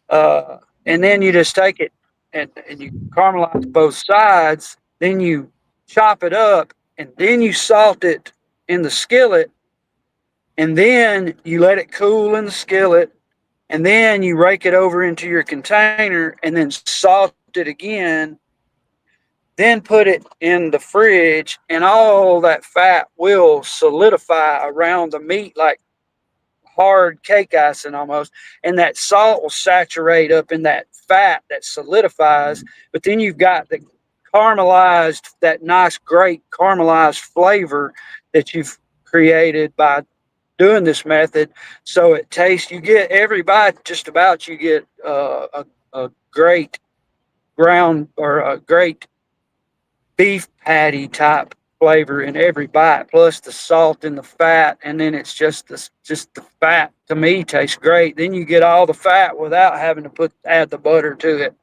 and then you just take it and you caramelize both sides. Then you chop it up, and then you salt it in the skillet, and then you let it cool in the skillet, and then you rake it over into your container, and then salt it again. Then put it in the fridge, and all that fat will solidify around the meat like hard cake icing almost, and that salt will saturate up in that fat that solidifies. But then you've got the caramelized, that nice, great caramelized flavor that you've created by doing this method. So it tastes, you get every bite, just about, you get a great ground or a great beef patty type flavor in every bite, plus the salt and the fat, and then it's just the fat to me tastes great. Then you get all the fat without having to add the butter to it.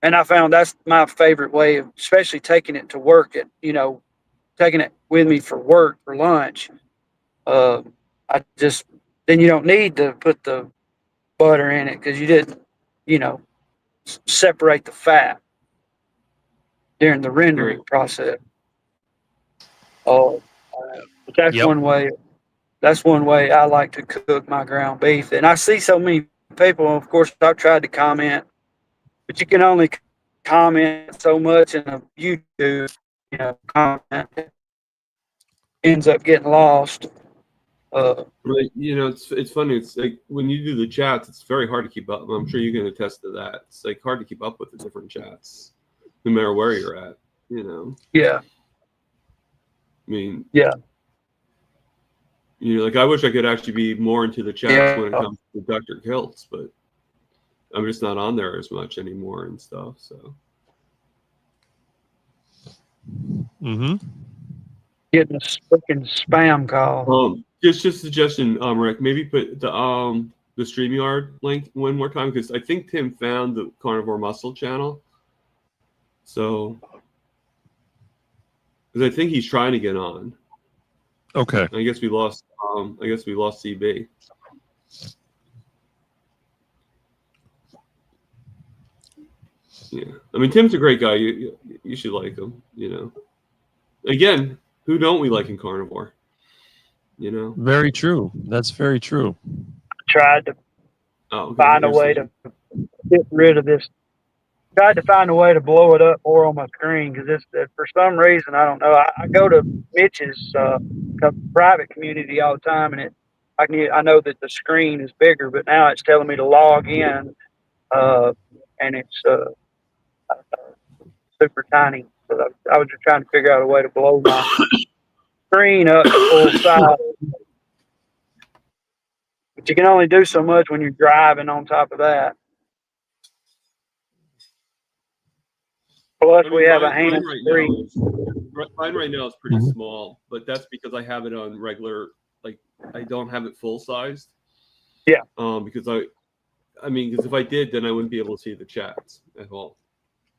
And I found that's my favorite way of, especially taking it to work taking it with me for work for lunch. Then you don't need to put the butter in it because you didn't, separate the fat during the rendering process. But that's Yep. one way. That's one way I like to cook my ground beef. And I see so many people. Of course, I've tried to comment, but you can only comment so much in a YouTube. Comment ends up getting lost. Right. It's funny. It's like when you do the chats, it's very hard to keep up. I'm sure you can attest to that. It's like hard to keep up with the different chats, no matter where you're at. Yeah. I mean, yeah. Like I wish I could actually be more into the chats when it comes to Dr. Kiltz, but I'm just not on there as much anymore and stuff. So. Getting a freaking spam call. Just a suggestion, Rick. Maybe put the StreamYard link one more time, because I think Tim found the Carnivore Muscle channel. So, because I think he's trying to get on. Okay. I guess we lost. CB. Yeah, I mean Tim's a great guy. You should like him. You know. Again, who don't we like in carnivore? You know. Very true. That's very true. Tried to find a way to get rid of this. Tried to find a way to blow it up more on my screen because for some reason I don't know. I go to Mitch's private community all the time, and I know that the screen is bigger, but now it's telling me to log in, and it's super tiny. So I was just trying to figure out a way to blow my screen up to full size. But you can only do so much when you're driving on top of that. Plus, we have a hand free. Mine right now is pretty small, but that's because I have it on regular. Like I don't have it full sized. Yeah. Because because if I did, then I wouldn't be able to see the chats at all.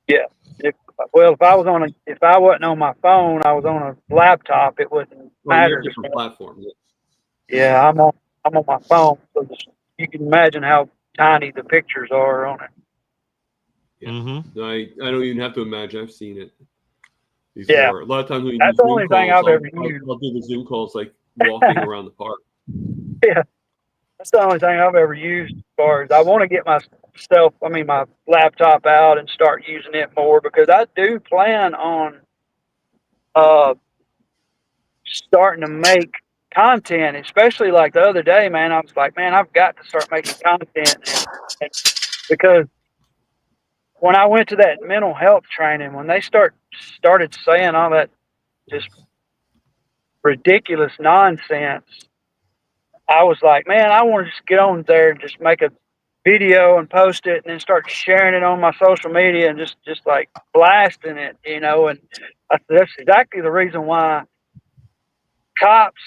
Yeah. If I wasn't on my phone, I was on a laptop. It wouldn't matter. Different platforms. Yeah, I'm on my phone, so you can imagine how tiny the pictures are on it. Yeah. Mm-hmm. I don't even have to imagine. I've seen it before. Yeah. A lot of times when you that's do the only Zoom thing calls, I've ever used. I'll do the Zoom calls like walking around the park. Yeah, that's the only thing I've ever used. As far as I want to get my laptop out and start using it more because I do plan on starting to make content, especially like the other day, man. I was like, man, I've got to start making content, and because when I went to that mental health training, when they started saying all that just ridiculous nonsense, I was like, man, I want to just get on there and just make a video and post it and then start sharing it on my social media and just like blasting it, you know. And that's exactly the reason why cops,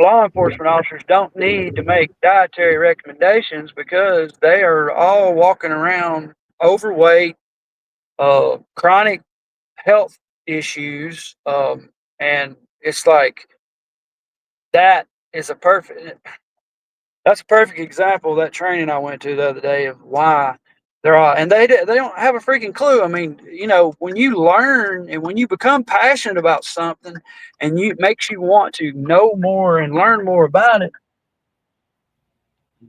law enforcement officers don't need to make dietary recommendations because they are all walking around overweight, chronic health issues, and it's like that's a perfect example of that training I went to the other day of why they're all, and they don't have a freaking clue. I mean, you know, when you learn and when you become passionate about something and it makes you want to know more and learn more about it,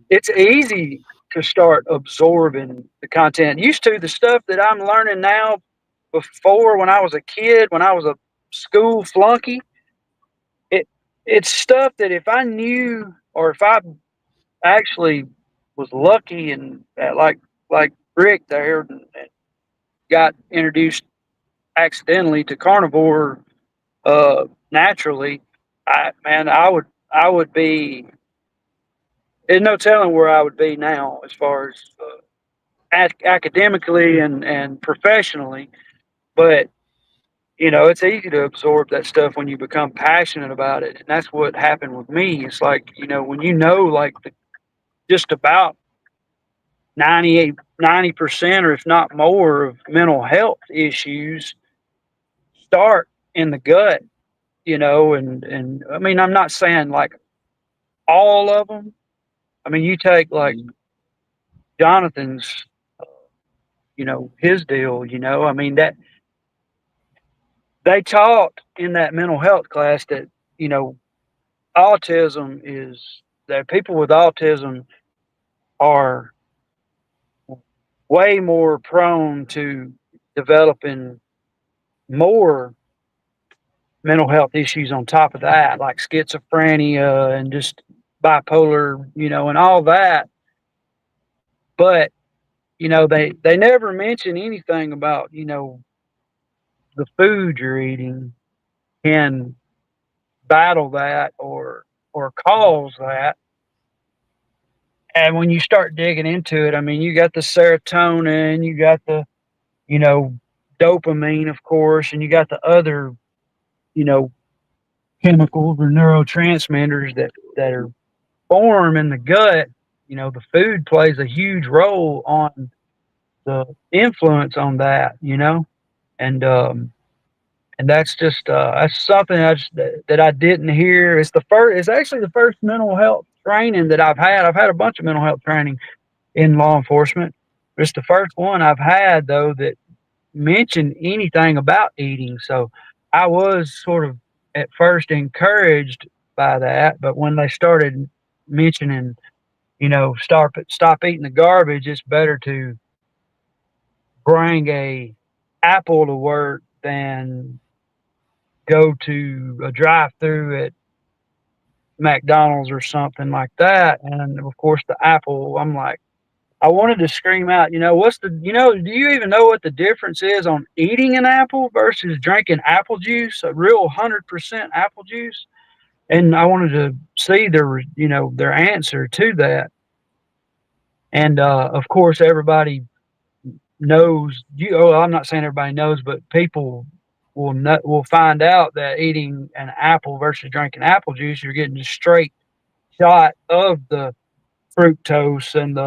it's easy to start absorbing the content. Used to the stuff that I'm learning now, before when I was a kid, when I was a school flunky, it's stuff that if I knew or if I actually was lucky and like Rick there and got introduced accidentally to carnivore naturally, I would be. There's no telling where I would be now as far as academically and professionally, but you know, it's easy to absorb that stuff when you become passionate about it, and that's what happened with me. It's like, you know, when you know like just about 90% or if not more of mental health issues start in the gut, you know, and I mean, I'm not saying like all of them. I mean, you take like Jonathan's, you know, his deal, you know, I mean, that they taught in that mental health class that, you know, autism is that people with autism are way more prone to developing more mental health issues on top of that, like schizophrenia and just bipolar, you know, and all that. But, you know, they never mention anything about, you know, the food you're eating can battle that or cause that. And when you start digging into it, I mean, you got the serotonin, you got the, you know, dopamine, of course, and you got the other, you know, chemicals or neurotransmitters that are form in the gut. You know, the food plays a huge role on the influence on that, you know, and And that's just that's something that I didn't hear. It's actually the first mental health training that I've had. I've had a bunch of mental health training in law enforcement. It's the first one I've had though that mentioned anything about eating. So I was sort of at first encouraged by that, but when they started mentioning, stop eating the garbage, it's better to bring a apple to work than go to a drive-through at McDonald's or something like that. And of course, the apple, I'm like, I wanted to scream out, do you even know what the difference is on eating an apple versus drinking apple juice, a real 100% apple juice? And I wanted to see their answer to that. And of course, everybody knows I'm not saying everybody knows, but people will find out that eating an apple versus drinking apple juice, you're getting a straight shot of the fructose and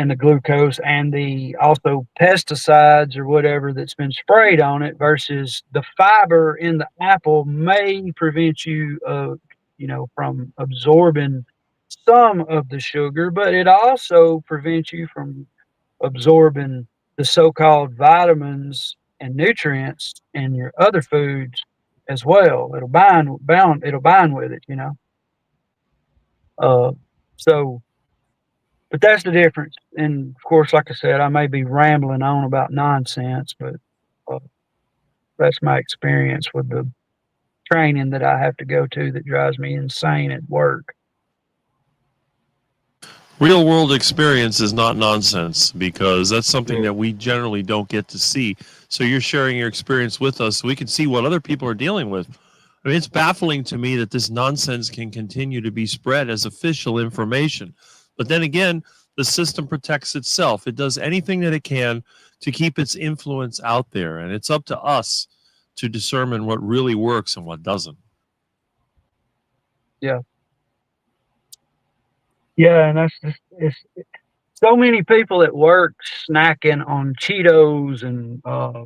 the glucose and the also pesticides or whatever that's been sprayed on it, versus the fiber in the apple may prevent you from absorbing some of the sugar, but it also prevents you from absorbing the so-called vitamins and nutrients in your other foods as well. It'll bind with it, so but that's the difference. And of course, like I said, I may be rambling on about nonsense, but uh, that's my experience with the training that I have to go to that drives me insane at work. Real world experience is not nonsense, because that's something that we generally don't get to see. So you're sharing your experience with us so we can see what other people are dealing with. I mean, it's baffling to me that this nonsense can continue to be spread as official information. But then again, the system protects itself. It does anything that it can to keep its influence out there. And it's up to us to discern what really works and what doesn't. Yeah. Yeah, and it's so many people at work snacking on Cheetos and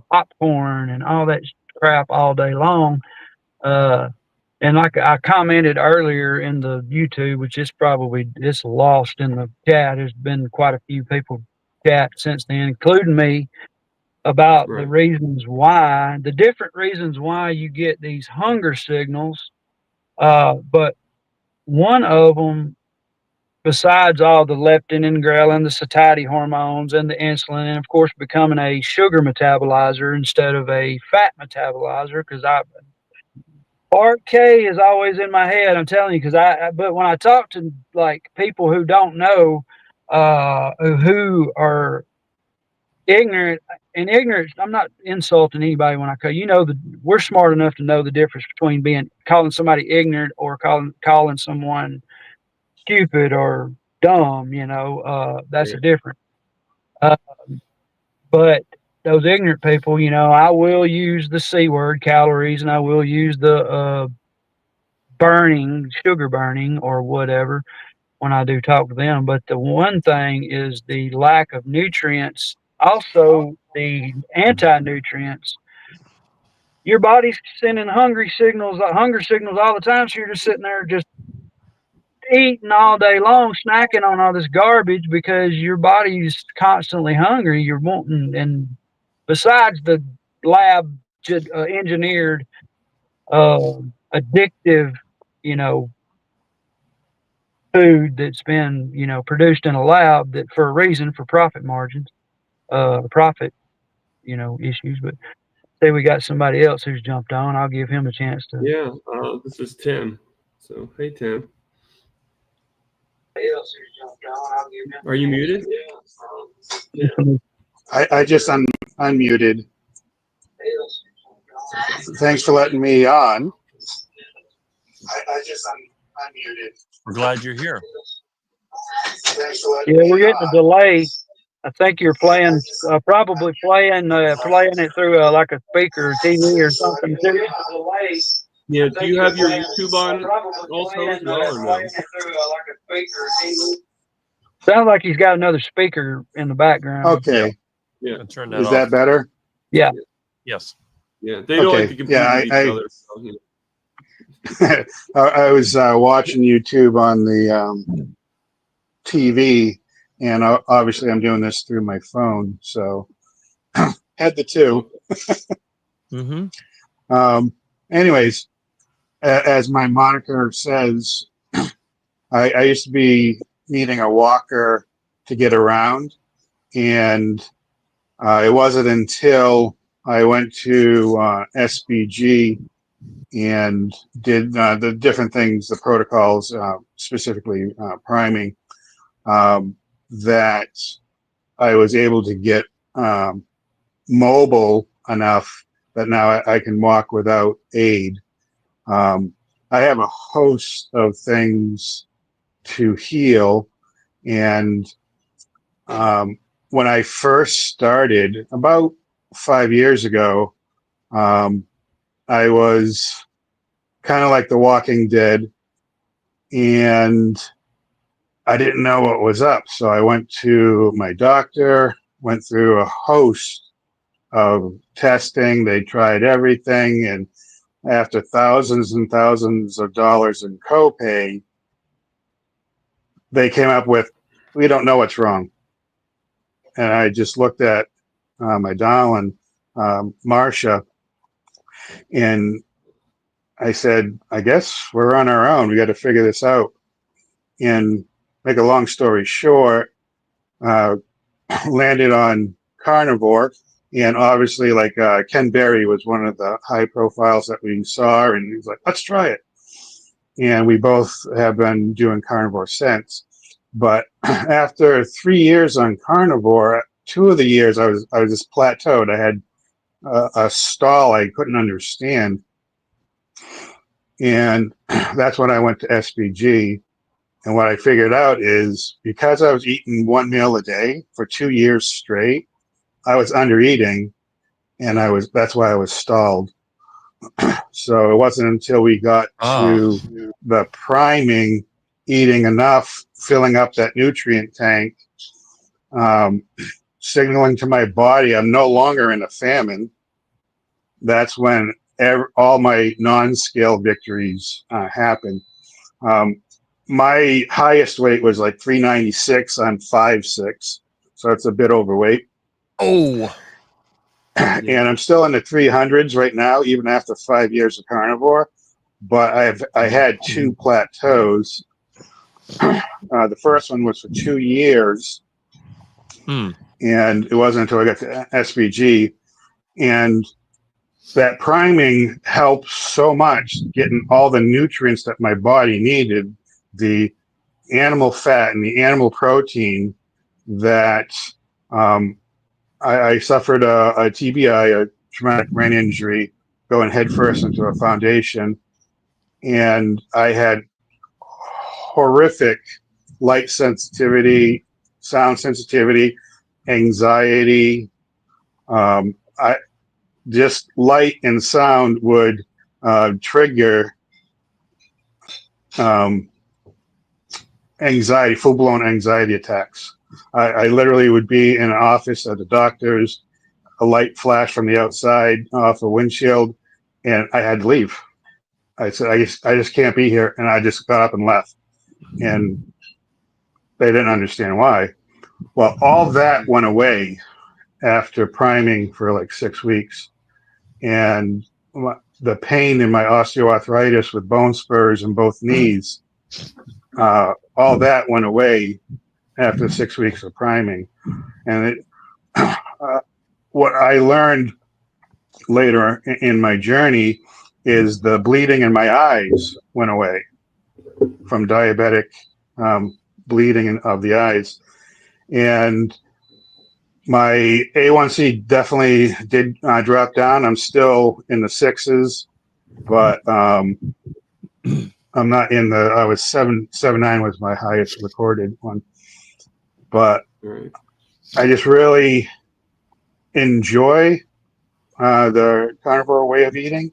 popcorn and all that crap all day long. And like I commented earlier in the YouTube, which is it's lost in the chat. There's been quite a few people chat since then, including me, about the different reasons why you get these hunger signals. But one of them, besides all the leptin and ghrelin, the satiety hormones, and the insulin, and of course becoming a sugar metabolizer instead of a fat metabolizer, because Part K is always in my head. I'm telling you, but when I talk to like people who don't know, who are ignorant, and ignorance, I'm not insulting anybody when I call we're smart enough to know the difference between calling somebody ignorant or calling someone stupid or dumb. That's a difference. But those ignorant people, I will use the C word, calories, and I will use the sugar burning or whatever when I do talk to them. But the one thing is the lack of nutrients, also the anti-nutrients. Your body's sending hunger signals all the time, so you're just sitting there just eating all day long, snacking on all this garbage because your body's constantly hungry. You're wanting, and besides the lab engineered addictive, food that's been, produced in a lab that for a reason, for profit margins, profit, issues. But say we got somebody else who's jumped on, I'll give him a chance to. Yeah, this is Tim. So, hey, Tim. Are you muted? I just unmuted. Thanks for letting me on. I just unmuted. We're glad you're here. Yeah, we're getting a delay. I think you're probably playing it through like a speaker, TV, or something too. Yeah, do you have your YouTube on also as well, or no? Sounds like he's got another speaker in the background. Okay. Yeah. Turn that Is off. that better? Yeah. Yes. Yeah, they don't like to compete with each other. So, I was watching YouTube on the TV, and obviously I'm doing this through my phone, so had the two. Anyways, as my moniker says, I used to be needing a walker to get around, and it wasn't until I went to SBG and did the different things, the protocols, specifically priming, that I was able to get mobile enough that now I can walk without aid. I have a host of things to heal, and when I first started about 5 years ago, I was kind of like The Walking Dead, and I didn't know what was up. So I went to my doctor, went through a host of testing. They tried everything, and after thousands and thousands of dollars in copay, they came up with, we don't know what's wrong. And I just looked at my darling, Marcia, and I said, I guess we're on our own. We got to figure this out. And make a long story short, landed on carnivore. And obviously, like Ken Berry was one of the high profiles that we saw, and he was like, let's try it. And we both have been doing carnivore since. But after 3 years on carnivore, 2 of the years I was just plateaued. I had a stall I couldn't understand. And that's when I went to SBG. And what I figured out is because I was eating 1 meal a day for 2 years straight, I was under eating, and that's why I was stalled. So it wasn't until we got to the priming, eating enough, filling up that nutrient tank, signaling to my body I'm no longer in a famine. That's when all my non-scale victories happened. My highest weight was like 396 on 5'6", so it's a bit overweight. Oh. And I'm still in the 300s right now, even after 5 years of carnivore. But I had 2 plateaus. The first one was for 2 years, and it wasn't until I got to SBG, and that priming helped so much, getting all the nutrients that my body needed, the animal fat and the animal protein, that I suffered a TBI, a traumatic brain injury, going headfirst into a foundation, and I had horrific light sensitivity, sound sensitivity, anxiety. I just light and sound would trigger anxiety, full-blown anxiety attacks. I literally would be in an office at the doctor's, a light flash from the outside off a windshield, and I had to leave. I said, I just can't be here, and I just got up and left. And they didn't understand why. Well, all that went away after priming for like 6 weeks, and the pain in my osteoarthritis with bone spurs in both knees, all that went away after 6 weeks of priming. And what I learned later in my journey is the bleeding in my eyes went away from diabetic bleeding of the eyes. And my A1C definitely did drop down. I'm still in the 6s, but I'm not in the, I was 7.9 was my highest recorded one. But I just really enjoy the carnivore way of eating.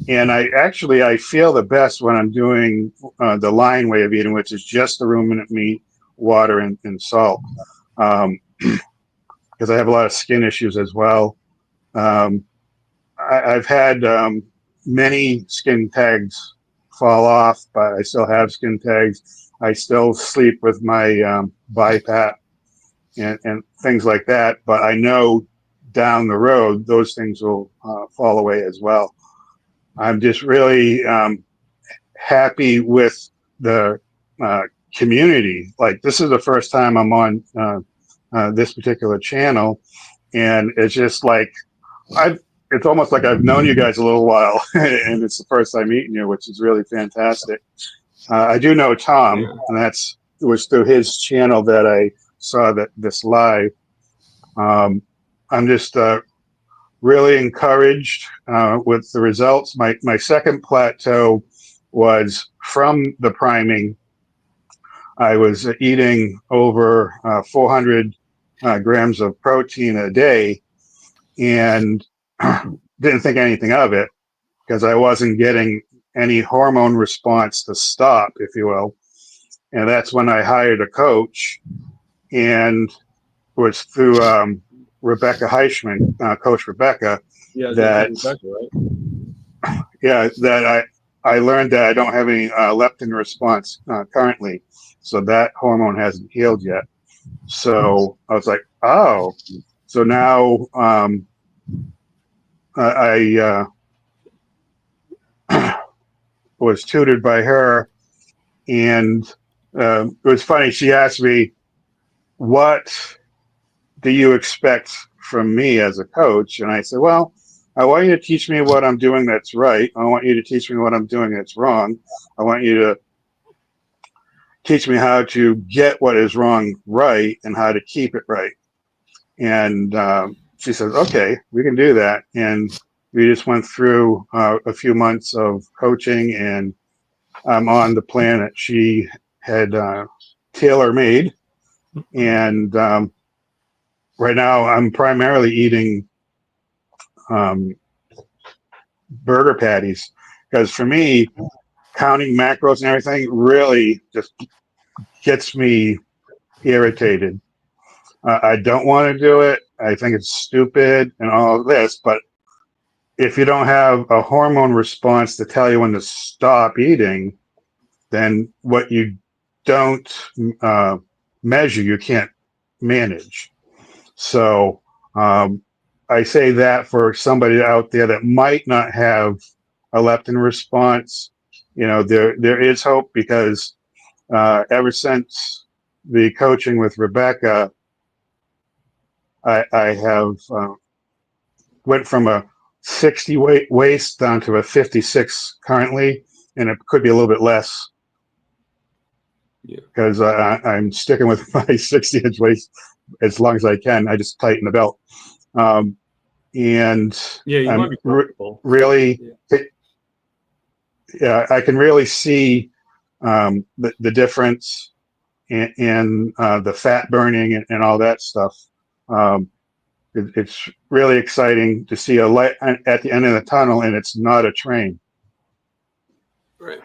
And I feel the best when I'm doing the line way of eating, which is just the ruminant meat, water, and salt. Because I have a lot of skin issues as well. I've had many skin tags fall off, but I still have skin tags. I still sleep with my BiPAP and things like that. But I know down the road those things will fall away as well. I'm just really happy with the community. Like, this is the first time I'm on this particular channel, and it's just like it's almost like I've known you guys a little while, and it's the first time meeting you, which is really fantastic. I do know Tom, and it was through his channel that I saw this live. I'm just really encouraged with the results. My second plateau was from the priming. I was eating over 400 grams of protein a day, and didn't think anything of it because I wasn't getting any hormone response to stop, if you will. And that's when I hired a coach, and was through Rebecca Heichman, Coach Rebecca, that I learned that I don't have any leptin response currently, so that hormone hasn't healed yet. So I was like, oh, so now I was tutored by her, and it was funny. She asked me, "What do you expect from me as a coach?" And I said, "Well, I want you to teach me what I'm doing that's right. I want you to teach me what I'm doing that's wrong. I want you to teach me how to get what is wrong right and how to keep it right." And she says, "Okay, we can do that." And we just went through a few months of coaching, and I'm on the plan that she had tailor-made. And right now I'm primarily eating burger patties, because for me, counting macros and everything really just gets me irritated. I don't want to do it. I think it's stupid and all of this, but if you don't have a hormone response to tell you when to stop eating, then what you don't measure, you can't manage. So I say that for somebody out there that might not have a leptin response, there is hope, because ever since the coaching with Rebecca, I have went from a 60 waist down to a 56 currently, and it could be a little bit less, because I'm sticking with my 60-inch waist as long as I can. I just tighten the belt, and you I'm want to be comfortable. really, I can really see the difference in the fat burning and all that stuff. It's really exciting to see a light at the end of the tunnel, and it's not a train. Right.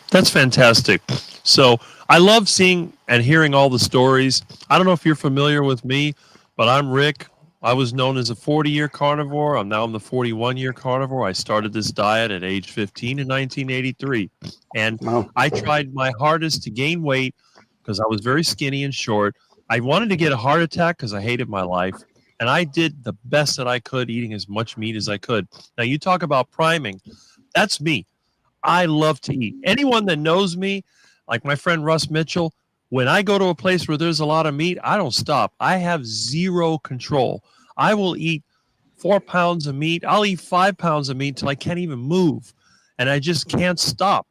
That's fantastic. So I love seeing and hearing all the stories. I don't know if you're familiar with me, but I'm Rick. I was known as a 40-year carnivore. I'm the 41-year carnivore. I started this diet at age 15 in 1983. And I tried my hardest to gain weight because I was very skinny and short. I wanted to get a heart attack because I hated my life. And I did the best that I could, eating as much meat as I could. Now, you talk about priming. That's me. I love to eat. Anyone that knows me, like my friend Russ Mitchell, when I go to a place where there's a lot of meat, I don't stop. I have zero control. I will eat 4 pounds of meat. I'll eat 5 pounds of meat until I can't even move. And I just can't stop.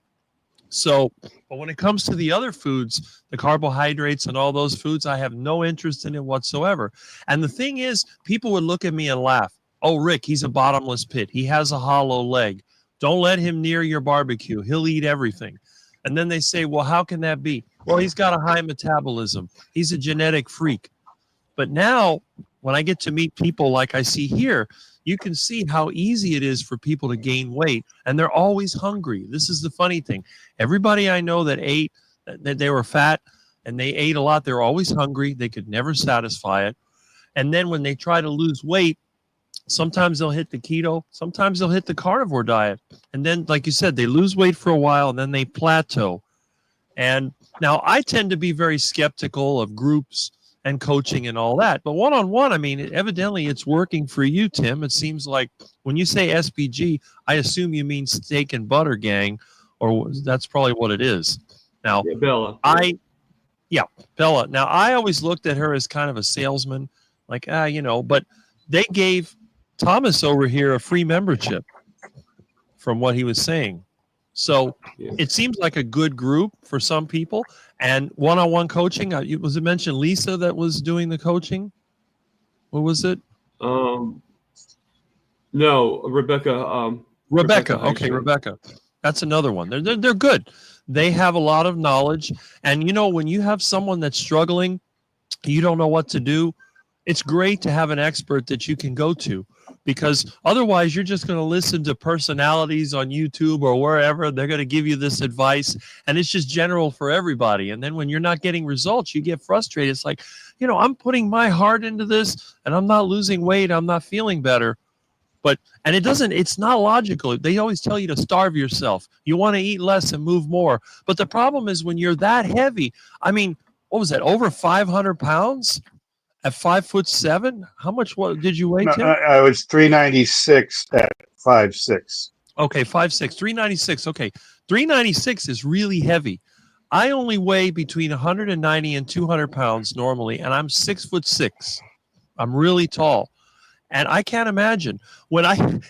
So, but when it comes to the other foods, the carbohydrates and all those foods, I have no interest in it whatsoever. And the thing is, people would look at me and laugh. "Oh, Rick, he's a bottomless pit. He has a hollow leg. Don't let him near your barbecue. He'll eat everything." And then they say, "Well, how can that be?" "Well, he's got a high metabolism. He's a genetic freak." But now, when I get to meet people like I see here, you can see how easy it is for people to gain weight, and they're always hungry. This is the funny thing. Everybody I know that ate, that they were fat and they ate a lot, they're always hungry. They could never satisfy it. And then when they try to lose weight, Sometimes they'll hit the keto. Sometimes they'll hit the carnivore diet. And then, like you said, they lose weight for a while and then they plateau. And now I tend to be very skeptical of groups and coaching and all that. But one-on-one, I mean, evidently it's working for you, Tim. It seems like when you say SBG, I assume you mean steak and butter gang, or that's probably what it is. Now, Yeah, Bella. Bella. Now, I always looked at her as kind of a salesman, like, but they gave Thomas over here a free membership from what he was saying. So Yeah. it seems like a good group for some people. And one-on-one coaching, was it mentioned Lisa that was doing the coaching? What was it? No, Rebecca. Rebecca. Okay, Heisman. Rebecca. That's another one. They're good. They have a lot of knowledge. And, when you have someone that's struggling, you don't know what to do, it's great to have an expert that you can go to, because otherwise you're just going to listen to personalities on YouTube or wherever. They're going to give you this advice, and it's just general for everybody. And then when you're not getting results, you get frustrated. It's like, I'm putting my heart into this and I'm not losing weight. I'm not feeling better. And it's not logical. They always tell you to starve yourself. You want to eat less and move more. But the problem is when you're that heavy, I mean, what was that? Over 500 pounds at 5'7"? How much did you weigh, No, Tim? I was 396 at 5'6". Okay, 5'6", 396. Okay, 396 is really heavy. I only weigh between 190 and 200 pounds normally, and I'm 6'6". I'm really tall. And I can't imagine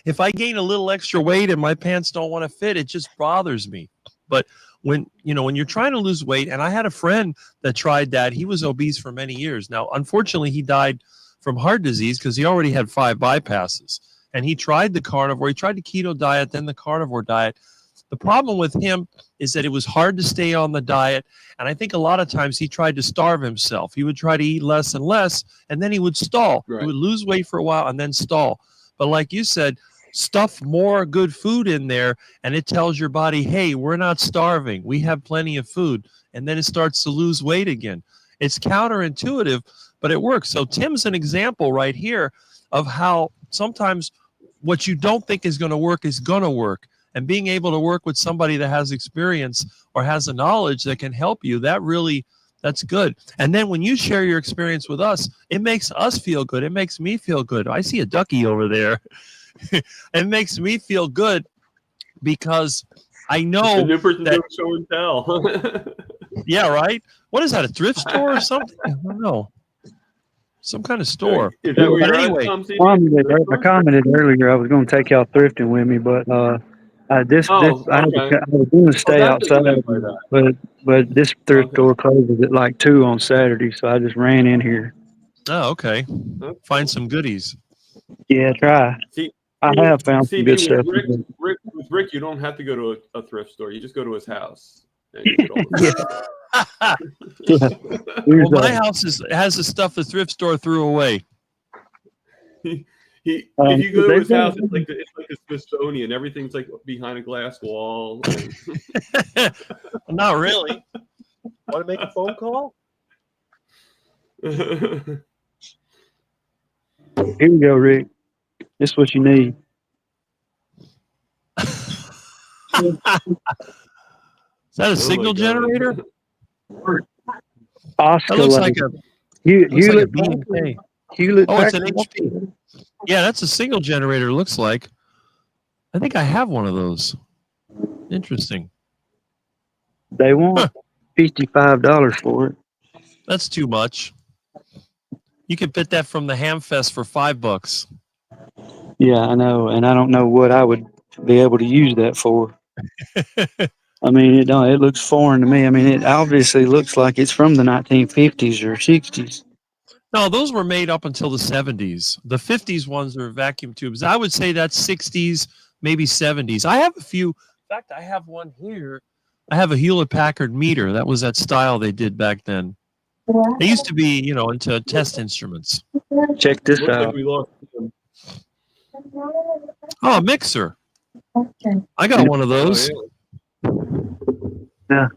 if I gain a little extra weight and my pants don't want to fit, it just bothers me. But when you're trying to lose weight, and I had a friend that tried that. He was obese for many years. Now, unfortunately, he died from heart disease because he already had 5 bypasses. And he tried the carnivore. He tried the keto diet, then the carnivore diet. The problem with him is that it was hard to stay on the diet. And I think a lot of times he tried to starve himself. He would try to eat less and less, and then he would stall. Right. He would lose weight for a while and then stall. But like you said, stuff more good food in there, and it tells your body, hey, we're not starving. We have plenty of food. And then it starts to lose weight again. It's counterintuitive, but it works. So Tim's an example right here of how sometimes what you don't think is going to work is going to work. And being able to work with somebody that has experience or has the knowledge that can help you, that's good. And then when you share your experience with us, it makes us feel good. It makes me feel good. I see a ducky over there. It makes me feel good because I know The new person that, doing show and tell. yeah, right? What is that, a thrift store or something? I don't know. Some kind of store. Is that where But you're anyway, at, Tom? I commented earlier I was going to take y'all thrifting with me, but I was going to stay outside, but this thrift store closes at like 2 on Saturday, so I just ran in here. Oh, okay. Find some goodies. Yeah, try. See, I have found some good stuff. With Rick, you don't have to go to a thrift store. You just go to his house. And you get all the Well, my house has the stuff the thrift store threw away. If you go to his house, it's like the Smithsonian. Everything's like behind a glass wall. Not really. Want to make a phone call? Here you go, Rick. This is what you need. Is that a signal generator? Oscar, that looks like a Hewlett B&K. Hewlett Oh, it's an Packard. HP. Yeah, that's a signal generator, looks like. I think I have one of those. Interesting. They want $55 for it. That's too much. You could get that from the Hamfest for $5. Yeah, I know, and I don't know what I would be able to use that for. I mean, it looks foreign to me. I mean, it obviously looks like it's from the 1950s or 60s. No, those were made up until the 70s. The 50s ones are vacuum tubes. I would say that's 60s, maybe 70s. I have a few. In fact, I have one here. I have a Hewlett Packard meter. That was that style they did back then. They used to be, into test instruments. Check this Looks out. like we lost him. Oh, a mixer. I got one of those. Oh, Yeah.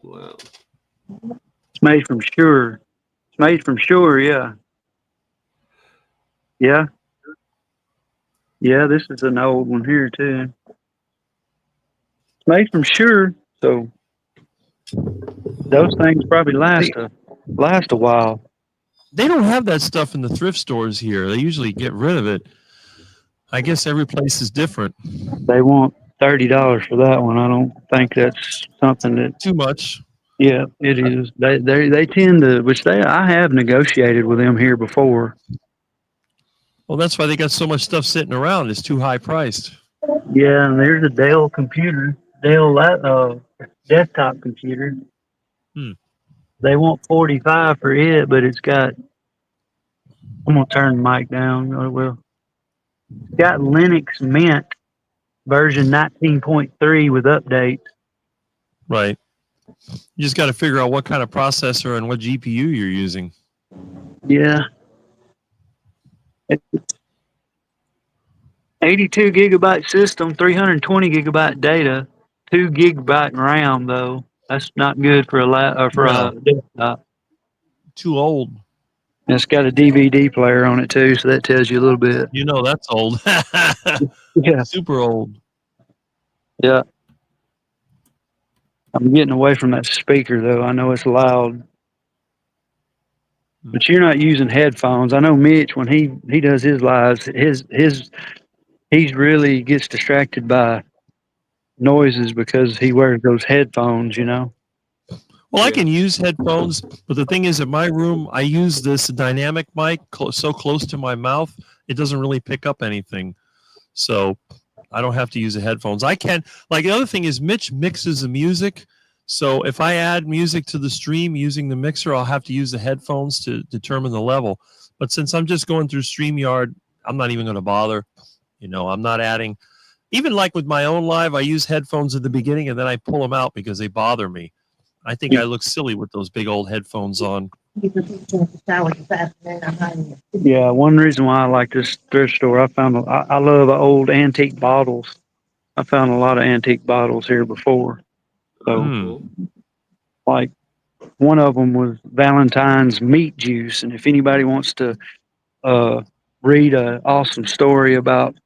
Wow. It's made from Shure. It's made from Shure, yeah. Yeah. Yeah, this is an old one here too. It's made from Shure, so those things probably last a while. They don't have that stuff in the thrift stores here. They usually get rid of it. I guess every place is different. They want $30 for that one. I don't think that's something that. Too much. Yeah, it is. They tend to, which I have negotiated with them here before. Well, that's why they got so much stuff sitting around. It's too high priced. Yeah, and there's a Dell computer, desktop computer. Hmm. They want 45 for it, but it's got. I'm gonna turn the mic down. Oh, well, it's got Linux Mint version 19.3 with updates. Right. You just got to figure out what kind of processor and what GPU you're using. Yeah. 82 gigabyte system, 320 gigabyte data, 2 gigabyte RAM though. That's not good for a desktop. Too old. And it's got a DVD player on it too, so that tells you a little bit. You know that's old. Yeah. Super old. Yeah. I'm getting away from that speaker though. I know it's loud. But you're not using headphones. I know Mitch, when he does his lives, he really gets distracted by noises because he wears those headphones, you know. Well, I can use headphones, but the thing is, in my room, I use this dynamic mic so close to my mouth, it doesn't really pick up anything. So I don't have to use the headphones. I can, like, the other thing is Mitch mixes the music. So if I add music to the stream using the mixer, I'll have to use the headphones to determine the level. But since I'm just going through StreamYard, I'm not even going to bother. You know, I'm not adding. Even like with my own live, I use headphones at the beginning and then I pull them out because they bother me. I think I look silly with those big old headphones on. Yeah, one reason why I like this thrift store, I love old antique bottles. I found a lot of antique bottles here before. So, like, one of them was Valentine's meat juice, and if anybody wants to read an awesome story about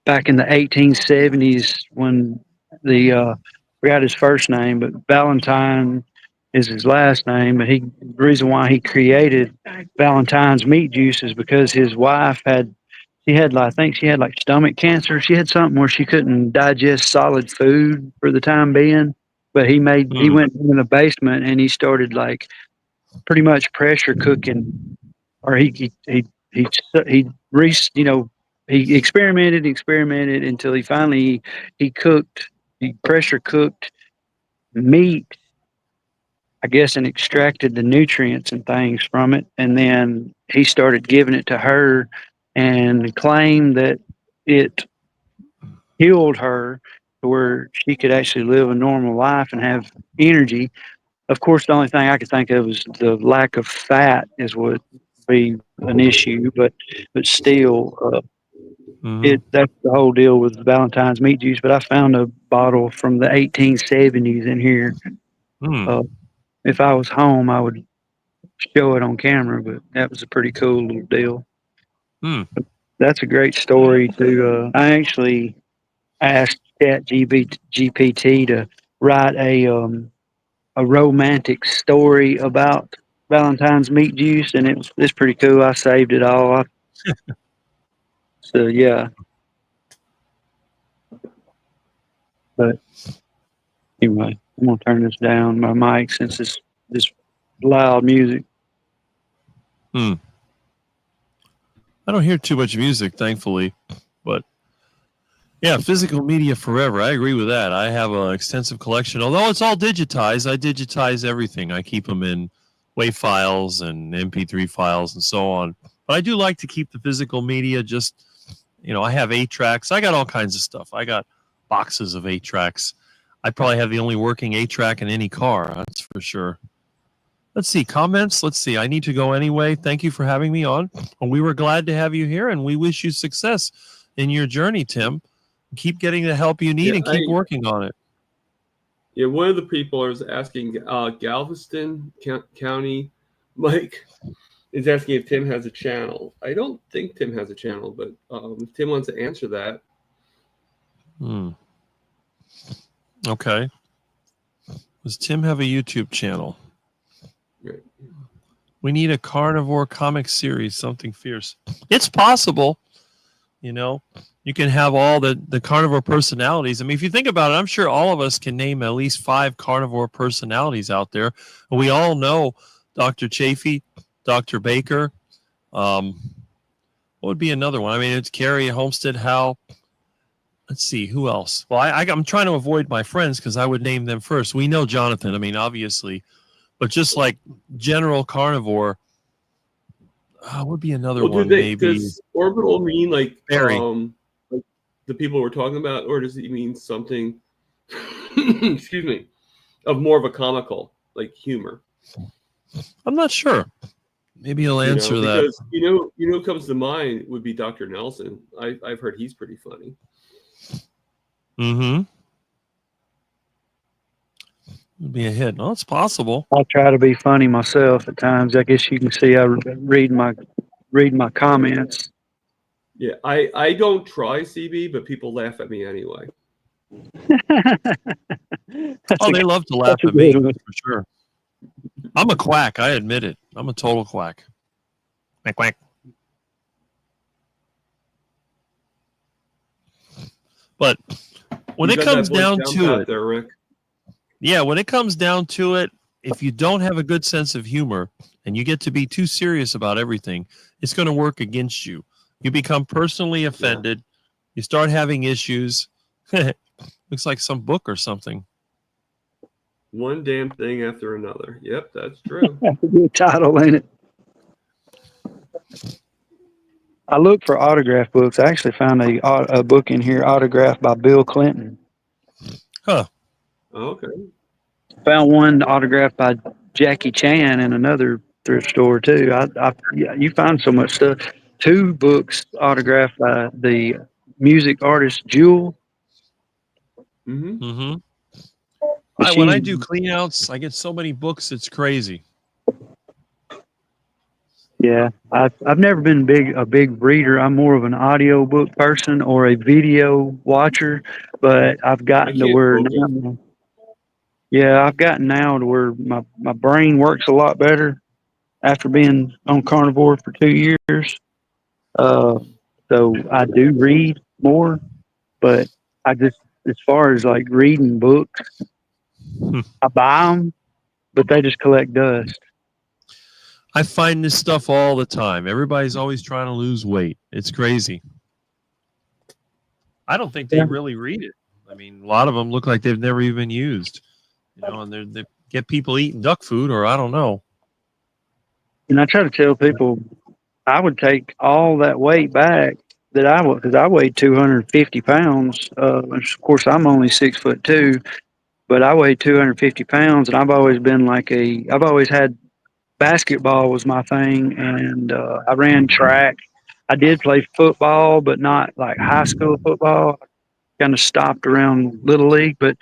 back in the 1870s when the forgot his first name, but Valentine is his last name. But the reason why he created Valentine's meat juice is because his wife I think she had like stomach cancer. She had something where she couldn't digest solid food for the time being. But he went in the basement and he started like pretty much pressure cooking, or he experimented until he pressure cooked meat, I guess, and extracted the nutrients and things from it. And then he started giving it to her and claimed that it healed her to where she could actually live a normal life and have energy. Of course, the only thing I could think of was the lack of fat is what would be an issue, but still, that's the whole deal with Valentine's meat juice. But I found a bottle from the 1870s in here. If I was home, I would show it on camera, but that was a pretty cool little deal. That's a great story too. I actually asked ChatGPT to write a romantic story about Valentine's meat juice, and it's pretty cool. I saved it all. So yeah. But anyway, I'm gonna turn this down my mic since it's this loud music. I don't hear too much music, thankfully, but yeah, physical media forever. I agree with that. I have an extensive collection, although it's all digitized. I digitize everything. I keep them in WAV files and MP3 files and so on. But I do like to keep the physical media. Just, I have 8 tracks. I got all kinds of stuff. I got boxes of 8 tracks. I probably have the only working 8 track in any car. That's for sure. Let's see, comments. Let's see. I need to go anyway. Thank you for having me on. We were glad to have you here, and we wish you success in your journey, Tim. Keep getting the help you need and keep working on it. Yeah, one of the people was asking Galveston County, Mike, is asking if Tim has a channel. I don't think Tim has a channel, but if Tim wants to answer that. Okay. Does Tim have a YouTube channel? Right. We need a carnivore comic series, something fierce. It's possible. You know, you can have all the carnivore personalities. I mean, if you think about it, I'm sure all of us can name at least 5 carnivore personalities out there. We all know Dr. Chafee, Dr. Baker. What would be another one? I mean, it's Carrie, Homestead, Hal. Let's see, who else? Well, I'm trying to avoid my friends because I would name them first. We know Jonathan, I mean, obviously. But just like general carnivore, would be another one, maybe. Does orbital mean like Barry. Like the people we're talking about, or does it mean something? Excuse me, of more of a comical, like humor? I'm not sure. Maybe he'll answer that. Because you know who comes to mind would be Dr. Nelson. I've heard he's pretty funny. Mm-hmm. Would be a hit. No, it's possible. I try to be funny myself at times. I guess you can see I read my comments. Yeah, I don't try CB, but people laugh at me anyway. They love to laugh at me, for sure. I'm a quack. I admit it. I'm a total quack. Quack, quack. But when it comes down to it, there, Rick. Yeah, when it comes down to it, if you don't have a good sense of humor and you get to be too serious about everything, it's going to work against you. You become personally offended. You start having issues. Looks like some book or something. One damn thing after another. Yep, that's true. That's a good title, ain't it? I looked for autograph books. I actually found a book in here autographed by Bill Clinton. Huh. Okay. Found one autographed by Jackie Chan in another thrift store too. You find so much stuff. 2 books autographed by the music artist Jewel. Mm-hmm. Mm-hmm. When I do cleanouts, I get so many books, it's crazy. Yeah, I've never been a big reader. I'm more of an audio book person or a video watcher, but I've gotten to where now, I've gotten now to where my brain works a lot better after being on carnivore for 2 years. So I do read more, but I just, as far as like reading books, I buy them, but they just collect dust. I find this stuff all the time. Everybody's always trying to lose weight. It's crazy. I don't think they really read it. I mean, a lot of them look like they've never even used, and they get people eating duck food, or I don't know. And I try to tell people I would take all that weight back that I would, because I weighed 250 pounds. Of course, I'm only 6'2", but I weighed 250 pounds, and I've always had basketball was my thing, and I ran track. I did play football, but not like high school football. Kind of stopped around Little League, but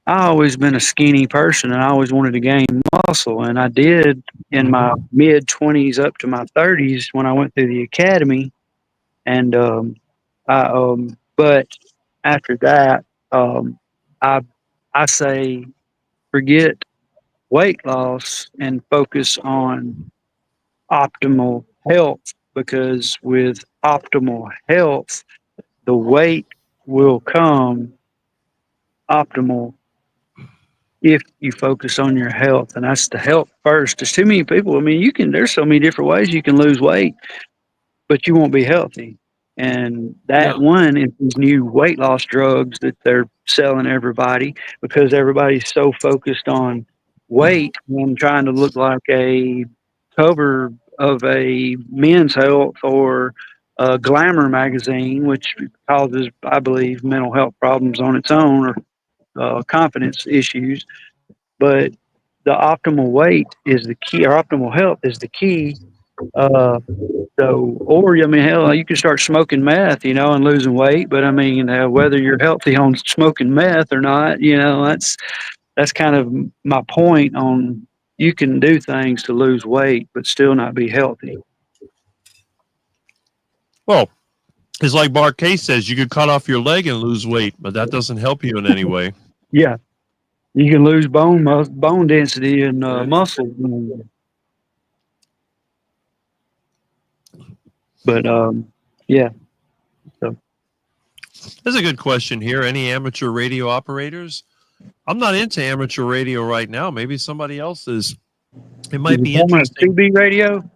I always been a skinny person, and I always wanted to gain muscle, and I did in my mid-20s up to my 30s when I went through the academy, and but after that, I say forget weight loss and focus on optimal health, because with optimal health, the weight will come optimal if you focus on your health. And that's the health first. There's too many people. I mean, there's so many different ways you can lose weight, but you won't be healthy. And that one is these new weight loss drugs that they're selling everybody, because everybody's so focused on weight and trying to look like a cover of a Men's Health or a Glamour magazine, which causes, I believe, mental health problems on its own, or confidence issues. But the optimal weight is the key, or optimal health is the key. Or I mean, hell, you can start smoking meth, and losing weight. But I mean, whether you're healthy on smoking meth or not, that's kind of my point on, you can do things to lose weight, but still not be healthy. Well, it's like Mark Case says, you could cut off your leg and lose weight, but that doesn't help you in any way. Yeah. You can lose bone density and muscle. But yeah. So That's a good question here. Any amateur radio operators? I'm not into amateur radio right now. Maybe somebody else is. It might be interesting. CB radio?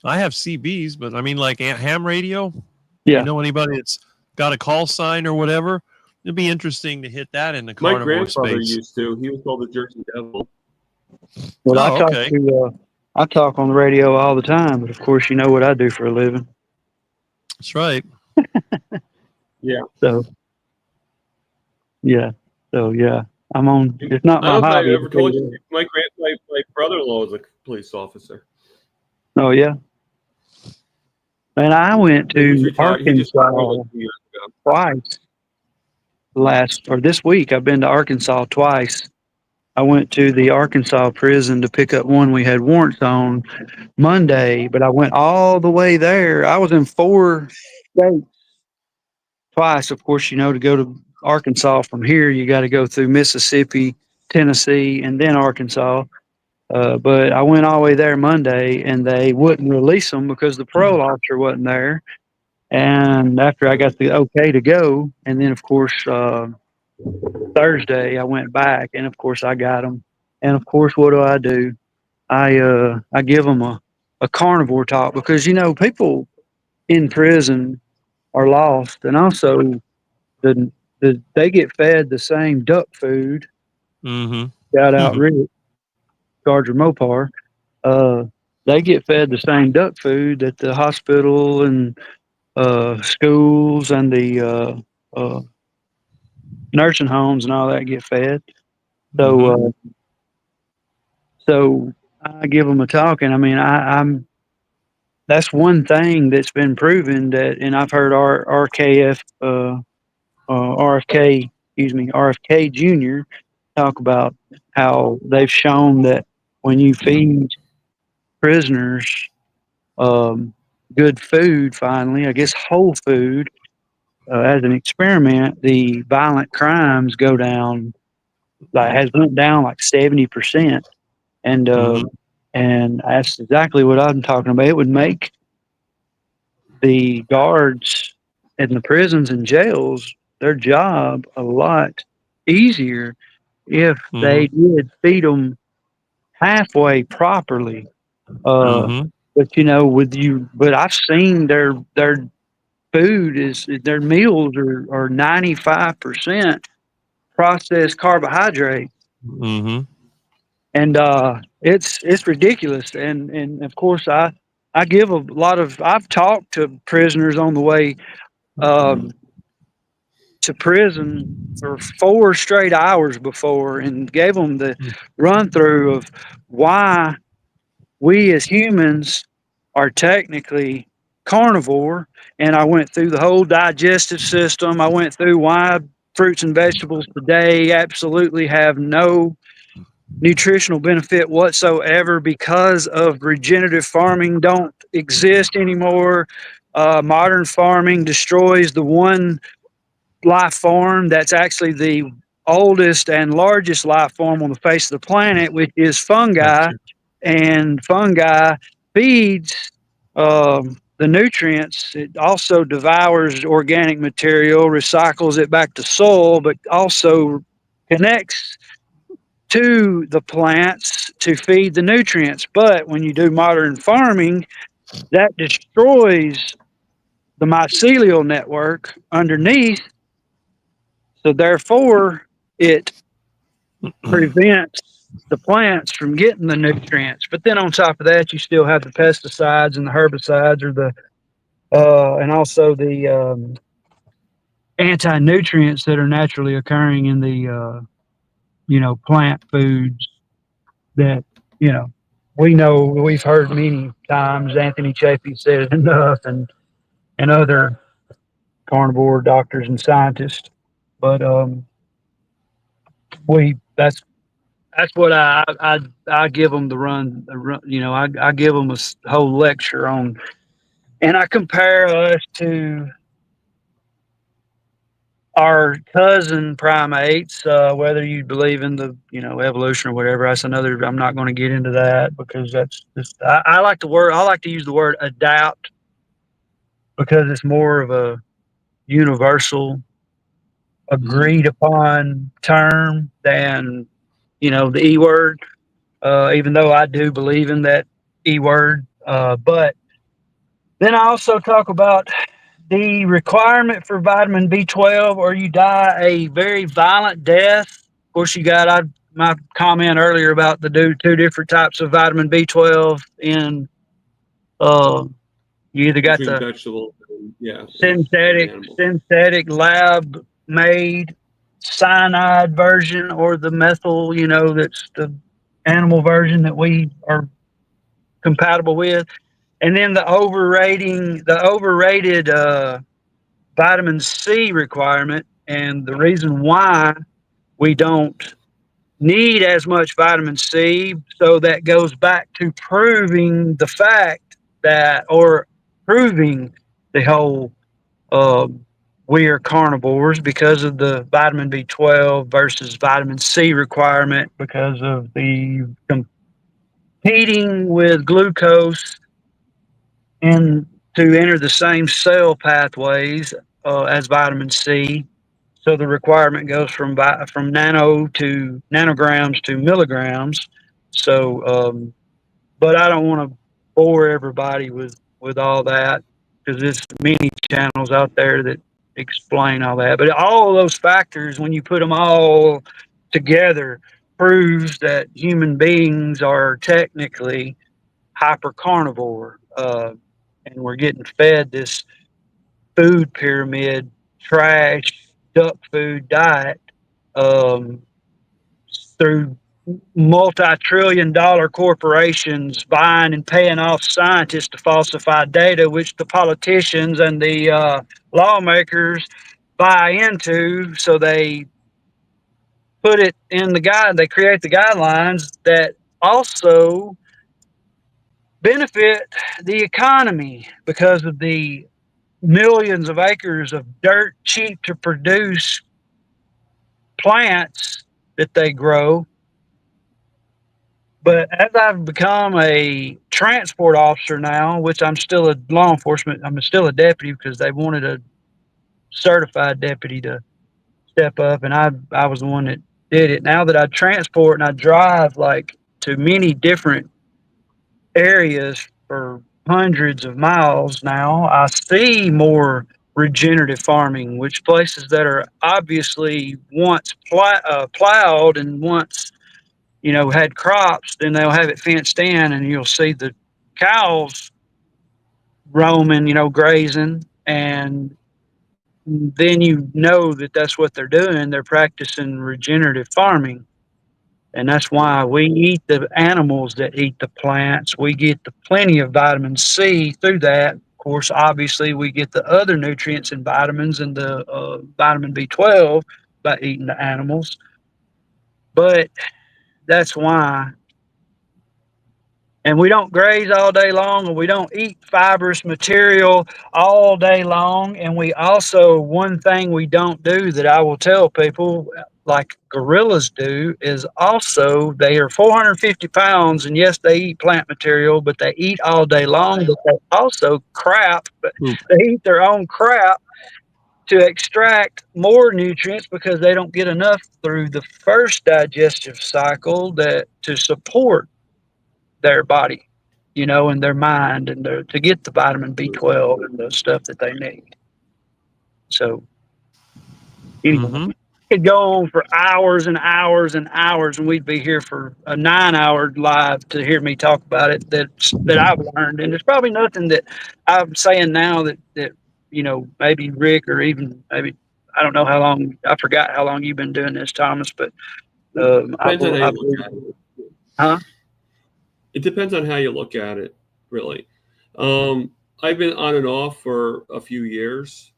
I have CBs, but I mean, like ham radio. Yeah. You know anybody that's got a call sign or whatever? It'd be interesting to hit that in the My carnivore grandfather space. used to. He was called the Jersey Devil. Well, Oh, okay. I talk on the radio all the time, but of course, you know what I do for a living. That's right. Yeah. So, yeah. So, yeah. I'm on. It's not I my don't know if hobby. I ever told you. My brother-in-law is a police officer. Oh, yeah. And I went He was to retired. He just Arkansas retired like 2 years ago. twice. This week, I've been to Arkansas twice. I went to the Arkansas prison to pick up one we had warrants on Monday, but I went all the way there. I was in 4 states twice. Of course, to go to Arkansas from here, you got to go through Mississippi, Tennessee, and then Arkansas. But I went all the way there Monday, and they wouldn't release them because the parole officer wasn't there. And after I got the okay to go, and then, of course, Thursday I went back, and of course I got them. And of course, what do? I give them a carnivore talk because people in prison are lost, and also they get fed the same duck food. Mm-hmm. Shout out Rick Gardner Mopar. They get fed the same duck food that the hospital and schools and the nursing homes and all that get fed. So, so I give them a talk, and I mean, I'm that's one thing that's been proven and I've heard RFK Jr. talk about how they've shown that when you feed prisoners good food, finally, I guess whole food, as an experiment, the violent crimes go down, went down like 70%. And that's exactly what I'm talking about. It would make the guards in the prisons and jails their job a lot easier if they did feed them halfway properly. But but I've seen their food their meals are 95% processed carbohydrate. And it's ridiculous. And of course I give I've talked to prisoners on the way to prison for 4 straight hours before and gave them the run through of why we as humans are technically carnivore. And I went through the whole digestive system. I went through why fruits and vegetables today absolutely have no nutritional benefit whatsoever because of regenerative farming don't exist anymore. Modern farming destroys the one life form that's actually the oldest and largest life form on the face of the planet, which is fungi. And fungi feeds the nutrients. It also devours organic material, recycles it back to soil, but also connects to the plants to feed the nutrients. But when you do modern farming, that destroys the mycelial network underneath. So therefore, it prevents the plants from getting the nutrients. But then on top of that, you still have the pesticides and the herbicides, and also the anti-nutrients that are naturally occurring in the plant foods that we've heard many times. Anthony Chafee said it enough, and other carnivore doctors and scientists. But that's that's what I give them you know, I give them a whole lecture on, and I compare us to our cousin primates, whether you believe in the, you know, evolution or whatever. That's another, I'm not going to get into that because that's just, I like to use the word adapt because it's more of a universal agreed upon term than, you know, the E word, even though I do believe in that E word. But then I also talk about the requirement for vitamin B12 or you die a very violent death. Of course, you got my comment earlier about the two different types of vitamin B12 in, you either got Between the vegetables and animals. synthetic lab made cyanide version or the methyl, you know, that's the animal version that we are compatible with. And then the overrated vitamin C requirement, and the reason why we don't need as much vitamin C. So that goes back to proving the fact that, or proving the whole we are carnivores because of the vitamin B12 versus vitamin C requirement because of the competing with glucose and to enter the same cell pathways as vitamin C. So the requirement goes from nanograms to milligrams. So, but I don't want to bore everybody with all that because there's many channels out there that explain all that. But all of those factors, when you put them all together, proves that human beings are technically hypercarnivore, and we're getting fed this food pyramid, trash, duck food diet um, through multi-trillion-dollar corporations buying and paying off scientists to falsify data, which the politicians and the lawmakers buy into. So they put it in the guide. They create the guidelines that also benefit the economy because of the millions of acres of dirt cheap to produce plants that they grow. But as I've become a transport officer now, which I'm still a law enforcement, I'm still a deputy because they wanted a certified deputy to step up, and I was the one that did it. Now that I transport and I drive like to many different areas for hundreds of miles now, I see more regenerative farming, which places that are obviously once plowed and once, you know, had crops, then they'll have it fenced in and you'll see the cows roaming, you know, grazing. And then you know that that's what they're doing. They're practicing regenerative farming. And that's why we eat the animals that eat the plants. We get plenty of vitamin C through that. Of course, obviously, we get the other nutrients and vitamins and the vitamin B12 by eating the animals. But that's why. And we don't graze all day long, and we don't eat fibrous material all day long. And we also, one thing we don't do that I will tell people, like gorillas do, is also they are 450 pounds, and yes, they eat plant material, but they eat all day long. But they also they eat their own crap to extract more nutrients because they don't get enough through the first digestive cycle that to support their body, you know, and their mind and to get the vitamin B12 and the stuff that they need. So anyway, it could go on for hours and hours and hours, and we'd be here for a 9-hour live to hear me talk about it that I've learned. And there's probably nothing that I'm saying now that you know, maybe Rick or even maybe I don't know how long, I forgot how long you've been doing this, Thomas, but I Depends on how you believe, look at it. huh? It depends on how you look at it, really. I've been on and off for a few years,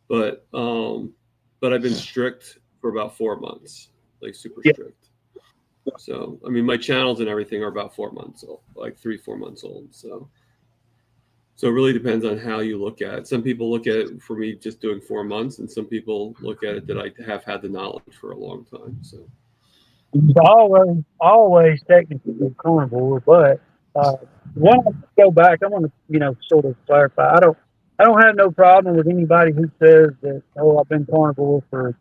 but I've been strict for about 4 months, like super Yeah. strict. So, I mean, my channels and everything are about 4 months old, like 3-4 months old. So it really depends on how you look at it. Some people look at it for me just doing 4 months, and some people look at it that I have had the knowledge for a long time. So It's always technically carnivore, but when I go back, I want to, sort of clarify. I don't have no problem with anybody who says that, oh, I've been carnivore for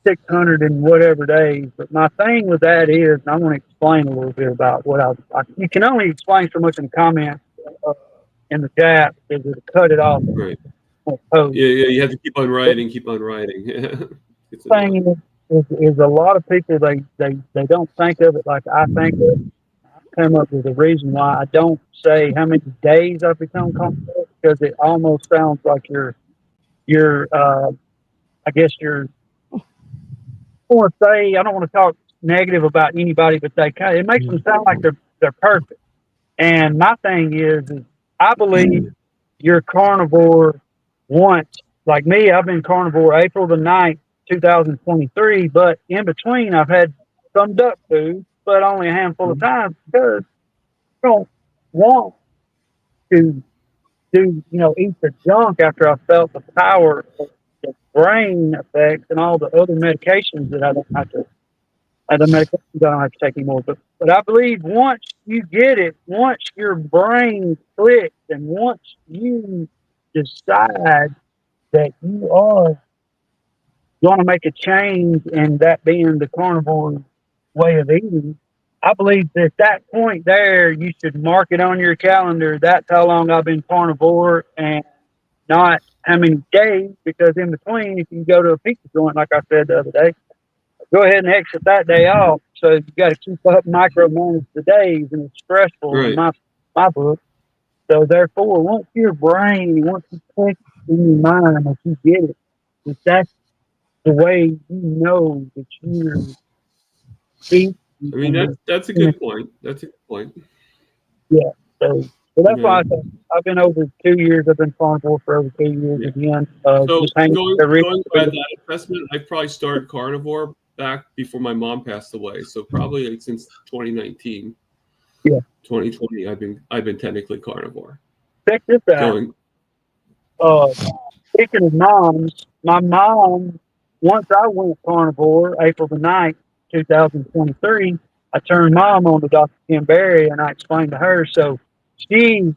600 and whatever days. But my thing with that is, and I want to explain a little bit about what you can only explain so much in the comments in the chat because it'll cut it off. right. Post. Yeah, you have to keep on writing. It's Thing is a lot of people they don't think of it like I think of it. I come up with a reason why I don't say how many days I've become comfortable because it almost sounds like you're I guess you're I want to say I don't want to talk negative about anybody, but it makes them sound like they're perfect. And my thing is I believe you're carnivore once. Like me, I've been carnivore April the 9th, 2023, but in between I've had some duck food, but only a handful of times because I don't want to eat the junk after I felt the power of the brain effects and all the other medications that I don't have to the medications I don't have to take anymore. But I believe once you get it, once your brain clicks and once you decide that you are going to make a change and that being the carnivore way of eating, I believe that at that point there, you should mark it on your calendar. That's how long I've been carnivore and not how many days, because in between, if you go to a pizza joint, like I said the other day, go ahead and exit that day off. So you got to keep up micromanage the days, and it's stressful in my book. So therefore, once your brain, once you click in your mind that you get it, if that's the way you know that you're eating. I mean, that's a good point. That's a good point. Yeah. So that's why I said I've been over 2 years. I've been carnivore for over 2 years again. So Just hanging going by that assessment, I probably started carnivore back before my mom passed away. So probably like since 2019. Yeah. 2020, I've been technically carnivore. Check this out. Speaking of moms, my mom, once I went carnivore, April the 9th, 2023, I turned mom on to Dr. Kim Berry, and I explained to her. So she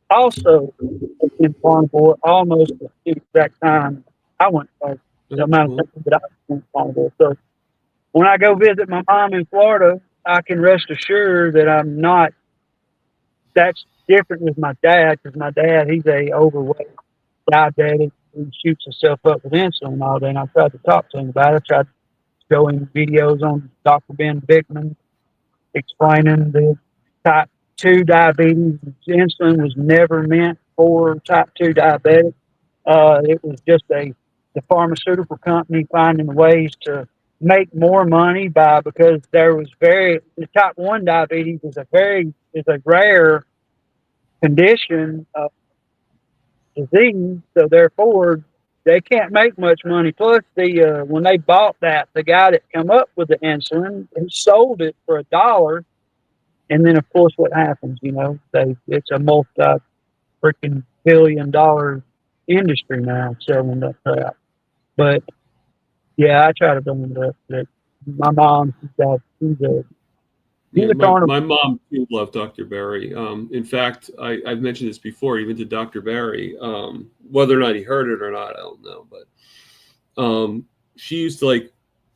also has been carnivore almost at the exact time I went carnivore. The amount of time that I went carnivore. So when I go visit my mom in Florida, I can rest assured that I'm not. That's different with my dad, because my dad, he's a overweight diabetic who shoots himself up with insulin all day. And I tried to talk to him about it. I tried to show him videos on Dr. Ben Bickman explaining the type 2 diabetes. Insulin was never meant for type 2 diabetic. It was just the pharmaceutical company finding ways to make more money because there was the type 1 diabetes is a rare condition of disease, so therefore they can't make much money. Plus, when they bought that, the guy that came up with the insulin, he sold it for $1, and then of course what happens? It's a multi-freaking $billion industry now selling that crap. But yeah, I try to bring it up that my mom, my mom too loved Dr. Berry. In fact, I've mentioned this before, even to Dr. Berry. Whether or not he heard it or not, I don't know. But she used to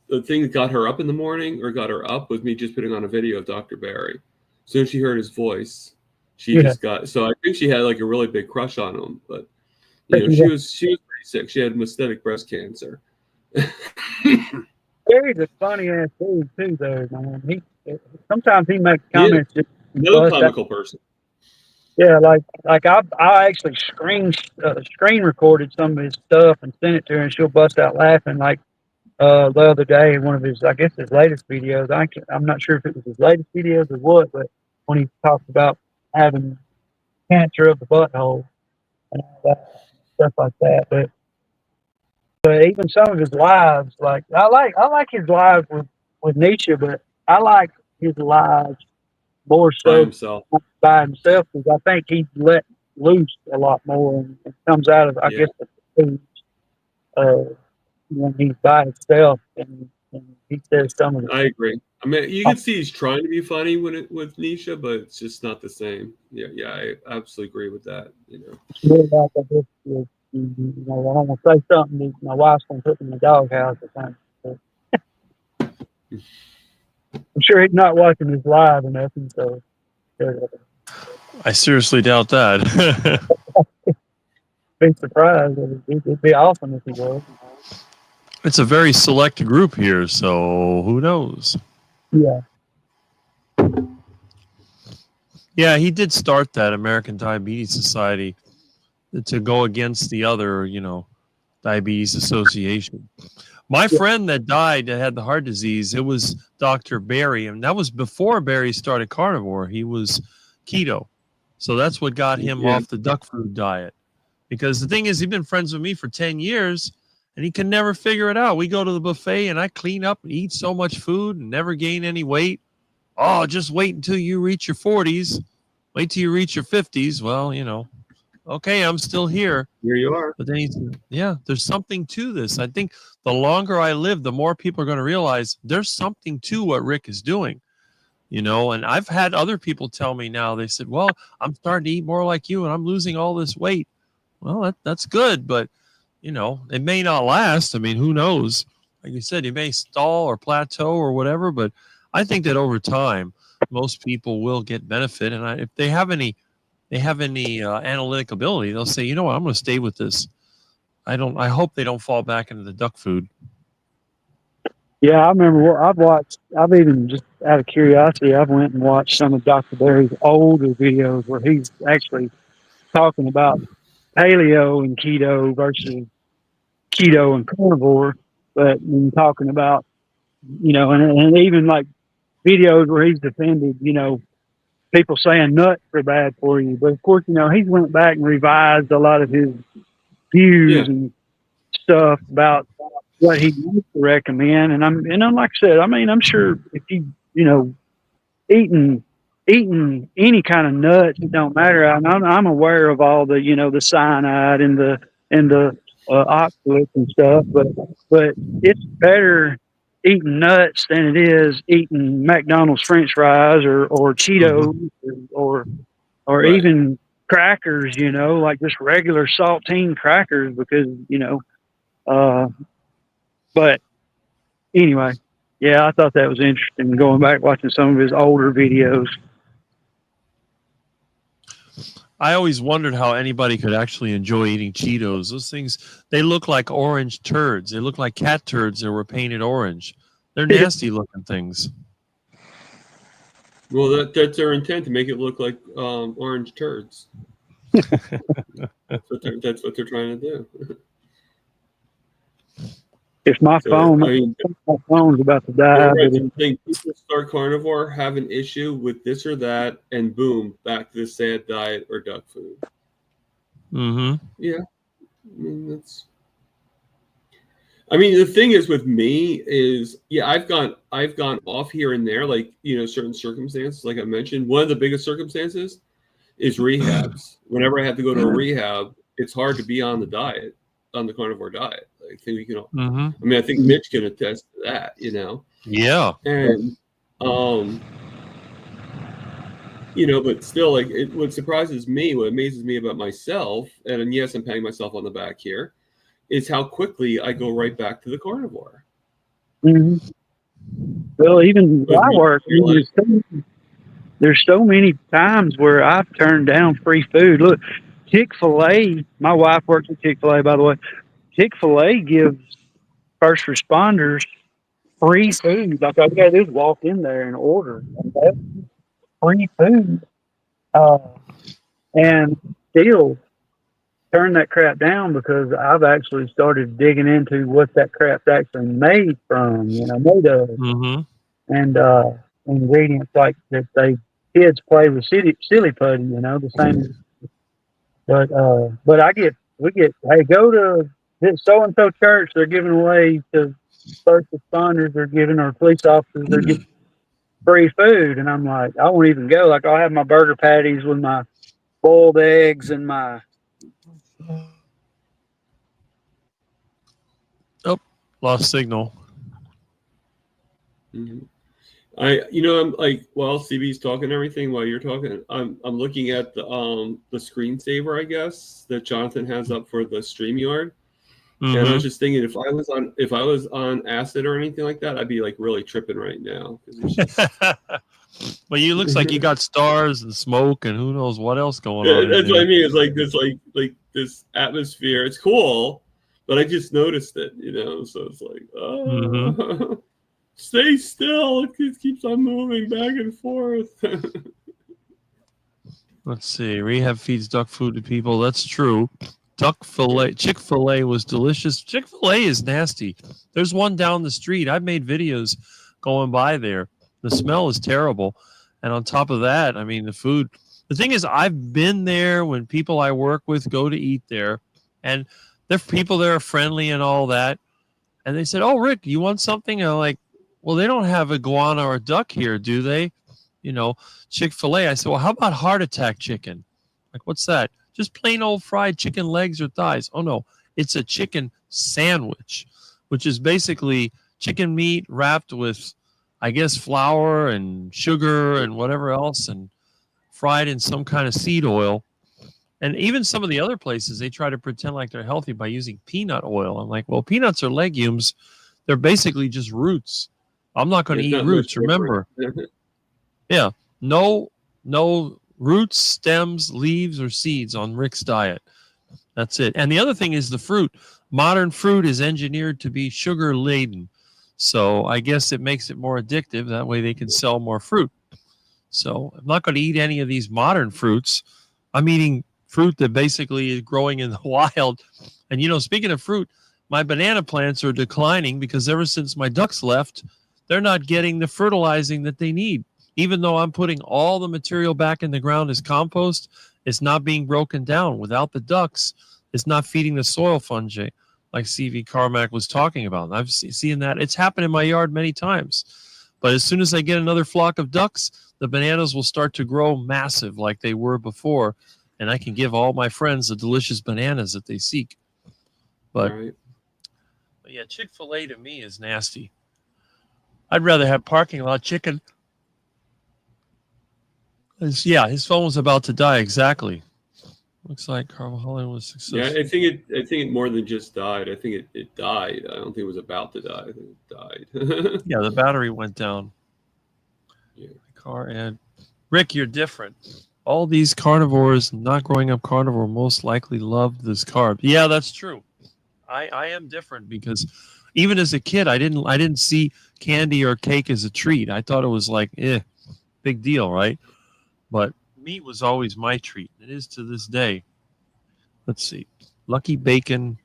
the thing that got her up in the morning or got her up was me just putting on a video of Dr. Berry. As soon as she heard his voice, she just got. So I think she had a really big crush on him. But she was pretty sick. She had metastatic breast cancer. Barry's a funny ass dude too, though, man. Sometimes he makes comments. Another comical person. Yeah, like I actually screen recorded some of his stuff and sent it to her, and she'll bust out laughing. Like the other day, one of his latest videos. I'm not sure if it was his latest videos or what, but when he talked about having cancer of the butthole and all that stuff like that. But even some of his lives, like I like his lives with Nietzsche, but I like his lives more by so himself. by himself because I think he's let loose a lot more and it comes out of, I Yeah. guess, the food when he's by himself and he says some of the I agree. I mean, you can see he's trying to be funny with Nisha, but it's just not the same. Yeah, I absolutely agree with that. it's more like I guess, I don't want to say something that my wife's going to put me in the doghouse or something. I'm sure he's not watching this live or nothing, so. I seriously doubt that. Be surprised. It'd be awesome if he was. It's a very select group here, so who knows? Yeah. Yeah, he did start that American Diabetes Society to go against the other, diabetes association. My friend that died that had the heart disease, it was Dr. Barry, and that was before Barry started carnivore. He was keto. So that's what got him off the duck food diet. Because the thing is, he's been friends with me for 10 years, and he can never figure it out. We go to the buffet, and I clean up and eat so much food and never gain any weight. Oh, just wait until you reach your 40s. Wait till you reach your 50s. Well, okay, I'm still here. Here you are. But then there's something to this. I think the longer I live, the more people are going to realize there's something to what Rick is doing. And I've had other people tell me now, they said, well, I'm starting to eat more like you and I'm losing all this weight. Well, that's good, but it may not last. I mean, who knows? Like you said, it may stall or plateau or whatever, but I think that over time, most people will get benefit. And if they have any analytic ability, they'll say, you know what, I'm going to stay with this. I hope they don't fall back into the duck food. Yeah, I remember I've even just out of curiosity, I've went and watched some of Dr. Barry's older videos where he's actually talking about paleo and keto versus keto and carnivore, but in talking about, and even like videos where he's defended, people saying nuts are bad for you. But of course, he's went back and revised a lot of his views and stuff about what he used to recommend. And I'm like I said, I mean, I'm sure if you eating any kind of nuts, it don't matter. I'm aware of all the the cyanide and the oxalates and stuff, but it's better eating nuts than it is eating McDonald's French fries or Cheetos or Right. even crackers, like just regular saltine crackers because but anyway, yeah, I thought that was interesting going back watching some of his older videos. I always wondered how anybody could actually enjoy eating Cheetos. Those things, they look like orange turds. They look like cat turds that were painted orange. They're nasty looking things. Well, that's their intent, to make it look like orange turds. That's what they're trying to do. If my phone's about to die, right, so people start carnivore, have an issue with this or that, and boom, back to the sad diet or duck food. Mm-hmm. Yeah, I mean, the thing is with me is, I've gone off here and there, like certain circumstances, like I mentioned. One of the biggest circumstances is rehabs. Whenever I have to go to a rehab, it's hard to be on the diet, on the carnivore diet. I think we can. I mean, I think Mitch can attest to that. Yeah. And but still, like, what surprises me, what amazes me about myself, and yes, I'm patting myself on the back here, is how quickly I go right back to the carnivore. Mm-hmm. Well, even where I work, there's so many times where I've turned down free food. Look, Chick-fil-A, my wife works at Chick-fil-A, by the way. Chick-fil-A gives first responders free food. Like all you gotta do is walk in there and order. And that's free food. And still turn that crap down because I've actually started digging into what that crap's actually made from, made of. Mm-hmm. And ingredients like that kids play with silly putty, the same. But we get, hey, go to this so and so church, they're giving away to first responders, they're giving our police officers, they're giving free food, and I'm like, I won't even go. Like I'll have my burger patties with my boiled eggs and my. Oh, lost signal. Mhm. I'm like, while CB's talking and everything, while you're talking, I'm looking at the screensaver, I guess, that Jonathan has up for the StreamYard. And I was just thinking, if I was on acid or anything like that, I'd be like really tripping right now. 'Cause it's just... Well, you looks like you got stars and smoke and who knows what else going on. That's what I mean. It's like this atmosphere. It's cool, but I just noticed it, So it's like, oh, stay still. It keeps on moving back and forth. Let's see. Rehab feeds duck food to people. That's true. Duck fillet, Chick-fil-A was delicious. Chick-fil-A is nasty. There's one down the street. I've made videos going by there. The smell is terrible. And on top of that, I mean, the food. The thing is, I've been there when people I work with go to eat there. And there are people there are friendly and all that. And they said, "Oh, Rick, you want something?" And I'm like, "Well, they don't have iguana or duck here, do they?" Chick-fil-A. I said, "Well, how about heart attack chicken?" Like, what's that? Just plain old fried chicken legs or thighs. Oh, no, it's a chicken sandwich, which is basically chicken meat wrapped with, I guess, flour and sugar and whatever else and fried in some kind of seed oil. And even some of the other places, they try to pretend like they're healthy by using peanut oil. I'm like, well, peanuts are legumes. They're basically just roots. I'm not going to eat roots, remember. Yeah, no roots, stems, leaves, or seeds on Rick's diet. That's it. And the other thing is the fruit. Modern fruit is engineered to be sugar laden. So I guess it makes it more addictive. That way they can sell more fruit. So I'm not going to eat any of these modern fruits. I'm eating fruit that basically is growing in the wild. And, speaking of fruit, my banana plants are declining because ever since my ducks left, they're not getting the fertilizing that they need. Even though I'm putting all the material back in the ground as compost, it's not being broken down. Without the ducks, it's not feeding the soil fungi like CV Carmack was talking about. And I've seen that. It's happened in my yard many times. But as soon as I get another flock of ducks, the bananas will start to grow massive like they were before. And I can give all my friends the delicious bananas that they seek. But yeah, Chick-fil-A to me is nasty. I'd rather have parking lot chicken. Yeah, his phone was about to die. Exactly. Looks like Carvajal was successful. Yeah, I think it more than just died. I think it died. I don't think it was about to die. I think it died. Yeah, the battery went down. Yeah. Car and Rick, you're different. All these carnivores not growing up carnivore most likely loved this carb. Yeah, that's true. I am different because even as a kid, I didn't see candy or cake as a treat. I thought it was like, big deal, right? But meat was always my treat. It is to this day. Let's see. Luckily, bacon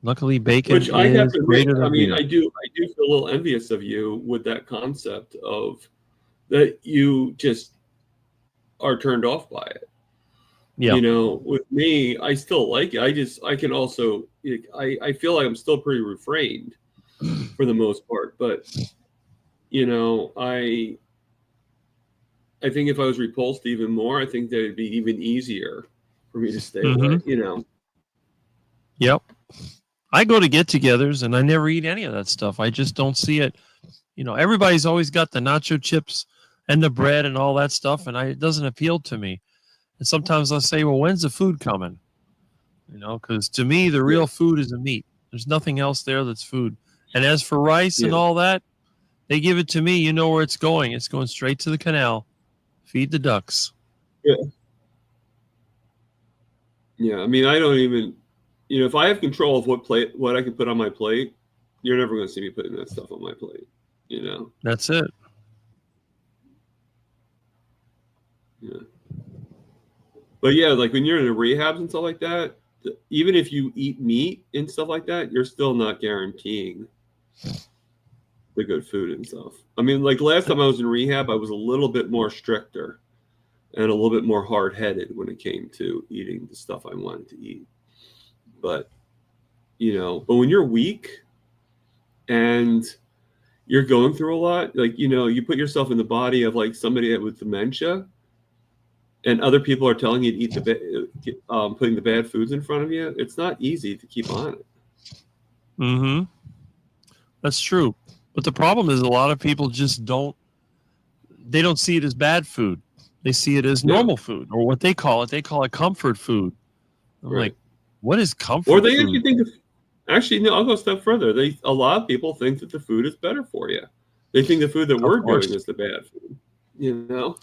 Which I have is to greater admit, than I mean, beef. I do feel a little envious of you with that concept of that you just are turned off by it. Yeah. With me, I still like it. I can also, I feel like I'm still pretty refrained for the most part. But, I think if I was repulsed even more, I think that it'd be even easier for me to stay away, Yep. I go to get-togethers and I never eat any of that stuff. I just don't see it. Everybody's always got the nacho chips and the bread and all that stuff, and it doesn't appeal to me. And sometimes I'll say, well, when's the food coming? Because to me, the real food is the meat. There's nothing else there that's food. And as for rice and all that, they give it to me. You know where it's going. It's going straight to the canal. Feed the ducks. Yeah. Yeah. I mean, I don't even, if I have control of what I can put on my plate, you're never going to see me putting that stuff on my plate, That's it. Yeah. But yeah, like when you're in the rehabs and stuff like that, even if you eat meat and stuff like that, you're still not guaranteeing the good food and stuff. I mean, like last time I was in rehab, I was a little bit more stricter and a little bit more hard-headed when it came to eating the stuff I wanted to eat. But, but when you're weak and you're going through a lot. Like, you know, you put yourself in the body of like somebody with dementia, and other people are telling you to eat putting the bad foods in front of you. It's not easy to keep on it. Mm-hmm. That's true. But the problem is a lot of people just don't see it as bad food. They see it as normal food, or what they call it. They call it comfort food. I'm like, what is comfort Or they food? actually think actually, no, I'll go a step further. A lot of people think that the food is better for you. They think the food that we're doing is the bad food. You know?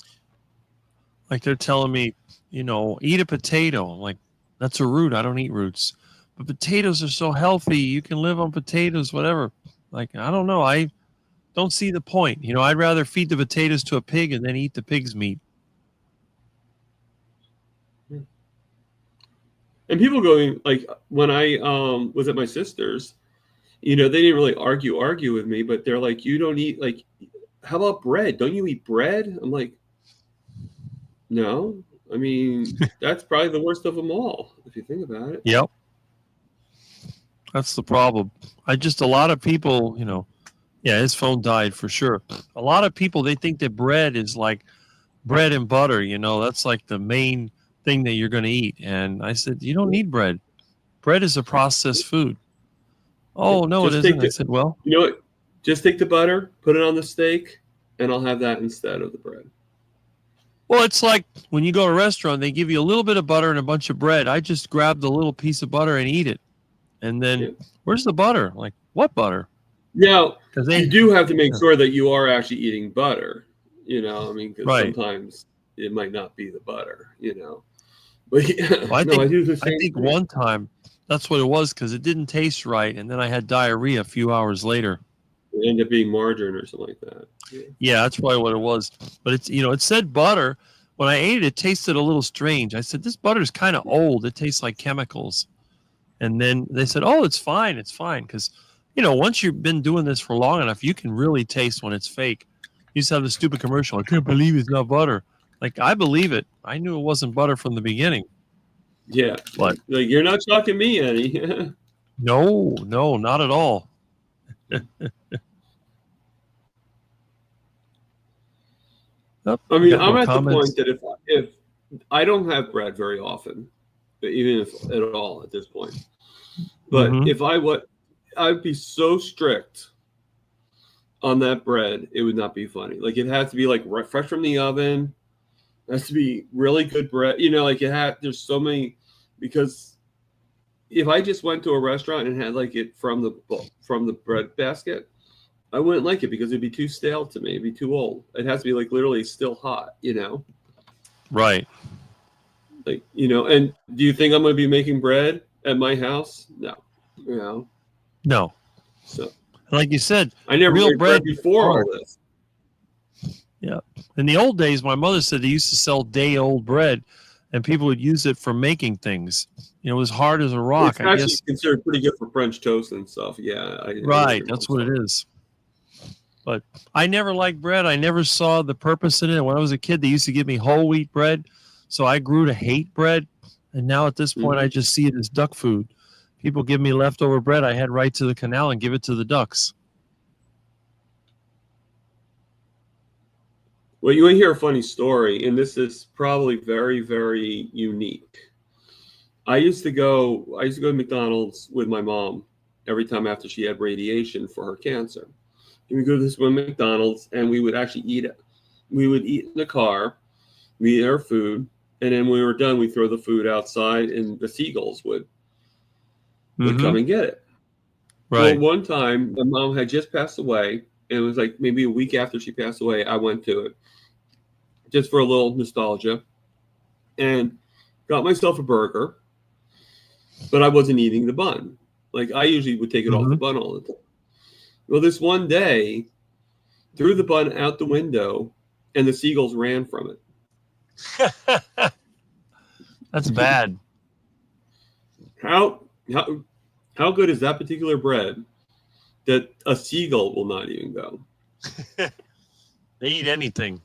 Like they're telling me, you know, eat a potato. I'm like, that's a root. I don't eat roots. But potatoes are so healthy. You can live on potatoes, whatever. Like, I don't know. I don't see the point. You know, I'd rather feed the potatoes to a pig and then eat the pig's meat. And people going, like, when I was at my sister's, you know, they didn't really argue with me, but they're like, you don't eat, like, how about bread? Don't you eat bread? I'm like, no. I mean, that's probably the worst of them all, if you think about it. Yep. That's the problem. A lot of people, you know, yeah, his phone died for sure. A lot of people, they think that bread is like bread and butter, you know, that's like the main thing that you're going to eat. And I said, you don't need bread. Bread is a processed food. Oh, no, it isn't. I said, well, you know what? Just take the butter, put it on the steak, and I'll have that instead of the bread. Well, it's like when you go to a restaurant, they give you a little bit of butter and a bunch of bread. I just grab the little piece of butter and eat it. And then where's the butter? Like, what butter? Now, you do have to make sure that you are actually eating butter, you know, I mean, because sometimes it might not be the butter, you know. But well, I think one time that's what it was, because it didn't taste right. And then I had diarrhea a few hours later. It ended up being margarine or something like that. Yeah, that's probably what it was. But it's, you know, it said butter. When I ate it, it tasted a little strange. I said, this butter is kind of old. It tastes like chemicals. And then they said, oh, it's fine. It's fine. Because, you know, once you've been doing this for long enough, you can really taste when it's fake. You used to have the stupid commercial. I can't believe it's not butter. Like, I believe it. I knew it wasn't butter from the beginning. Yeah. But like, you're not talking me, Eddie. No, not at all. I mean, I'm at the point that if I don't have bread very often, even if at all at this point, but if I'd be so strict on that bread, it would not be funny. Like, it has to be like fresh from the oven. It has to be really good bread. You know, like there's so many, because if I just went to a restaurant and had like it from the bread basket, I wouldn't like it because it'd be too stale to me. It'd be too old. It has to be like literally still hot, you know? Right. Like, you know, and do you think I'm going to be making bread at my house? No. You know? No. So, like you said, I never real made bread before all this. Yeah. In the old days, my mother said they used to sell day-old bread, and people would use it for making things. You know, it was hard as a rock. It's actually considered pretty good for French toast and stuff. Yeah. Right. That's what it is. But I never liked bread. I never saw the purpose in it. When I was a kid, they used to give me whole wheat bread. So I grew to hate bread. And now at this point, I just see it as duck food. People give me leftover bread, I head right to the canal and give it to the ducks. Well, you want to hear a funny story, and this is probably very, very unique. I used to go to McDonald's with my mom every time after she had radiation for her cancer. And we go to this one McDonald's, and we would actually eat it. We would eat in the car, we eat our food, and then when we were done, we throw the food outside, and the seagulls would come and get it. Right. Well, one time, my mom had just passed away, and it was like maybe a week after she passed away, I went to it just for a little nostalgia and got myself a burger, but I wasn't eating the bun. Like, I usually would take it off the bun all the time. Well, this one day, threw the bun out the window, and the seagulls ran from it. That's bad. How good is that particular bread that a seagull will not even go? They eat anything.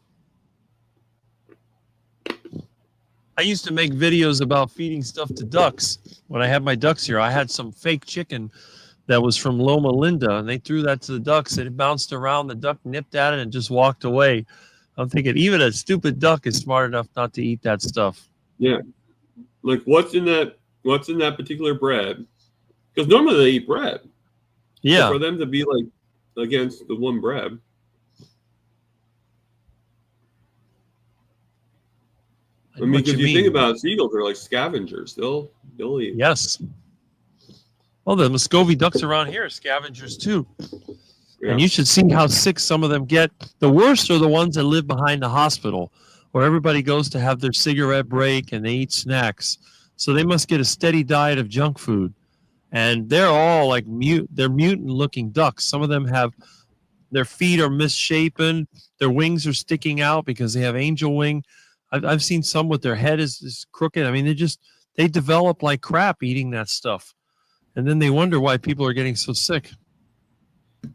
I used to make videos about feeding stuff to ducks. When I had my ducks here, I had some fake chicken that was from Loma Linda, and they threw that to the ducks, and it bounced around. The duck nipped at it and just walked away. I'm thinking even a stupid duck is smart enough not to eat that stuff. Yeah. Like what's in that particular bread? Because normally they eat bread. Yeah. So for them to be like against the one bread. I mean, because you think about seagulls, they're like scavengers. They'll eat. Yes. Well, the Muscovy ducks around here are scavengers too. Yeah. And you should see how sick some of them get. The worst are the ones that live behind the hospital, where everybody goes to have their cigarette break and they eat snacks. So they must get a steady diet of junk food. And they're all like they're mutant-looking ducks. Some of them have their feet are misshapen, their wings are sticking out because they have angel wing. I've seen some with their head is crooked. I mean, they develop like crap eating that stuff. And then they wonder why people are getting so sick.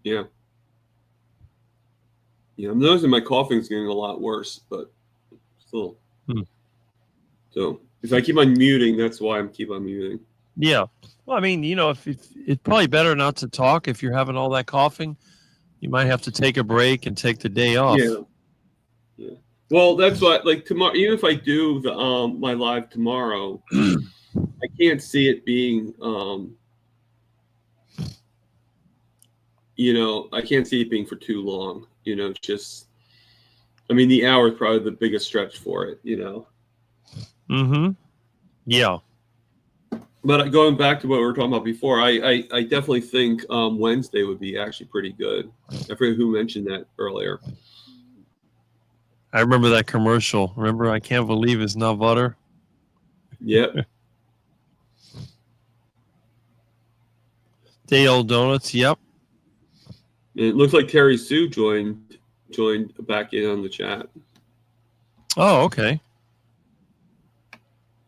Yeah. Yeah, I'm noticing my coughing's getting a lot worse, but still. So if I keep on muting, that's why I'm keep on muting. Yeah. Well, I mean, if it's probably better not to talk if you're having all that coughing. You might have to take a break and take the day off. Yeah. Yeah. Well, that's what, like, tomorrow, even if I do the my live tomorrow, I can't see it being I can't see it being for too long. Just I mean, the hour is probably the biggest stretch for it, Mm-hmm. Yeah. But going back to what we were talking about before, I definitely think Wednesday would be actually pretty good. I forget who mentioned that earlier. I remember that commercial. Remember, I can't believe it's not butter. Yep. Day old donuts. Yep. It looks like Terry Sue joined back in on the chat. Oh, okay.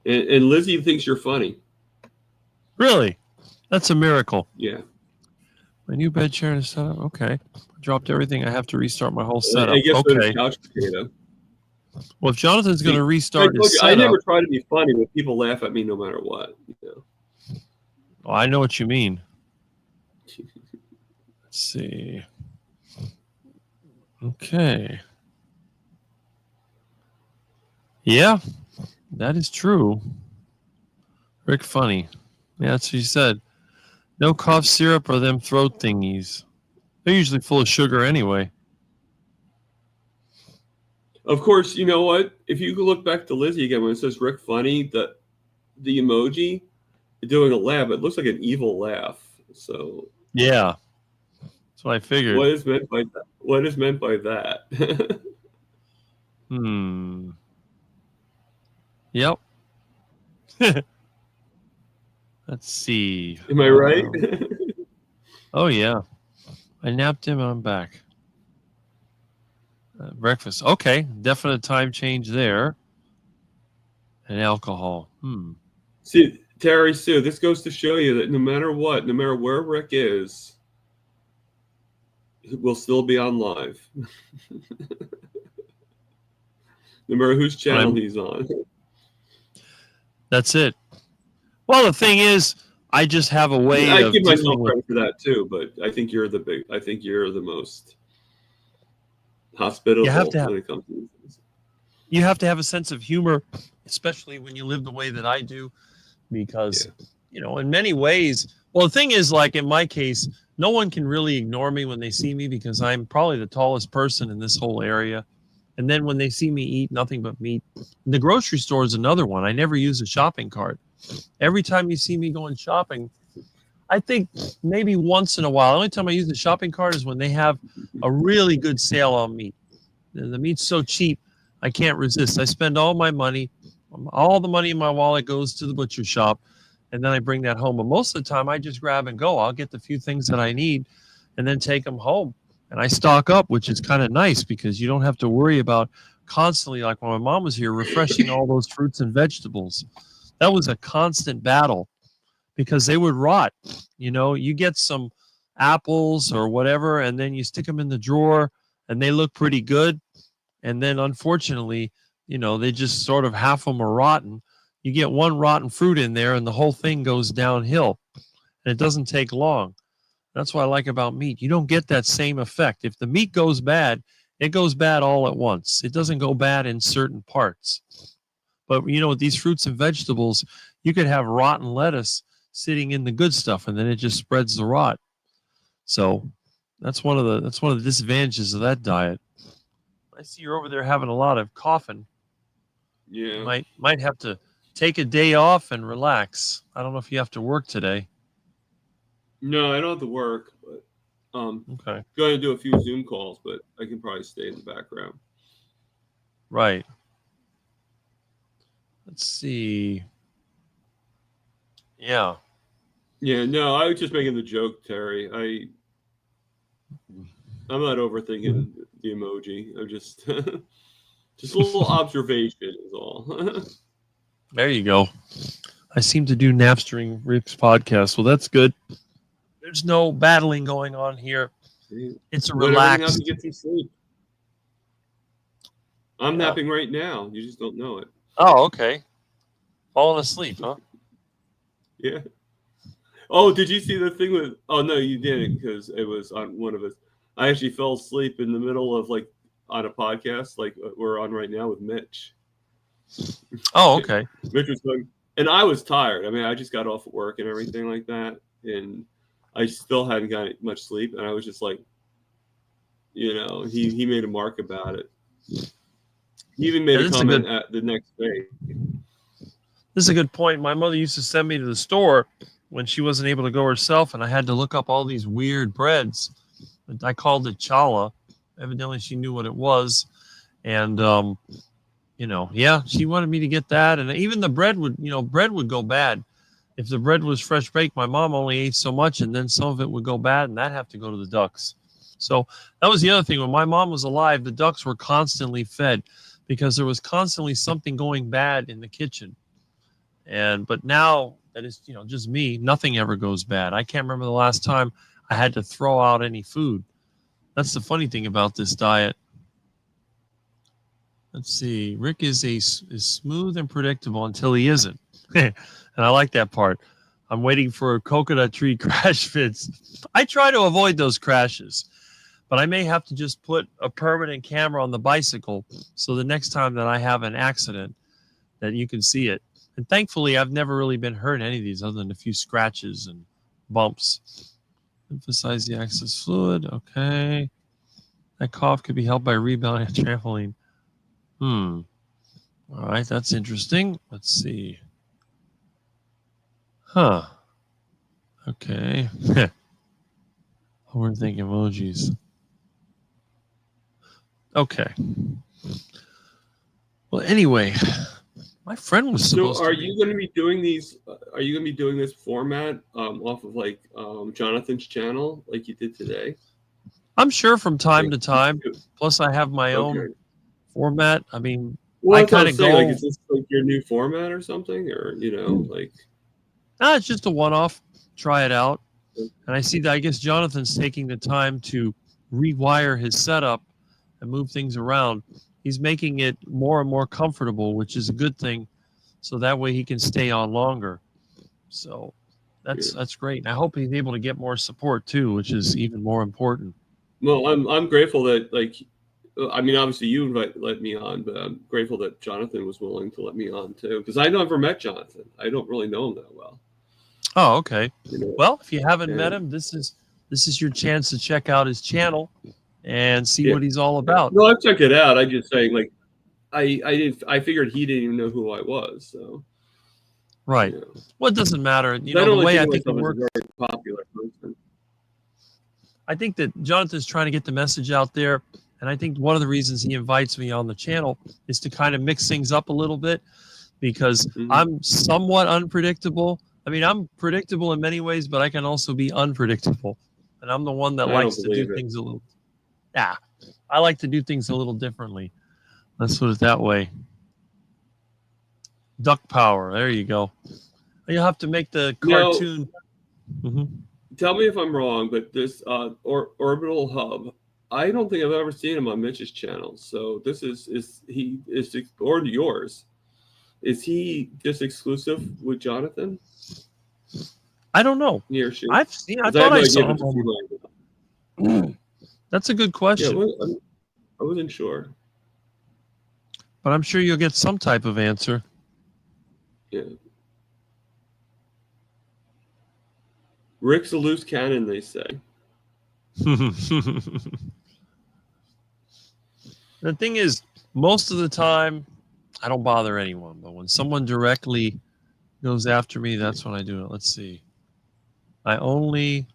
And Lizzie thinks you're funny. Really? That's a miracle. Yeah. My new bed chair is set up. Okay. I dropped everything. I have to restart my whole setup. I guess okay. Couch potato. Well, if Jonathan's going to restart his setup, I never try to be funny, but people laugh at me no matter what. Oh, I know what you mean. Let's see. Okay. Yeah, that is true. Rick Funny. Yeah, that's what he said. No cough syrup or them throat thingies. They're usually full of sugar anyway. Of course, you know what? If you look back to Lizzie again, when it says Rick Funny, the emoji doing a laugh, it looks like an evil laugh. So yeah, that's what I figured. What is meant by that? What is meant by that? Yep. Let's see. Am I right? Oh yeah, I napped him and I'm back. Breakfast. Okay, definite time change there. And alcohol. See, Terry Sue, this goes to show you that no matter what, no matter where Rick is, we'll still be on live. No matter whose channel he's on. That's it. Well, the thing is, I just have a way I of give myself credit for that too, but I think you're the most hospitable when it comes to this. You have to have a sense of humor, especially when you live the way that I do, because in many ways, well, the thing is, like in my case, no one can really ignore me when they see me because I'm probably the tallest person in this whole area. And then when they see me eat nothing but meat, the grocery store is another one. I never use a shopping cart. Every time you see me going shopping, I think maybe once in a while. The only time I use the shopping cart is when they have a really good sale on meat. The meat's so cheap, I can't resist. I spend all my money. All the money in my wallet goes to the butcher shop, and then I bring that home. But most of the time, I just grab and go. I'll get the few things that I need and then take them home. And I stock up, which is kind of nice because you don't have to worry about constantly, like when my mom was here, refreshing all those fruits and vegetables. That was a constant battle because they would rot. You get some apples or whatever, and then you stick them in the drawer, and they look pretty good. And then, unfortunately, they just sort of half of them are rotten. You get one rotten fruit in there, and the whole thing goes downhill. And it doesn't take long. That's what I like about meat. You don't get that same effect. If the meat goes bad, it goes bad all at once. It doesn't go bad in certain parts. But with these fruits and vegetables, you could have rotten lettuce sitting in the good stuff, and then it just spreads the rot. So that's one of the disadvantages of that diet. I see you're over there having a lot of coughing. Yeah. You might have to take a day off and relax. I don't know if you have to work today. No, I don't have to work, but Okay. going to do a few Zoom calls, but I can probably stay in the background. Right. Let's see. Yeah. Yeah, no, I was just making the joke, Terry. I'm not overthinking the emoji. I'm just just a little observation is all. There you go. I seem to do naps during Rick's podcast. Well, that's good. There's no battling going on here. It's a relaxed. To get some sleep. I'm napping right now. You just don't know it. Oh, okay. Falling asleep, huh? Yeah. Oh, did you see the thing with? Oh no, you didn't because it was on one of us. I actually fell asleep in the middle of on a podcast like we're on right now with Mitch. Oh, okay. Mitch was going, and I was tired. I mean, I just got off of work and everything like that, and I still hadn't gotten much sleep, and I was just like, he made a mark about it. He even made a comment at the next day. This is a good point. My mother used to send me to the store when she wasn't able to go herself, and I had to look up all these weird breads. I called it challah. Evidently, she knew what it was, and she wanted me to get that. And even the bread would go bad. If the bread was fresh baked, my mom only ate so much, and then some of it would go bad, and that'd have to go to the ducks. So that was the other thing. When my mom was alive, the ducks were constantly fed because there was constantly something going bad in the kitchen. But now that it's just me, nothing ever goes bad. I can't remember the last time I had to throw out any food. That's the funny thing about this diet. Let's see. Rick is smooth and predictable until he isn't. And I like that part. I'm waiting for a coconut tree crash fits. I try to avoid those crashes, but I may have to just put a permanent camera on the bicycle so the next time that I have an accident that you can see it. And thankfully, I've never really been hurt in any of these other than a few scratches and bumps. Emphasize the excess fluid. Okay. That cough could be helped by rebounding on trampoline. All right, that's interesting. Let's see. Huh. Okay. Overthink emojis. Okay. Well, anyway, my friend was supposed to. So, are you going to be doing these? Are you going to be doing this format off of Jonathan's channel, like you did today? I'm sure from time to time. Plus, I have my own format. I mean, I kind of go. Like, is this like your new format or something, or it's just a one-off. Try it out. And I see that I guess Jonathan's taking the time to rewire his setup and move things around. He's making it more and more comfortable, which is a good thing. So that way he can stay on longer. So that's great. And I hope he's able to get more support too, which is even more important. Well, I'm grateful that obviously you let me on, but I'm grateful that Jonathan was willing to let me on too, because I never met Jonathan. I don't really know him that well. Oh, okay. Well, if you haven't met him, this is your chance to check out his channel and see what he's all about. No, I've checked it out. I just saying, I figured he didn't even know who I was. So, right. Well, it doesn't matter. The way I think it works. Very popular person. I think that Jonathan's trying to get the message out there, and I think one of the reasons he invites me on the channel is to kind of mix things up a little bit, because I'm somewhat unpredictable. I mean, I'm predictable in many ways, but I can also be unpredictable. And I'm the one that likes to do things a little. Yeah, I like to do things a little differently. Let's put it that way. Duck power. There you go. You'll have to make the cartoon. Tell me if I'm wrong, but this orbital hub, I don't think I've ever seen him on Mitch's channel. So this is or yours. Is he just exclusive with Jonathan? I don't know. He or she? I've seen. I 'Cause I thought have no I idea saw if it's a him. female. That's a good Yeah, question, I wasn't sure. but I'm sure you'll get some type of answer. Yeah. Rick's a loose cannon, they say. The thing is, most of the time, I don't bother anyone. But when someone directly goes after me, that's when I do it. Let's see. I only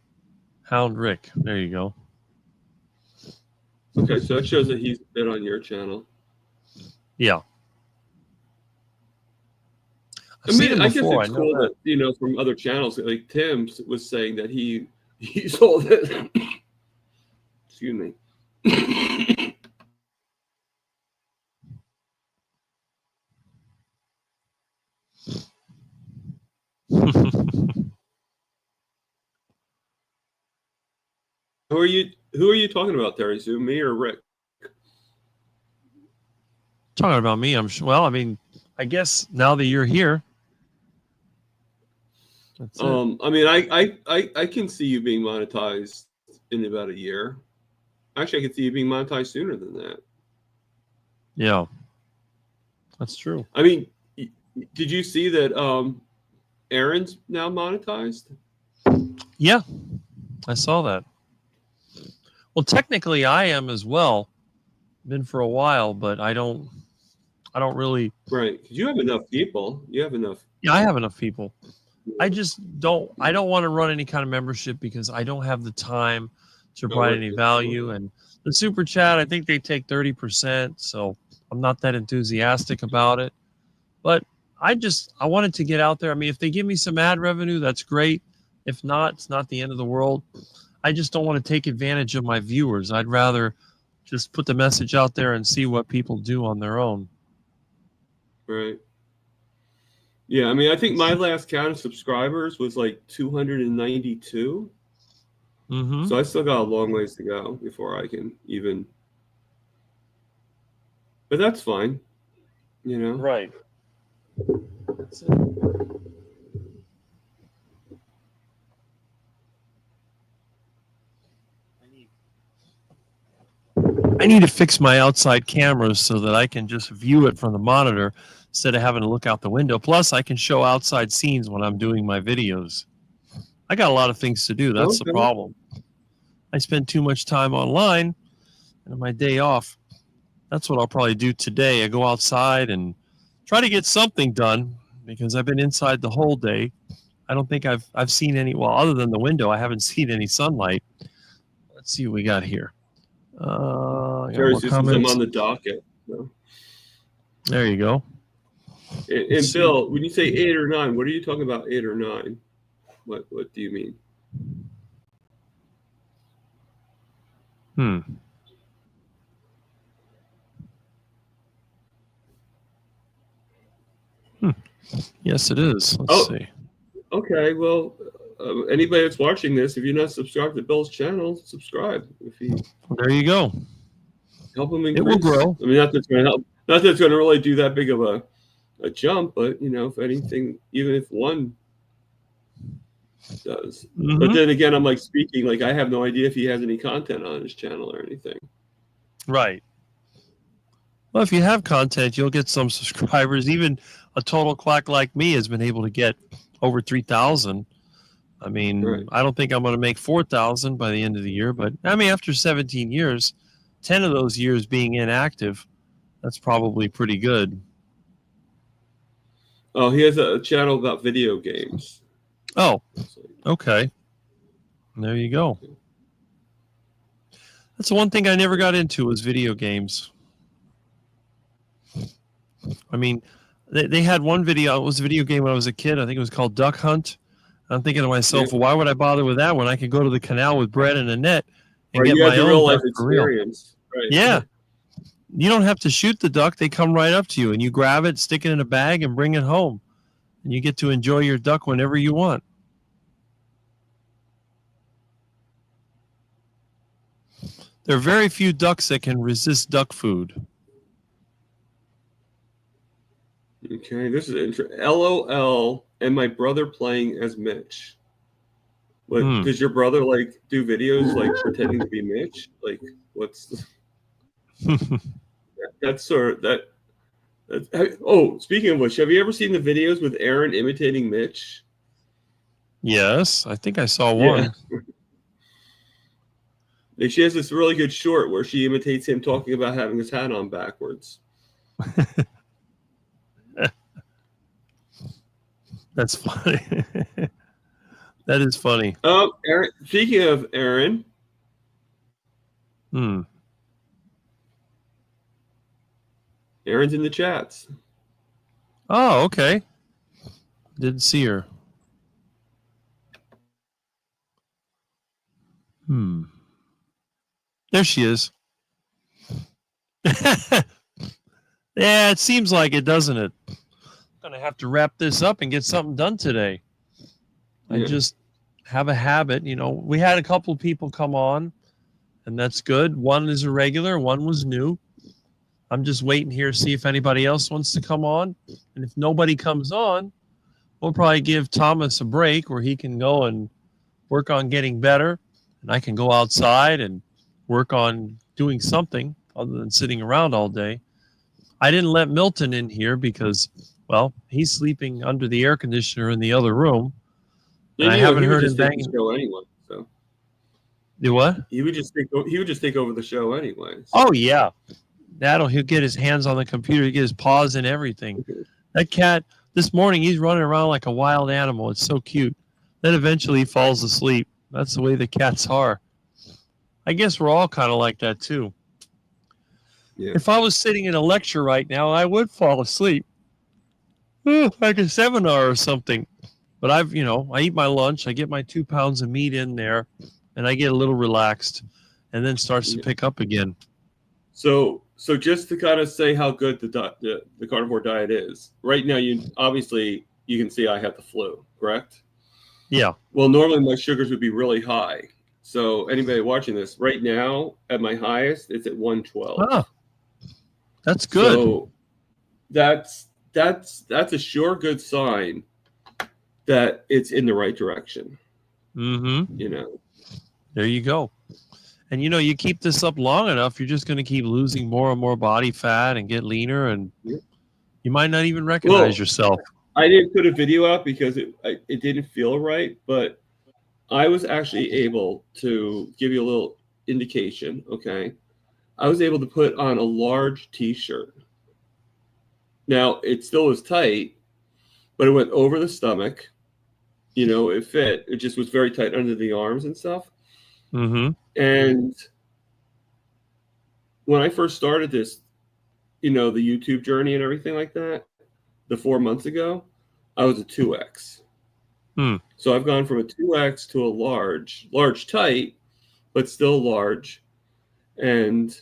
hound Rick. There you go. Okay, so that shows that he's been on your channel. Yeah. I've I seen mean, him I guess before. it's I know cool that. that, from other channels, like Tim was saying that he sold it. Excuse me. Who are you talking about, Terry? Sue, me or Rick? Talking about me, I'm sure. Well, I mean, I guess now that you're here, that's it. I mean, I can see you being monetized in about a year. Actually, I can see you being monetized sooner than that. Yeah, that's true. I mean, did you see that Aaron's now monetized? Yeah, I saw that. Well, technically, I am as well. Been for a while, but I don't really. Right, because you have enough people. You have enough. Yeah, I have enough people. I just don't. I don't want to run any kind of membership because I don't have the time to provide any value. And the super chat, I think they take 30%, so I'm not that enthusiastic about it. But I wanted to get out there. I mean, if they give me some ad revenue, that's great. If not, it's not the end of the world. I just don't want to take advantage of my viewers. I'd rather just put the message out there and see what people do on their own. Right. Yeah, I mean, I think my last count of subscribers was like 292. Mm-hmm. So I still got a long ways to go before I can even. But that's fine, Right. That's it. I need to fix my outside cameras so that I can just view it from the monitor instead of having to look out the window. Plus, I can show outside scenes when I'm doing my videos. I got a lot of things to do. That's the problem. I spend too much time online, and on my day off, that's what I'll probably do today. I go outside and try to get something done because I've been inside the whole day. I don't think I've seen any, well, other than the window, I haven't seen any sunlight. Let's see what we got here. Terry, since I'm on the docket. So. There you go. And Bill, when you say 8 or 9, what are you talking about? 8 or 9? What do you mean? Yes, it is. Let's see. Okay, well, anybody that's watching this, if you're not subscribed to Bill's channel, subscribe. There you go. Help him increase. It will grow. I mean, not that it's going to help. Not that it's going to really do that big of a jump, but if anything, even if one does. Mm-hmm. But then again, I'm like speaking like I have no idea if he has any content on his channel or anything. Right. Well, if you have content, you'll get some subscribers. Even a total quack like me has been able to get over 3,000. I mean, right. I don't think I'm going to make 4,000 by the end of the year, but I mean, after 17 years, 10 of those years being inactive, that's probably pretty good. Oh, he has a channel about video games. Oh, okay. There you go. That's the one thing I never got into was video games. I mean, they had one video. It was a video game when I was a kid. I think it was called Duck Hunt. I'm thinking to myself, well, why would I bother with that when I could go to the canal with bread and a net and get my own real life experience? Right. Yeah. You don't have to shoot the duck. They come right up to you and you grab it, stick it in a bag and bring it home. And you get to enjoy your duck whenever you want. There are very few ducks that can resist duck food. Okay, this is interesting. LOL and my brother playing as Mitch. What does your brother like do videos like pretending to be Mitch? Like what's that's sort of that. Oh, speaking of which, have you ever seen the videos with Aaron imitating Mitch? Yes, I think I saw Yeah. one. Like, she has this really good short where she imitates him talking about having his hat on backwards. That's funny. That is funny. Aaron. Speaking of Aaron, Aaron's in the chats. Oh, okay. Didn't see her. There she is. Yeah, it seems like it, doesn't it? I'm gonna have to wrap this up and get something done today. I just have a habit, we had a couple of people come on, and that's good. One is a regular, one was new. I'm just waiting here to see if anybody else wants to come on. And if nobody comes on, we'll probably give Thomas a break where he can go and work on getting better. And I can go outside and work on doing something other than sitting around all day. I didn't let Milton in here because, well, he's sleeping under the air conditioner in the other room. And I haven't heard him banging. The show anyway, so. Do what? He would just take over the show anyway. So. Oh yeah, he'll get his hands on the computer, he'll get his paws and everything. That cat this morning, he's running around like a wild animal. It's so cute. Then eventually he falls asleep. That's the way the cats are. I guess we're all kind of like that too. Yeah. If I was sitting in a lecture right now, I would fall asleep, like a seminar or something. But I eat my lunch, I get my 2 pounds of meat in there, and I get a little relaxed, and then starts to pick up again. So just to kind of say how good the carnivore diet is, right now you can see I have the flu, correct? Yeah. Well, normally my sugars would be really high. So anybody watching this right now, at my highest, it's at 112. Ah, that's good. So that's a sure good sign that it's in the right direction. Mm-hmm. There you go. And you keep this up long enough, you're just going to keep losing more and more body fat and get leaner, and you might not even recognize yourself. I didn't put a video out because it didn't feel right, but I was actually able to give you a little indication. Okay, I was able to put on a large T-shirt. Now it still was tight, but it went over the stomach. It fit. It just was very tight under the arms and stuff. Mm-hmm. And when I first started this, the YouTube journey and everything like that, the 4 months ago, I was a 2X. So I've gone from a 2X to a large tight, but still large. And,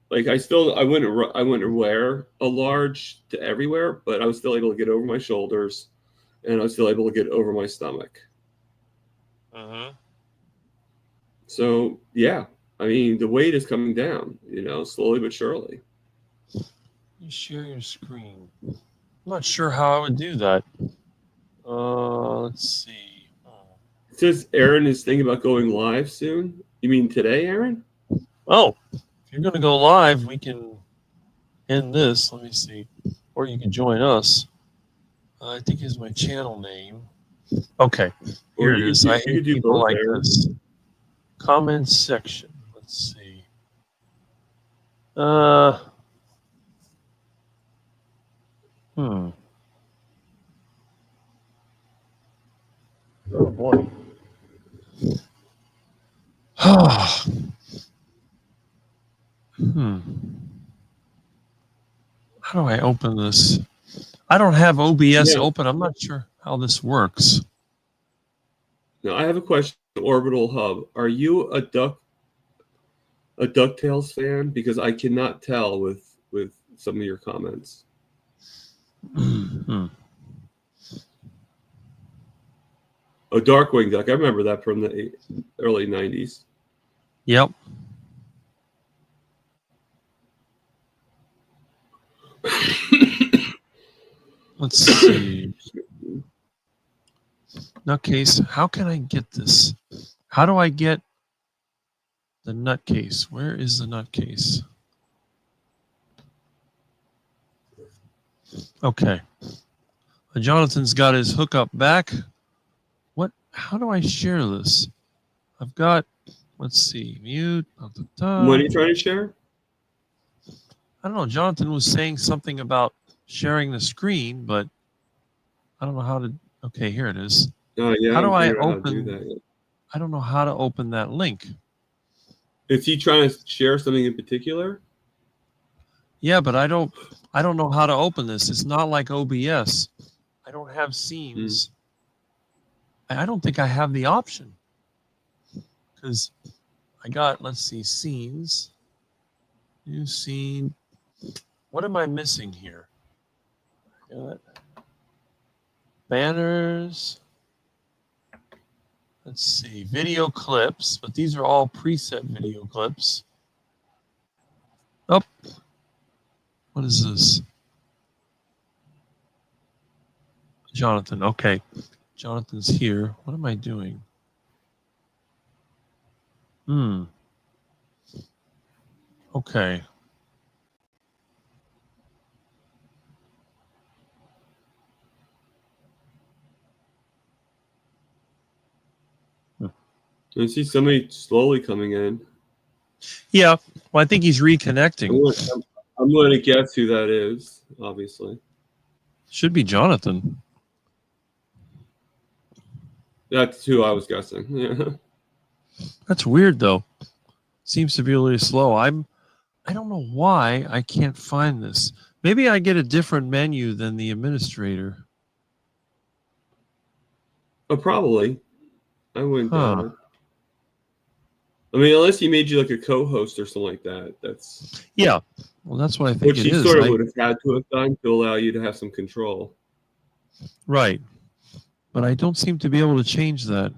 like I wouldn't wear a large to everywhere, but I was still able to get over my shoulders, and I was still able to get over my stomach. So yeah, the weight is coming down, slowly but surely. You share your screen. I'm not sure how I would do that. Let's see. It says Aaron is thinking about going live soon. You mean today, Aaron? Oh, if you're going to go live, we can end this. Let me see. Or you can join us. I think is my channel name. Okay, here it is. I hate people like this. Comments section. Let's see. Oh boy. How do I open this? I don't have OBS open. I'm not sure how this works. Now I have a question. Orbital Hub, are you a DuckTales fan? Because I cannot tell with some of your comments. Oh, Darkwing Duck. I remember that from the early 90s. Yep. Let's see. Nutcase. How can I get this? How do I get the nutcase? Where is the nutcase? Okay. Jonathan's got his hookup back. What? How do I share this? I've got, let's see, mute. What are you trying to share? I don't know. Jonathan was saying something about sharing the screen, but I don't know how to. Okay, here it is. Oh, yeah. How do I figuring out how to do open? that yet. I don't know how to open that link. Is he trying to share something in particular? Yeah, but I don't know how to open this. It's not like OBS. I don't have scenes. I don't think I have the option because I got, let's see, scenes, new scene. What am I missing here? Got banners. Let's see, video clips, but these are all preset video clips. Oh, what is this? Jonathan, okay. Jonathan's here. What am I doing? Okay. I see somebody slowly coming in. Yeah, well, I think he's reconnecting. I'm going to guess who that is, obviously. Should be Jonathan. That's who I was guessing. Yeah. That's weird, though. Seems to be really slow. I don't know why I can't find this. Maybe I get a different menu than the administrator. Oh, probably. I wouldn't doubt it. I mean, unless he made you like a co-host or something like that. That's yeah. Well, that's what I think which it he is. sort of would have had to have done to allow you to have some control. Right. But I don't seem to be able to change that.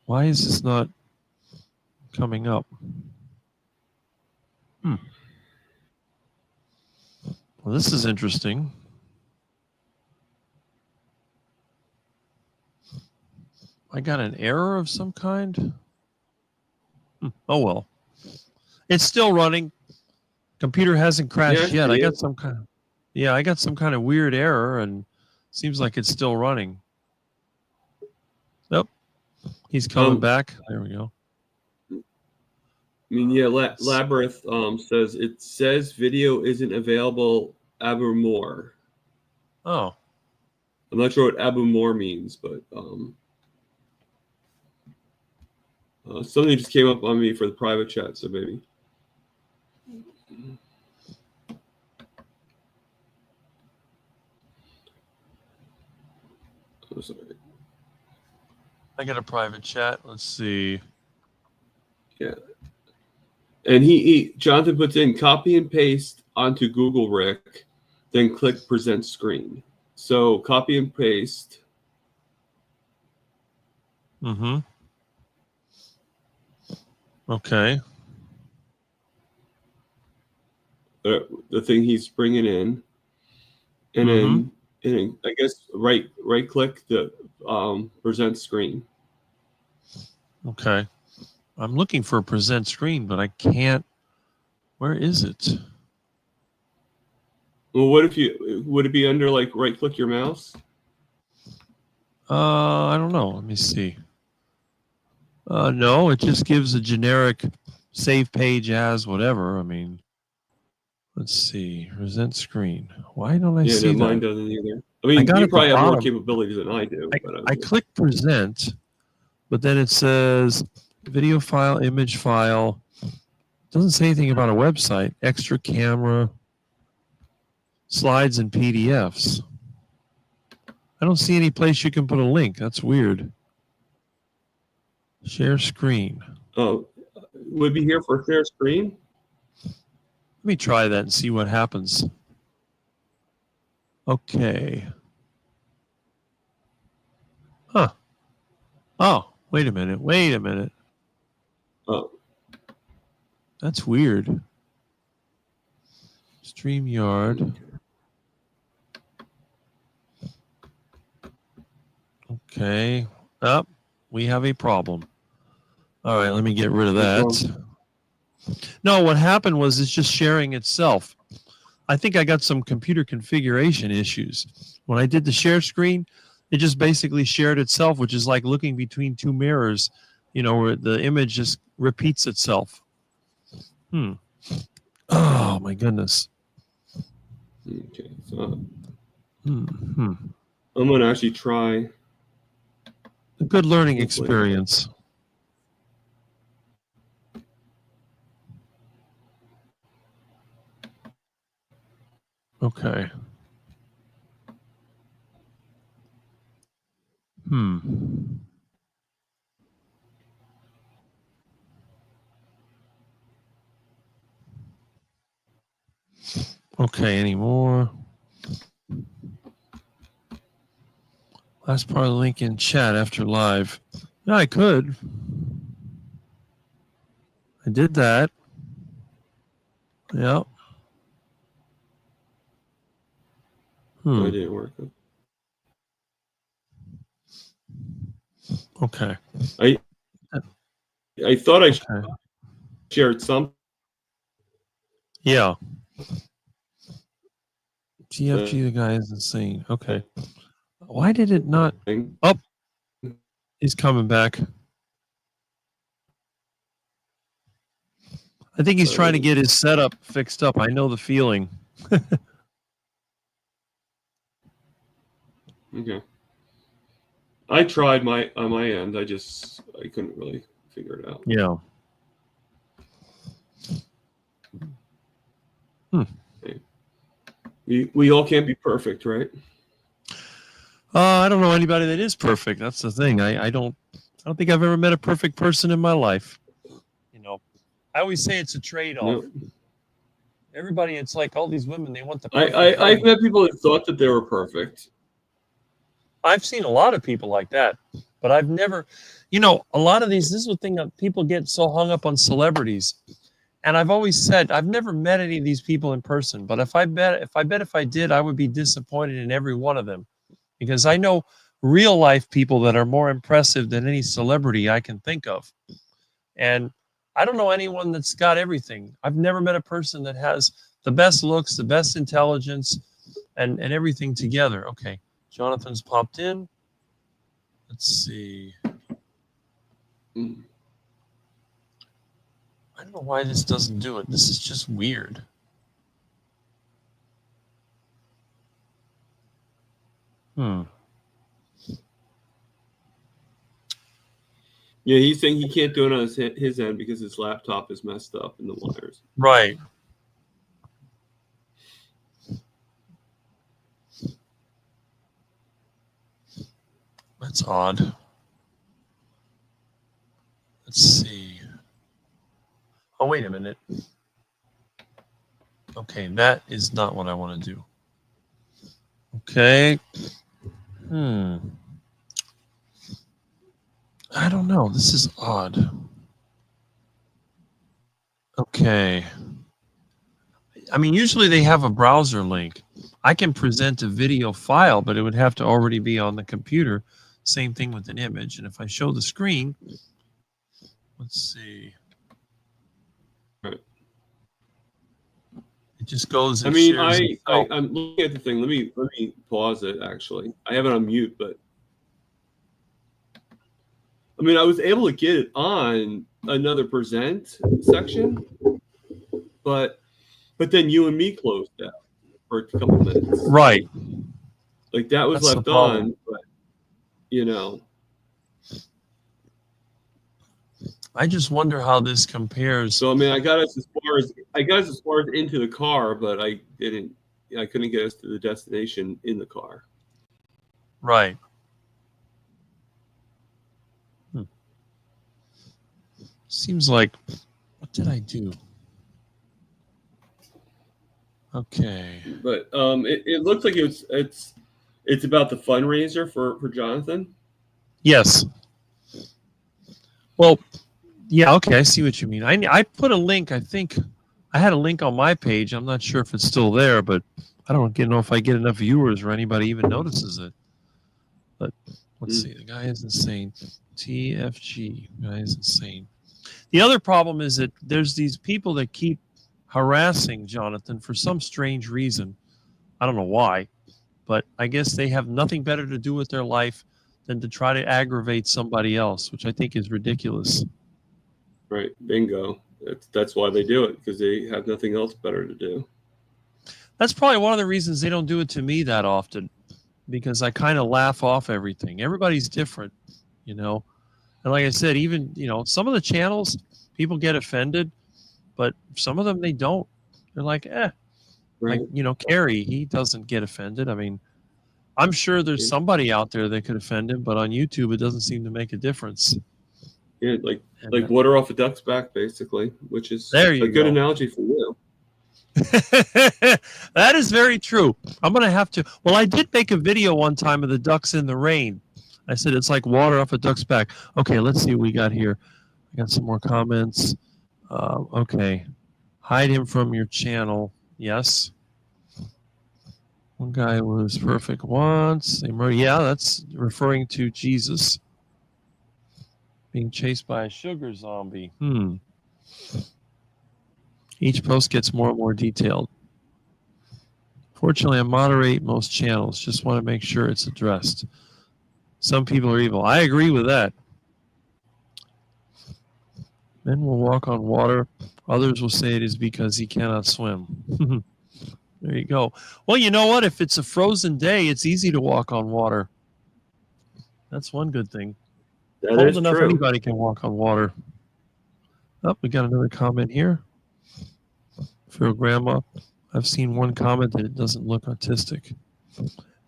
Why is this not coming up? Well, this is interesting. I got an error of some kind. Oh well, it's still running. Computer hasn't crashed yet. I got some kind of weird error, and seems like it's still running. Nope, he's coming back. There we go. I mean, yeah, Labyrinth says video isn't available. Abu More. Oh, I'm not sure what Abu More means, but something just came up on me for the private chat, so maybe. Oh, sorry. I got a private chat. Let's see. Yeah. And Jonathan puts in copy and paste onto Google Rick, then click present screen. So copy and paste. Okay. The thing he's bringing in, and then I guess right click the present screen. Okay. I'm looking for a present screen, but I can't. Where is it? Well, would it be under like right click your mouse? I don't know. Let me see. No, it just gives a generic save page as whatever. I mean, let's see. Present screen. Why don't I see that? Mine doesn't either. I mean, you probably have more capabilities than I do. I click present, but then it says video file, image file. Doesn't say anything about a website. Extra camera, slides, and PDFs. I don't see any place you can put a link. That's weird. Share screen. Oh, would be here for share screen? Let me try that and see what happens. Okay. Huh. Oh, wait a minute. Wait a minute. Oh. That's weird. StreamYard. Okay. Up. We have a problem. All right, let me get rid of that. No, what happened was it's just sharing itself. I think I got some computer configuration issues. When I did the share screen, it just basically shared itself, which is like looking between two mirrors, where the image just repeats itself. Oh, my goodness. Okay, so Hmm. I'm going to actually try. A good learning experience. Okay. Okay, any more? Last part of the link in chat after live. Yeah, I could. I did that. Yep. No, it didn't work. Okay. I thought I shared some. Yeah. GFG, the guy is insane. Okay. Why did it not? Oh, he's coming back. I think he's trying to get his setup fixed up. I know the feeling. Okay. I tried on my end. I couldn't really figure it out. Yeah. Okay. We all can't be perfect, right? I don't know anybody that is perfect. That's the thing. I don't think I've ever met a perfect person in my life. I always say it's a trade-off. No. Everybody, it's like all these women, they want the I've perfect met people that thought that they were perfect. I've seen a lot of people like that, but I've never, a lot of these, this is the thing that people get so hung up on celebrities. And I've always said, I've never met any of these people in person, but if I did, I would be disappointed in every one of them, because I know real life people that are more impressive than any celebrity I can think of. And I don't know anyone that's got everything. I've never met a person that has the best looks, the best intelligence, and everything together. Okay. Jonathan's popped in. Let's see. I don't know why this doesn't do it. This is just weird. Yeah, he's saying he can't do it on his end because his laptop is messed up in the wires. Right. That's odd. Let's see. Oh, wait a minute. Okay, that is not what I want to do. Okay. I don't know. This is odd. Okay. I mean, usually they have a browser link. I can present a video file, but it would have to already be on the computer. Same thing with an image. And if I show the screen, let's see. Right. It just goes and I'm looking at the thing. Let me pause it, actually. I have it on mute, but I was able to get it on another present section, but then you and me closed out for a couple minutes. Right. Like that was That's left on, but I just wonder how this compares. So I got us as far as into the car, but I couldn't get us to the destination in the car. Right. Seems like, what did I do? Okay. But it looks like it's about the fundraiser for Jonathan. Yes. Well, yeah, okay, I see what you mean. I put a link, I think I had a link on my page. I'm not sure if it's still there, but I don't know if I get enough viewers or anybody even notices it. But Let's see. The guy is insane. TFG. Guy is insane. The other problem is that there's these people that keep harassing Jonathan for some strange reason. I don't know why, but I guess they have nothing better to do with their life than to try to aggravate somebody else, which I think is ridiculous. Right. Bingo. That's why they do it, because they have nothing else better to do. That's probably one of the reasons they don't do it to me that often, because I kind of laugh off everything. Everybody's different, you know. And like I said, even, you know, some of the channels, people get offended, but some of them, they don't. They're like, Right. like, you know, Kerry, he doesn't get offended. I mean, I'm sure there's somebody out there that could offend him, but on YouTube, it doesn't seem to make a difference. Yeah, like And, water off a duck's back, basically, which is There a you good go. analogy for you. That is very true. I'm going to have to. Well, I did make a video one time of the ducks in the rain. I said it's like water off a duck's back. Okay, let's see what we got here. I got some more comments. Okay. Hide him from your channel. Yes. One guy was perfect once. Yeah, that's referring to Jesus being chased by a sugar zombie. Each post gets more and more detailed. Fortunately, I moderate most channels. Just want to make sure it's addressed. Some people are evil. I agree with that. Men will walk on water. Others will say it is because he cannot swim. There you go. Well, you know what? If it's a frozen day, it's easy to walk on water. That's one good thing. That Cold is enough, true. anybody can walk on water. Oh, we got another comment here. For a grandma, I've seen one comment that it doesn't look autistic.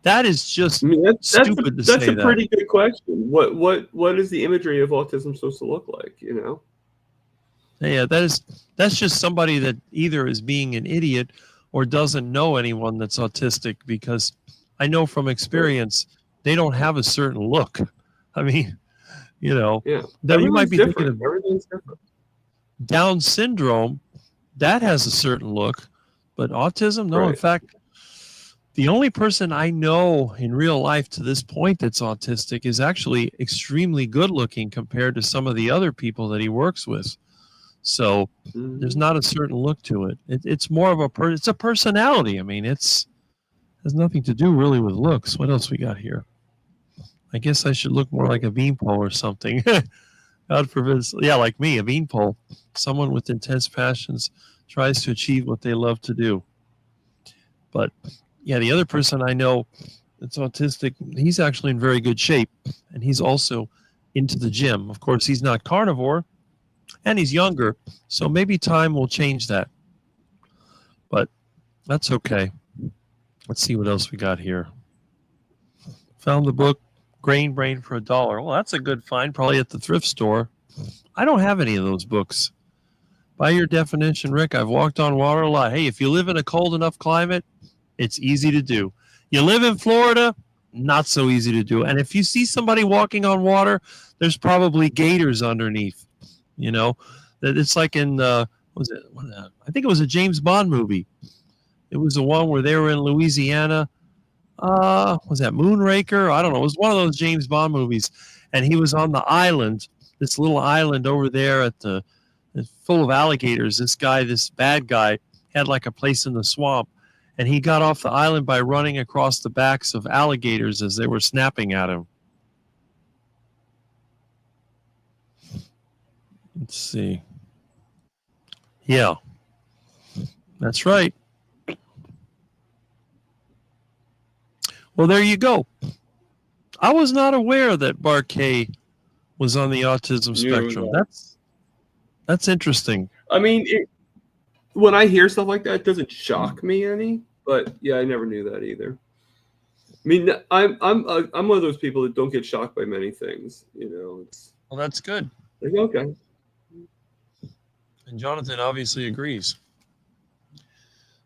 That is just stupid to say that. That's a pretty good question. What is the imagery of autism supposed to look like? You know? Yeah, that's just somebody that either is being an idiot or doesn't know anyone that's autistic, because I know from experience they don't have a certain look. I mean, you know, Yeah. you might be thinking of Everything's different. Down syndrome, that has a certain look, but autism, no. Right. In fact, the only person I know in real life to this point that's autistic is actually extremely good looking compared to some of the other people that he works with. So there's not a certain look to it. It's more of it's a personality. I mean, has nothing to do really with looks. What else we got here? I guess I should look more like a beanpole or something. God forbid. Yeah, like me, a beanpole. Someone with intense passions tries to achieve what they love to do. But yeah, the other person I know that's autistic, he's actually in very good shape, and he's also into the gym. Of course, he's not carnivore, and he's younger, so maybe time will change that. But that's okay. Let's see what else we got here. Found the book Grain Brain for $1. Well, that's a good find, probably at the thrift store. I don't have any of those books. By your definition, Rick, I've walked on water a lot. Hey, if you live in a cold enough climate, it's easy to do. You live in Florida, not so easy to do. And if you see somebody walking on water, there's probably gators underneath. You know, that it's like in I think it was a James Bond movie. It was the one where they were in Louisiana. Was that Moonraker? I don't know. It was one of those James Bond movies, and he was on the island, this little island over there it's full of alligators. This bad guy, had like a place in the swamp, and he got off the island by running across the backs of alligators as they were snapping at him. Let's see. Yeah, that's right. Well, there you go. I was not aware that Barkay was on the autism spectrum. That's interesting. I mean, when I hear stuff like that, it doesn't shock me any. But yeah, I never knew that either. I mean, I'm one of those people that don't get shocked by many things. You know, Well, that's good. like, okay. And Jonathan obviously agrees.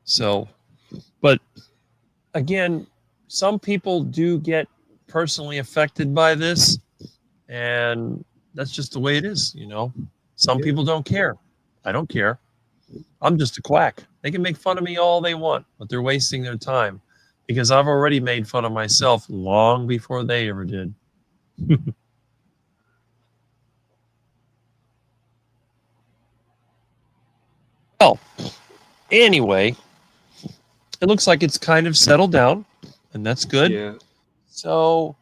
So, but again, some people do get personally affected by this, and that's just the way it is, you know. Some people don't care. I don't care. I'm just a quack. They can make fun of me all they want, but they're wasting their time, because I've already made fun of myself long before they ever did. Well, anyway, it looks like it's kind of settled down, and that's good. Yeah. So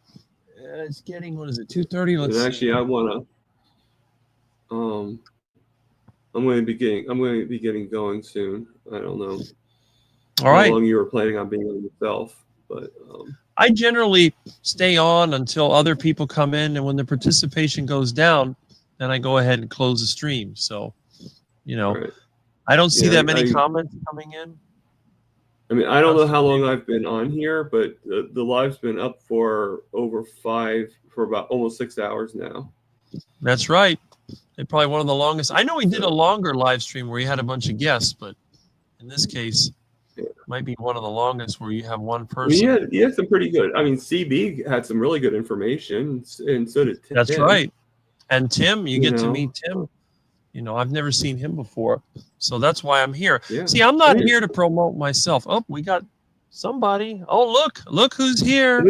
it's getting, what is it, 2:30? And Let's actually, see. I want to. I'm going to be getting going soon. I don't know All right. how long you were planning on being on yourself, but I generally stay on until other people come in, and when the participation goes down, then I go ahead and close the stream. So, right. I don't see Yeah, that many comments coming in. I mean, I don't know how long I've been on here, but the live's been up for about almost 6 hours now. That's right. It's probably one of the longest. I know we did a longer live stream where you had a bunch of guests, but in this case, it might be one of the longest where you have one person. I mean, you had some pretty good. I mean, CB had some really good information, and so did Tim. That's right. And Tim, you get to meet Tim. I've never seen him before, so that's why I'm here. Yeah. See, I'm not here to promote myself. Oh, we got somebody. Oh, look who's here.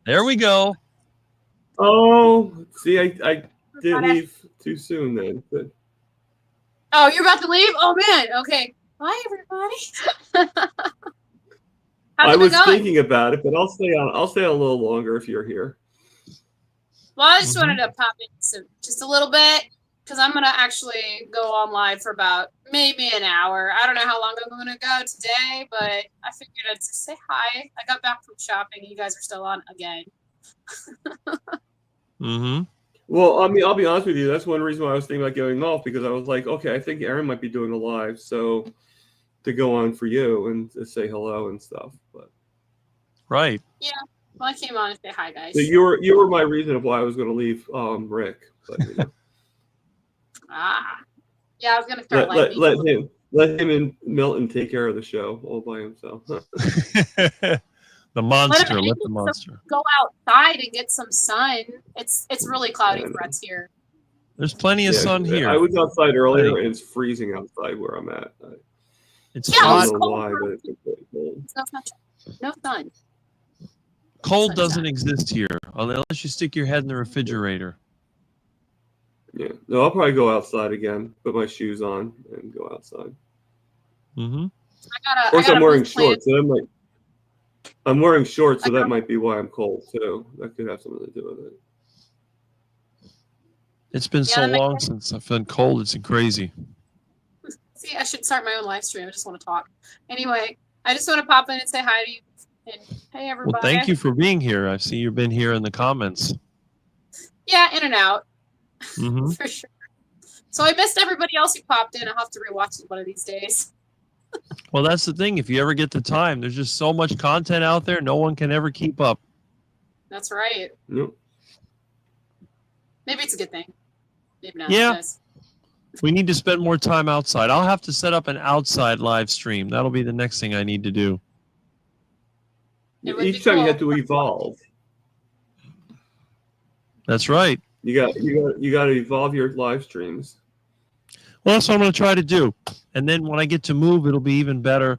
There we go. Oh, see, I did leave too soon then. But... Oh, you're about to leave? Oh man. Okay. Bye, everybody. I was thinking about it, but I'll stay on. I'll stay on a little longer if you're here. Well, I just wanted to pop in just a little bit because I'm gonna actually go on live for about maybe an hour. I don't know how long I'm gonna go today, but I figured I'd just say hi. I got back from shopping. You guys are still on again. Mm-hmm. Well, I mean, I'll be honest with you. That's one reason why I was thinking about going off, because I was like, okay, I think Aaron might be doing a live, so to go on for you and to say hello and stuff. But right. Yeah. Well, I came on to say hi, guys. So you were my reason of why I was going to leave Rick. But, yeah, I was going to start let him and Milton take care of the show all by himself. The monster. Let the monster go outside and get some sun. It's really cloudy for us here. There's plenty of sun here. I was outside earlier and it's freezing outside where I'm at. It's hot. I don't know why, but it's really cold. No sun. Cold doesn't exist here unless you stick your head in the refrigerator. Yeah. No, I'll probably go outside again, put my shoes on and go outside. Mm-hmm. Of course, I'm wearing shorts. So I'm wearing shorts, so that might be why I'm cold too. That could have something to do with it. It's been so long since I've been cold. It's crazy. See, I should start my own live stream. I just want to talk. Anyway, I just want to pop in and say hi to you. And hey, everybody. Well, thank you for being here. I see you've been here in the comments. Yeah, in and out. Mm-hmm. For sure. So I missed everybody else who popped in. I'll have to rewatch it one of these days. Well, that's the thing. If you ever get the time, there's just so much content out there. No one can ever keep up. That's right. Yep. Maybe it's a good thing. Maybe not. Yeah. We need to spend more time outside. I'll have to set up an outside live stream. That'll be the next thing I need to do. Each time you have to evolve. That's right. You got to evolve your live streams. Well, that's what I'm going to try to do. And then when I get to move, it'll be even better.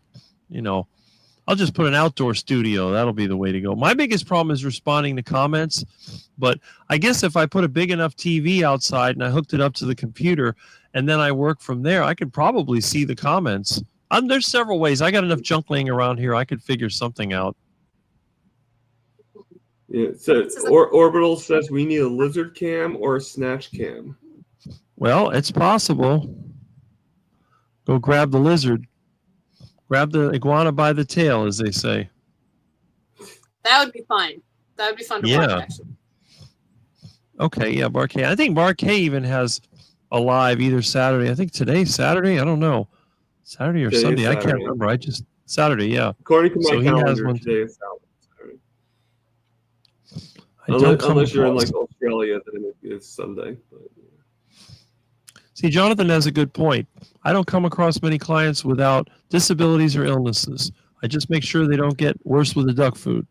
I'll just put an outdoor studio. That'll be the way to go. My biggest problem is responding to comments. But I guess if I put a big enough TV outside and I hooked it up to the computer and then I work from there, I could probably see the comments. There's several ways. I got enough junk laying around here. I could figure something out. Yeah. So Orbital says we need a lizard cam or a snatch cam. Well, it's possible. Go grab the lizard. Grab the iguana by the tail, as they say. That would be fun. That would be fun to watch, actually. Okay, yeah, Barquet. I think Barquet even has a live either Saturday. I think today's Saturday. I don't know. Saturday or Sunday. I can't remember. Saturday, yeah. According to my calendar, today is Saturday. Unless you're in like Australia, then it's Sunday. But, yeah. See, Jonathan has a good point. I don't come across many clients without disabilities or illnesses. I just make sure they don't get worse with the duck food.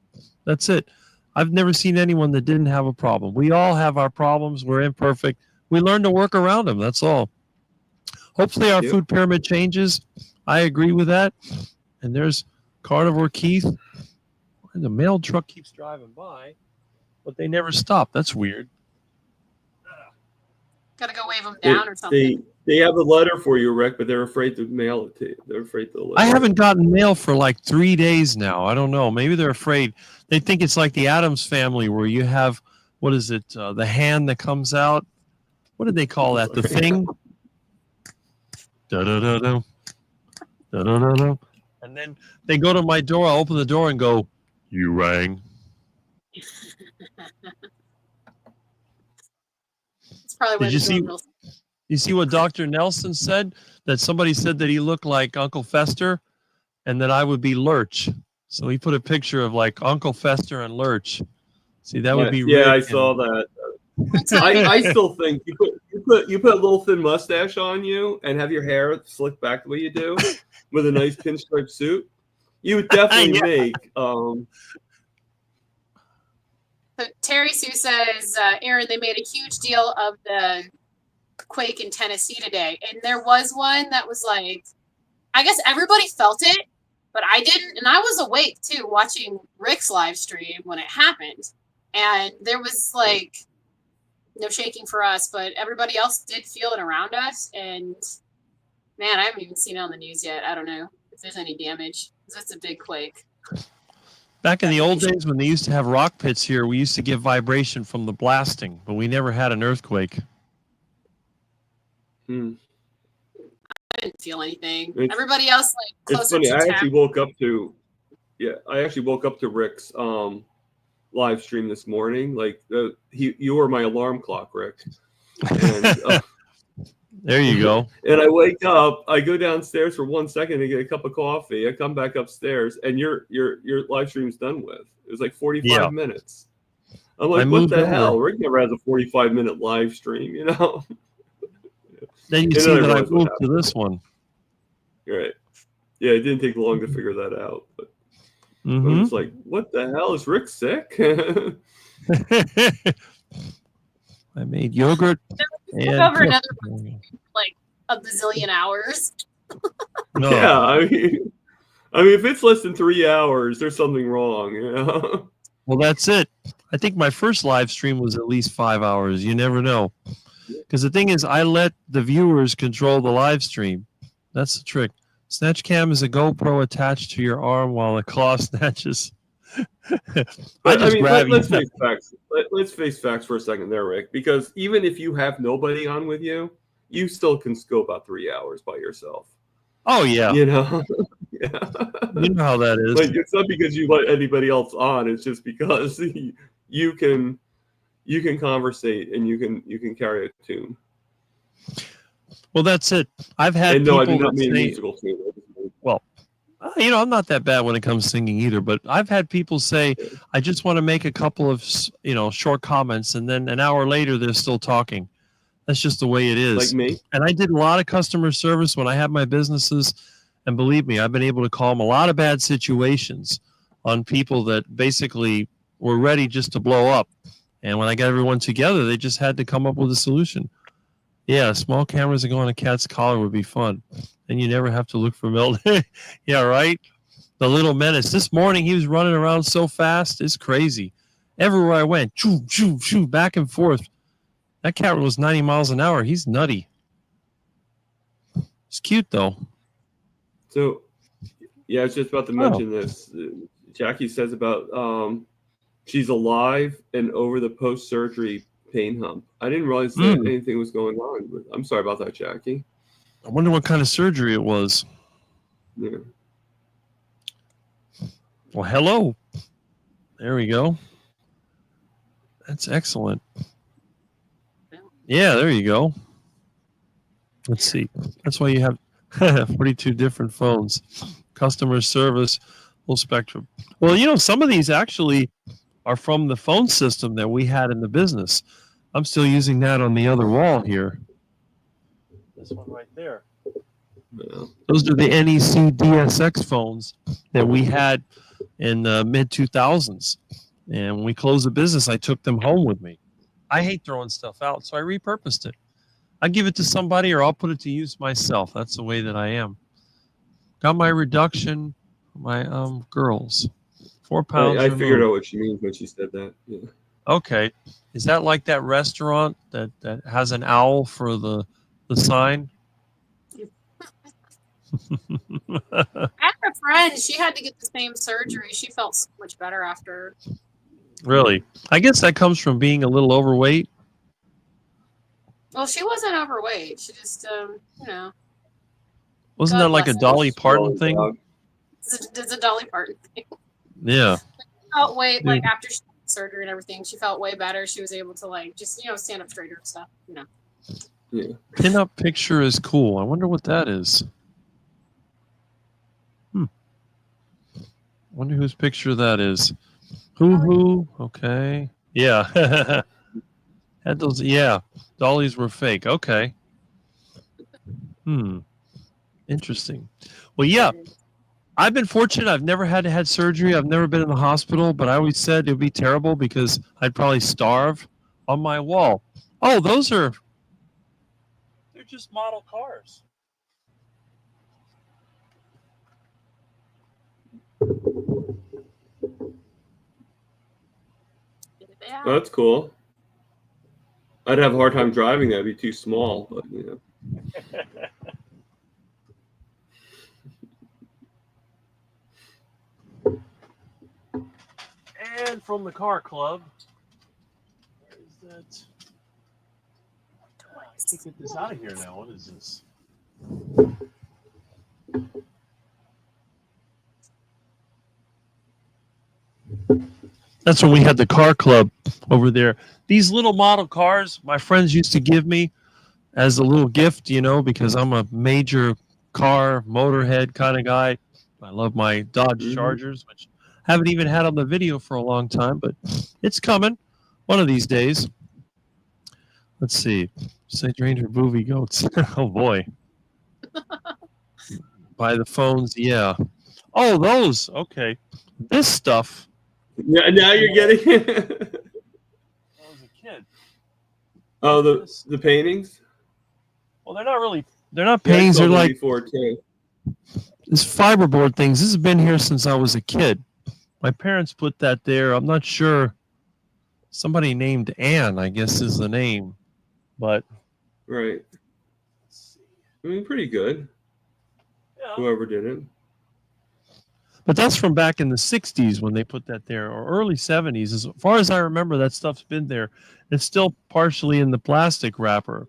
That's it. I've never seen anyone that didn't have a problem. We all have our problems. We're imperfect. We learn to work around them. That's all. Hopefully our food pyramid changes. I agree with that. And there's Carnivore Keith. And the mail truck keeps driving by. but they never stop. That's weird. Gotta go wave them down or They something. they have a letter for you, Rick, but they're afraid to mail it to you. They're afraid to. I haven't gotten mail for like 3 days now. I don't know. Maybe they're afraid. They think it's like the Addams Family, where you have, what is it? The hand that comes out. What did they call that? The thing. Da da da da. Da da da da. And then they go to my door. I open the door and go, "You rang." It's probably what Did you they're see? doing real- You see what Dr. Nelson said? That somebody said that he looked like Uncle Fester, and that I would be Lurch. So he put a picture of like Uncle Fester and Lurch. See, that would be Yeah, I Rick saw and- that. I still think you put a little thin mustache on you and have your hair slicked back the way you do with a nice pinstripe suit. You would definitely Yeah. make. But Terry Sue says, Aaron, they made a huge deal of the quake in Tennessee today. And there was one that was like, I guess everybody felt it, but I didn't. And I was awake too, watching Rick's live stream when it happened. And there was like no shaking for us, but everybody else did feel it around us. And man, I haven't even seen it on the news yet. I don't know if there's any damage, because it's a big quake. Back in the old days when they used to have rock pits here, we used to get vibration from the blasting, but we never had an earthquake. I didn't feel anything. It's- Everybody else, like, It's closer funny. to I town. actually woke up to Rick's live stream this morning. Like you were my alarm clock, Rick. And, There you go. and I wake up, I go downstairs for 1 second to get a cup of coffee. I come back upstairs, and your live stream's done with. It was like 45 minutes. I'm like, what moved the over. hell? Rick never has a 45-minute live stream, you know? Then you And see then I that I realized what moved to this one. Right. Yeah, it didn't take long to figure that out. But I Mhm. was like, what the hell? Is Rick sick? I made yogurt and over another cookies. like a bazillion hours. No. Yeah, I mean, if it's less than 3 hours, there's something wrong, you know? Well, that's it. I think my first live stream was at least 5 hours. You never know. Because the thing is, I let the viewers control the live stream. That's the trick. Snatch cam is a GoPro attached to your arm while the claw snatches. But, just grab let's you. face facts. Let's face facts for a second there, Rick. Because even if you have nobody on with you, you still can go about 3 hours by yourself. Oh, yeah. You know? Yeah. You know how that is. Like, it's not because you let anybody else on. It's just because you can conversate and you can carry a tune. Well, that's it. I've had And no, I people do not that mean say, musical tune. well, I'm not that bad when it comes to singing either, but I've had people say, I just want to make a couple of, short comments, and then an hour later, they're still talking. That's just the way it is. Like me? And I did a lot of customer service when I had my businesses, and believe me, I've been able to calm a lot of bad situations on people that basically were ready just to blow up. And when I got everyone together, they just had to come up with a solution. Yeah, small cameras that go on a cat's collar would be fun. And you never have to look for milk. Yeah, right? The little menace. This morning, he was running around so fast. It's crazy. Everywhere I went, choo, choo, choo, back and forth. That cat was 90 miles an hour. He's nutty. It's cute, though. So, yeah, I was just about to mention this. Jackie says about she's alive and over the post-surgery pain hump. I didn't realize that anything was going on. But I'm sorry about that, Jackie. I wonder what kind of surgery it was. Yeah. Well, hello. There we go. That's excellent. Yeah, there you go. Let's see. That's why you have 42 different phones. Customer service, full spectrum. Well, some of these actually are from the phone system that we had in the business. I'm still using that on the other wall here. This one right there. Yeah. Those are the NEC DSX phones that we had in the mid-2000s. And when we closed the business, I took them home with me. I hate throwing stuff out, so I repurposed it. I give it to somebody or I'll put it to use myself. That's the way that I am. Got my reduction, my girls. 4 pounds. I figured removed. out what she means when she said that. Yeah. Okay. Is that like that restaurant that has an owl for the sign? I have a friend. She had to get the same surgery. She felt so much better after. Really? I guess that comes from being a little overweight. Well, she wasn't overweight. She just, you know. Wasn't God that like a bless her. Dolly Parton thing? It's a Dolly Parton thing. Yeah. She felt way, Yeah. like, after she had surgery and everything, she felt way better. She was able to, like, just, you know, stand up straighter and stuff, you know. Yeah. Pin-up picture is cool. I wonder what that is. Wonder whose picture that is. Who? Okay. Yeah. Had those. Yeah. Dollies were fake. Okay. Interesting. Well, yeah. I've been fortunate. I've never had to had surgery. I've never been in the hospital, but I always said it would be terrible because I'd probably starve on my wall. Oh, they're just model cars. Yeah. Oh, that's cool. I'd have a hard time driving. That'd be too small, but you know. And from the car club. Where is that? I have to get this out of here now. What is this? That's when we had the car club over there. These little model cars my friends used to give me as a little gift, you know, because I'm a major car motorhead kind of guy. I love my Dodge Chargers, which I haven't even had on the video for a long time, but it's coming one of these days. Let's see. St. Ranger Booby Goats. Oh, boy. By the phones, yeah. Oh, those. Okay. This stuff. Yeah, now you're getting it. I was a kid. Oh, the paintings? Well, they're not paintings. They're like before too. This fiberboard things. This has been here since I was a kid. My parents put that there. I'm not sure. Somebody named Ann, I guess, is the name. But right. I mean, pretty good. Yeah. Whoever did it. But that's from back in the 60s when they put that there, or early 70s. As far as I remember, that stuff's been there. It's still partially in the plastic wrapper.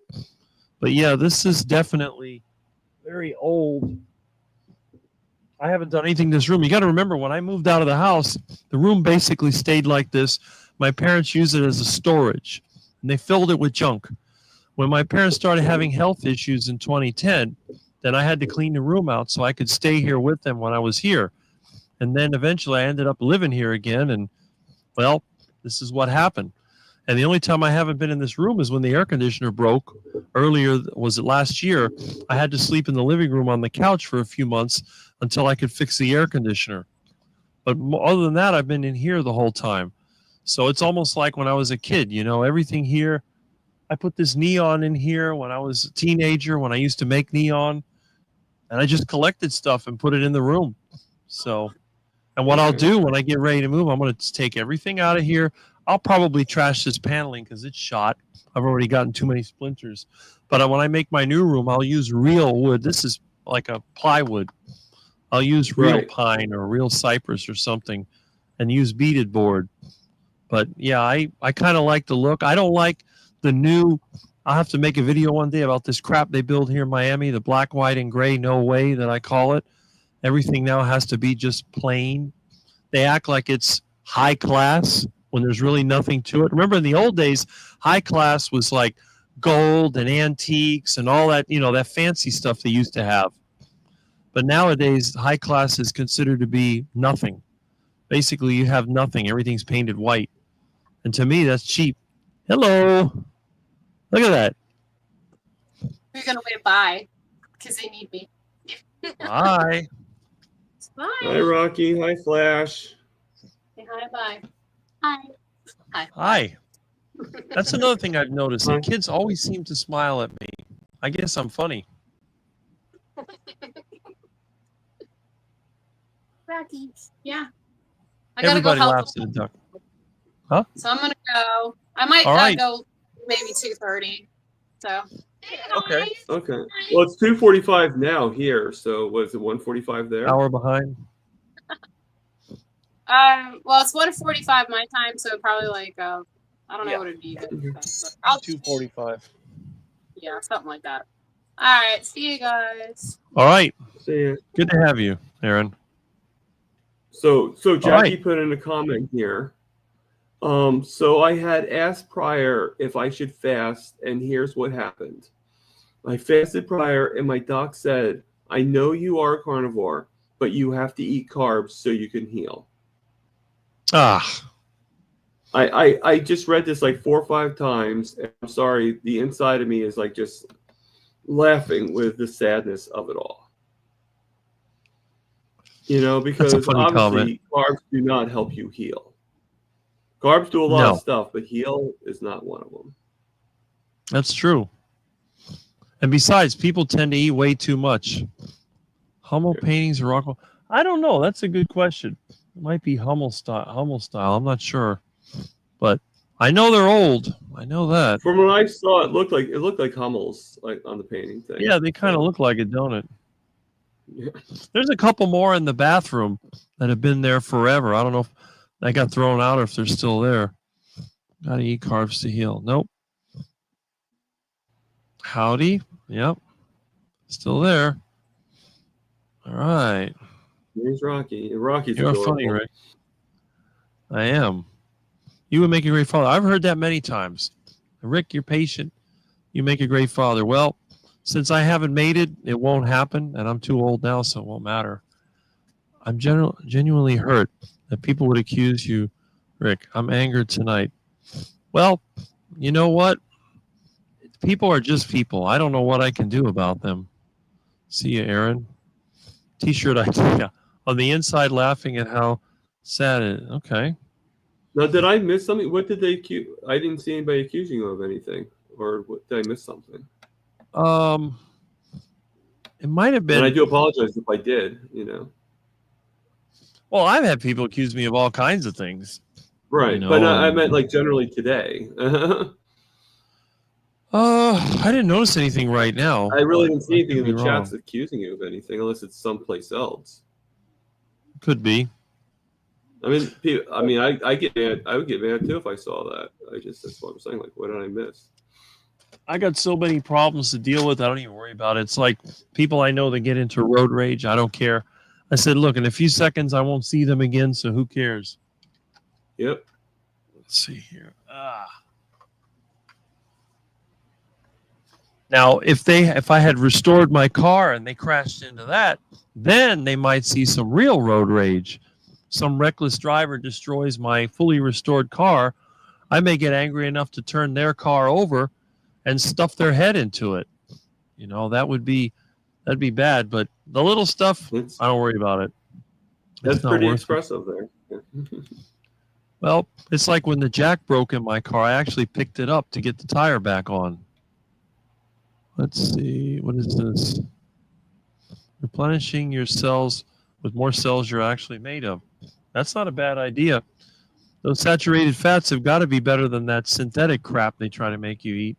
But yeah, this is definitely very old. I haven't done anything to this room. You got to remember, when I moved out of the house, the room basically stayed like this. My parents used it as a storage, and they filled it with junk. When my parents started having health issues in 2010, then I had to clean the room out so I could stay here with them when I was here. And then eventually I ended up living here again, and, well, this is what happened. And the only time I haven't been in this room is when the air conditioner broke. Earlier, was it last year, I had to sleep in the living room on the couch for a few months until I could fix the air conditioner. But other than that, I've been in here the whole time. So it's almost like when I was a kid, you know, everything here. I put this neon in here when I was a teenager, when I used to make neon. And I just collected stuff and put it in the room. So, and what I'll do when I get ready to move, I'm going to take everything out of here. I'll probably trash this paneling because it's shot. I've already gotten too many splinters. But when I make my new room, I'll use real wood. This is like a plywood. I'll use real pine or real cypress or something and use beaded board. But yeah, I kind of like the look. I don't like the new, I'll have to make a video one day about this crap they build here in Miami, the black, white, and gray, no way that I call it. Everything now has to be just plain. They act like it's high class when there's really nothing to it. Remember in the old days, high class was like gold and antiques and all that, you know, that fancy stuff they used to have. But nowadays, high class is considered to be nothing. Basically, you have nothing. Everything's painted white. And to me, that's cheap. Hello. Look at that. We're going to wave bye because they need me. Hi. Bye. Hi, Rocky. Hi, Flash. Say hi, bye. Hi. Hi. Hi. That's another thing I've noticed. The kids always seem to smile at me. I guess I'm funny. Rocky. Yeah. I Everybody gotta go help laughs at a duck. Huh? So I'm gonna go. I might All right. go maybe 2:30. So. Okay. Okay. Well, it's 2:45 now here. So was it 1:45 there? Hour behind. Well, it's 1:45 my time, so probably like I don't know what it'd be. But I'll 2:45. Yeah, something like that. All right, see you guys. All right. See ya. Good to have you, Aaron. So Jackie right. put in a comment here. So I had asked prior if I should fast, and here's what happened. I fasted prior, and my doc said, I know you are a carnivore, but you have to eat carbs so you can heal. Ah. I just read this like 4 or 5 times, and I'm sorry, the inside of me is like just laughing with the sadness of it all. You know, because obviously carbs do not help you heal. Carbs do a lot of stuff, but heal is not one of them. That's true. And besides, people tend to eat way too much. Hummel paintings or rock. I don't know. That's a good question. It might be Hummel style. I'm not sure, but I know they're old. I know that. From what I saw, it looked like Hummels, like on the painting thing. Yeah, they kind of look like it, don't it? Yeah. There's a couple more in the bathroom that have been there forever. I don't know if they got thrown out or if they're still there. Gotta eat carbs to heal. Nope. Howdy. Yep. Still there. All right. Here's Rocky. Rocky's You're adorable. funny, Rick. I am. You would make a great father. I've heard that many times. Rick, you're patient. You make a great father. Well, since I haven't made it, it won't happen, and I'm too old now, so it won't matter. I'm genuinely hurt that people would accuse you, Rick. I'm angered tonight. Well, you know what? People are just people. I don't know what I can do about them. See you, Aaron. T-shirt idea. On the inside, laughing at how sad it is. Okay. Now, did I miss something? What did they accuse? I didn't see anybody accusing you of anything. Or did I miss something? It might have been. And I do apologize if I did, you know. Well, I've had people accuse me of all kinds of things. Right. You know, but I meant like generally today. I didn't notice anything right now. I really didn't see anything in the wrong. chats accusing you of anything, unless it's someplace else. Could be. I mean, I get mad. I would get mad too if I saw that. That's what I'm saying. Like, what did I miss? I got so many problems to deal with. I don't even worry about it. It's like people I know that get into road rage. I don't care. I said, look, in a few seconds, I won't see them again. So who cares? Yep. Let's see here. Now, if I had restored my car and they crashed into that, then they might see some real road rage. Some reckless driver destroys my fully restored car. I may get angry enough to turn their car over and stuff their head into it. You know, that'd be bad. But the little stuff, I don't worry about it. That's pretty expressive there. Well, it's like when the jack broke in my car, I actually picked it up to get the tire back on. Let's see, what is this? Replenishing your cells with more cells you're actually made of. That's not a bad idea. Those saturated fats have got to be better than that synthetic crap they try to make you eat.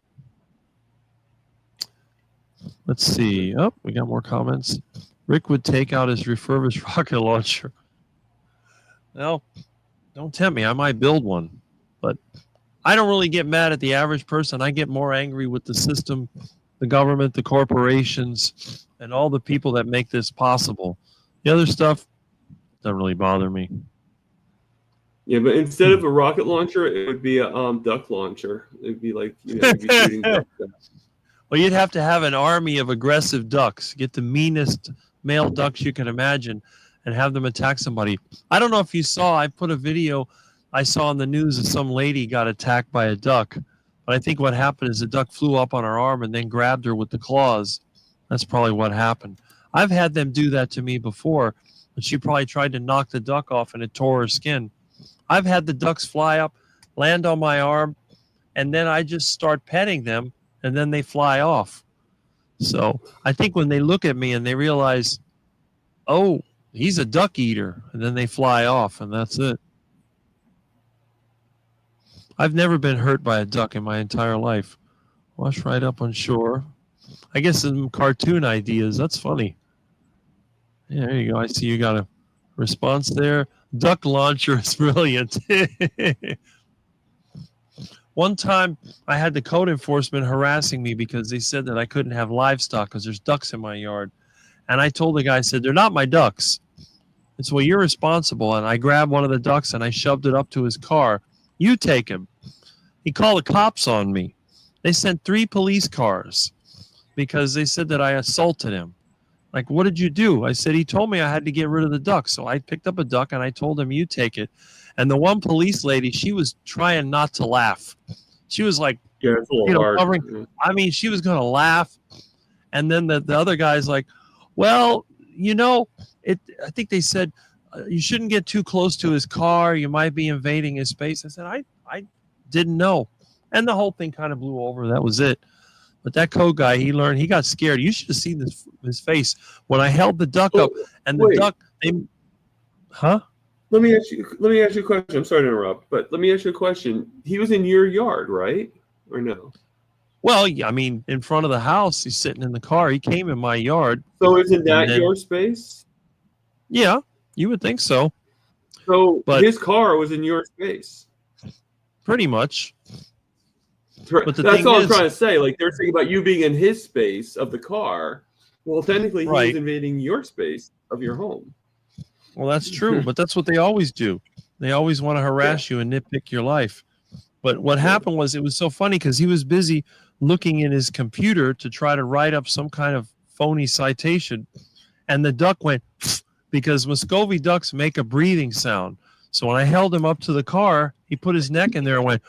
Let's see. Oh, we got more comments. Rick would take out his refurbished rocket launcher. Well, don't tempt me. I might build one. But I don't really get mad at the average person. I get more angry with the system, the government, the corporations, and all the people that make this possible. The other stuff doesn't really bother me. Yeah, but instead of a rocket launcher, it would be a duck launcher. It'd be like, you know, you'd be shooting ducks. Well, you'd have to have an army of aggressive ducks. Get the meanest male ducks you can imagine and have them attack somebody. I don't know if you saw, I put a video I saw on the news of some lady got attacked by a duck. But I think what happened is the duck flew up on her arm and then grabbed her with the claws. That's probably what happened. I've had them do that to me before, but she probably tried to knock the duck off and it tore her skin. I've had the ducks fly up, land on my arm, and then I just start petting them, and then they fly off. So I think when they look at me and they realize, oh, he's a duck eater, and then they fly off, and that's it. I've never been hurt by a duck in my entire life. Wash right up on shore. I guess some cartoon ideas. That's funny. Yeah, there you go. I see you got a response there. Duck launcher is brilliant. One time I had the code enforcement harassing me because they said that I couldn't have livestock because there's ducks in my yard. And I told the guy, I said, they're not my ducks. It's, well, you're responsible. And I grabbed one of the ducks and I shoved it up to his car. You take him. He called the cops on me. They sent 3 police cars because they said that I assaulted him. Like, what did you do? I said, he told me I had to get rid of the duck. So I picked up a duck and I told him, you take it. And the one police lady, she was trying not to laugh. She was like, Yeah, it's a little hard. covering. I mean, she was going to laugh. And then the other guy's like, well, you know, I think they said you shouldn't get too close to his car. You might be invading his space. I said, I didn't know. And the whole thing kind of blew over. That was it. But that code guy, he got scared. You should have seen his face when I held the duck up and the duck. Huh? Let me ask you a question. I'm sorry to interrupt, but let me ask you a question. He was in your yard, right? Or no? Well, I mean, in front of the house, he's sitting in the car. He came in my yard. So isn't that your space? Yeah, you would think so. But his car was in your space. Pretty much. But that's all I'm trying to say. Like, they're thinking about you being in his space of the car. Well, technically, he was invading your space of your home. Well, that's true, but that's what they always do. They always want to harass you and nitpick your life. But what happened was, it was so funny because he was busy looking in his computer to try to write up some kind of phony citation, and the duck went because Muscovy ducks make a breathing sound. So when I held him up to the car, he put his neck in there and went.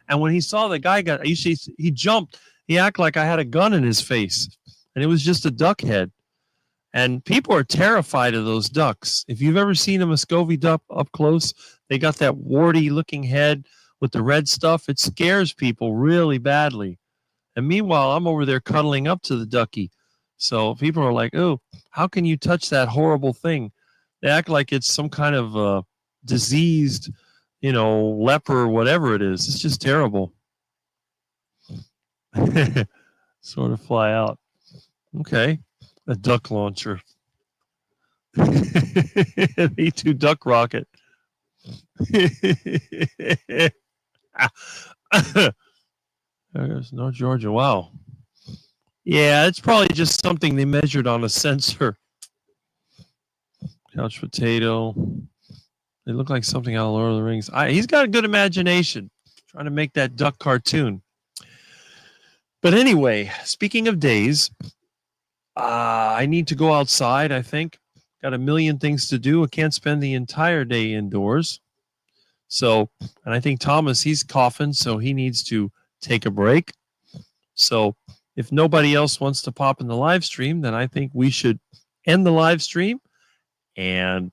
And when he saw the guy he jumped. He acted like I had a gun in his face, and it was just a duck head. And people are terrified of those ducks. If you've ever seen a Muscovy duck up close, they got that warty-looking head with the red stuff. It scares people really badly. And meanwhile, I'm over there cuddling up to the ducky. So people are like, oh, how can you touch that horrible thing? They act like it's some kind of diseased, leper or whatever it is. It's just terrible. Sort of fly out. Okay. A duck launcher. E2 duck rocket. There's North Georgia. Wow. Yeah, it's probably just something they measured on a sensor. Couch potato. They look like something out of Lord of the Rings. He's got a good imagination, trying to make that duck cartoon. But anyway, speaking of days, I need to go outside, I think. Got a million things to do. I can't spend the entire day indoors. So, and I think Thomas, he's coughing, so he needs to take a break. So if nobody else wants to pop in the live stream, then I think we should end the live stream. And,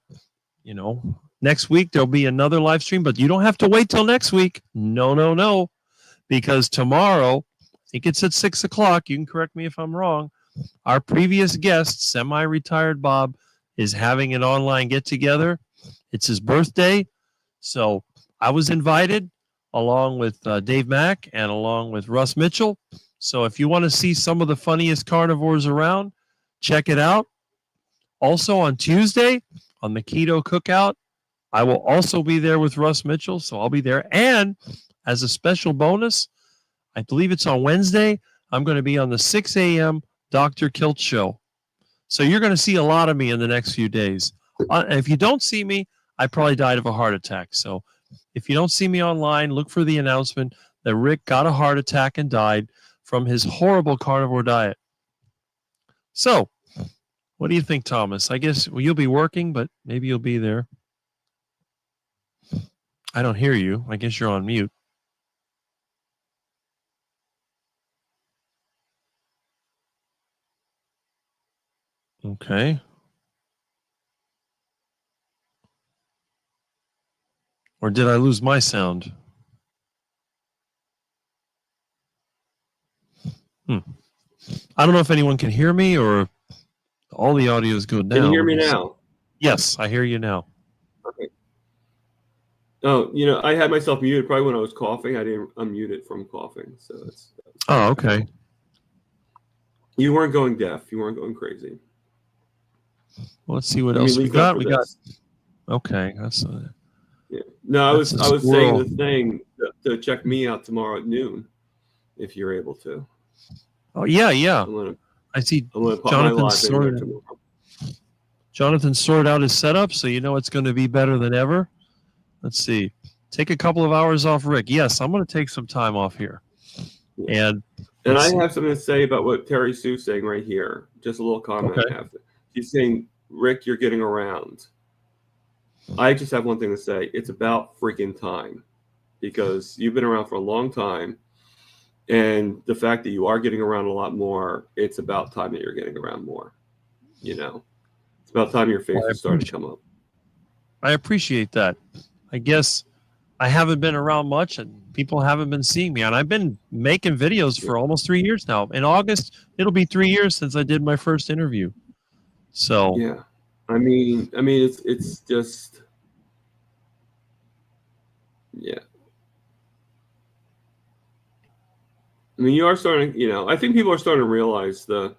next week there'll be another live stream, but you don't have to wait till next week. No. Because tomorrow, I think it's at 6 o'clock. You can correct me if I'm wrong. Our previous guest, semi-retired Bob, is having an online get-together. It's his birthday. So I was invited along with Dave Mack and along with Russ Mitchell. So if you want to see some of the funniest carnivores around, check it out. Also on Tuesday, on the Keto Cookout, I will also be there with Russ Mitchell. So I'll be there. And as a special bonus, I believe it's on Wednesday, I'm going to be on the 6 a.m. Dr. Kilt Show. So you're going to see a lot of me in the next few days. If you don't see me, I probably died of a heart attack. So if you don't see me online, look for the announcement that Rick got a heart attack and died from his horrible carnivore diet. So what do you think, Thomas? I guess you'll be working, but maybe you'll be there. I don't hear you. I guess you're on mute. Okay. Or did I lose my sound? I don't know if anyone can hear me or all the audio is good now. Can you hear me now? Yes, I hear you now. Okay. Oh, I had myself muted probably when I was coughing. I didn't unmute it from coughing, so that's Oh, okay. You weren't going deaf. You weren't going crazy. Well, let's see what I mean, else at we least not got. for We got. this. Okay, that's Yeah. No, I That's was a I was saying squirrel. the thing to check me out tomorrow at noon, if you're able to. Oh yeah, yeah. I'm I see gonna put my Jonathan live in there sorted. tomorrow. Jonathan sorted out his setup, so you know it's going to be better than ever. Let's see. Take a couple of hours off, Rick. Yes, I'm going to take some time off here. Yeah. And I see. have something to say about what Terry Sue's saying right here. Just a little comment Okay. I have. She's saying, Rick, you're getting around. I just have one thing to say. It's about freaking time, because you've been around for a long time. And the fact that you are getting around a lot more, it's about time that you're getting around more. It's about time your face is starting to come up. I appreciate that. I guess I haven't been around much and people haven't been seeing me. And I've been making videos for almost 3 years now. In August, it'll be 3 years since I did my first interview. So yeah, I mean, it's just, yeah. I mean, you are starting. I think people are starting to realize that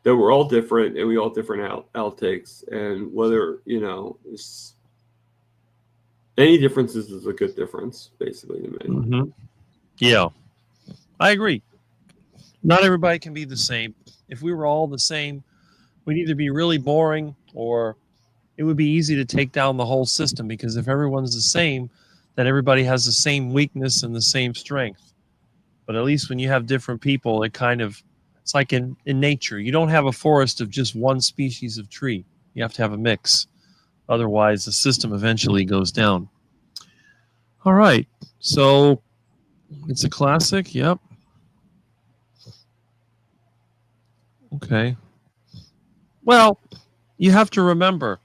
we're all different and we all have different outtakes, and whether it's, any differences is a good difference, basically, to me. Mm-hmm. Yeah, I agree. Not everybody can be the same. If we were all the same, we'd either be really boring or it would be easy to take down the whole system, because if everyone's the same, then everybody has the same weakness and the same strength. But at least when you have different people, it's like in nature. You don't have a forest of just one species of tree. You have to have a mix. Otherwise, the system eventually goes down. All right. So it's a classic. Yep. Okay. Well, you have to remember,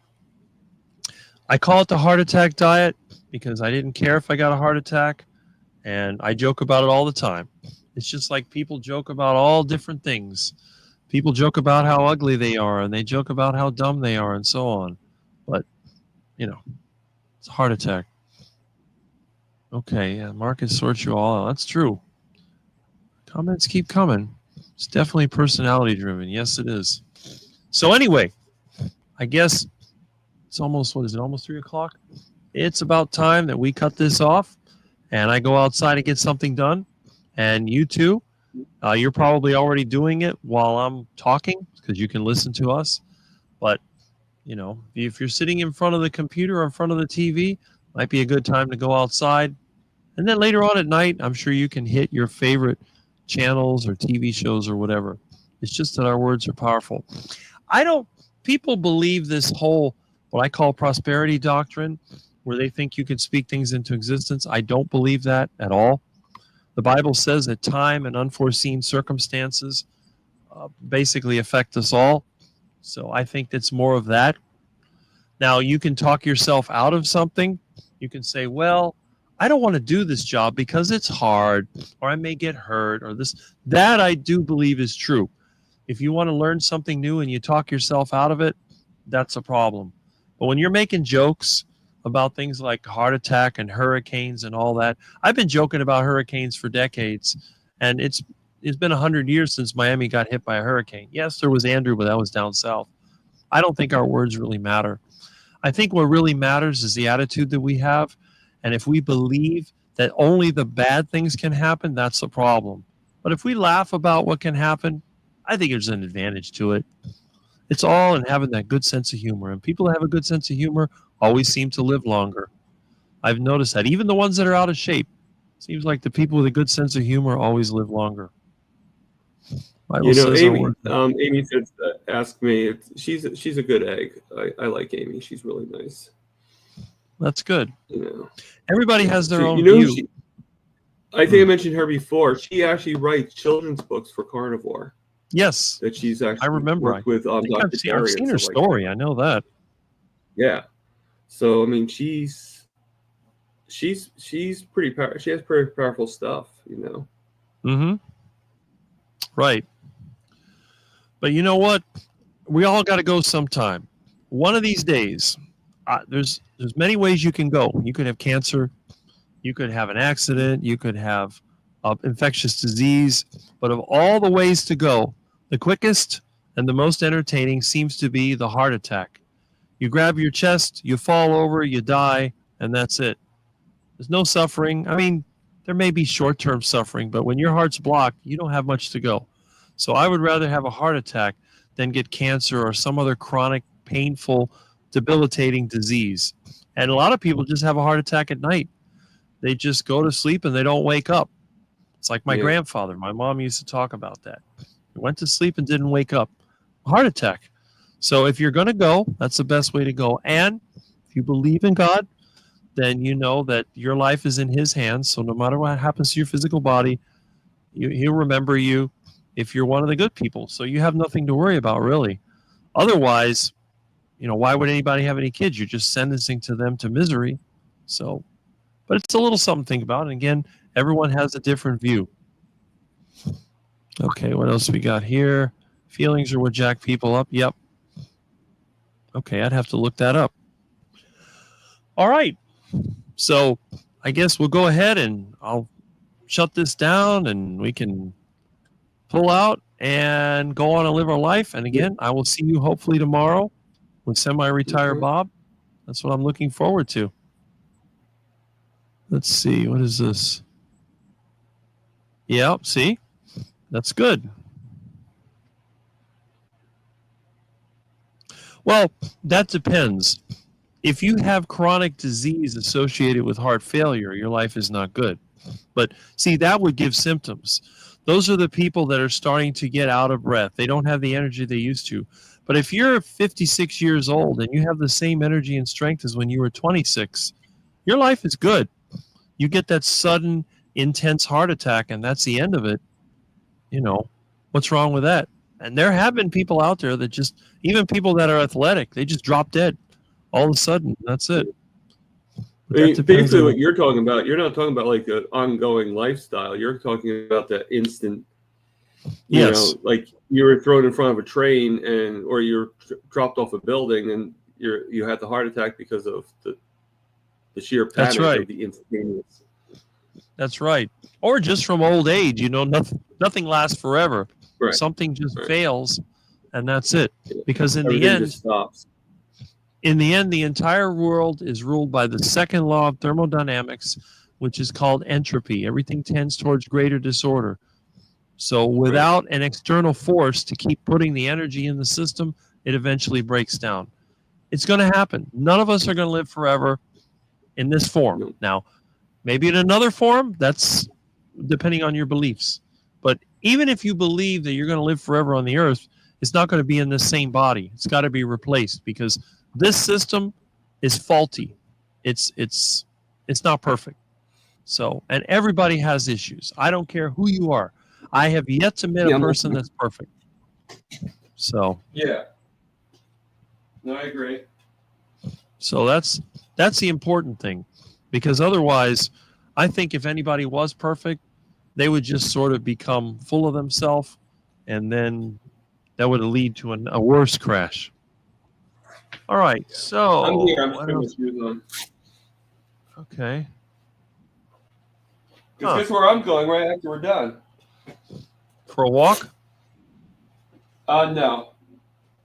I call it the heart attack diet because I didn't care if I got a heart attack, and I joke about it all the time. It's just like people joke about all different things. People joke about how ugly they are, and they joke about how dumb they are, and so on. But, it's a heart attack. Okay, yeah, Marcus sorts you all out. That's true. Comments keep coming. It's definitely personality driven. Yes, it is. So anyway, I guess it's almost, what is it, almost 3 o'clock? It's about time that we cut this off, and I go outside and get something done. And you too, you're probably already doing it while I'm talking because you can listen to us. But, if you're sitting in front of the computer or in front of the TV, might be a good time to go outside. And then later on at night, I'm sure you can hit your favorite channels or TV shows or whatever. It's just that our words are powerful. People believe this whole, what I call prosperity doctrine, where they think you can speak things into existence. I don't believe that at all. The Bible says that time and unforeseen circumstances basically affect us all. So I think it's more of that. Now, you can talk yourself out of something. You can say, well, I don't want to do this job because it's hard, or I may get hurt, or this. That I do believe is true. If you want to learn something new and you talk yourself out of it, that's a problem. But when you're making jokes about things like heart attack and hurricanes and all that, I've been joking about hurricanes for decades, and it's been 100 years since Miami got hit by a hurricane. Yes, there was Andrew, but that was down south. I don't think our words really matter. I think what really matters is the attitude that we have, and if we believe that only the bad things can happen, that's a problem. But if we laugh about what can happen, I think there's an advantage to it. It's all in having that good sense of humor, and people that have a good sense of humor always seem to live longer. I've noticed that. Even the ones that are out of shape, seems like the people with a good sense of humor always live longer. Bible says Amy said, ask me. She's a good egg. I like Amy. She's really nice. That's good. Everybody has their own view. view. I think I mentioned her before. She actually writes children's books for Carnivore. Yes, that she's actually. I remember. Worked with I've seen her story. I know that. Yeah. So I mean, she's pretty powerful. She has pretty powerful stuff, Mm-hmm. Right. But you know what? We all got to go sometime. One of these days, there's many ways you can go. You could have cancer You could have an accident. You could have infectious disease. But of all the ways to go, the quickest and the most entertaining seems to be the heart attack. You grab your chest, you fall over, you die, and that's it. There's no suffering. I mean, there may be short-term suffering, but when your heart's blocked, you don't have much to go. So I would rather have a heart attack than get cancer or some other chronic, painful, debilitating disease. And a lot of people just have a heart attack at night. They just go to sleep and they don't wake up. It's like my grandfather. My mom used to talk about that. He went to sleep and didn't wake up. Heart attack. So if you're going to go, that's the best way to go. And if you believe in God, then you know that your life is in his hands. So no matter what happens to your physical body, he'll remember you if you're one of the good people. So you have nothing to worry about, really. Otherwise, why would anybody have any kids? You're just sentencing to them to misery. So, but it's a little something to think about. And again, everyone has a different view. Okay, what else we got here? Feelings are what jack people up. Yep. Okay, I'd have to look that up. All right. So I guess we'll go ahead and I'll shut this down and we can pull out and go on and live our life. And again, I will see you hopefully tomorrow with semi-retired Bob. That's what I'm looking forward to. Let's see. What is this? Yeah, see? That's good. Well, that depends. If you have chronic disease associated with heart failure, your life is not good. But see, that would give symptoms. Those are the people that are starting to get out of breath. They don't have the energy they used to. But if you're 56 years old and you have the same energy and strength as when you were 26, your life is good. You get that sudden, intense heart attack, and that's the end of it. What's wrong with that? And there have been people out there that just, even people that are athletic, they just drop dead. All of a sudden, that's it. Basically, what you're talking about, you're not talking about like an ongoing lifestyle. You're talking about that instant, like you were thrown in front of a train or you're dropped off a building and you had the heart attack because of the sheer panic of the instantaneous. That's right. Or just from old age, nothing lasts forever. Right. Something just fails, and that's it. Because in the end, stops. In the end, the entire world is ruled by the second law of thermodynamics, which is called entropy. Everything tends towards greater disorder. So without an external force to keep putting the energy in the system, it eventually breaks down. It's going to happen. None of us are going to live forever in this form. Now, maybe in another form, that's depending on your beliefs. But even if you believe that you're going to live forever on the earth, it's not going to be in the same body. It's got to be replaced because this system is faulty. It's not perfect. So, and everybody has issues. I don't care who you are. I have yet to meet a person that's perfect. So. Yeah. No, I agree. So that's the important thing, because otherwise, I think if anybody was perfect, they would just sort of become full of themselves, and then that would lead to a worse crash. All right, so I'm here. I'm turning my shoes on. Okay. Guess where I'm going right after we're done. For a walk? No.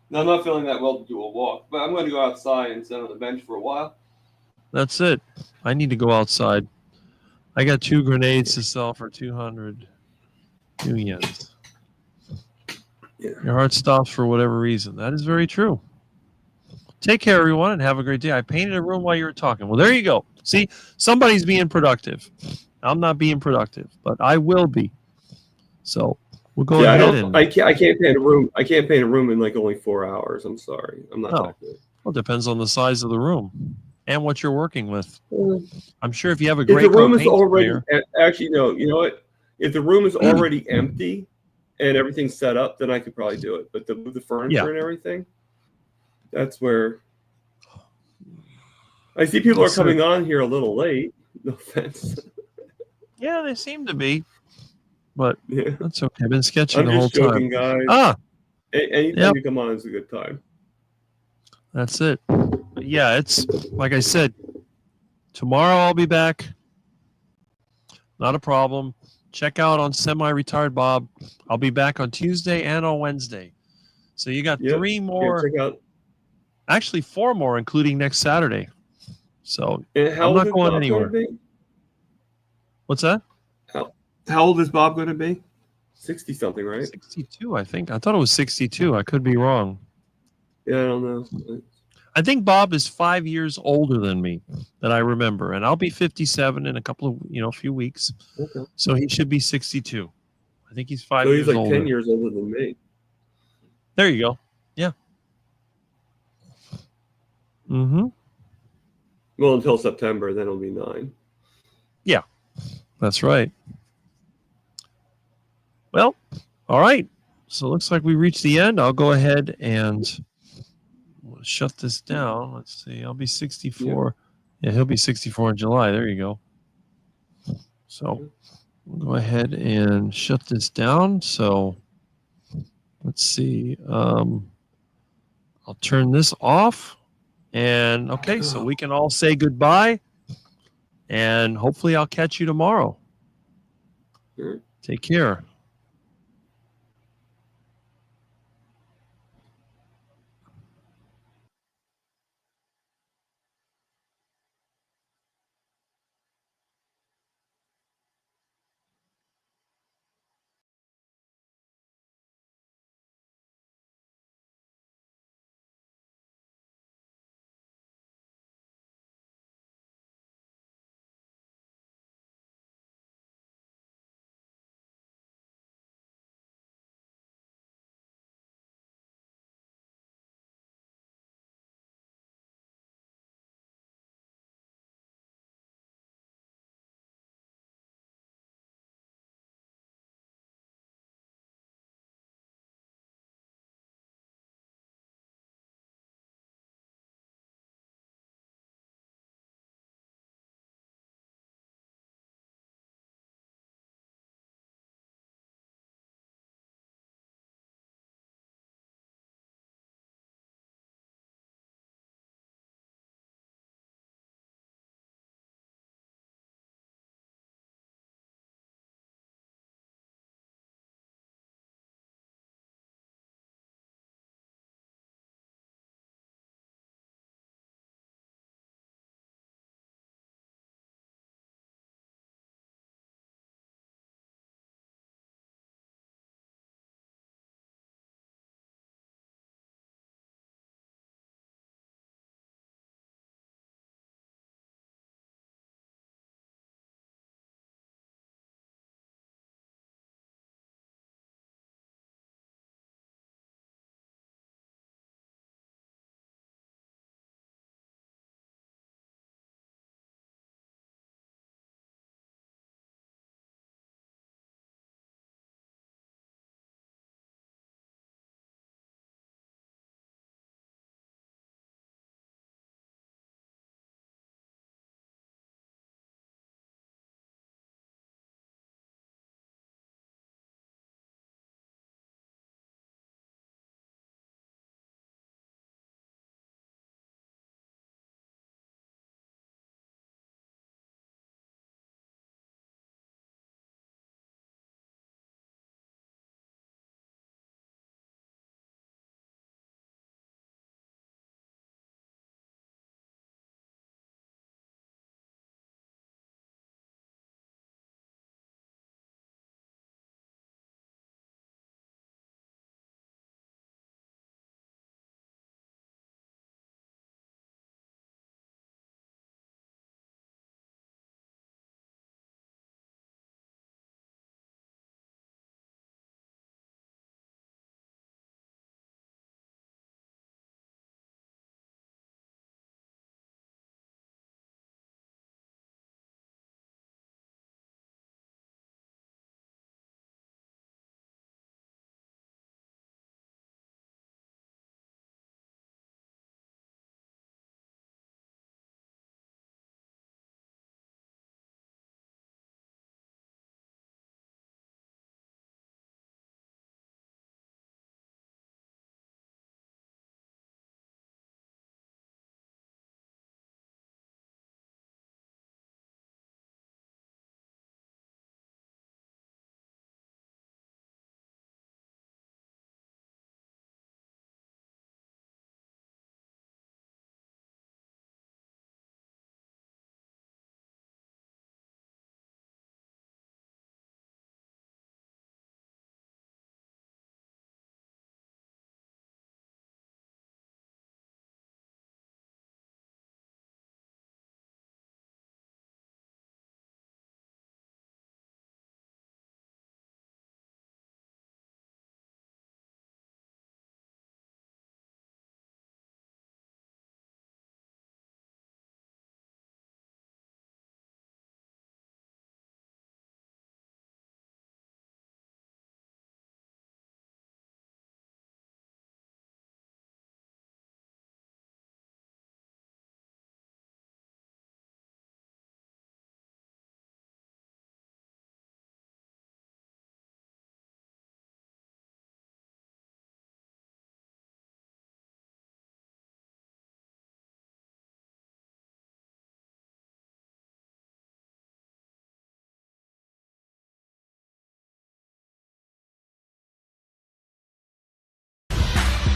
No, I'm not feeling that well to do a walk, but I'm going to go outside and sit on the bench for a while. That's it. I need to go outside. I got 2 grenades to sell for 200 new yens. Yeah. Your heart stops for whatever reason. That is very true. Take care, everyone, and have a great day. I painted a room while you were talking. Well, there you go. See, somebody's being productive. I'm not being productive, but I will be. So we'll go ahead and I can't paint a room. I can't paint a room in like only 4 hours. I'm sorry. I'm not that good. Well, it depends on the size of the room and what you're working with. I'm sure if you have a great if the room is paint already sprayer, actually no, you know what? If the room is already empty and everything's set up, then I could probably do it. But the furniture and everything, that's where I see people are coming on here a little late. No offense. Yeah, they seem to be, but that's okay. I've been sketching the whole just joking, time. Guys. Anytime you come on is a good time. That's it. But yeah, it's like I said. Tomorrow I'll be back. Not a problem. Check out on Semi-Retired Bob. I'll be back on Tuesday and on Wednesday. So you got Yep. 3 Yeah, more, check out. actually 4 more, including next Saturday. So And how I'm old not is going Bob anywhere. going to be? What's that? How old is Bob going to be? 60 something, right? 62, I think. I thought it was 62. I could be wrong. Yeah, I don't know. I think Bob is 5 years older than me, that I remember, and I'll be 57 in a couple of a few weeks. Okay. So he should be 62. I think he's 5 So years he's like older. 10 years older than me. There you go. Yeah. Mm-hmm. Well, until September, then it'll be 9. Yeah, that's right. Well, all right. So it looks like we reached the end. I'll go ahead and shut this down. Let's see. I'll be 64. Yeah, he'll be 64 in July. There you go. So we'll go ahead and shut this down. So let's see. I'll turn this off. And okay, so we can all say goodbye. And hopefully I'll catch you tomorrow. Sure. Take care.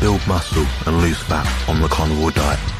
build muscle and lose fat on the carnivore diet.